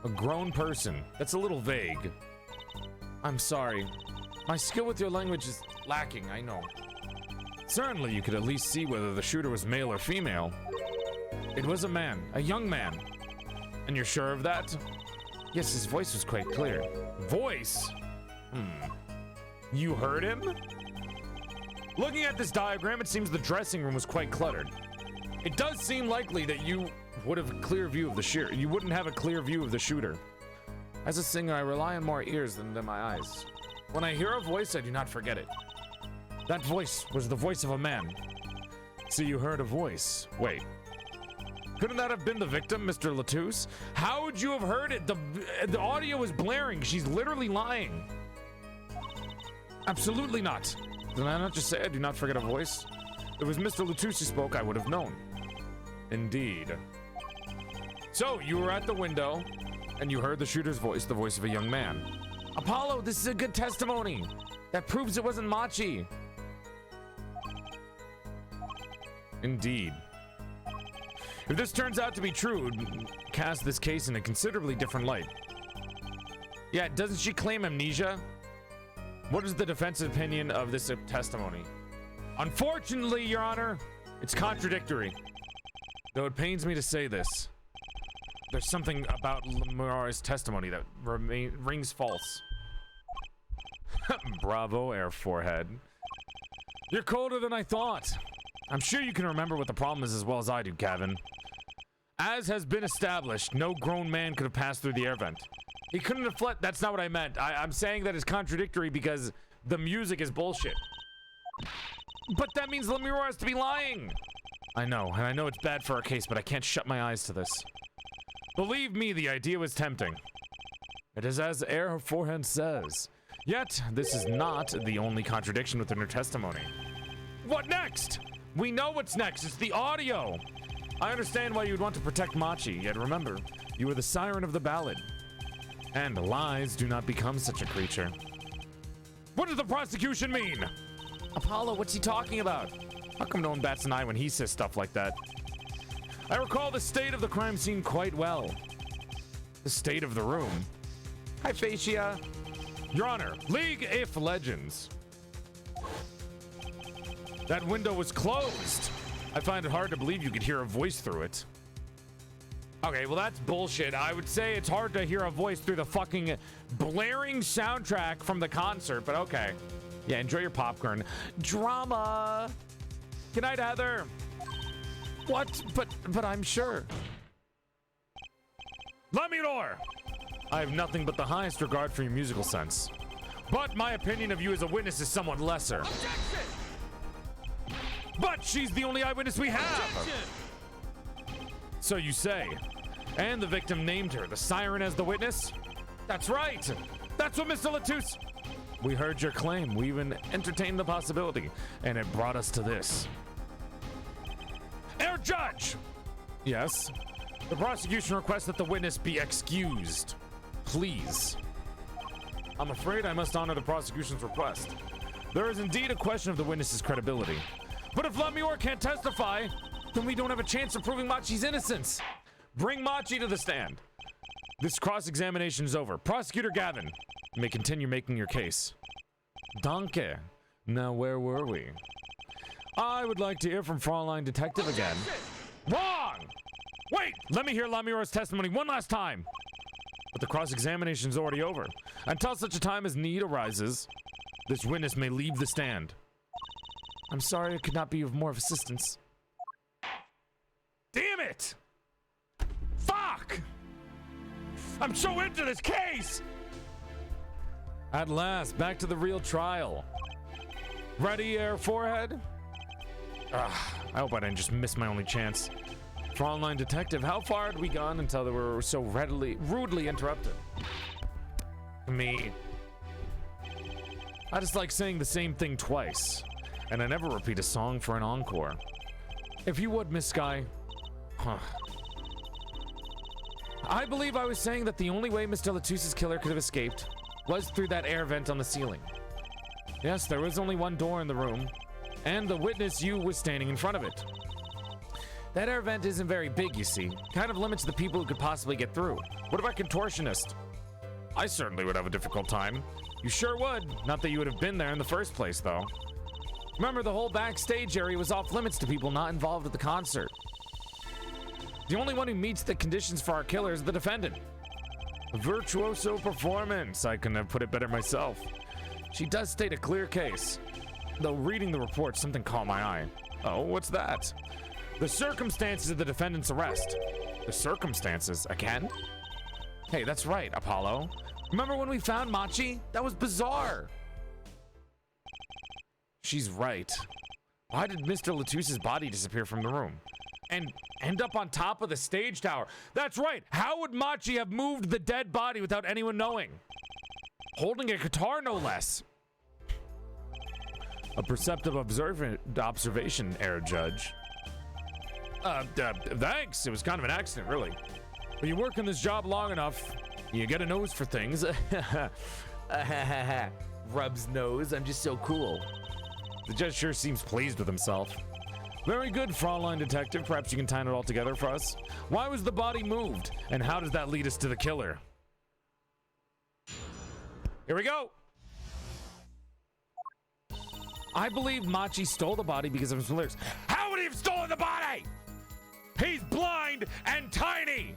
A grown person, that's a little vague. I'm sorry. My skill with your language is lacking, I know. Certainly you could at least see whether the shooter was male or female. It was a man, a young man. And you're sure of that? Yes, his voice was quite clear. Voice? You heard him? Looking at this diagram, it seems the dressing room was quite cluttered. It does seem likely that you would have a clear view of the shooter. You wouldn't have a clear view of the shooter. As a singer, I rely on more ears than my eyes. When I hear a voice, I do not forget it. That voice was the voice of a man. So you heard a voice. Wait. Couldn't that have been the victim, Mr. Latouche? How would you have heard it? The audio is blaring. She's literally lying. Absolutely not. Did I not just say I do not forget a voice? If it was Mr. Latouche who spoke, I would have known. Indeed. So, you were at the window, and you heard the shooter's voice, the voice of a young man. Apollo, this is a good testimony. That proves it wasn't Machi. Indeed. If this turns out to be true, it would cast this case in a considerably different light. Yeah, doesn't she claim amnesia? What is the defense's opinion of this testimony? Unfortunately, Your Honor, it's contradictory. Though it pains me to say this, there's something about Lemurior's testimony that rings false. Bravo, Air Forehead. You're colder than I thought. I'm sure you can remember what the problem is as well as I do, Kevin. As has been established, no grown man could have passed through the air vent. He couldn't have fled. That's not what I meant. I'm saying that it's contradictory because the music is bullshit. But that means Lemurior has to be lying. I know, and I know it's bad for our case, but I can't shut my eyes to this. Believe me, the idea was tempting. It is as Air Forehead says. Yet, this is not the only contradiction within her testimony. What next? We know what's next. It's the audio. I understand why you'd want to protect Machi, yet remember, you are the siren of the ballad. And lies do not become such a creature. What does the prosecution mean? Apollo, what's he talking about? How come no one bats an eye when he says stuff like that? I recall the state of the crime scene quite well. The state of the room. Hi, Fascia. Your Honor, League of Legends. That window was closed. I find it hard to believe you could hear a voice through it. Okay, well that's bullshit. I would say it's hard to hear a voice through the fucking blaring soundtrack from the concert, but okay. Yeah, enjoy your popcorn. Drama. Good night, Heather. What? But I'm sure. Lemurior! I have nothing but the highest regard for your musical sense. But my opinion of you as a witness is somewhat lesser. Objection! But she's the only eyewitness we have! Objection! So you say. And the victim named her, the siren, as the witness? That's right! That's what Mr. Latouche... We heard your claim. We even entertained the possibility, and it brought us to this. Herr Judge! Yes? The prosecution requests that the witness be excused. Please. I'm afraid I must honor the prosecution's request. There is indeed a question of the witness's credibility. But if Lemuel can't testify, Then we don't have a chance of proving Machi's innocence. bring Machi to the stand. This cross-examination is over. Prosecutor Gavin, you may continue making your case. Danke. Now, where were we? I would like to hear from Fraulein Detective again. Wrong! Wait, let me hear Lemuel's testimony one last time. But the cross-examination is already over. Until such a time as need arises, this witness may leave the stand. I'm sorry I could not be of more assistance. Damn it! Fuck! I'm so into this case! At last, back to the real trial. Ready, Air Forehead? I hope I didn't just miss my only chance. Frontline Detective, how far had we gone until they were so rudely interrupted? Me. I just like saying the same thing twice, and I never repeat a song for an encore. If you would, Miss Sky. Huh. I believe I was saying that the only way Mr. Latusse's killer could have escaped was through that air vent on the ceiling. Yes, there was only one door in the room, and the witness you was standing in front of it. That air vent isn't very big, you see. Kind of limits the people who could possibly get through. What about contortionist? I certainly would have a difficult time. You sure would. Not that you would have been there in the first place, though. Remember, the whole backstage area was off limits to people not involved at the concert. The only one who meets the conditions for our killer is the defendant. A virtuoso performance. I couldn't have put it better myself. She does state a clear case. Though reading the report, something caught my eye. Oh, what's that? The circumstances of the defendant's arrest. The circumstances? Again? Hey, that's right, Apollo. Remember when we found Machi? That was bizarre. She's right. Why did Mr. Latusse's body disappear from the room? And end up on top of the stage tower? That's right. How would Machi have moved the dead body without anyone knowing? Holding a guitar, no less. A perceptive observation, Air Judge. Thanks. It was kind of an accident, really. When you work in this job long enough, you get a nose for things. Rubs nose. I'm just so cool. The judge sure seems pleased with himself. Very good, Fraulein Detective. Perhaps you can tie it all together for us. Why was the body moved? And how does that lead us to the killer? Here we go. I believe Machi stole the body because of his lyrics. How would he have stolen the body? He's blind and tiny.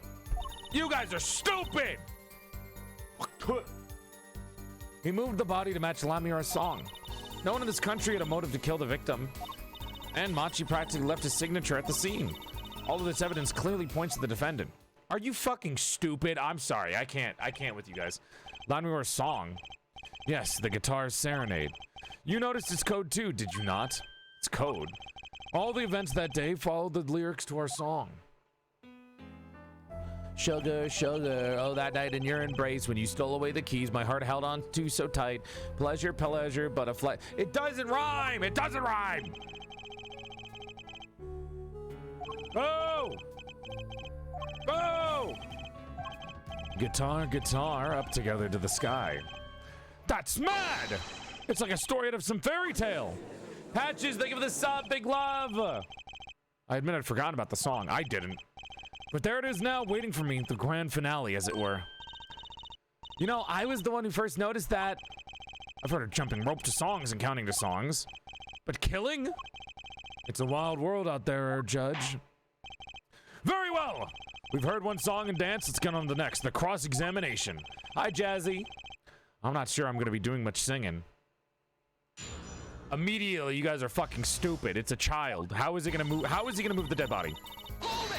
You guys are stupid. He moved the body to match Lamira's song. No one in this country had a motive to kill the victim. And Machi practically left his signature at the scene. All of this evidence clearly points to the defendant. Are you fucking stupid? I'm sorry, I can't with you guys. Lamira's song. Yes, the guitar's serenade. You noticed its code too, did you not? It's code. All the events that day followed the lyrics to our song. Sugar, sugar, oh that night in your embrace when you stole away the keys my heart held on to so tight. Pleasure, pleasure, but a flight. It doesn't rhyme! It doesn't rhyme! Oh! Oh! Guitar, guitar, up together to the sky. That's mad! It's like a story out of some fairy tale. Patches, thank you for the sub, big love! I admit I'd forgotten about the song. I didn't. But there it is now, waiting for me, the grand finale, as it were. You know, I was the one who first noticed that. I've heard of jumping rope to songs and counting to songs. But killing? It's a wild world out there, Judge. Very well! We've heard one song and dance, let's get on to the next, the cross-examination. Hi, Jazzy. I'm not sure I'm gonna be doing much singing. Immediately, you guys are fucking stupid. It's a child. How is he gonna move the dead body? Hold it!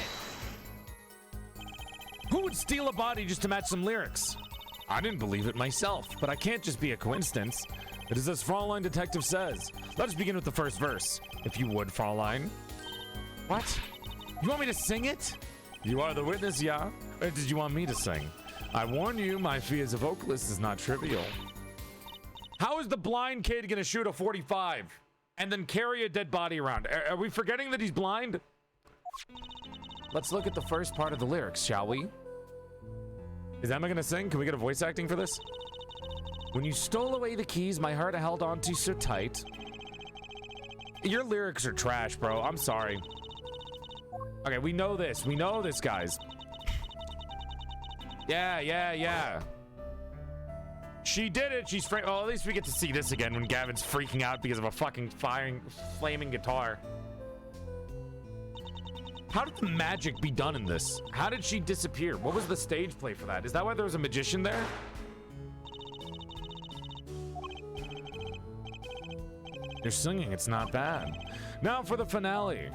Who would steal a body just to match some lyrics? I didn't believe it myself, but I can't just be a coincidence. It is as Fraulein Detective says. Let us begin with the first verse, if you would, Fraulein. What? You want me to sing it? You are the witness, yeah? Or did you want me to sing? I warn you, my fee as a vocalist is not trivial. How is the blind kid gonna shoot a 45 and then carry a dead body around? Are we forgetting that he's blind? Let's look at the first part of the lyrics, shall we? Is Emma gonna sing? Can we get a voice acting for this? When you stole away the keys, my heart I held on to so tight. Your lyrics are trash, bro. I'm sorry. Okay, we know this. We know this, guys. Yeah. She did it. She's oh, at least we get to see this again when Gavin's freaking out because of a fucking flaming guitar. How did the magic be done in this? How did she disappear? What was the stage play for that? Is that why there was a magician there? You're singing, it's not bad. Now for the finale.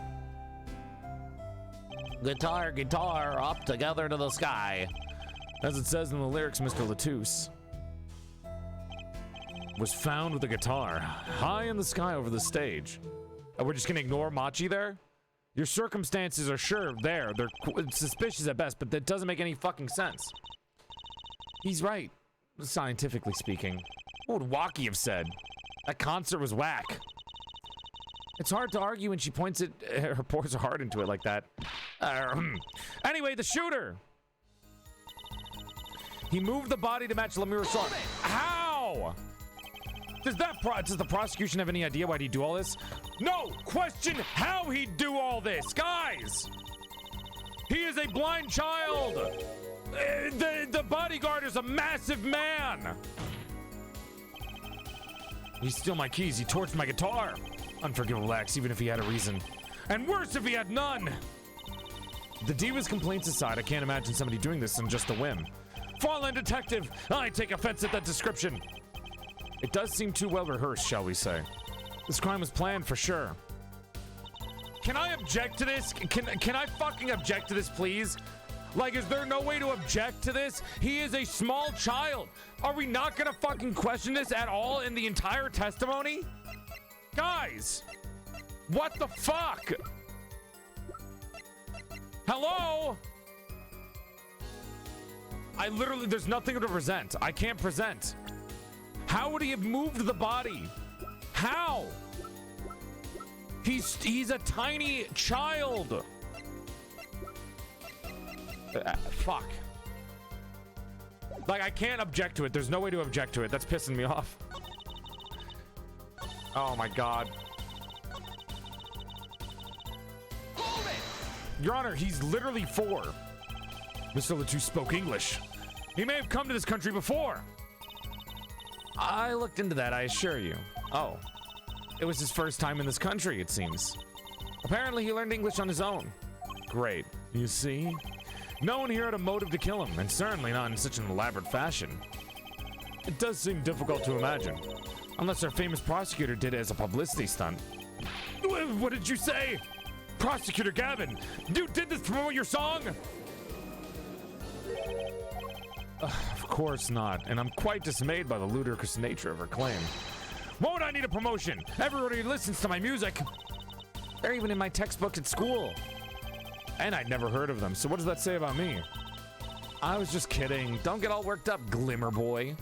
Guitar, guitar, up together to the sky. As it says in the lyrics, Mr. Latouche was found with a guitar high in the sky over the stage. We're just gonna ignore Machi there? Your circumstances are sure there. They're suspicious at best, but that doesn't make any fucking sense. He's right, scientifically speaking. What would Waki have said? That concert was whack. It's hard to argue when she points it, her pours her heart into it like that. Anyway, the shooter. He moved the body to match Lemur's song. How? Does the prosecution have any idea why'd he do all this? No! Question how he'd do all this! Guys! He is a blind child! The bodyguard is a massive man! He stole my keys, he torched my guitar! Unforgivable acts, even if he had a reason. And worse if he had none! The Diva's complaints aside, I can't imagine somebody doing this on just a whim. Fallen detective! I take offense at that description! It does seem too well rehearsed, shall we say. This crime was planned for sure. Can I object to this? Can I fucking object to this, please? Like, is there no way to object to this? He is a small child. Are we not gonna fucking question this at all in the entire testimony? Guys! What the fuck? Hello? I literally, there's nothing to present. I can't present. How would he have moved the body? How? He's a tiny child. Fuck. Like, I can't object to it. There's no way to object to it. That's pissing me off. Oh my god. Your Honor, he's literally 4. Mr. Latouche spoke English. He may have come to this country before. I looked into that, I assure you. Oh. It was his first time in this country, it seems. Apparently, he learned English on his own. Great. You see? No one here had a motive to kill him, and certainly not in such an elaborate fashion. It does seem difficult to imagine. Unless our famous prosecutor did it as a publicity stunt. What did you say? Prosecutor Gavin, you did this to promote your song? Of course not, and I'm quite dismayed by the ludicrous nature of her claim. Won't I need a promotion? Everybody listens to my music. They're even in my textbook at school. And I'd never heard of them, so what does that say about me? I was just kidding. Don't get all worked up, Glimmer Boy.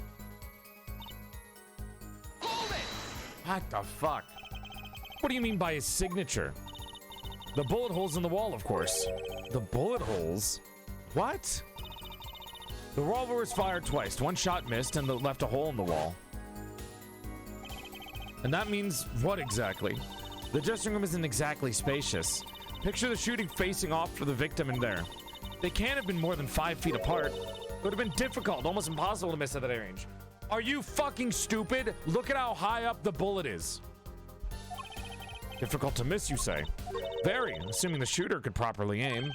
Hold it! What the fuck? What do you mean by his signature? The bullet holes in the wall, of course. The bullet holes? What? The revolver was fired twice. One shot missed and left a hole in the wall. And that means what exactly? The dressing room isn't exactly spacious. Picture the shooting facing off for the victim in there. They can't have been more than 5 feet apart. It would have been difficult, almost impossible to miss at that range. Are you fucking stupid? Look at how high up the bullet is. Difficult to miss, you say? Very, assuming the shooter could properly aim.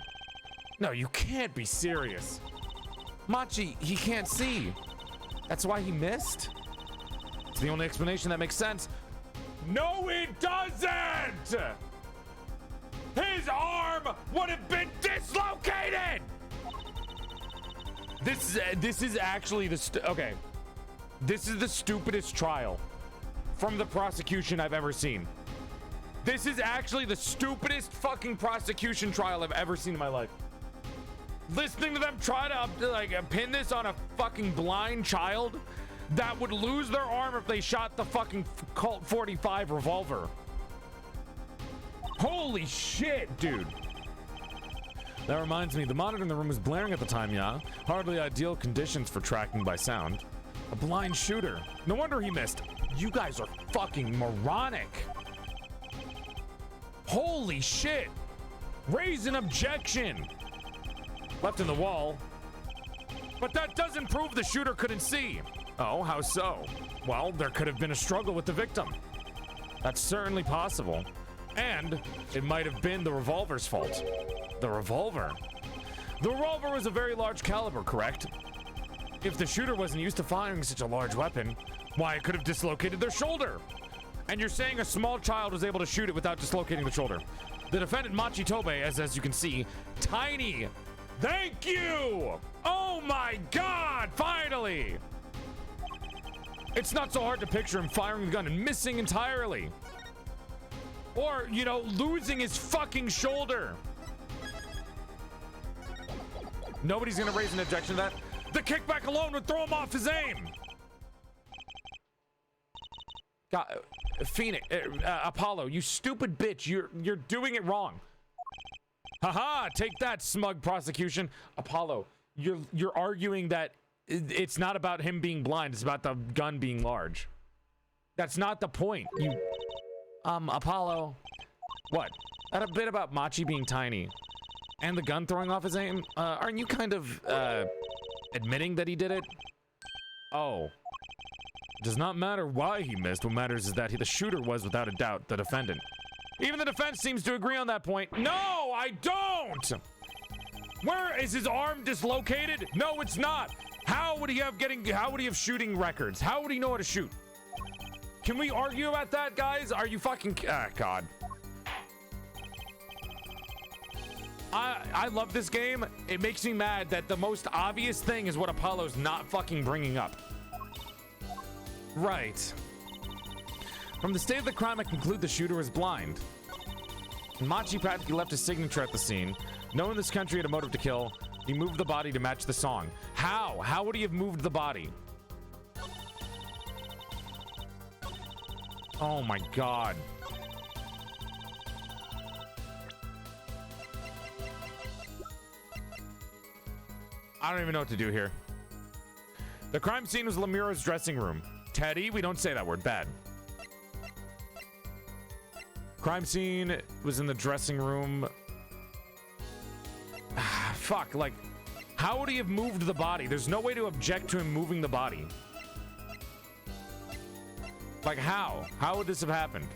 No, you can't be serious. Machi, he can't see. That's why he missed? It's the only explanation that makes sense. No, it doesn't! His arm would have been dislocated! This is actually the okay. This is the stupidest trial from the prosecution I've ever seen. This is actually the stupidest fucking prosecution trial I've ever seen in my life. Listening to them try to like pin this on a fucking blind child that would lose their arm if they shot the fucking Colt 45 revolver. Holy shit, dude. That reminds me, the monitor in the room was blaring at the time, yeah? Hardly ideal conditions for tracking by sound. A blind shooter. No wonder he missed. You guys are fucking moronic. Holy shit. Raise an objection. Left in the wall. But that doesn't prove the shooter couldn't see. Oh, how so? Well, there could have been a struggle with the victim. That's certainly possible. And it might have been the revolver's fault. The revolver? The revolver was a very large caliber, correct? If the shooter wasn't used to firing such a large weapon, why, it could have dislocated their shoulder. And you're saying a small child was able to shoot it without dislocating the shoulder. The defendant, Machi Tobe, as you can see, tiny. Thank you! Oh my god, finally! It's not so hard to picture him firing the gun and missing entirely. Or, you know, losing his fucking shoulder. Nobody's gonna raise an objection to that. The kickback alone would throw him off his aim. God, Phoenix, Apollo, you stupid bitch, you're doing it wrong. Haha, take that, smug prosecution. Apollo, you're arguing that it's not about him being blind, it's about the gun being large. That's not the point. You Apollo. What? That a bit about Machi being tiny and the gun throwing off his aim? Aren't you kind of admitting that he did it? Oh. It does not matter why he missed. What matters is that the shooter was, without a doubt, the defendant. Even the defense seems to agree on that point. No, I don't! Where is his arm dislocated? No, it's not. How would he have shooting records? How would he know how to shoot? Can we argue about that, guys? Are you fucking... Ah, God. I love this game. It makes me mad that the most obvious thing is what Apollo's not fucking bringing up. Right. From the state of the crime, I conclude the shooter was blind. Machi practically left his signature at the scene. Knowing this country had a motive to kill, he moved the body to match the song. How? How would he have moved the body? Oh my god. I don't even know what to do here. The crime scene was Lemiro's dressing room. Teddy, we don't say that word. Bad. Crime scene was in the dressing room. Fuck, like, how would he have moved the body? There's no way to object to him moving the body. Like, how? How would this have happened?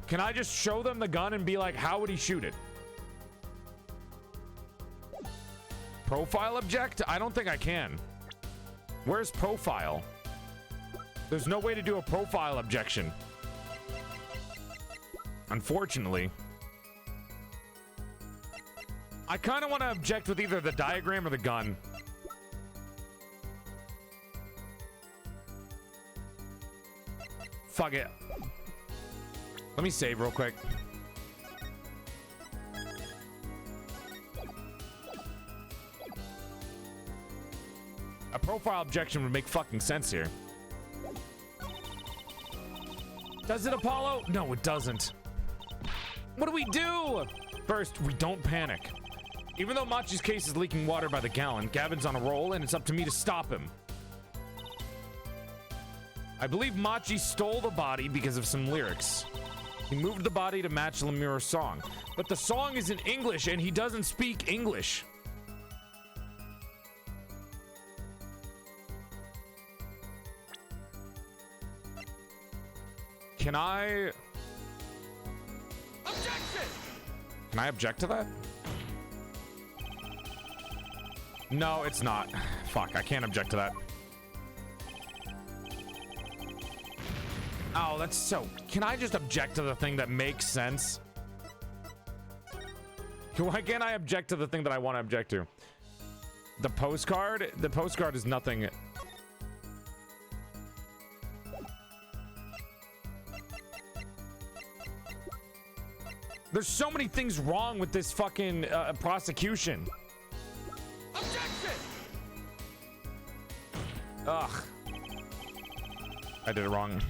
Can I just show them the gun and be like, how would he shoot it? Profile object? I don't think I can. Where's profile? There's no way to do a profile objection. Unfortunately. I kind of want to object with either the diagram or the gun. Fuck it. Let me save real quick. A profile objection would make fucking sense here. Does it, Apollo? No, it doesn't. What do we do? First, we don't panic. Even though Machi's case is leaking water by the gallon, Gavin's on a roll and it's up to me to stop him. I believe Machi stole the body because of some lyrics. He moved the body to match Lemiro's song. But the song is in English and he doesn't speak English. Can I... Objection! Can I object to that? No, it's not. Fuck, I can't object to that. Oh, that's so... Can I just object to the thing that makes sense? Why can't I object to the thing that I want to object to? The postcard? The postcard is nothing... There's so many things wrong with this fucking prosecution. Ugh. I did it wrong.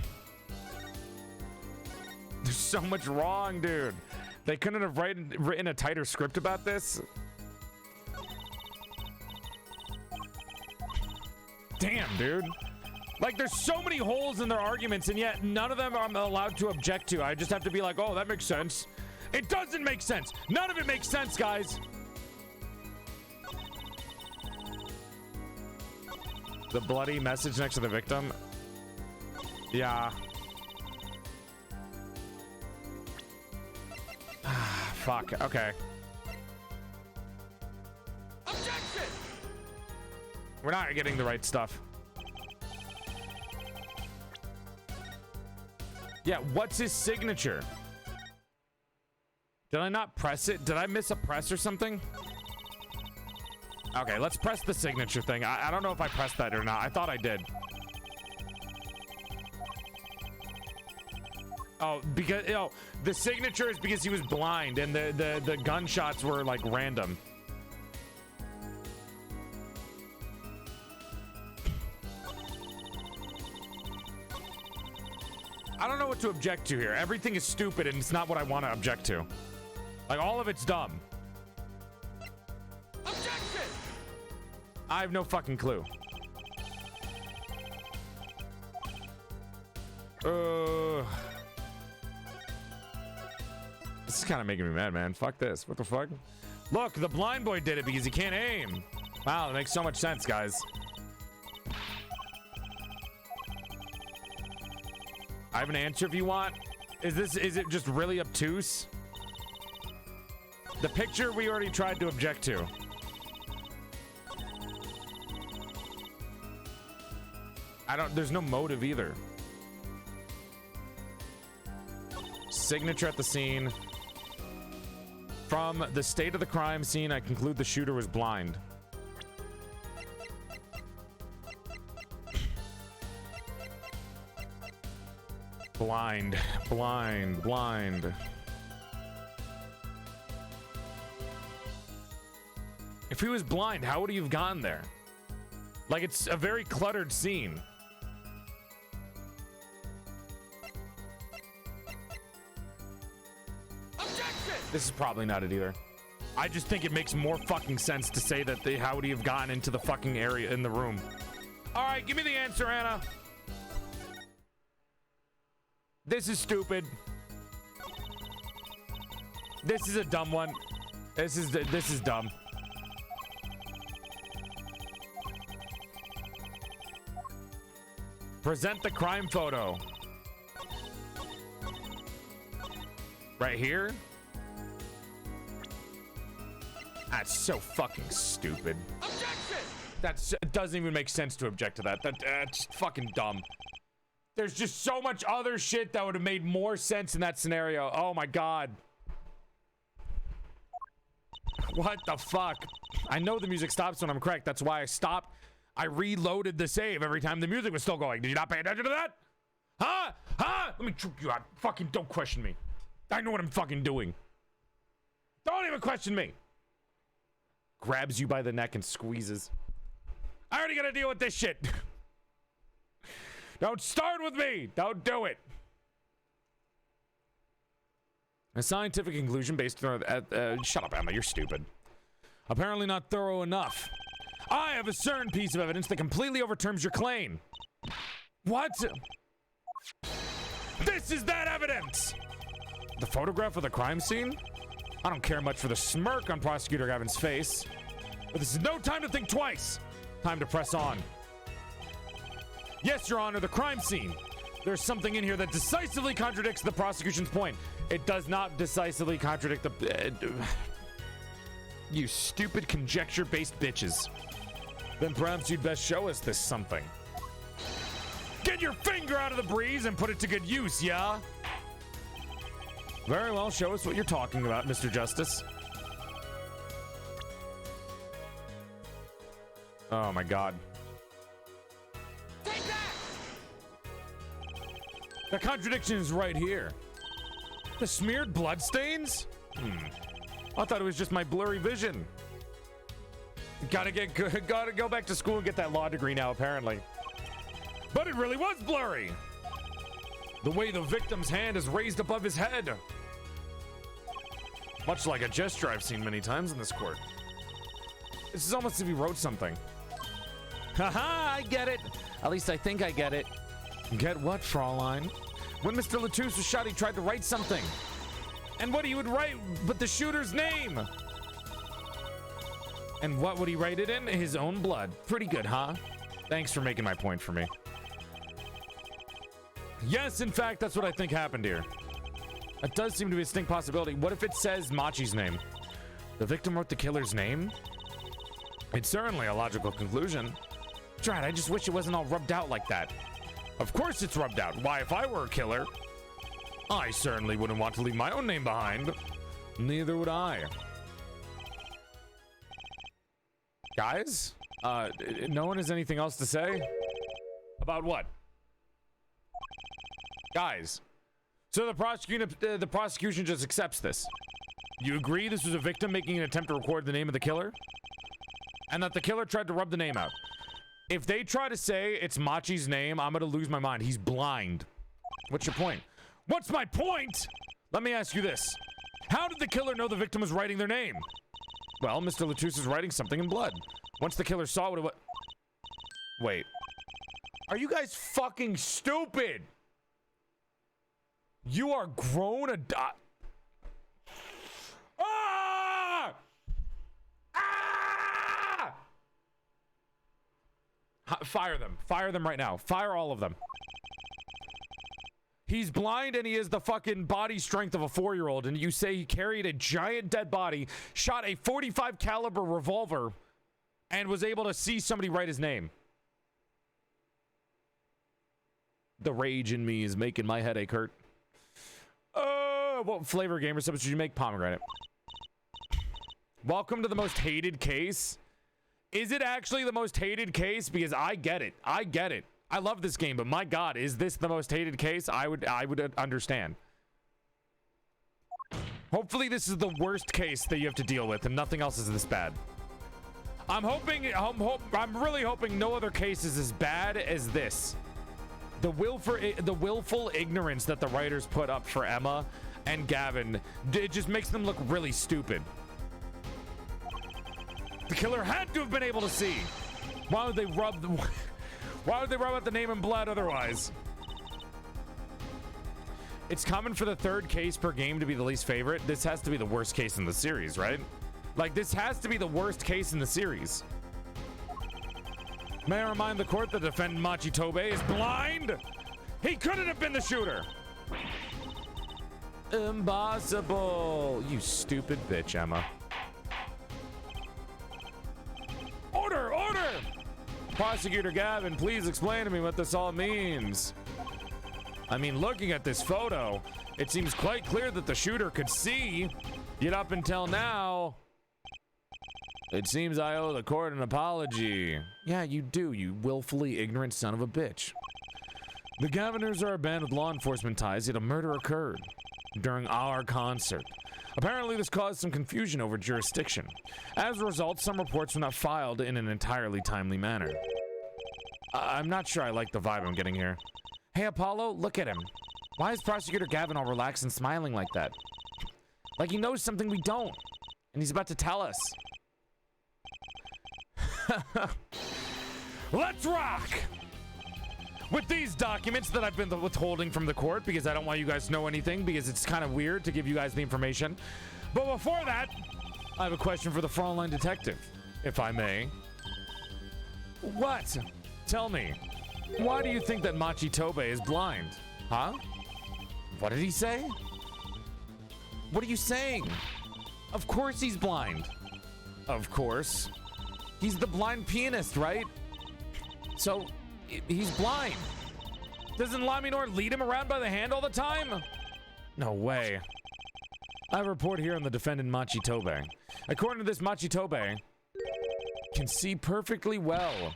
There's so much wrong, dude. They couldn't have written a tighter script about this. Damn, dude. Like, there's so many holes in their arguments, and yet none of them I'm allowed to object to. I just have to be like, oh, that makes sense. It doesn't make sense. None of it makes sense, guys. The bloody message next to the victim. Yeah. Fuck. Okay. Objection! We're not getting the right stuff. Yeah, what's his signature? Did I not press it? Did I miss a press or something? Okay, let's press the signature thing. I don't know if I pressed that or not. I thought I did. Oh, because the signature is because he was blind and the gunshots were like random. I don't know what to object to here. Everything is stupid and it's not what I want to object to. Like, all of it's dumb. Objection! I have no fucking clue. This is kind of making me mad, man. Fuck this. What the fuck? Look, the blind boy did it because he can't aim. Wow, that makes so much sense, guys. I have an answer if you want. Is it just really obtuse? The picture we already tried to object to. There's no motive either. Signature at the scene. From the state of the crime scene, I conclude the shooter was blind. Blind. If he was blind, how would he have gone there? Like, it's a very cluttered scene. Objection! This is probably not it either. I just think it makes more fucking sense to say that how would he have gotten into the fucking area in the room. All right, give me the answer, Anna. This is stupid. This is a dumb one. This is dumb. Present the crime photo. Right here? That's so fucking stupid. Objection! It doesn't even make sense to object to that. That's fucking dumb. There's just so much other shit that would have made more sense in that scenario. Oh my god. What the fuck? I know the music stops when I'm correct. That's why I stopped. I reloaded the save every time the music was still going. Did you not pay attention to that? Huh? Let me choke you out. Fucking don't question me. I know what I'm fucking doing. Don't even question me. Grabs you by the neck and squeezes. I already gotta deal with this shit. Don't start with me. Don't do it. A scientific conclusion based on... shut up, Emma. You're stupid. Apparently not thorough enough. I have a certain piece of evidence that completely overturns your claim. What? This is that evidence! The photograph of the crime scene? I don't care much for the smirk on Prosecutor Gavin's face. But this is no time to think twice. Time to press on. Yes, Your Honor, the crime scene. There's something in here that decisively contradicts the prosecution's point. It does not decisively contradict the... you stupid conjecture-based bitches. Then perhaps you'd best show us this something. Get your finger out of the breeze and put it to good use, yeah? Very well, show us what you're talking about, Mr. Justice. Oh my god. Take that! The contradiction is right here. The smeared bloodstains? I thought it was just my blurry vision. Gotta go back to school and get that law degree now, apparently. But it really was blurry. The way the victim's hand is raised above his head. Much like a gesture I've seen many times in this court. This is almost as if he wrote something. Haha, I get it. At least I think I get it. Get what, Fraulein? When Mr. Latouche was shot, he tried to write something. And what he would write but the shooter's name. And what would he write it in? His own blood. Pretty good, huh? Thanks for making my point for me. Yes, in fact, that's what I think happened here. That does seem to be a distinct possibility. What if it says Machi's name? The victim wrote the killer's name? It's certainly a logical conclusion. Drat, I just wish it wasn't all rubbed out like that. Of course it's rubbed out. Why, if I were a killer, I certainly wouldn't want to leave my own name behind. Neither would I. Guys? No one has anything else to say? About what? Guys. So the prosecution just accepts this. You agree this was a victim making an attempt to record the name of the killer? And that the killer tried to rub the name out. If they try to say it's Machi's name, I'm gonna lose my mind. He's blind. What's your point? What's my point? Let me ask you this. How did the killer know the victim was writing their name? Well, Mr. Latouche is writing something in blood. Once the killer saw what it was... Wait. Are you guys fucking stupid? You are grown Ah! Ah! Fire them. Fire them right now. Fire all of them. He's blind and he has the fucking body strength of a 4-year-old, and you say he carried a giant dead body, shot a .45 caliber revolver, and was able to see somebody write his name. The rage in me is making my headache hurt. What flavor gamer subs did you make? Pomegranate. Welcome to the most hated case. Is it actually the most hated case? Because I get it. I get it. I love this game, but my God, is this the most hated case? I would understand. Hopefully this is the worst case that you have to deal with and nothing else is this bad. I'm really hoping no other case is as bad as this. The willful ignorance that the writers put up for Emma and Gavin, it just makes them look really stupid. The killer had to have been able to see. Why would they rub out the name in blood otherwise? It's common for the third case per game to be the least favorite. This has to be the worst case in the series, right? Like, this has to be the worst case in the series. May I remind the court that defendant Machi Tobe is blind? He couldn't have been the shooter. Impossible. You stupid bitch, Emma. Order! Order! Prosecutor Gavin, please explain to me what this all means. I mean, looking at this photo, it seems quite clear that the shooter could see. Yet up until now, it seems I owe the court an apology. Yeah, you do, you willfully ignorant son of a bitch. The Gaviners are a band with law enforcement ties, yet a murder occurred during our concert. Apparently, this caused some confusion over jurisdiction. As a result, some reports were not filed in an entirely timely manner. I'm not sure I like the vibe I'm getting here. Hey, Apollo, look at him. Why is Prosecutor Gavin all relaxed and smiling like that? Like he knows something we don't, and he's about to tell us. Let's rock! With these documents that I've been withholding from the court because I don't want you guys to know anything because it's kind of weird to give you guys the information. But before that, I have a question for the Fraulein detective, if I may. What? Tell me, why do you think that Machi Tobe is blind? Huh? What did he say? What are you saying? Of course he's blind. Of course. He's the blind pianist, right? So, he's blind. Doesn't Laminor lead him around by the hand all the time? No way. I report here on the defendant Machi Tobe. According to this, Machi Tobe can see perfectly well.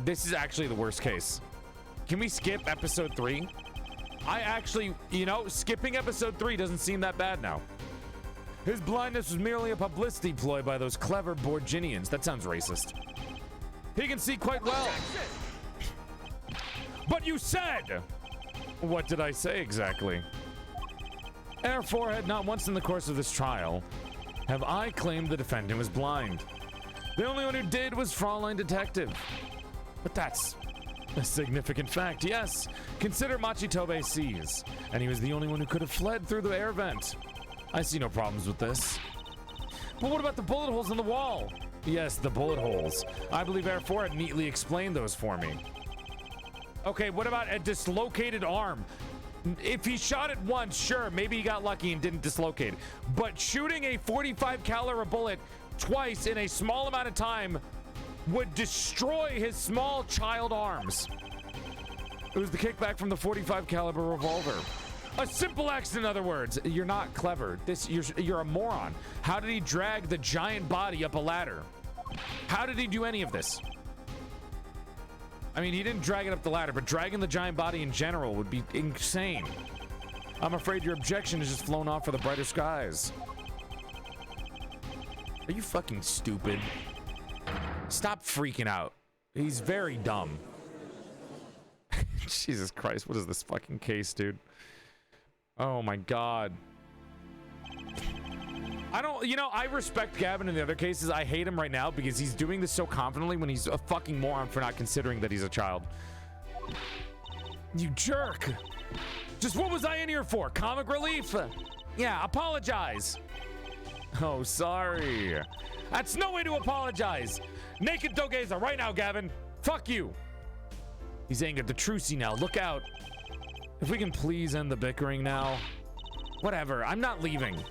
This is actually the worst case. Can we skip episode 3? I actually, you know, skipping episode 3 doesn't seem that bad now. His blindness was merely a publicity ploy by those clever Borginians. That sounds racist. He can see quite well. But you said! What did I say exactly? Air Forehead, not once in the course of this trial have I claimed the defendant was blind. The only one who did was Fraulein Detective. But that's a significant fact, yes. Consider Machitobe sees, and he was the only one who could have fled through the air vent. I see no problems with this. But what about the bullet holes in the wall? Yes, the bullet holes. I believe Air Forehead neatly explained those for me. Okay, what about a dislocated arm? If he shot it once, sure, maybe he got lucky and didn't dislocate. But shooting a 45 caliber bullet twice in a small amount of time would destroy his small child arms. It was the kickback from the 45 caliber revolver. A simple accident, in other words. You're not clever. You're a moron. How did he drag the giant body up a ladder? How did he do any of this? I mean, he didn't drag it up the ladder, but dragging the giant body in general would be insane. I'm afraid your objection has just flown off for the brighter skies. Are you fucking stupid? Stop freaking out. He's very dumb. Jesus Christ, what is this fucking case, dude? Oh my god. I respect Gavin in the other cases. I hate him right now because he's doing this so confidently when he's a fucking moron for not considering that he's a child. You jerk. Just what was I in here for? Comic relief? Yeah, apologize. Oh, sorry. That's no way to apologize. Naked Dogeza right now, Gavin. Fuck you. He's angered the Trucy now. Look out. If we can please end the bickering now. Whatever. I'm not leaving.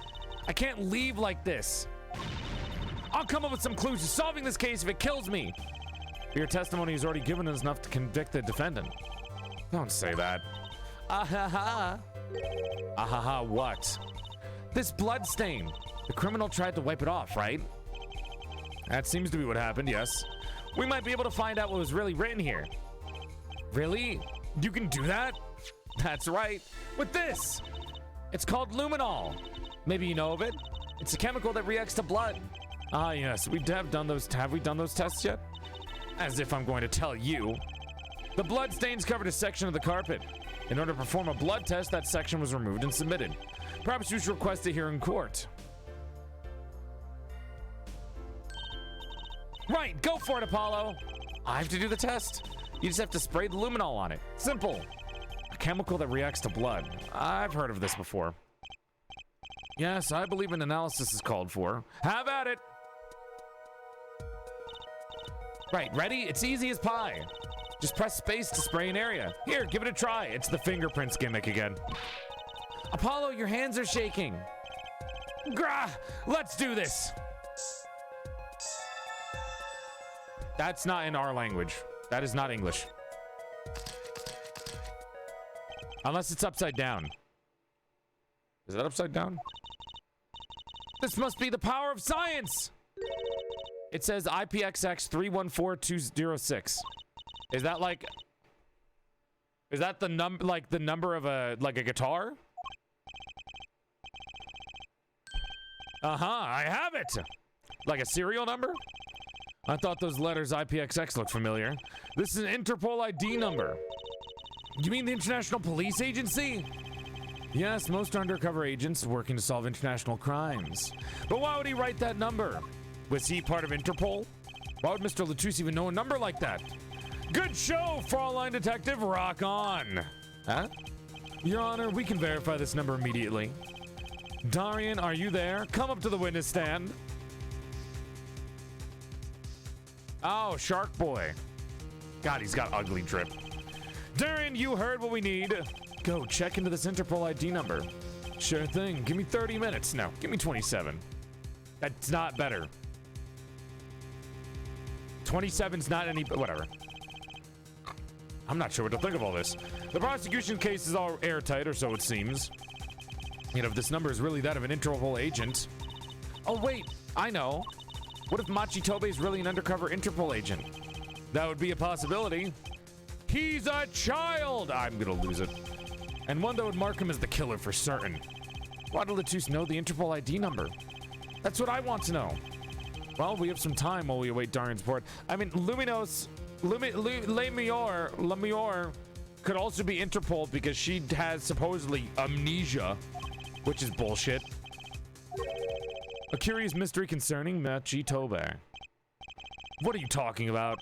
I can't leave like this. I'll come up with some clues to solving this case if it kills me. Your testimony has already given us enough to convict the defendant. Don't say that. Ahaha. Ahaha, what? This blood stain. The criminal tried to wipe it off, right? That seems to be what happened, yes. We might be able to find out what was really written here. Really? You can do that? That's right. With this. It's called luminol. Maybe you know of it. It's a chemical that reacts to blood. Ah, yes. Have we done those tests yet? As if I'm going to tell you. The blood stains covered a section of the carpet. In order to perform a blood test, that section was removed and submitted. Perhaps you should request it here in court. Right, go for it, Apollo. I have to do the test. You just have to spray the luminol on it. Simple. A chemical that reacts to blood. I've heard of this before. Yes, I believe an analysis is called for. Have at it. Right, ready? It's easy as pie. Just press space to spray an area. Here, give it a try. It's the fingerprints gimmick again. Apollo, your hands are shaking. Grah! Let's do this. That's not in our language. That is not English. Unless it's upside down. Is that upside down? This must be the power of science! It says IPXX 314206. Is that like... Is that the number of a guitar? Uh-huh, I have it! Like a serial number? I thought those letters IPXX looked familiar. This is an Interpol ID number. You mean the International Police Agency? Yes, most undercover agents working to solve international crimes. But why would he write that number? Was he part of Interpol? Why would Mr. Latus even know a number like that? Good show, Fraulein Detective. Rock on. Huh? Your Honor, we can verify this number immediately. Darian, are you there? Come up to the witness stand. Oh, Shark Boy. God, he's got ugly drip. Darian, you heard what we need. Go check into this Interpol ID number. Sure thing. Give me 30 minutes. No, give me 27. That's not better. 27's not any... Whatever. I'm not sure what to think of all this. The prosecution case is all airtight, or so it seems. Yet if this number is really that of an Interpol agent... Oh, wait. I know. What if Machitobe is really an undercover Interpol agent? That would be a possibility. He's a child! I'm gonna lose it. and one that would mark him as the killer for certain. Why do Letus know the Interpol ID number? That's what I want to know. Well, we have some time while we await Darian's report. I mean, Lemior could also be Interpol because she has supposedly amnesia, which is bullshit. A curious mystery concerning vtuber. What are you talking about?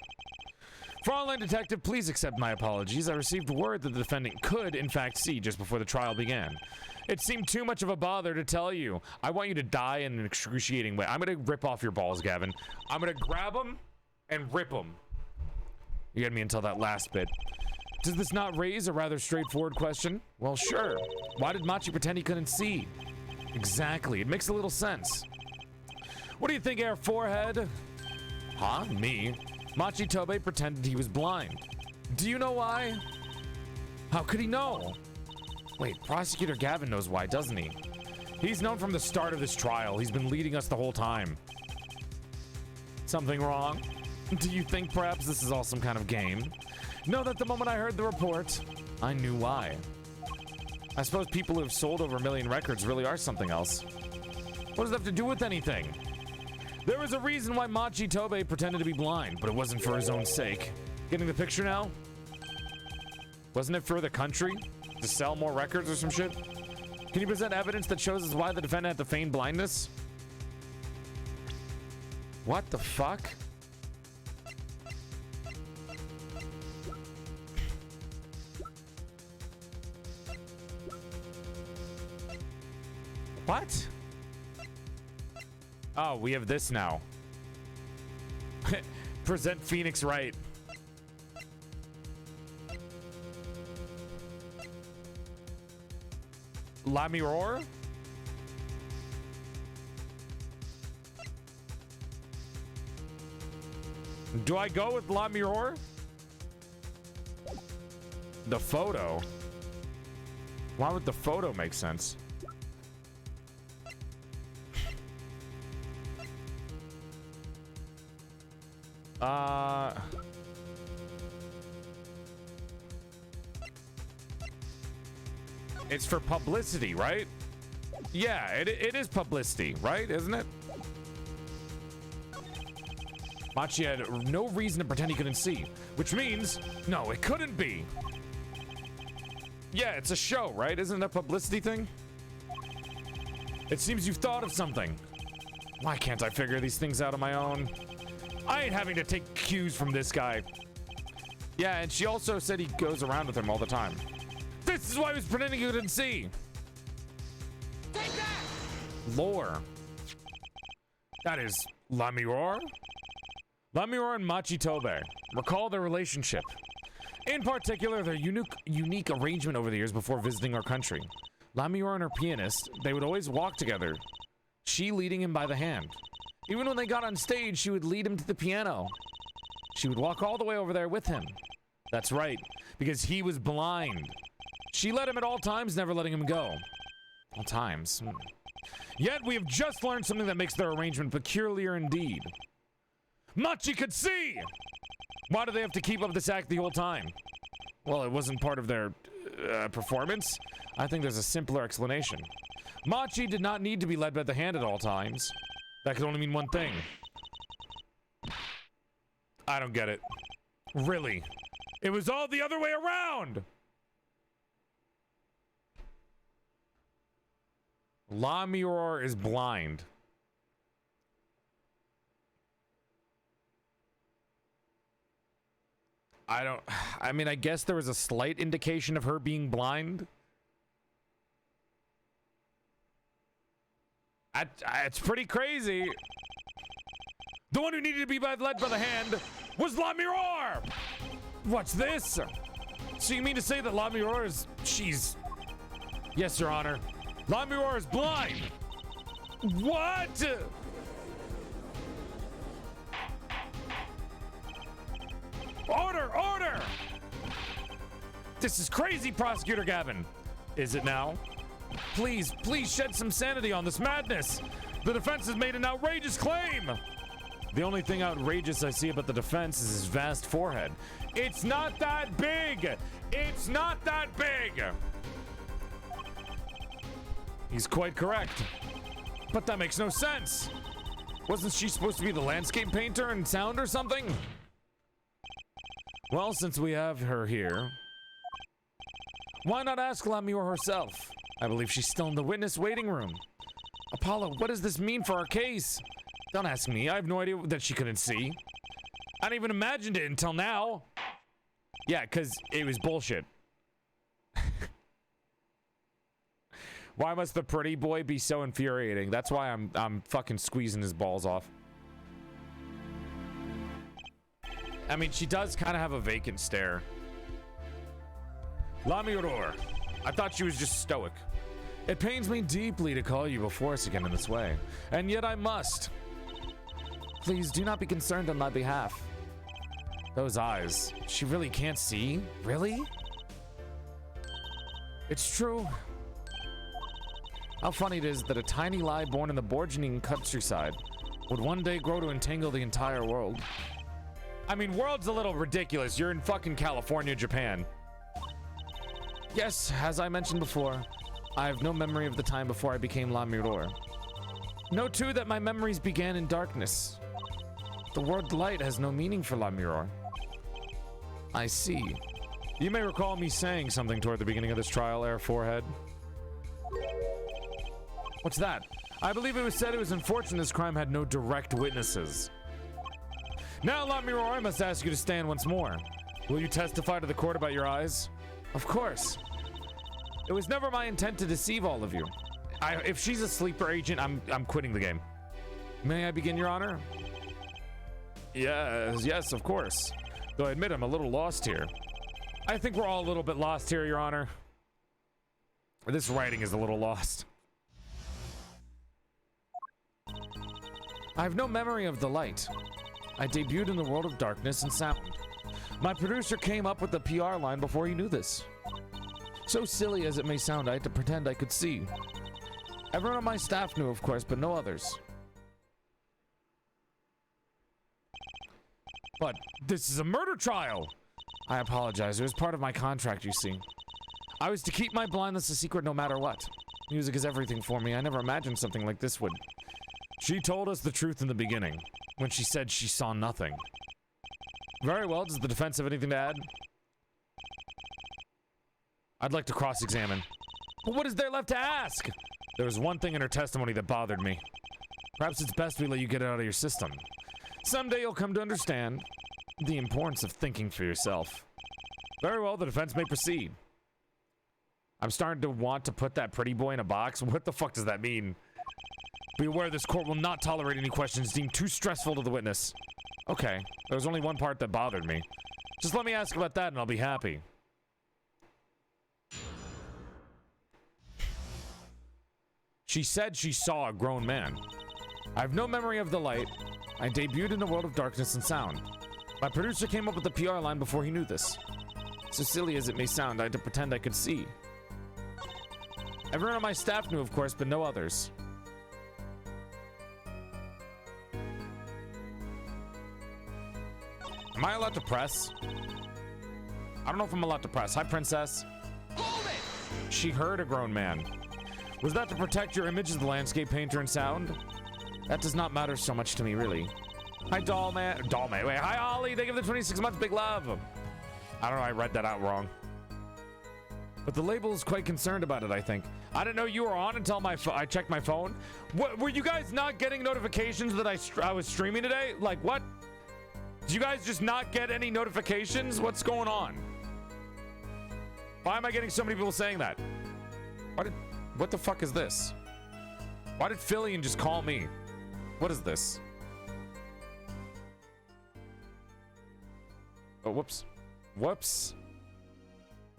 Fraulein Detective, please accept my apologies. I received word that the defendant could, in fact, see just before the trial began. It seemed too much of a bother to tell you. I want you to die in an excruciating way. I'm gonna rip off your balls, Gavin. I'm gonna grab them and rip them. You had me until that last bit. Does this not raise a rather straightforward question? Well, sure. Why did Machi pretend he couldn't see? Exactly. It makes a little sense. What do you think, Air Forehead? Huh? Me? Machi Tobe pretended he was blind. Do you know why? How could he know? Wait, Prosecutor Gavin knows why, doesn't he? He's known from the start of this trial. He's been leading us the whole time. Something wrong? Do you think perhaps this is all some kind of game? Know that the moment I heard the report, I knew why. I suppose people who have sold over 1 million records really are something else. What does that have to do with anything? There was a reason why Machi Tobe pretended to be blind, but it wasn't for his own sake. Getting the picture now? Wasn't it for the country? To sell more records or some shit? Can you present evidence that shows us why the defendant had to feign blindness? What the fuck? What? Oh, we have this now. Present Phoenix right. La Mirror? Do I go with La Mirror? The photo? Why would the photo make sense? It's for publicity, right? Yeah, it is publicity, right? Isn't it? Machi had no reason to pretend he couldn't see, which means, no, it couldn't be. Yeah, it's a show, right? Isn't it a publicity thing? It seems you've thought of something. Why can't I figure these things out on my own? I ain't having to take cues from this guy. Yeah, and she also said he goes around with him all the time. This is why he was pretending he couldn't see. Take that! Lore. That is La Mirror? La Mirror and Machi Tobe. Recall their relationship. In particular, their unique arrangement over the years before visiting our country. La Mirror and her pianist, they would always walk together. She leading him by the hand. Even when they got on stage, she would lead him to the piano. She would walk all the way over there with him. That's right, because he was blind. She led him at all times, never letting him go. All times. Yet we have just learned something that makes their arrangement peculiar indeed. Machi could see! Why do they have to keep up this act the whole time? Well, it wasn't part of their performance. I think there's a simpler explanation. Machi did not need to be led by the hand at all times. That could only mean one thing. I don't get it. Really? It was all the other way around! La Mirror is blind. I mean, I guess there was a slight indication of her being blind. It's pretty crazy. The one who needed to be led by the hand was La Mirror! What's this? So you mean to say that La Mirror is... she's... Yes, Your Honor. La Mirror is blind! What? Order! Order! This is crazy, Prosecutor Gavin. Is it now? Please, please shed some sanity on this madness. The defense has made an outrageous claim. The only thing outrageous I see about the defense is his vast forehead. It's not that big. It's not that big. He's quite correct. But that makes no sense. Wasn't she supposed to be the landscape painter and sound or something? Well, since we have her here, why not ask Lamure herself? I believe she's still in the witness waiting room. Apollo, what does this mean for our case? Don't ask me. I have no idea that she couldn't see. I didn't even imagined it until now. Yeah, because it was bullshit. Why must the pretty boy be so infuriating? That's why I'm fucking squeezing his balls off. I mean, she does kind of have a vacant stare. Lamure. I thought she was just stoic. It pains me deeply to call you before us again in this way, and yet I must. Please do not be concerned on my behalf. Those eyes, she really can't see? Really? It's true. How funny it is that a tiny lie born in the burgeoning countryside would one day grow to entangle the entire world. I mean, world's a little ridiculous. You're in fucking California, Japan. Yes, as I mentioned before, I have no memory of the time before I became Lamure. Know too that my memories began in darkness. The word light has no meaning for Lamure. I see. You may recall me saying something toward the beginning of this trial, Air Forehead. What's that? I believe it was said it was unfortunate this crime had no direct witnesses. Now, Lamure, I must ask you to stand once more. Will you testify to the court about your eyes? Of course. It was never my intent to deceive all of you. If she's a sleeper agent, I'm quitting the game. May I begin, Your Honor? Yes, of course. Though I admit I'm a little lost here. I think we're all a little bit lost here, Your Honor. This writing is a little lost. I have no memory of the light. I debuted in the world of darkness and sound. My producer came up with the PR line before he knew this. So silly as it may sound, I had to pretend I could see. Everyone on my staff knew, of course, but no others. But this is a murder trial! I apologize. It was part of my contract, you see. I was to keep my blindness a secret no matter what. Music is everything for me. I never imagined something like this would. She told us the truth in the beginning, when she said she saw nothing. Very well. Does the defense have anything to add? I'd like to cross-examine. But what is there left to ask? There was one thing in her testimony that bothered me. Perhaps it's best we let you get it out of your system. Someday you'll come to understand the importance of thinking for yourself. Very well, the defense may proceed. I'm starting to want to put that pretty boy in a box. What the fuck does that mean? Be aware this court will not tolerate any questions deemed too stressful to the witness. Okay, there was only one part that bothered me. Just let me ask about that and I'll be happy. She said she saw a grown man. I have no memory of the light. I debuted in the world of darkness and sound. My producer came up with the PR line before he knew this. So silly as it may sound, I had to pretend I could see. Everyone on my staff knew, of course, but no others. Am I allowed to press? I don't know if I'm allowed to press. Hi, princess. Hold it! She heard a grown man. Was that to protect your image as the landscape painter and sound? That does not matter so much to me, really. Hi, Dollman. Dollman. Wait, hi, Ollie. Thank you for the 26 months. Big love. I don't know. I read that out wrong. But the label is quite concerned about it, I think. I didn't know you were on until I checked my phone. What, were you guys not getting notifications that I was streaming today? Like, what? Did you guys just not get any notifications? What's going on? Why am I getting so many people saying that? What the fuck is this? Why did Fillion just call me? What is this? Oh, whoops. Whoops.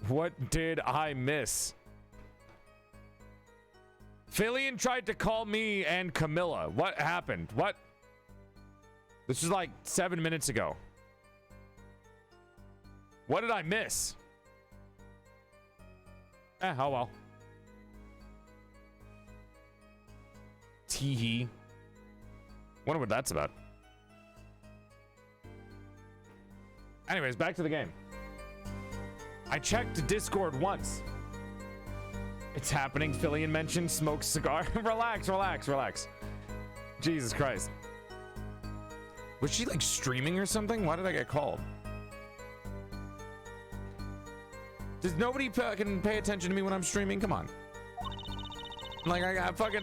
What did I miss? Fillion tried to call me and Camilla. What happened? What? This was like 7 minutes ago. What did I miss? Oh well. Teehee. Wonder what that's about. Anyways, back to the game. I checked Discord once. It's happening. Fillion mentioned smokes cigar. Relax, relax, relax. Jesus Christ. Was she like streaming or something? Why did I get called? Does nobody fucking pay attention to me when I'm streaming? Come on. Like, I got fucking,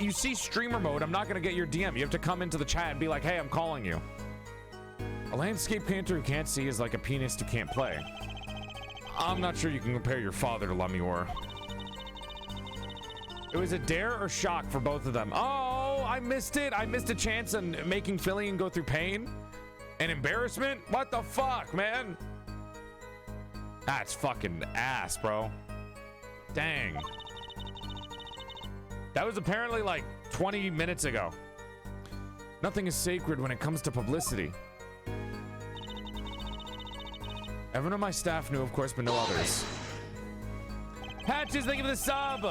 you see streamer mode, I'm not gonna get your DM. You have to come into the chat and be like, hey, I'm calling you. A landscape painter who can't see is like a pianist who can't play. I'm not sure you can compare your father to Lamior. It was a dare or shock for both of them. Oh, I missed it. I missed a chance on making Fillion go through pain and embarrassment. What the fuck, man? That's fucking ass, bro. Dang. That was apparently like 20 minutes ago. Nothing is sacred when it comes to publicity. Everyone on my staff knew, of course, but no others. Patches, thank you for the sub.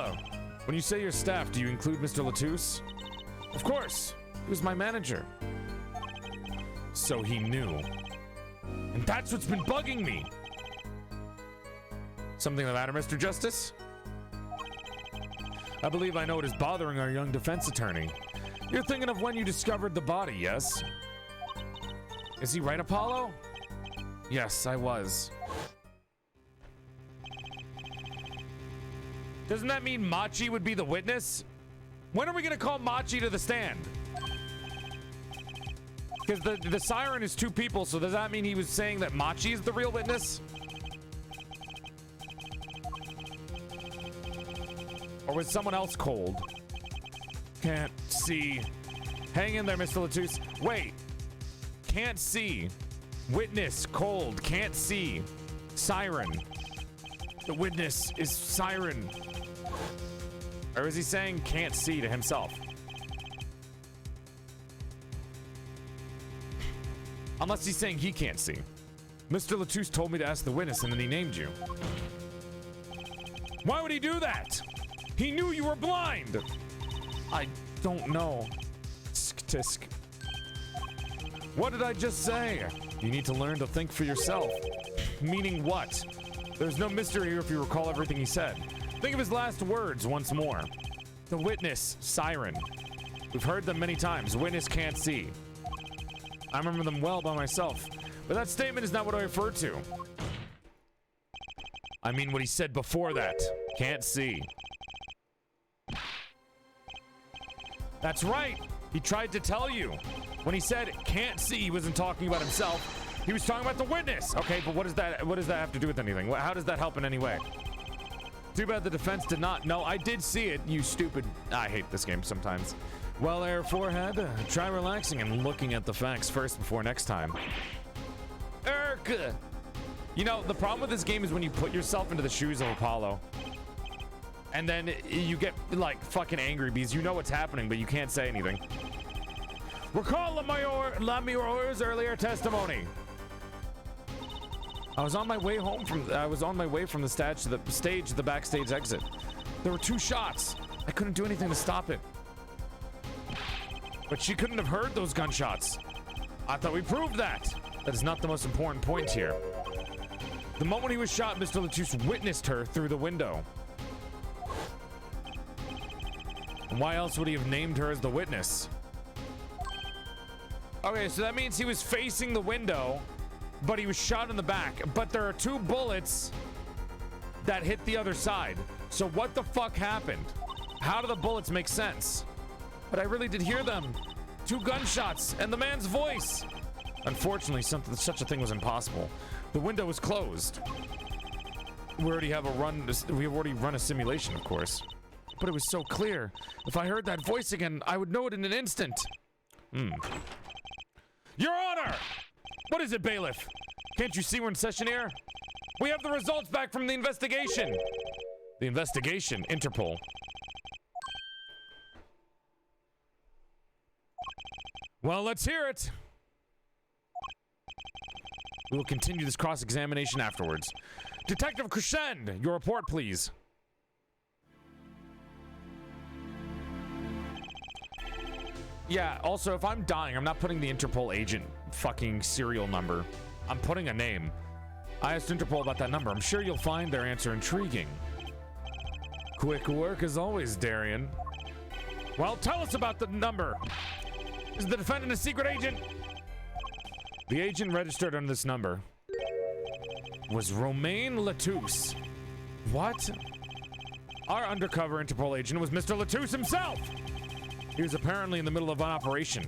When you say your staff, do you include Mr. Latouche? Of course. He was my manager. So he knew. And that's what's been bugging me. Something the matter, Mr. Justice? I believe I know what is bothering our young defense attorney. You're thinking of when you discovered the body, yes? Is he right, Apollo? Yes, I was. Doesn't that mean Machi would be the witness? When are we gonna call Machi to the stand? Because the siren is two people, so does that mean he was saying that Machi is the real witness? Or was someone else cold? Can't see. Hang in there, Mr. Latouche. Wait. Can't see. Witness, cold, can't see. Siren. The witness is siren. Or is he saying can't see to himself? Unless he's saying he can't see. Mr. Latouche told me to ask the witness and then he named you. Why would he do that? He knew you were blind. I don't know. Tisk. What did I just say? You need to learn to think for yourself. Meaning what? There's no mystery here if you recall everything he said. Think of his last words once more. The witness, siren. We've heard them many times. Witness can't see. I remember them well by myself. But that statement is not what I refer to. I mean what he said before that. Can't see. That's right. He tried to tell you. When he said can't see, he wasn't talking about himself. He was talking about the witness. Okay, but what does that have to do with anything? How does that help in any way? Too bad the defense did not. No, I did see it, you stupid. I hate this game sometimes. Well, Air Forehead, try relaxing and looking at the facts first before next time. You know, the problem with this game is when you put yourself into the shoes of Apollo. And then you get, like, fucking angry because you know what's happening, but you can't say anything. Recall Lamior's earlier testimony. I was on my way from the stage to the backstage exit. There were 2 shots. I couldn't do anything to stop it. But she couldn't have heard those gunshots. I thought we proved that. That is not the most important point here. The moment he was shot, Mr. Latouche witnessed her through the window. And why else would he have named her as the witness? Okay, so that means he was facing the window, but he was shot in the back. But there are 2 bullets that hit the other side. So what the fuck happened? How do the bullets make sense? But I really did hear them. 2 gunshots and the man's voice. Unfortunately, such a thing was impossible. The window was closed. We've already run a simulation, of course. But it was so clear. If I heard that voice again, I would know it in an instant. Your Honor! What is it, bailiff? Can't you see we're in session here? We have the results back from the investigation. The investigation? Interpol. Well, let's hear it. We will continue this cross-examination afterwards. Detective Crescend, your report, please. Yeah, also, if I'm dying, I'm not putting the Interpol agent fucking serial number. I'm putting a name. I asked Interpol about that number. I'm sure you'll find their answer intriguing. Quick work as always, Darian. Well, tell us about the number. Is the defendant a secret agent? The agent registered on this number was Romain Latouche. What? Our undercover Interpol agent was Mr. Latouche himself. He was apparently in the middle of an operation.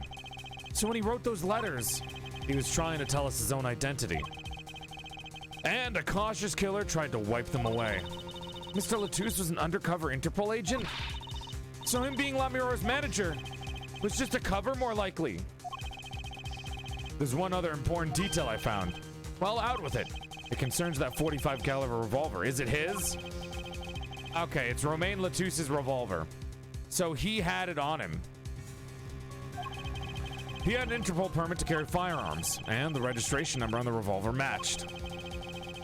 So when he wrote those letters, he was trying to tell us his own identity. And a cautious killer tried to wipe them away. Mr. Latouche was an undercover Interpol agent? So him being Lamiro's manager was just a cover, more likely. There's one other important detail I found. Well, out with it. It concerns that 45 caliber revolver. Is it his? Okay, it's Romain Latouche's revolver. So he had it on him. He had an Interpol permit to carry firearms, and the registration number on the revolver matched.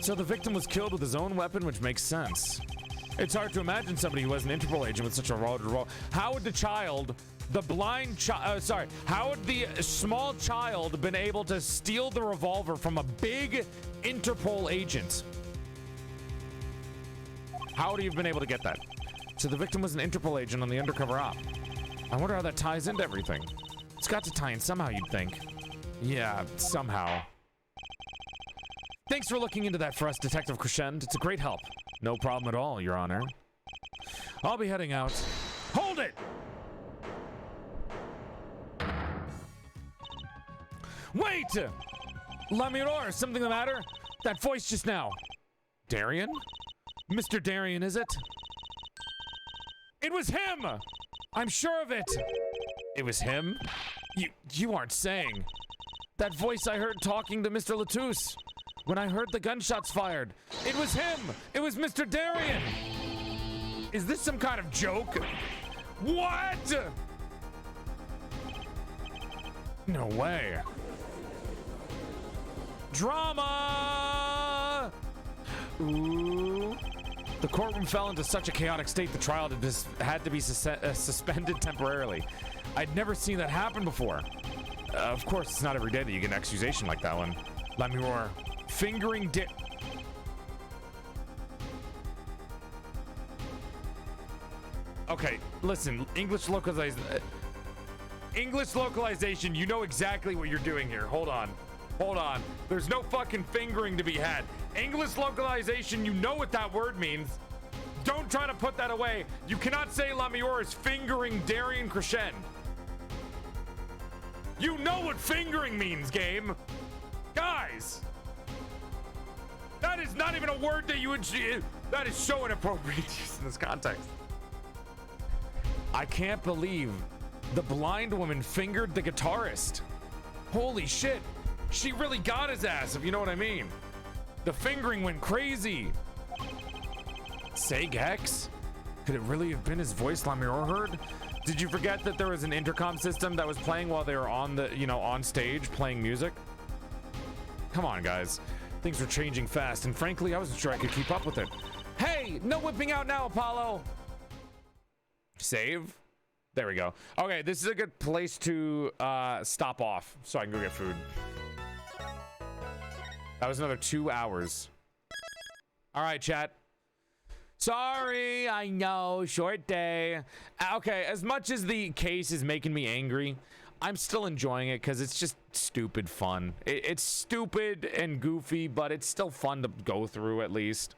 So the victim was killed with his own weapon, which makes sense. It's hard to imagine somebody who was an Interpol agent with such a raw revolver. How would the child, the blind child, how would the small child been able to steal the revolver from a big Interpol agent? How would he have been able to get that? So the victim was an Interpol agent on the undercover op. I wonder how that ties into everything. It's got to tie in somehow, you'd think. Yeah, somehow. Thanks for looking into that for us, Detective Crescend. It's a great help. No problem at all, Your Honor. I'll be heading out. Hold it! Wait! Lamiror, something the matter? That voice just now. Darian? Mr. Darian, is it? It was him! I'm sure of it! It was him? You aren't saying. That voice I heard talking to Mr. Latouche. When I heard the gunshots fired. It was him! It was Mr. Darian! Is this some kind of joke? What? No way. Drama! Ooh. The courtroom fell into such a chaotic state the trial had to be suspended temporarily. I'd never seen that happen before. Of course, it's not every day that you get an accusation like that one. Let me roar. Fingering dip. Okay, listen, English localization, you know exactly what you're doing here. Hold on. There's no fucking fingering to be had. English localization, you know what that word means. Don't try to put that away. You cannot say Lamior is fingering Darian Crescend. You know what fingering means, game. Guys. That is not even a word that you would... That is so inappropriate to use in this context. I can't believe the blind woman fingered the guitarist. Holy shit. She really got his ass, if you know what I mean. The fingering went crazy. Seg Hex? Could it really have been his voice Lamior heard? Did you forget that there was an intercom system that was playing while they were on the, on stage playing music? Come on, guys. Things were changing fast, and frankly, I wasn't sure I could keep up with it. Hey, no whipping out now, Apollo. Save. There we go. Okay, this is a good place to stop off so I can go get food. That was another 2 hours. All right, chat. Sorry, I know, short day. Okay, as much as the case is making me angry, I'm still enjoying it because it's just stupid fun. It's stupid and goofy, but it's still fun to go through at least.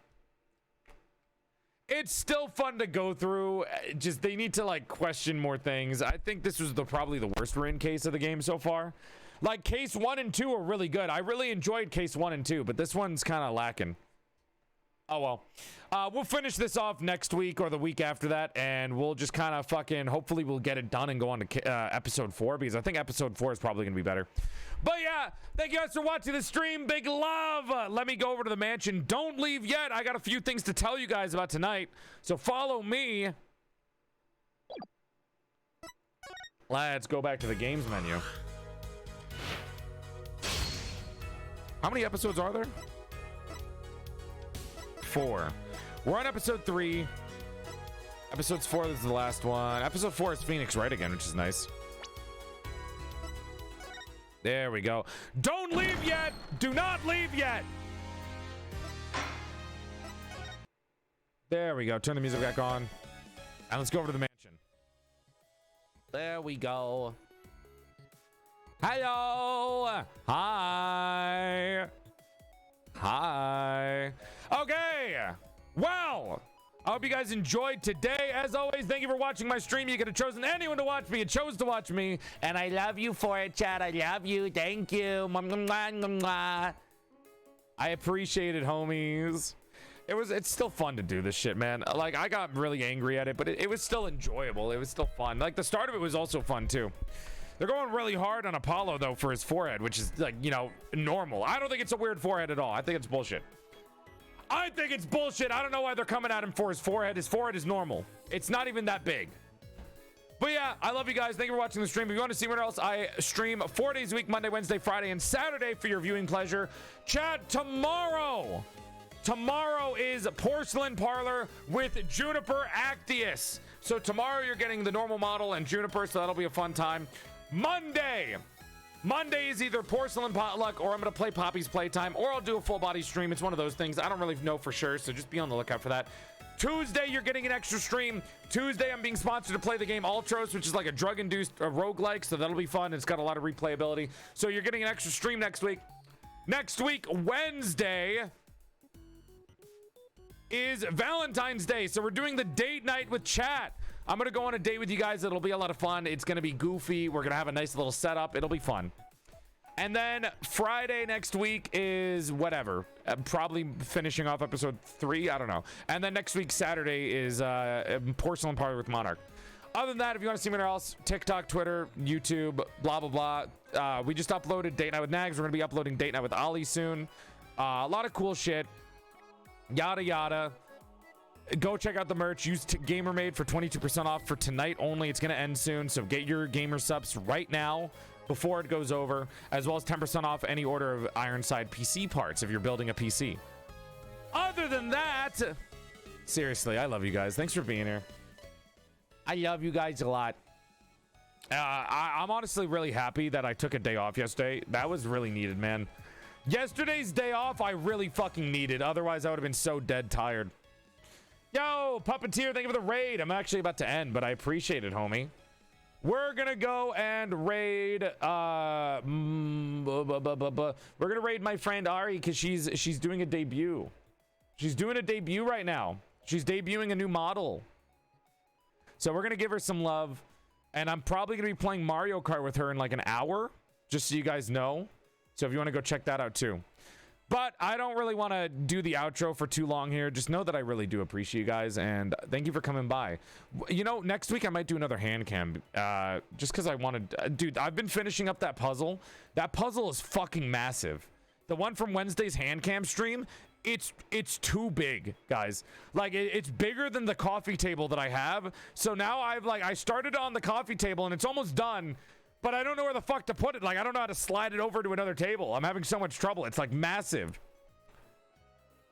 It's still fun to go through. Just they need to like question more things. I think this was probably the worst Rin case of the game so far. Like case 1 and 2 are really good. I really enjoyed case 1 and 2, but this one's kind of lacking. Oh well. We'll finish this off next week or the week after that, and we'll just kind of fucking hopefully we'll get it done and go on to episode 4, because I think episode 4 is probably gonna be better. But yeah, thank you guys for watching the stream. Big love. Let me go over to the mansion. Don't leave yet. I got a few things to tell you guys about tonight, so follow me. Let's go back to the games menu. How many episodes are there? 4. We're on episode 3. Episode 4 is the last one. Episode 4 is Phoenix Wright again, which is nice. There we go. Don't leave yet. Do not leave yet. There we go. Turn the music back on. And let's go over to the mansion. There we go. Hello. Hi. Hi. Okay. Well, I hope you guys enjoyed today. As always, thank you for watching my stream. You could have chosen anyone to watch me. You chose to watch me. And I love you for it, Chad. I love you. Thank you. Mwah, mwah, mwah, mwah. I appreciate it, homies. It's still fun to do this shit, man. Like, I got really angry at it, but it was still enjoyable. It was still fun. Like, the start of it was also fun, too. They're going really hard on Apollo, though, for his forehead, which is, like, you know, normal. I don't think it's a weird forehead at all. I think it's bullshit. I think it's bullshit. I don't know why they're coming at him for his forehead. His forehead is normal. It's not even that big. But yeah, I love you guys. Thank you for watching the stream. If you want to see what else, I stream 4 days a week, Monday, Wednesday, Friday, and Saturday for your viewing pleasure. Chat, tomorrow is Porcelain Parlor with Juniper Actius. So tomorrow you're getting the normal model and Juniper, so that'll be a fun time. Monday is either Porcelain Potluck or I'm going to play Poppy's Playtime or I'll do a full body stream. It's one of those things. I don't really know for sure, so just be on the lookout for that. Tuesday, you're getting an extra stream. Tuesday, I'm being sponsored to play the game Ultros, which is like a drug-induced roguelike, so that'll be fun. It's got a lot of replayability. So you're getting an extra stream next week. Next week, Wednesday, is Valentine's Day. So we're doing the date night with chat. I'm going to go on a date with you guys. It'll be a lot of fun. It's going to be goofy. We're going to have a nice little setup. It'll be fun. And then Friday next week is whatever. Probably finishing off episode 3. I don't know. And then next week, Saturday, is Porcelain Party with Monarch. Other than that, if you want to see me else, TikTok, Twitter, YouTube, blah, blah, blah. We just uploaded Date Night with Nags. We're going to be uploading Date Night with Ollie soon. A lot of cool shit. Yada, yada. Go check out the merch. Use GamerMaid for 22% off for tonight only. It's going to end soon. So get your gamer subs right now before it goes over, as well as 10% off any order of Ironside PC parts if you're building a PC. Other than that, seriously, I love you guys. Thanks for being here. I love you guys a lot. I'm honestly really happy that I took a day off yesterday. That was really needed, man. Yesterday's day off, I really fucking needed. Otherwise, I would have been so dead tired. Yo, Puppeteer, thank you for the raid. I'm actually about to end, but I appreciate it, homie. We're gonna go and raid we're gonna raid my friend Ari because she's doing a debut. She's doing a debut right now. She's debuting a new model. So we're gonna give her some love. And I'm probably gonna be playing Mario Kart with her in like an hour, just so you guys know. So if you want to go check that out too. But I don't really want to do the outro for too long here. Just know that I really do appreciate you guys, and thank you for coming by. You know, next week I might do another hand cam, just because I wanted... dude, I've been finishing up that puzzle. That puzzle is fucking massive. The one from Wednesday's hand cam stream, it's too big, guys. Like, it's bigger than the coffee table that I have. So now I started on the coffee table, and it's almost done. But I don't know where the fuck to put it. Like, I don't know how to slide it over to another table. I'm having so much trouble. It's like massive.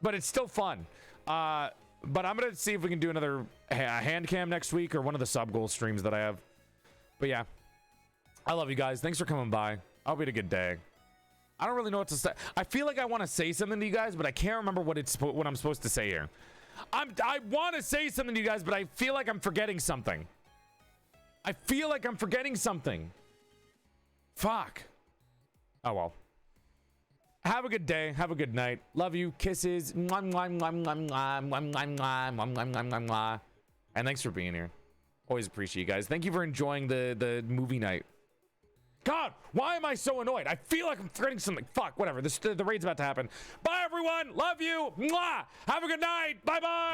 But it's still fun. But I'm going to see if we can do another hand cam next week or one of the sub goal streams that I have. But yeah. I love you guys. Thanks for coming by. I hope you had a good day. I don't really know what to say. I feel like I want to say something to you guys, but I can't remember what I'm supposed to say here. I want to say something to you guys, but I feel like I'm forgetting something. I feel like I'm forgetting something. Fuck. Oh well. Have a good day. Have a good night. Love you. Kisses. Mwah, mwah, mwah, mwah, mwah, mwah, mwah, mwah, mwah, mwah, mwah, mwah. And thanks for being here. Always appreciate you guys. Thank you for enjoying the movie night. God, why am I so annoyed? I feel like I'm forgetting something. Fuck, whatever. The raid's about to happen. Bye, everyone. Love you. Mwah. Have a good night. Bye-bye.